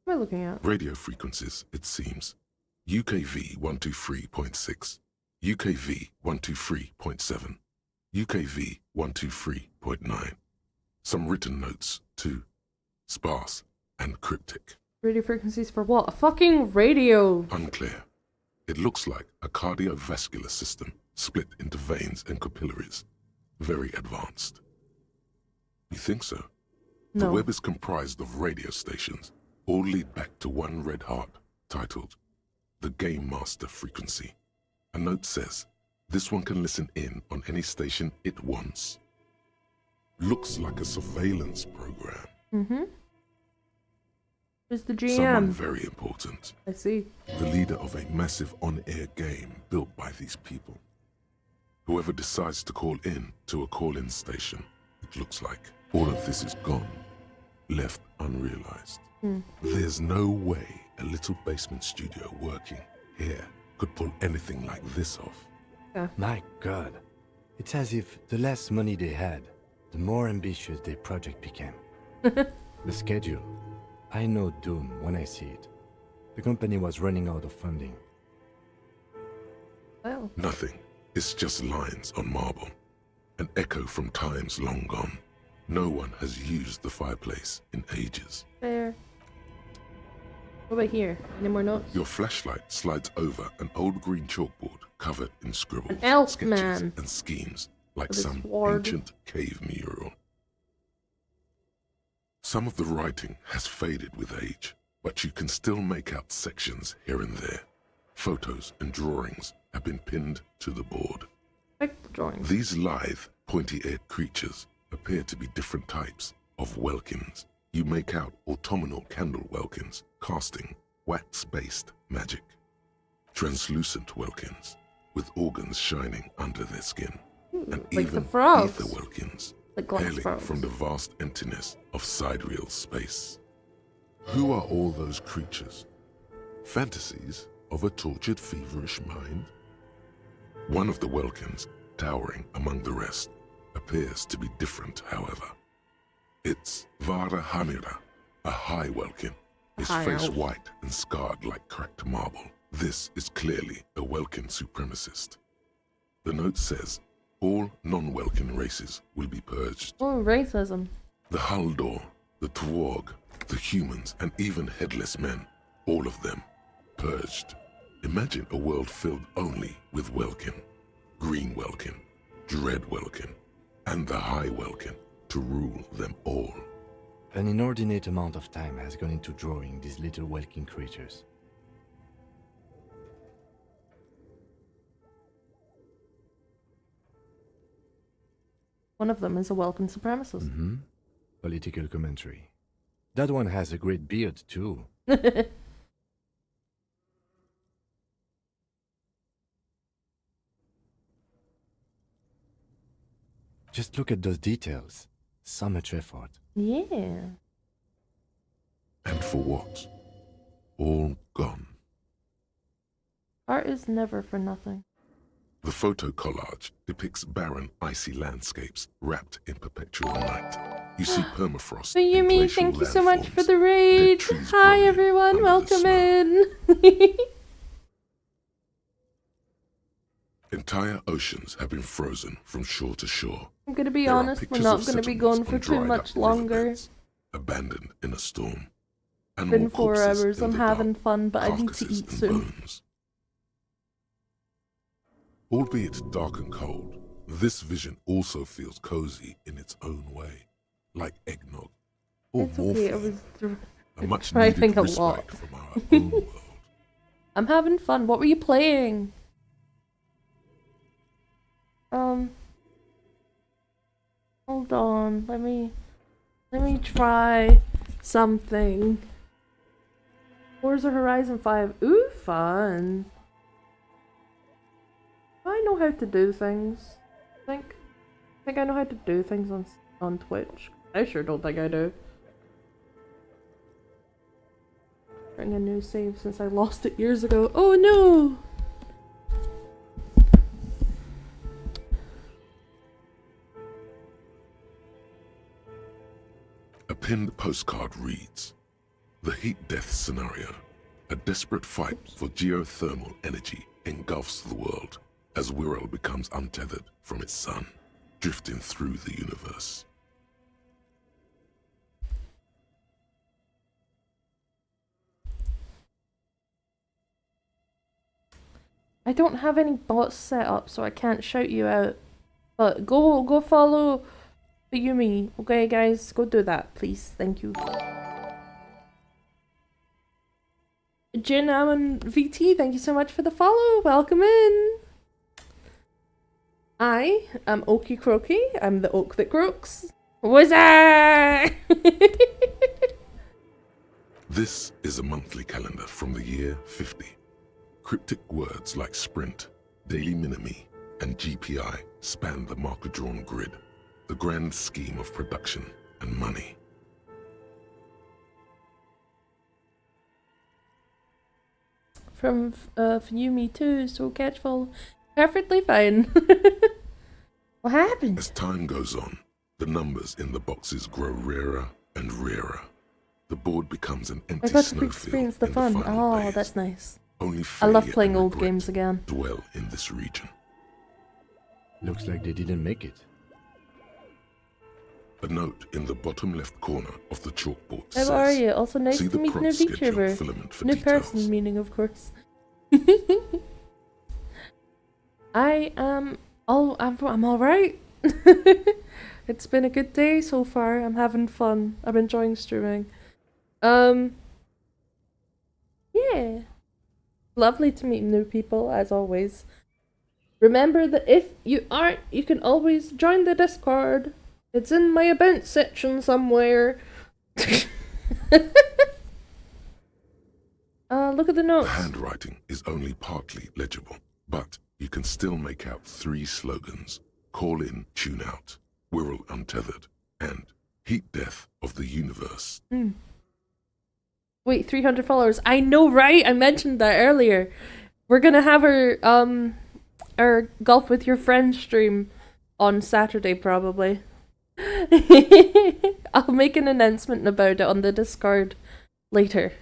What am I looking at? Radio frequencies, it seems. UKV 123.6, UKV 123.7, UKV 123.9. Some written notes, too. Sparse and cryptic. Radio frequencies for what? A fucking radio! Unclear. It looks like a cardiovascular system split into veins and capillaries. Very advanced. You think so? No. The web is comprised of radio stations, all lead back to one red heart, titled the Game Master Frequency. A note says, this one can listen in on any station it wants. Looks like a surveillance program. Who's the GM? Someone very important. I see. The leader of a massive on-air game built by these people. Whoever decides to call in to a call-in station, it looks like. All of this is gone, left unrealized. There's no way a little basement studio working here could pull anything like this off. Yeah. My God. It's as if the less money they had, the more ambitious their project became. The schedule. I know doom when I see it. The company was running out of funding. Well. Nothing. It's just lines on marble. An echo from times long gone. No one has used the fireplace in ages. Fair. What about here? Any more notes? Your flashlight slides over an old green chalkboard covered in scribbles, An elf sketches, man. and schemes like With a some sword. ancient cave mural. Some of the writing has faded with age, but you can still make out sections here and there. Photos and drawings have been pinned to the board. Like the drawings. These lithe, pointy-eared creatures appear to be different types of welkins. You make out autumnal candle welkins casting wax-based magic. Translucent welkins with organs shining under their skin. And like even the frogs. ether welkins Like glass hailing frogs. from the vast emptiness of sidereal space. Who are all those creatures? Fantasies of a tortured, feverish mind? One of the welkins, towering among the rest, appears to be different, however. It's Vara Hamira, A high Welkin, his High face elf. white and scarred like cracked marble. This is clearly a Welkin supremacist. The note says, all non-Welkin races will be purged. Oh, racism. The Haldor, the Twarg, the humans, and even headless men, all of them, purged. Imagine a world filled only with Welkin, Green Welkin, Dread Welkin, and the High Welkin to rule them all. An inordinate amount of time has gone into drawing these little Welkin creatures. One of them is a Welkin supremacist. Mm-hmm. Political commentary. That one has a great beard, too. Just look at those details. So much effort. Yeah. And for what? All gone. Art is never for nothing. The photo collage depicts barren, icy landscapes wrapped in perpetual night. You see permafrost. So and Yumi, glacial thank you so much landforms, for the raid. dead trees Hi growing everyone, under the welcome snow. in. Entire oceans have been frozen from shore to shore. I'm gonna be There are honest, we're pictures not of gonna be settlements going on for too dried much up longer. riverbeds, abandoned in a storm. It's been Animal 4 corpses hours, in I'm the having dark, fun, but I need to carcasses eat and soon. bones. Albeit dark and cold, this vision also feels cozy in its own way, like eggnog or It's okay, I morphine, was a much driving needed a respite lot. from our own world. I'm having fun. What were you playing? Hold on. Let me try something. Forza Horizon 5. Ooh, fun. I know how to do things. I think I know how to do things on Twitch. I sure don't think I do. Bring a new save since I lost it years ago. Oh no! A pinned postcard reads, "The heat death scenario. A desperate fight for geothermal energy engulfs the world as Wirral becomes untethered from its sun, drifting through the universe." I don't have any bots set up, so I can't shout you out. But go follow Yumi. Okay, guys, go do that, please. Thank you. Jin Ammon VT, thank you so much for the follow. Welcome in. I am Oakie Croakie. I'm the oak that croaks. Wizard! This is a monthly calendar from the year 50. Cryptic words like sprint, daily minimi, and GPI span the marker-drawn grid, the grand scheme of production and money. From Yumi too, so catchful. Perfectly fine. What happened? As time goes on, the numbers in the boxes grow rarer and rarer. The board becomes an I empty got to snowfield experience the in fun. the final Oh, days. that's nice. Only I love failure playing and old regret games again. dwell in this region. Looks like they didn't make it. A note in the bottom left corner of the chalkboard How says, are you? Also nice "See to the meet new prompt schedule VTuber. filament for New details." person, meaning of course. I'm alright. It's been a good day so far. I'm having fun. I'm enjoying streaming. Yeah. Lovely to meet new people, as always. Remember that if you aren't, you can always join the Discord. It's in my event section somewhere. Look at the notes. The handwriting is only partly legible, but you can still make out 3 slogans: "Call in, tune out," "Wirral untethered," and "Heat death of the universe." Wait, 300 followers. I know, right? I mentioned that earlier. We're gonna have our Golf with Your Friends stream on Saturday, probably. I'll make an announcement about it on the Discord later.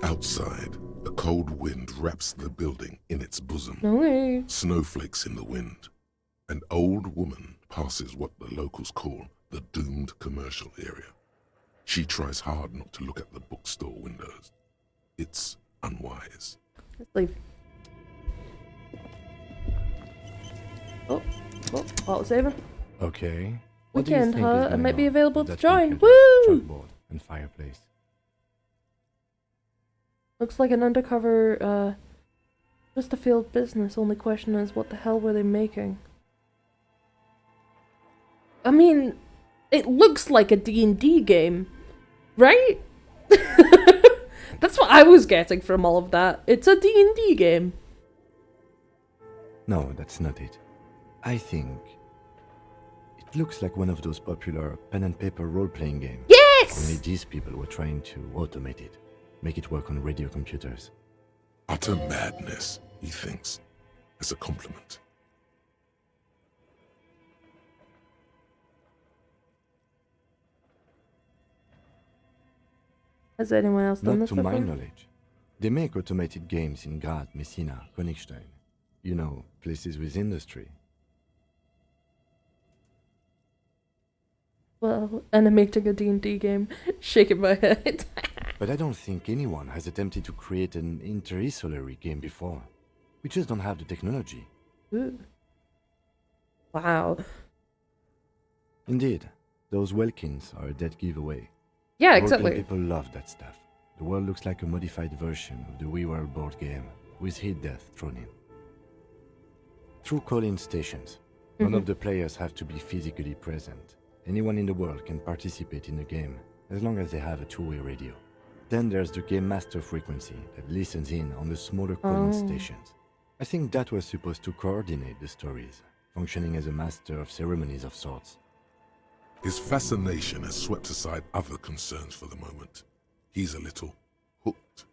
Outside, a cold wind wraps the building in its bosom. Okay. Snowflakes in the wind. An old woman passes what the locals call the doomed commercial area. She tries hard not to look at the bookstore windows. It's unwise. Let's leave. Oh, autosaver. Okay. What do you Weekend, think is huh? It going might be on available with to that join. computer, Woo! chalkboard, and fireplace? Looks like an undercover, just a failed business. Only question is, what the hell were they making? I mean, it looks like a D&D game, right? That's what I was getting from all of that. It's a D&D game. No, that's not it. I think it looks like one of those popular pen and paper role-playing games. Yes! Only these people were trying to automate it, make it work on radio computers. Utter madness, he thinks, as a compliment. Has anyone else done Not this to before? my knowledge. They make automated games in Grad, Messina, Königstein. You know, places with industry. Well, animating a D&D game, shaking my head. But I don't think anyone has attempted to create an interinsulary game before. We just don't have the technology. Ooh. Wow. Indeed, those Welkins are a dead giveaway. Yeah, Role-playing exactly. People love that stuff. The world looks like a modified version of the WeWorld board game, with hit death thrown in. Through call-in stations, none of the players have to be physically present. Anyone in the world can participate in the game, as long as they have a two-way radio. Then there's the game master frequency that listens in on the smaller call-in stations. I think that was supposed to coordinate the stories, functioning as a master of ceremonies of sorts. His fascination has swept aside other concerns for the moment. He's a little hooked.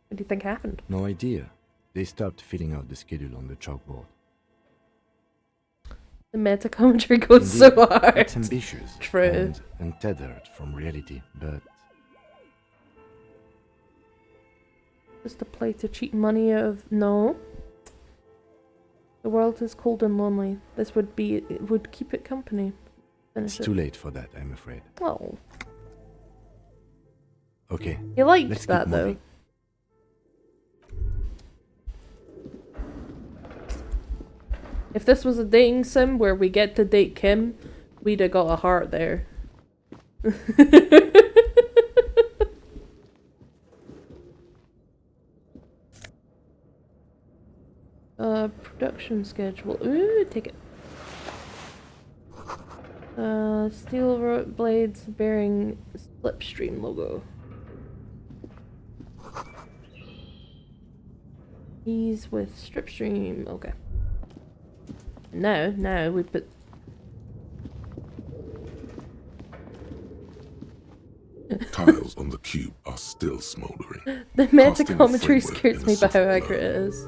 What do you think happened? No idea. They stopped filling out the schedule on the chalkboard. The meta commentary goes so hard. It's ambitious True. and untethered from reality, but Just a play to cheat money out of... No. The world is cold and lonely. This would be... It would keep it company. Finish it's it. too late for that, I'm afraid. Oh. Okay. You liked let's that, keep though. moving. If this was a dating sim where we get to date Kim, we'd have got a heart there. Production schedule. Ooh, take it. Steel blades bearing Slipstream logo. Keys with Stripstream. Okay. No, we put... Tiles on the cube are still smouldering. The meta casting a commentary framework scares in a me by soft how glow. accurate it is.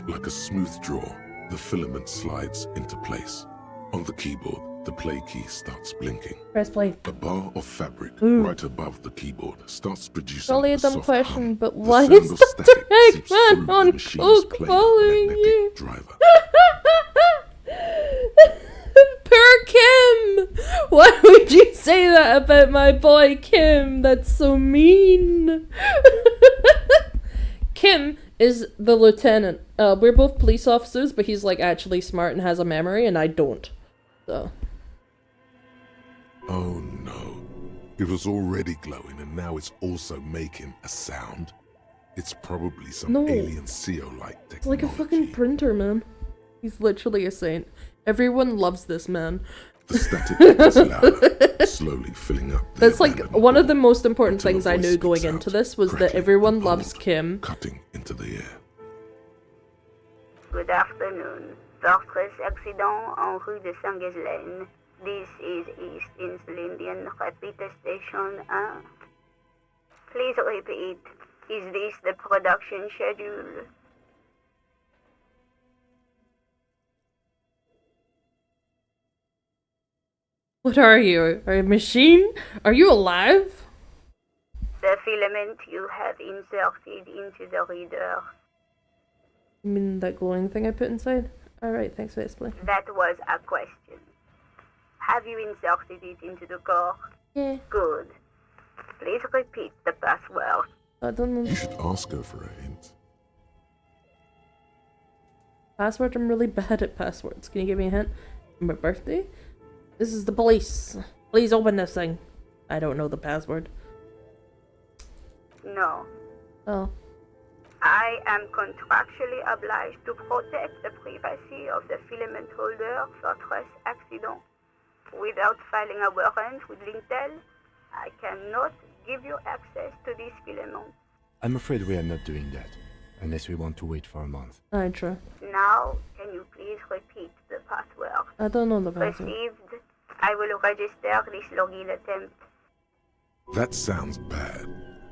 Like a smooth draw, the filament slides into place. On the keyboard, the play key starts blinking. Press play. A bar of fabric Ooh. right above the keyboard starts producing Probably a a dumb soft question, hum. but The why sound is of Dr. static seeps Eggman through the on machine's coke playing following magnetic you? driver. Poor Kim! Why would you say that about my boy Kim? That's so mean. Kim is the lieutenant. We're both police officers, but he's like actually smart and has a memory, and I don't. So. Oh no. It was already glowing and now it's also making a sound. It's probably some No. alien CO-like technology. It's like a fucking printer, man. He's literally a saint. Everyone loves this man. The static gets louder, slowly filling up the That's like abandoned one of hall the most important until a things I voice knew going speaks into out, this was that crackling everyone and loves bold, Kim. cutting into the air. Good afternoon. Fortress accident en rue de Saint-Ghislaine. This is East Insulindian Repeater Station 1. Please repeat. Is this the production schedule? What are you? Are you a machine? Are you alive? The filament you have inserted into the reader. You mean that glowing thing I put inside? Alright, thanks for explaining. That was a question. Have you inserted it into the core? Yeah. Good. Please repeat the password. I don't know. You should ask her for a hint. Password? I'm really bad at passwords. Can you give me a hint? My birthday? This is the police. Please open this thing. I don't know the password. No. Oh. I am contractually obliged to protect the privacy of the filament holder for trace accident. Without filing a warrant with Lintel, I cannot give you access to this filament. I'm afraid we are not doing that, unless we want to wait for a month. Alright, sure. Now, can you please repeat the password? I don't know the password. Received. I will register this login attempt. That sounds bad.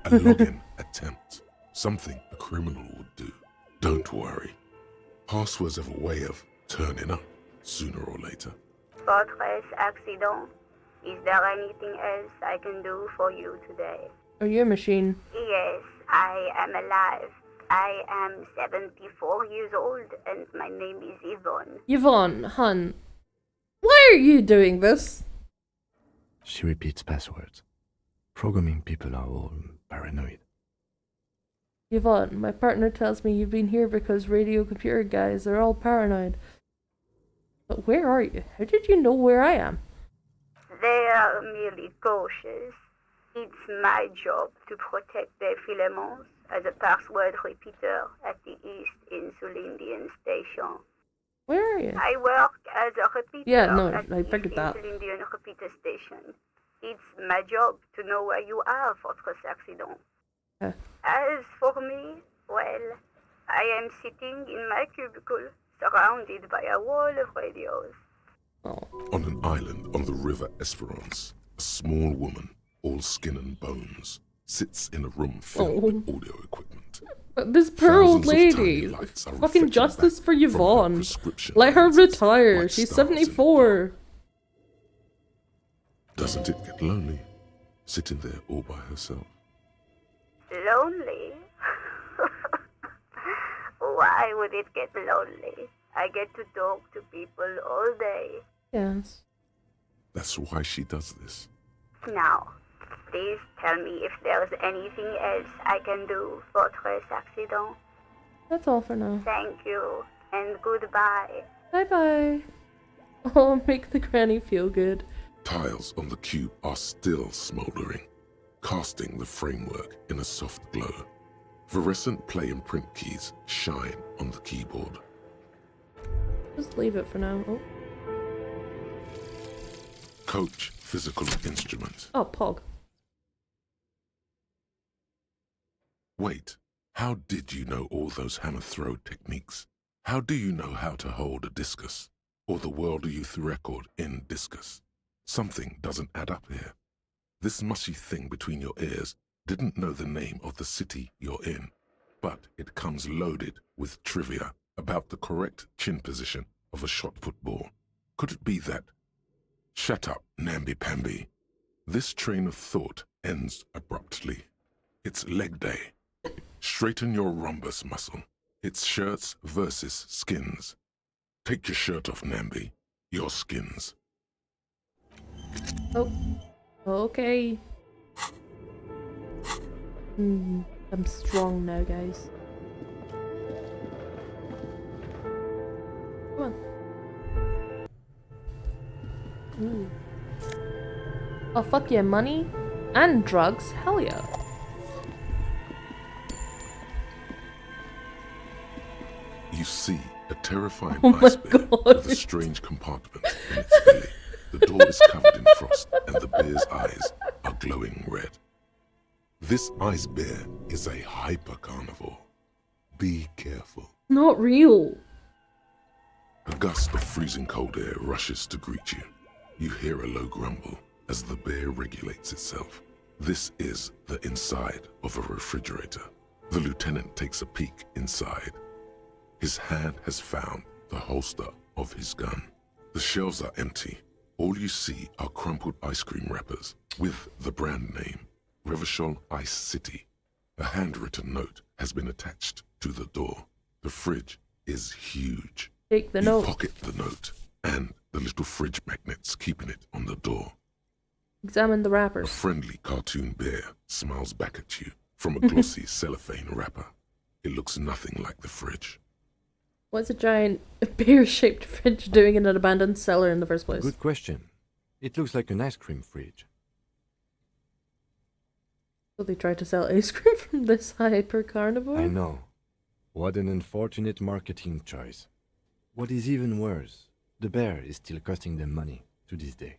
A login attempt. Something a criminal would do. Don't worry. Passwords have a way of turning up sooner or later. Fortress accident. Is there anything else I can do for you today? Are you a machine? Yes, I am alive. I am 74 years old and my name is Yvonne. Yvonne, hun. Why are you doing this? She repeats passwords. Programming people are all paranoid. Yvonne, my partner tells me you've been here because radio computer guys are all paranoid. But where are you? How did you know where I am? They are merely cautious. It's my job to protect their filaments as a password repeater at the East Insulindian Station. Where are you? I work as a repeater at the figured that. East Insulindian Repeater Station. It's my job to know where you are for this accident. As for me, well, I am sitting in my cubicle, surrounded by a wall of radios. On an island on the river Esperance, a small woman, all skin and bones, sits in a room filled with audio equipment. This poor old Thousands of tiny lady. lights are Fucking reflecting justice back for from her Yvonne. prescription Let her lenses retire. like She's stars in the 74. Doesn't it get lonely, sitting there all by herself? Lonely? Why would it get lonely? I get to talk to people all day. Yes. That's why she does this. Now, please tell me if there's anything else I can do for Trace Accident. That's all for now. Thank you, and goodbye. Bye-bye. Oh, make the granny feel good. Tiles on the cube are still smoldering, casting the framework in a soft glow. Fluorescent play and print keys shine on the keyboard. Just leave it for now. Oh, Coach physical instrument. oh Pog. Wait, how did you know all those hammer throw techniques? How do you know how to hold a discus? Or the world youth record in discus? Something doesn't add up here. This mushy thing between your ears didn't know the name of the city you're in, but it comes loaded with trivia about the correct chin position of a shot-put ball. Could it be that? Shut up, namby-pamby. This train of thought ends abruptly. It's leg day. Straighten your rhombus muscle. It's shirts versus skins. Take your shirt off, Namby. Your skins. Oh, okay. I'm strong now, guys. Come on. Ooh. Oh, fuck yeah, money and drugs. Hell yeah. You see a terrifying Oh my iceberg God. with a strange compartment in its belly. The door is covered in frost and the bear's eyes are glowing red. This ice bear is a hyper carnivore. Be careful. Not real. A gust of freezing cold air rushes to greet you. You hear a low grumble as the bear regulates itself. This is the inside of a refrigerator. The lieutenant takes a peek inside. His hand has found the holster of his gun. The shelves are empty. All you see are crumpled ice cream wrappers with the brand name, Revachol Ice City. A handwritten note has been attached to the door. The fridge is huge. Take the you note. Pocket the note and the little fridge magnets keeping it on the door. Examine the A wrappers. friendly cartoon bear smiles back at you from a glossy cellophane wrapper. It looks nothing like the fridge. What's a giant bear-shaped fridge doing in an abandoned cellar in the first place? Good question. It looks like an ice cream fridge. So they tried to sell ice cream from this hyper carnivore? I know. What an unfortunate marketing choice. What is even worse, the bear is still costing them money to this day.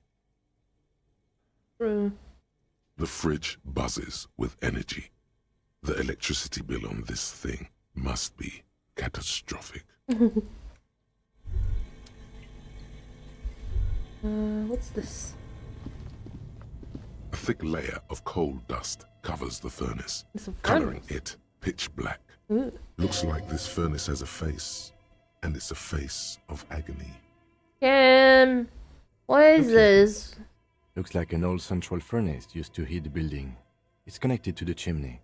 The fridge buzzes with energy. The electricity bill on this thing must be catastrophic. What's this? A thick layer of coal dust covers the furnace, It's a coloring furnace. it pitch black. Ooh. Looks like this furnace has a face, and it's a face of agony. What is this? Looks like an old central furnace used to heat the building. It's connected to the chimney.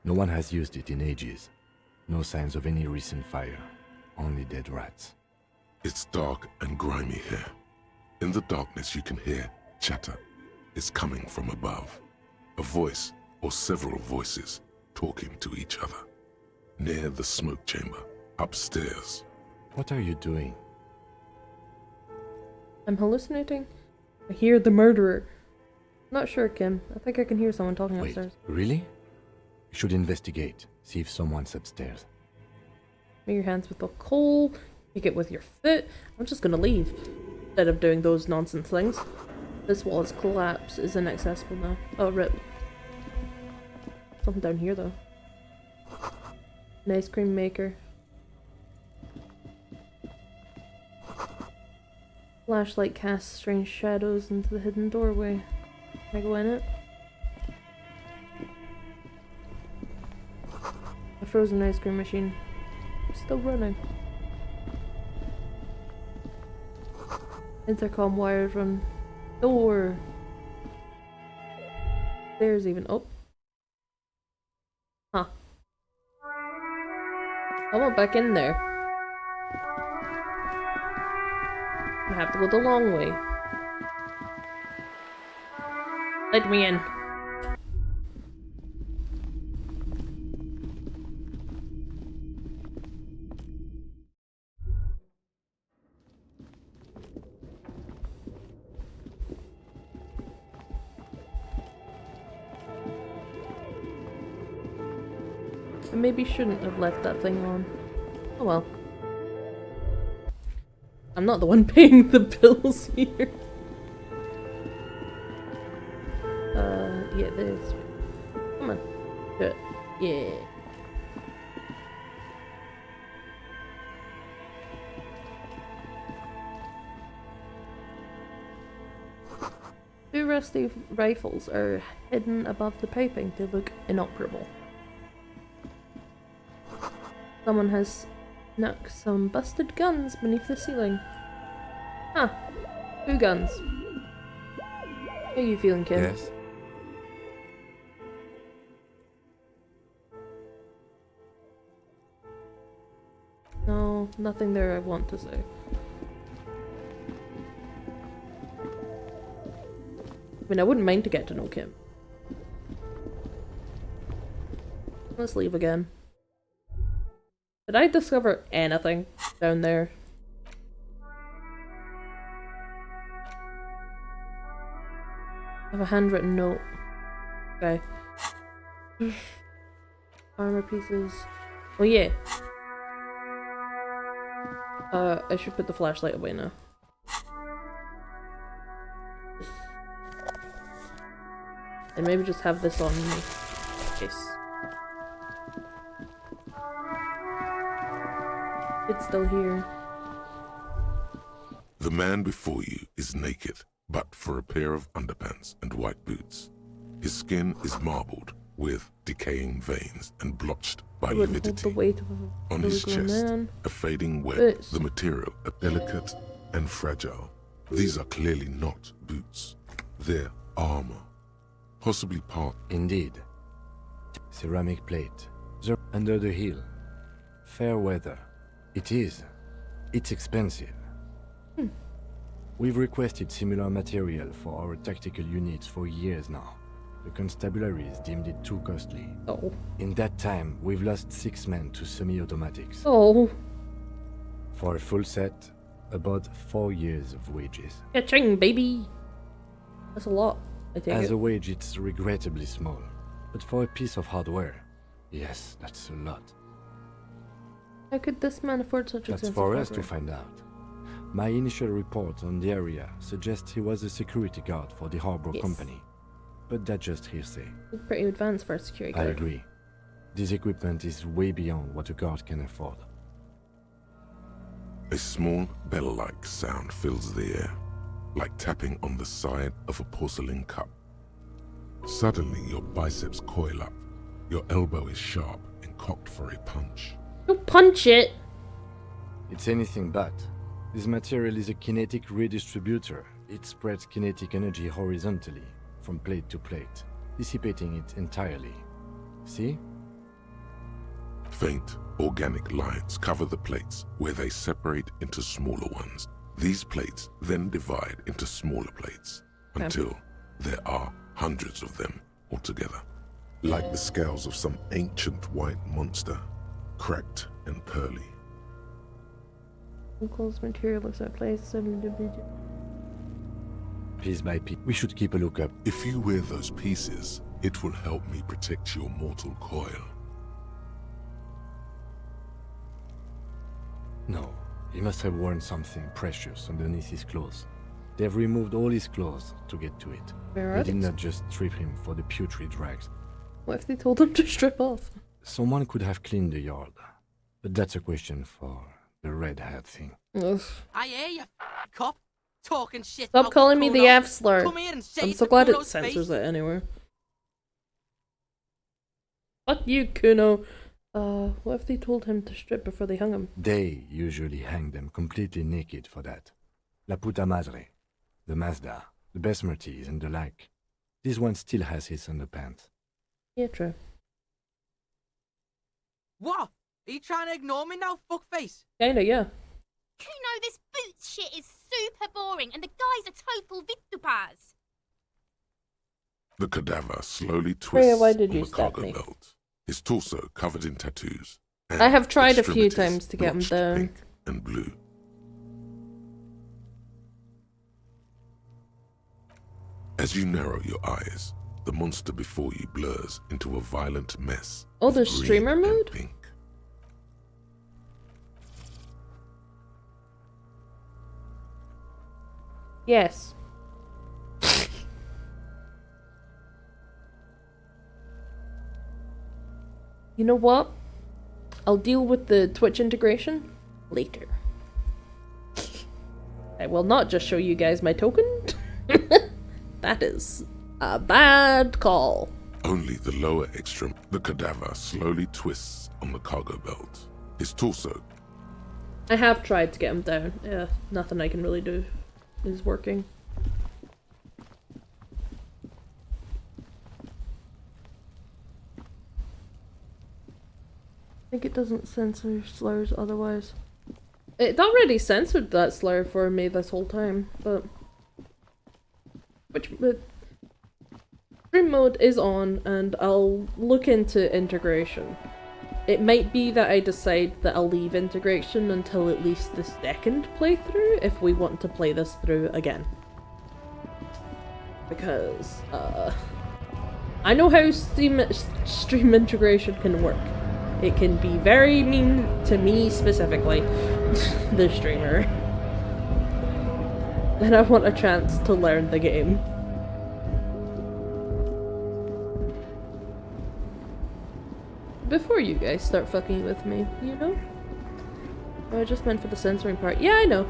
No one has used it in ages. No signs of any recent fire. Only dead rats. It's dark and grimy here. In the darkness you can hear chatter. It's coming from above. A voice or several voices talking to each other. Near the smoke chamber, upstairs. What are you doing? I'm hallucinating. I hear the murderer. Not sure, Kim. I think I can hear someone talking Wait, upstairs. really? You should investigate. See if someone's upstairs. Make your hands with the coal. Kick it with your foot. I'm just gonna leave. Instead of doing those nonsense things. This wall has collapsed. Is inaccessible now. Oh, rip. Something down here, though. An ice cream maker. Flashlight casts strange shadows into the hidden doorway. Can I go in it? A frozen ice cream machine. Still running. Intercom wires run. Door. There's even. Oh. Huh. I want back in there. I have to go the long way. Let me in. I maybe shouldn't have left that thing on. Oh well. I'm not the one paying the bills here. Yeah, this. Come on. Do it. Yeah. Two rusty rifles are hidden above the piping to look inoperable. Someone has snuck some busted guns beneath the ceiling. Huh. 2 guns. How are you feeling, kid? Yes. No, nothing there I want to say. I mean, I wouldn't mind to get to know Kim. Let's leave again. Did I discover anything down there? I have a handwritten note. Okay. Armor pieces. Oh yeah. I should put the flashlight away now. And maybe just have this on me. Yes. It's still here. The man before you is naked, but for a pair of underpants and white boots. His skin is marbled with decaying veins and blotched by I wouldn't hold lividity. the weight of On his illegal chest, man. a fading web, Boots. the material a delicate and fragile. These are clearly not boots. They're armor. Possibly part. Indeed. Ceramic plate. Under the heel. Fair weather. It is. It's expensive. We've requested similar material for our tactical units for years now. The constabularies deemed it too costly. Oh. In that time, we've lost 6 men to semi-automatics. Oh. For a full set, about 4 years of wages. Catching, baby. That's a lot, I take As it. a wage, it's regrettably small. But for a piece of hardware, yes, that's a lot. How could this man afford such That's expensive for us to hardware? find out. My initial report on the area suggests he was a security guard for the harbor Yes. company. But that's just hearsay. Pretty advanced for a security I guard. agree. This equipment is way beyond what a guard can afford. A small bell-like sound fills the air, like tapping on the side of a porcelain cup. Suddenly, your biceps coil up. Your elbow is sharp and cocked for a punch. You punch it! It's anything but. This material is a kinetic redistributor. It spreads kinetic energy horizontally, from plate to plate, dissipating it entirely. See? Faint, organic lines cover the plates where they separate into smaller ones. These plates then divide into smaller plates until there are hundreds of them altogether. Like the scales of some ancient white monster, cracked and pearly. Enclosed material is at place Piece by piece. We should keep a lookup. If you wear those pieces, it will help me protect your mortal coil. No, he must have worn something precious underneath his clothes. They've removed all his clothes to get to it. Where They are did they? not just strip him for the putrid rags. What if they told him to strip off? Someone could have cleaned the yard. But that's a question for the red hat thing. Ugh. I hear you, cop. Talking shit. Stop about calling me the Kuno. F slur. Come here and say I'm it so to glad it Kuno's censors face. it anyway. Fuck you, Kuno. What if they told him to strip before they hung him? They usually hang them completely naked for that. La puta madre, the Mazda, the Besmerties and the like. This one still has his underpants. Yeah, true. What? Are you trying to ignore me now, fuckface? Kinda, yeah. Kuno, this boots shit is super boring, and the guy's a total VOD. The cadaver slowly Freya, twists why did on you the stab cargo me? belt, his torso covered in tattoos. I have tried a few extremities times to get him blotched down. pink and blue. As you narrow your eyes, the monster before you blurs into a violent mess. Oh, of there's green streamer and mode? pink. Yes. You know what? I'll deal with the Twitch integration later. I will not just show you guys my token. That is a bad call. Only the lower extreme, the cadaver slowly twists on the cargo belt. His torso. I have tried to get him down. Yeah, nothing I can really do is working. I think it doesn't censor slurs otherwise. It already censored that slur for me this whole time, but stream mode is on, and I'll look into integration. It might be that I decide that I'll leave integration until at least the second playthrough if we want to play this through again. Because, I know how stream integration can work. It can be very mean to me specifically, the streamer. And I want a chance to learn the game. Before you guys start fucking with me, you know? I just meant for the censoring part. Yeah, I know.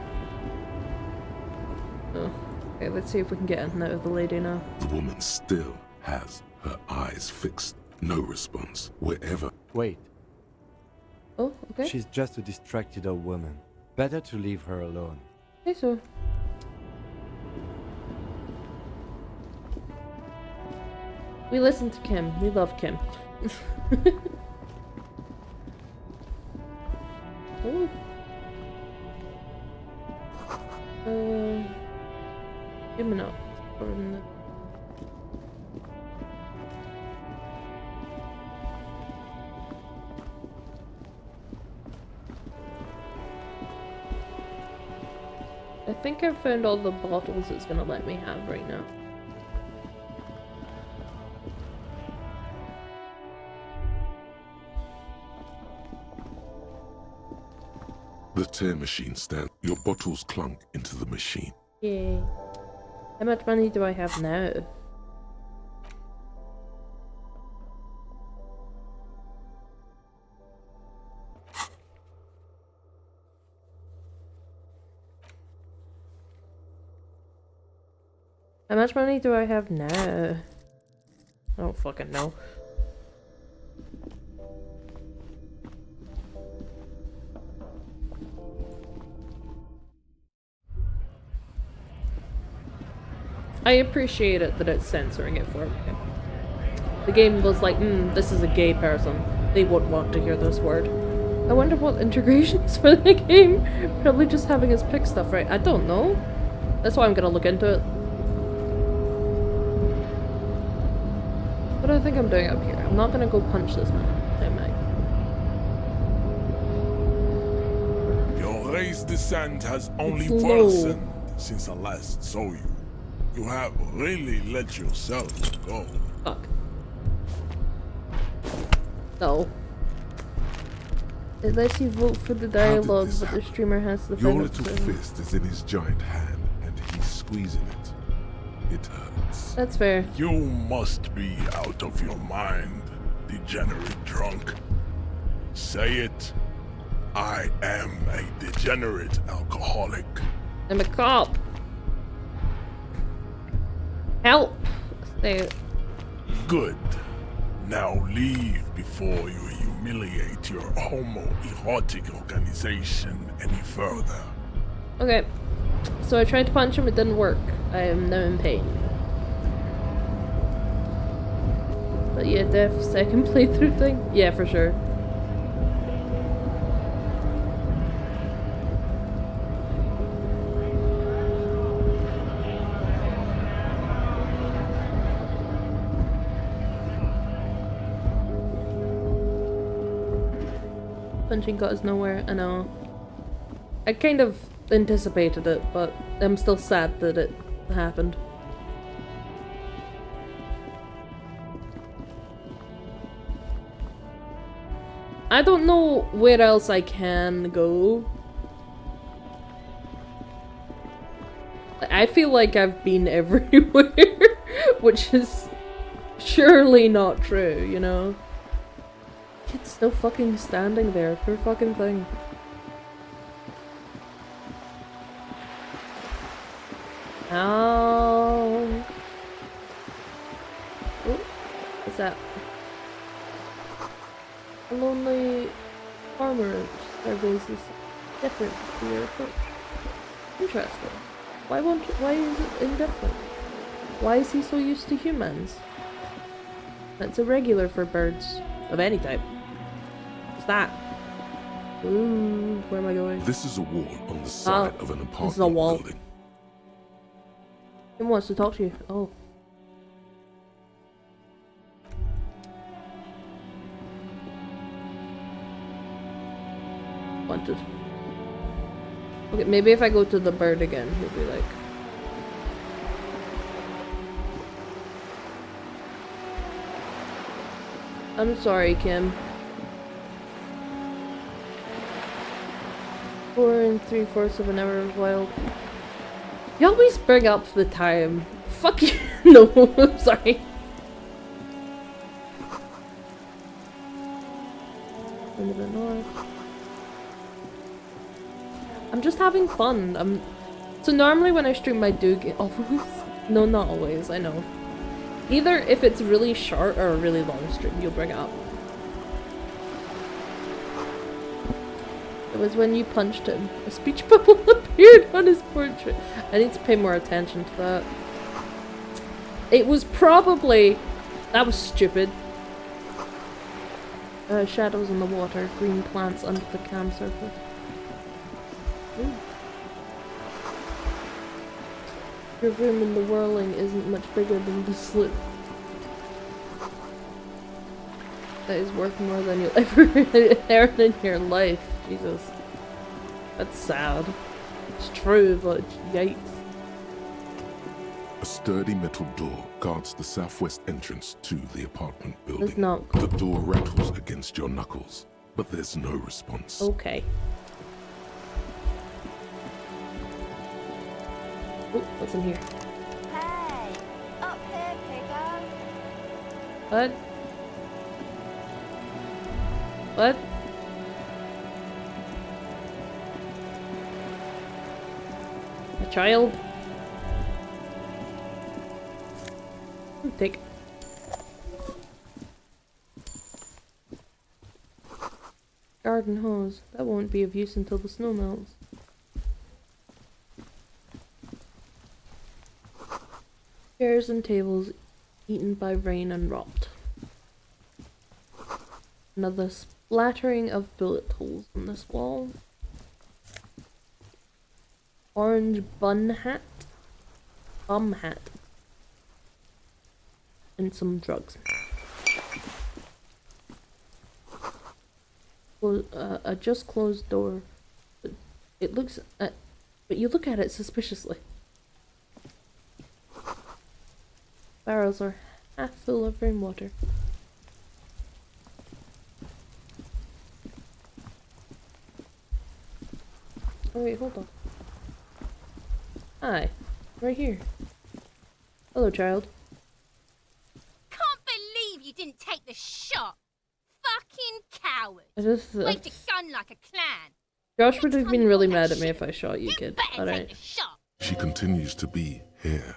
Oh. Okay, let's see if we can get in out of the lady now. The woman still has her eyes fixed. No response. Wherever. Wait. Oh, okay. She's just a distracted old woman. Better to leave her alone. Okay, so. We listen to Kim. We love Kim. Ooh. Human up. I think I've found all the bottles it's gonna let me have right now. The tear machine stands. Your bottles clunk into the machine. Yay. How much money do I have now? How much money do I have now? I don't fucking know. I appreciate it that it's censoring it for me. The game was like, this is a gay person. They wouldn't want to hear this word. I wonder what integrations for the game. Probably just having us pick stuff right. I don't know. That's why I'm gonna look into it. What do I think I'm doing up here? I'm not gonna go punch this man, am I? Your race descent has only It's low. worsened since I last saw you. You have really let yourself go. Fuck. No. It lets you vote for the dialogue, but the streamer has the Your final little say. fist is in his giant hand, and he's squeezing it. It hurts. That's fair. You must be out of your mind, degenerate drunk. Say it. I am a degenerate alcoholic. I'm a cop. Help! Say it. Good. Now leave before you humiliate your homoerotic organization any further. Okay. So I tried to punch him, it didn't work. I am now in pain. But yeah, def second playthrough thing? Yeah, for sure. Punching got us nowhere, I know. I kind of anticipated it, but I'm still sad that it happened. I don't know where else I can go. I feel like I've been everywhere, which is surely not true, you know? Kid's still fucking standing there, poor fucking thing. Ow. Oh, what's that? A lonely farmer surveys is different to your approach. Interesting. Why is it indifferent? Why is he so used to humans? That's irregular for birds of any type. What's that? Ooh, where am I going? This is a wall on the side of an apartment this is a wall. building. He wants to talk to you. Oh. Wanted. Okay, maybe if I go to the bird again, he'll be like... I'm sorry, Kim. 4 3/4 of an hour wild. You always bring up the time. Fuck you. No, I'm sorry. Into the north. I'm just having fun. So normally when I stream I do get always. No, not always, I know. Either if it's really short or a really long stream, you'll bring it up. It was when you punched him. A speech bubble appeared on his portrait. I need to pay more attention to that. It was probably... That was stupid. Shadows in the water, green plants under the cam surface. Ooh. Your room in the whirling isn't much bigger than the slip. That is worth more than you'll ever earn in your life. Jesus. That's sad. It's true, but yikes. A sturdy metal door guards the southwest entrance to the apartment building. That's not The door rattles against your knuckles, but there's no response. Okay. Oh, what's in here? Hey, up here, pigger. What? What? A child? Take. Garden hose. That won't be of use until the snow melts. Chairs and tables eaten by rain and rot. Another splattering of bullet holes on this wall. Orange bum hat. And some drugs. A just closed door. It looks but you look at it suspiciously. Barrels are half full of rainwater. Oh wait, hold on. Hi, right here. Hello, child. Can't believe you didn't take the shot. Fucking coward. I just, Waved a gun like a clown. Josh would have been really mad at me if I shot you, kid. Alright. She continues to be here.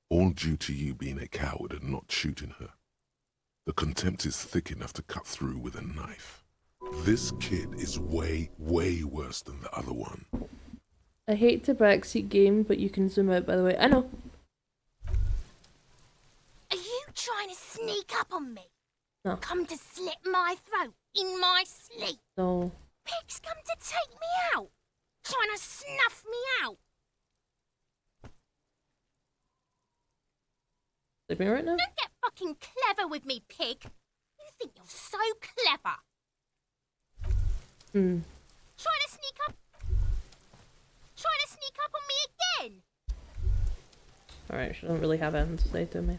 All due to you being a coward and not shooting her. The contempt is thick enough to cut through with a knife. This kid is way, way worse than the other one. I hate to backseat game, but you can zoom out, by the way. I know. Are you trying to sneak up on me? No. Come to slit my throat in my sleep? No. Pig's come to take me out. Trying to snuff me out. Sleeping right now? Don't get fucking clever with me, pig. You think you're so clever. Hmm. Trying to sneak up on me again. Alright, she doesn't really have anything to say to me.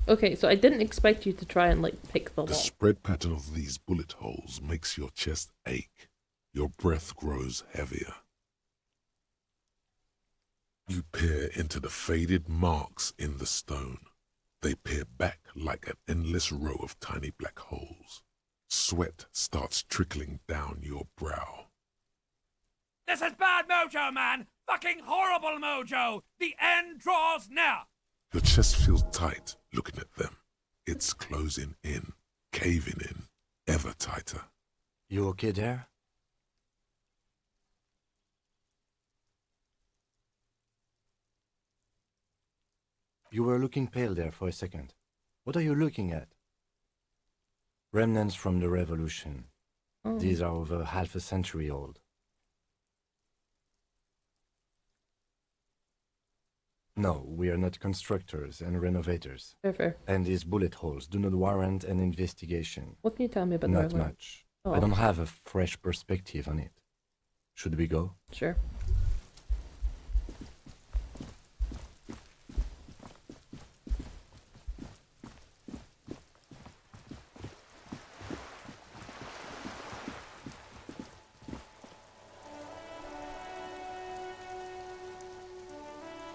Okay, so I didn't expect you to try and, like, pick the The lock. spread pattern of these bullet holes makes your chest ache. Your breath grows heavier. You peer into the faded marks in the stone. They peer back like an endless row of tiny black holes. Sweat starts trickling down your brow. This is bad mojo, man! Fucking horrible mojo! The end draws near! Your chest feels tight looking at them. It's closing in, caving in, ever tighter. You okay there? You were looking pale there for a second. What are you looking at? Remnants from the revolution. Oh. These are over half a century old. No, we are not constructors and renovators. Fair. And these bullet holes do not warrant an investigation. What can you tell me about Not the much. Oh. I don't have a fresh perspective on it. Should we go? Sure.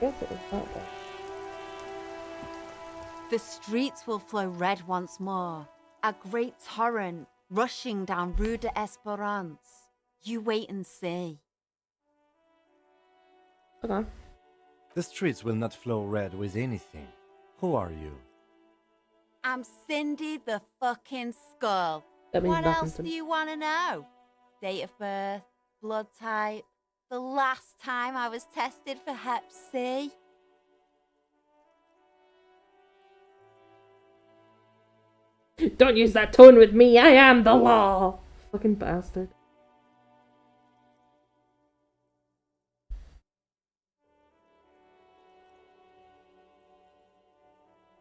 Guess it was that way. The streets will flow red once more. A great torrent, rushing down Rue de Esperance. You wait and see. Okay. The streets will not flow red with anything. Who are you? I'm Cindy the fucking Skull. That means What nothing else to do me. you want to know? Date of birth, blood type, the last time I was tested for Hep C. Don't use that tone with me. I am the law. Fucking bastard.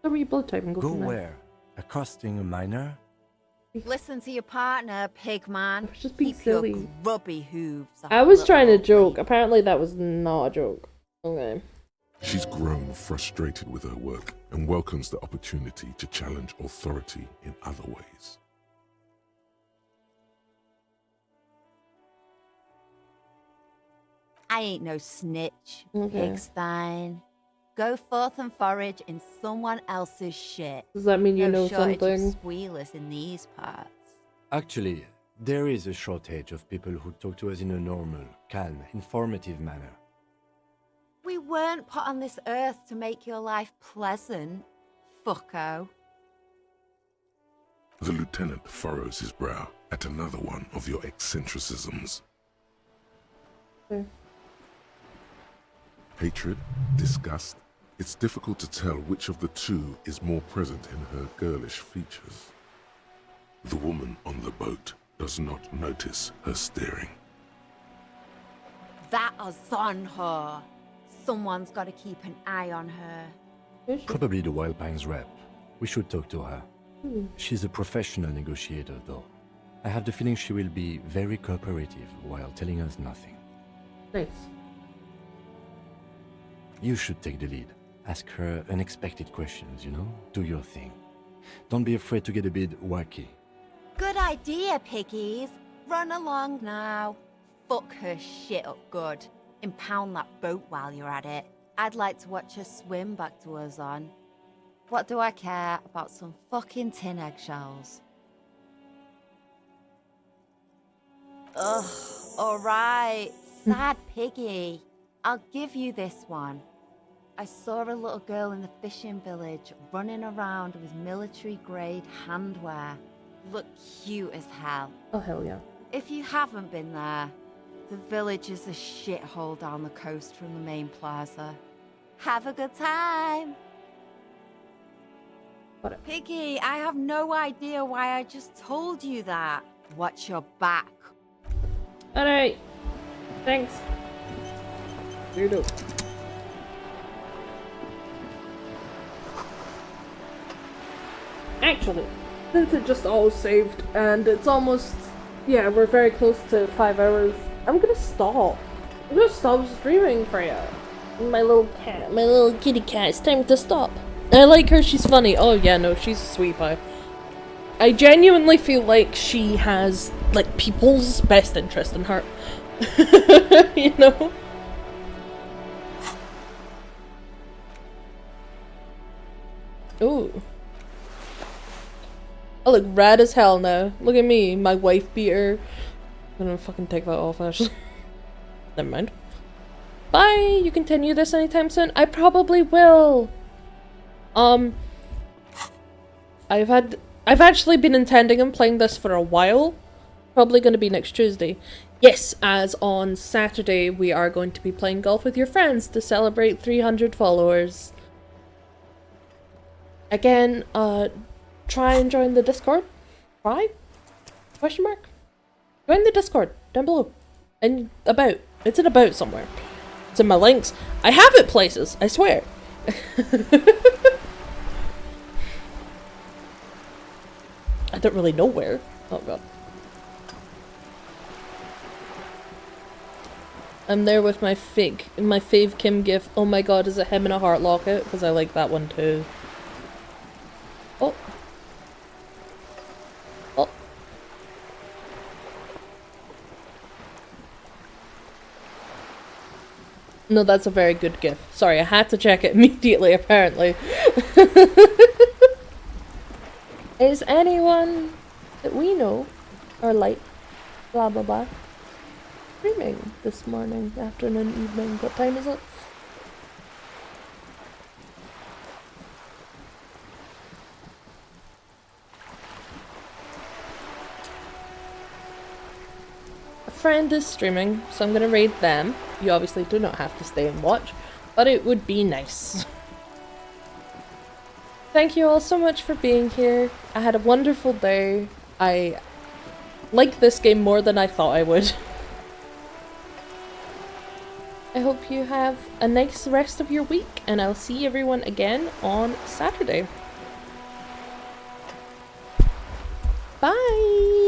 So your blood type and go Go from there. where? Accosting a minor? Listen to your partner, pigman. Just be Keep silly. your grubby hooves off I was the trying to little joke. Apparently that was not a joke. Okay. She's grown frustrated with her work and welcomes the opportunity to challenge authority in other ways. I ain't no snitch, Okay. pigstein. Go forth and forage in someone else's shit. Does that mean you No know shortage something? of squealers in these parts. Actually, there is a shortage of people who talk to us in a normal, calm, informative manner. We weren't put on this earth to make your life pleasant, fucko. The lieutenant furrows his brow at another one of your eccentricisms. Okay. Hatred, disgust. It's difficult to tell which of the two is more present in her girlish features. The woman on the boat does not notice her staring. That is on her. Someone's got to keep an eye on her. Probably the Wild Pines rep. We should talk to her. Hmm. She's a professional negotiator, though. I have the feeling she will be very cooperative while telling us nothing. Nice. You should take the lead. Ask her unexpected questions, you know? Do your thing. Don't be afraid to get a bit wacky. Good idea, piggies. Run along now. Fuck her shit up good. Impound that boat while you're at it. I'd like to watch her swim back to her on. What do I care about some fucking tin eggshells? Ugh, alright. Sad piggy. I'll give you this one. I saw a little girl in the fishing village running around with military-grade handwear. Looked cute as hell. Oh, hell yeah. If you haven't been there, the village is a shithole down the coast from the main plaza. Have a good time. Piggy, I have no idea why I just told you that. Watch your back. Alright. Thanks. Weirdo. Actually, since it just all saved and it's almost, yeah, we're very close to 5 hours, I'm gonna stop. I'm gonna stop streaming for you. My little cat, my little kitty cat, it's time to stop. I like her, she's funny. Oh yeah, no, she's a sweet pie. I genuinely feel like she has, like, people's best interest in heart. You know? Ooh. I look rad as hell now. Look at me, my wife beater. I'm gonna fucking take that off, actually. Never mind. Bye! You continue this anytime soon? I probably will! I've actually been intending on playing this for a while. Probably gonna be next Tuesday. Yes, as on Saturday we are going to be playing golf with your friends to celebrate 300 followers. Again, try and join the Discord. Try? Question mark? Join the Discord down below. And about. It's in about somewhere. It's in my links. I have it places, I swear. I don't really know where. Oh god. I'm there with my fave Kim gif. Oh my god, is it him in a heart locket? Because I like that one too. Oh. Oh. No, that's a very good gif. Sorry, I had to check it immediately, apparently. Is anyone that we know Or light. Blah blah blah. Streaming this morning, afternoon, evening. What time is it? A friend is streaming, so I'm gonna raid them. You obviously do not have to stay and watch, but it would be nice. Thank you all so much for being here. I had a wonderful day. I like this game more than I thought I would. I hope you have a nice rest of your week, and I'll see everyone again on Saturday. Bye!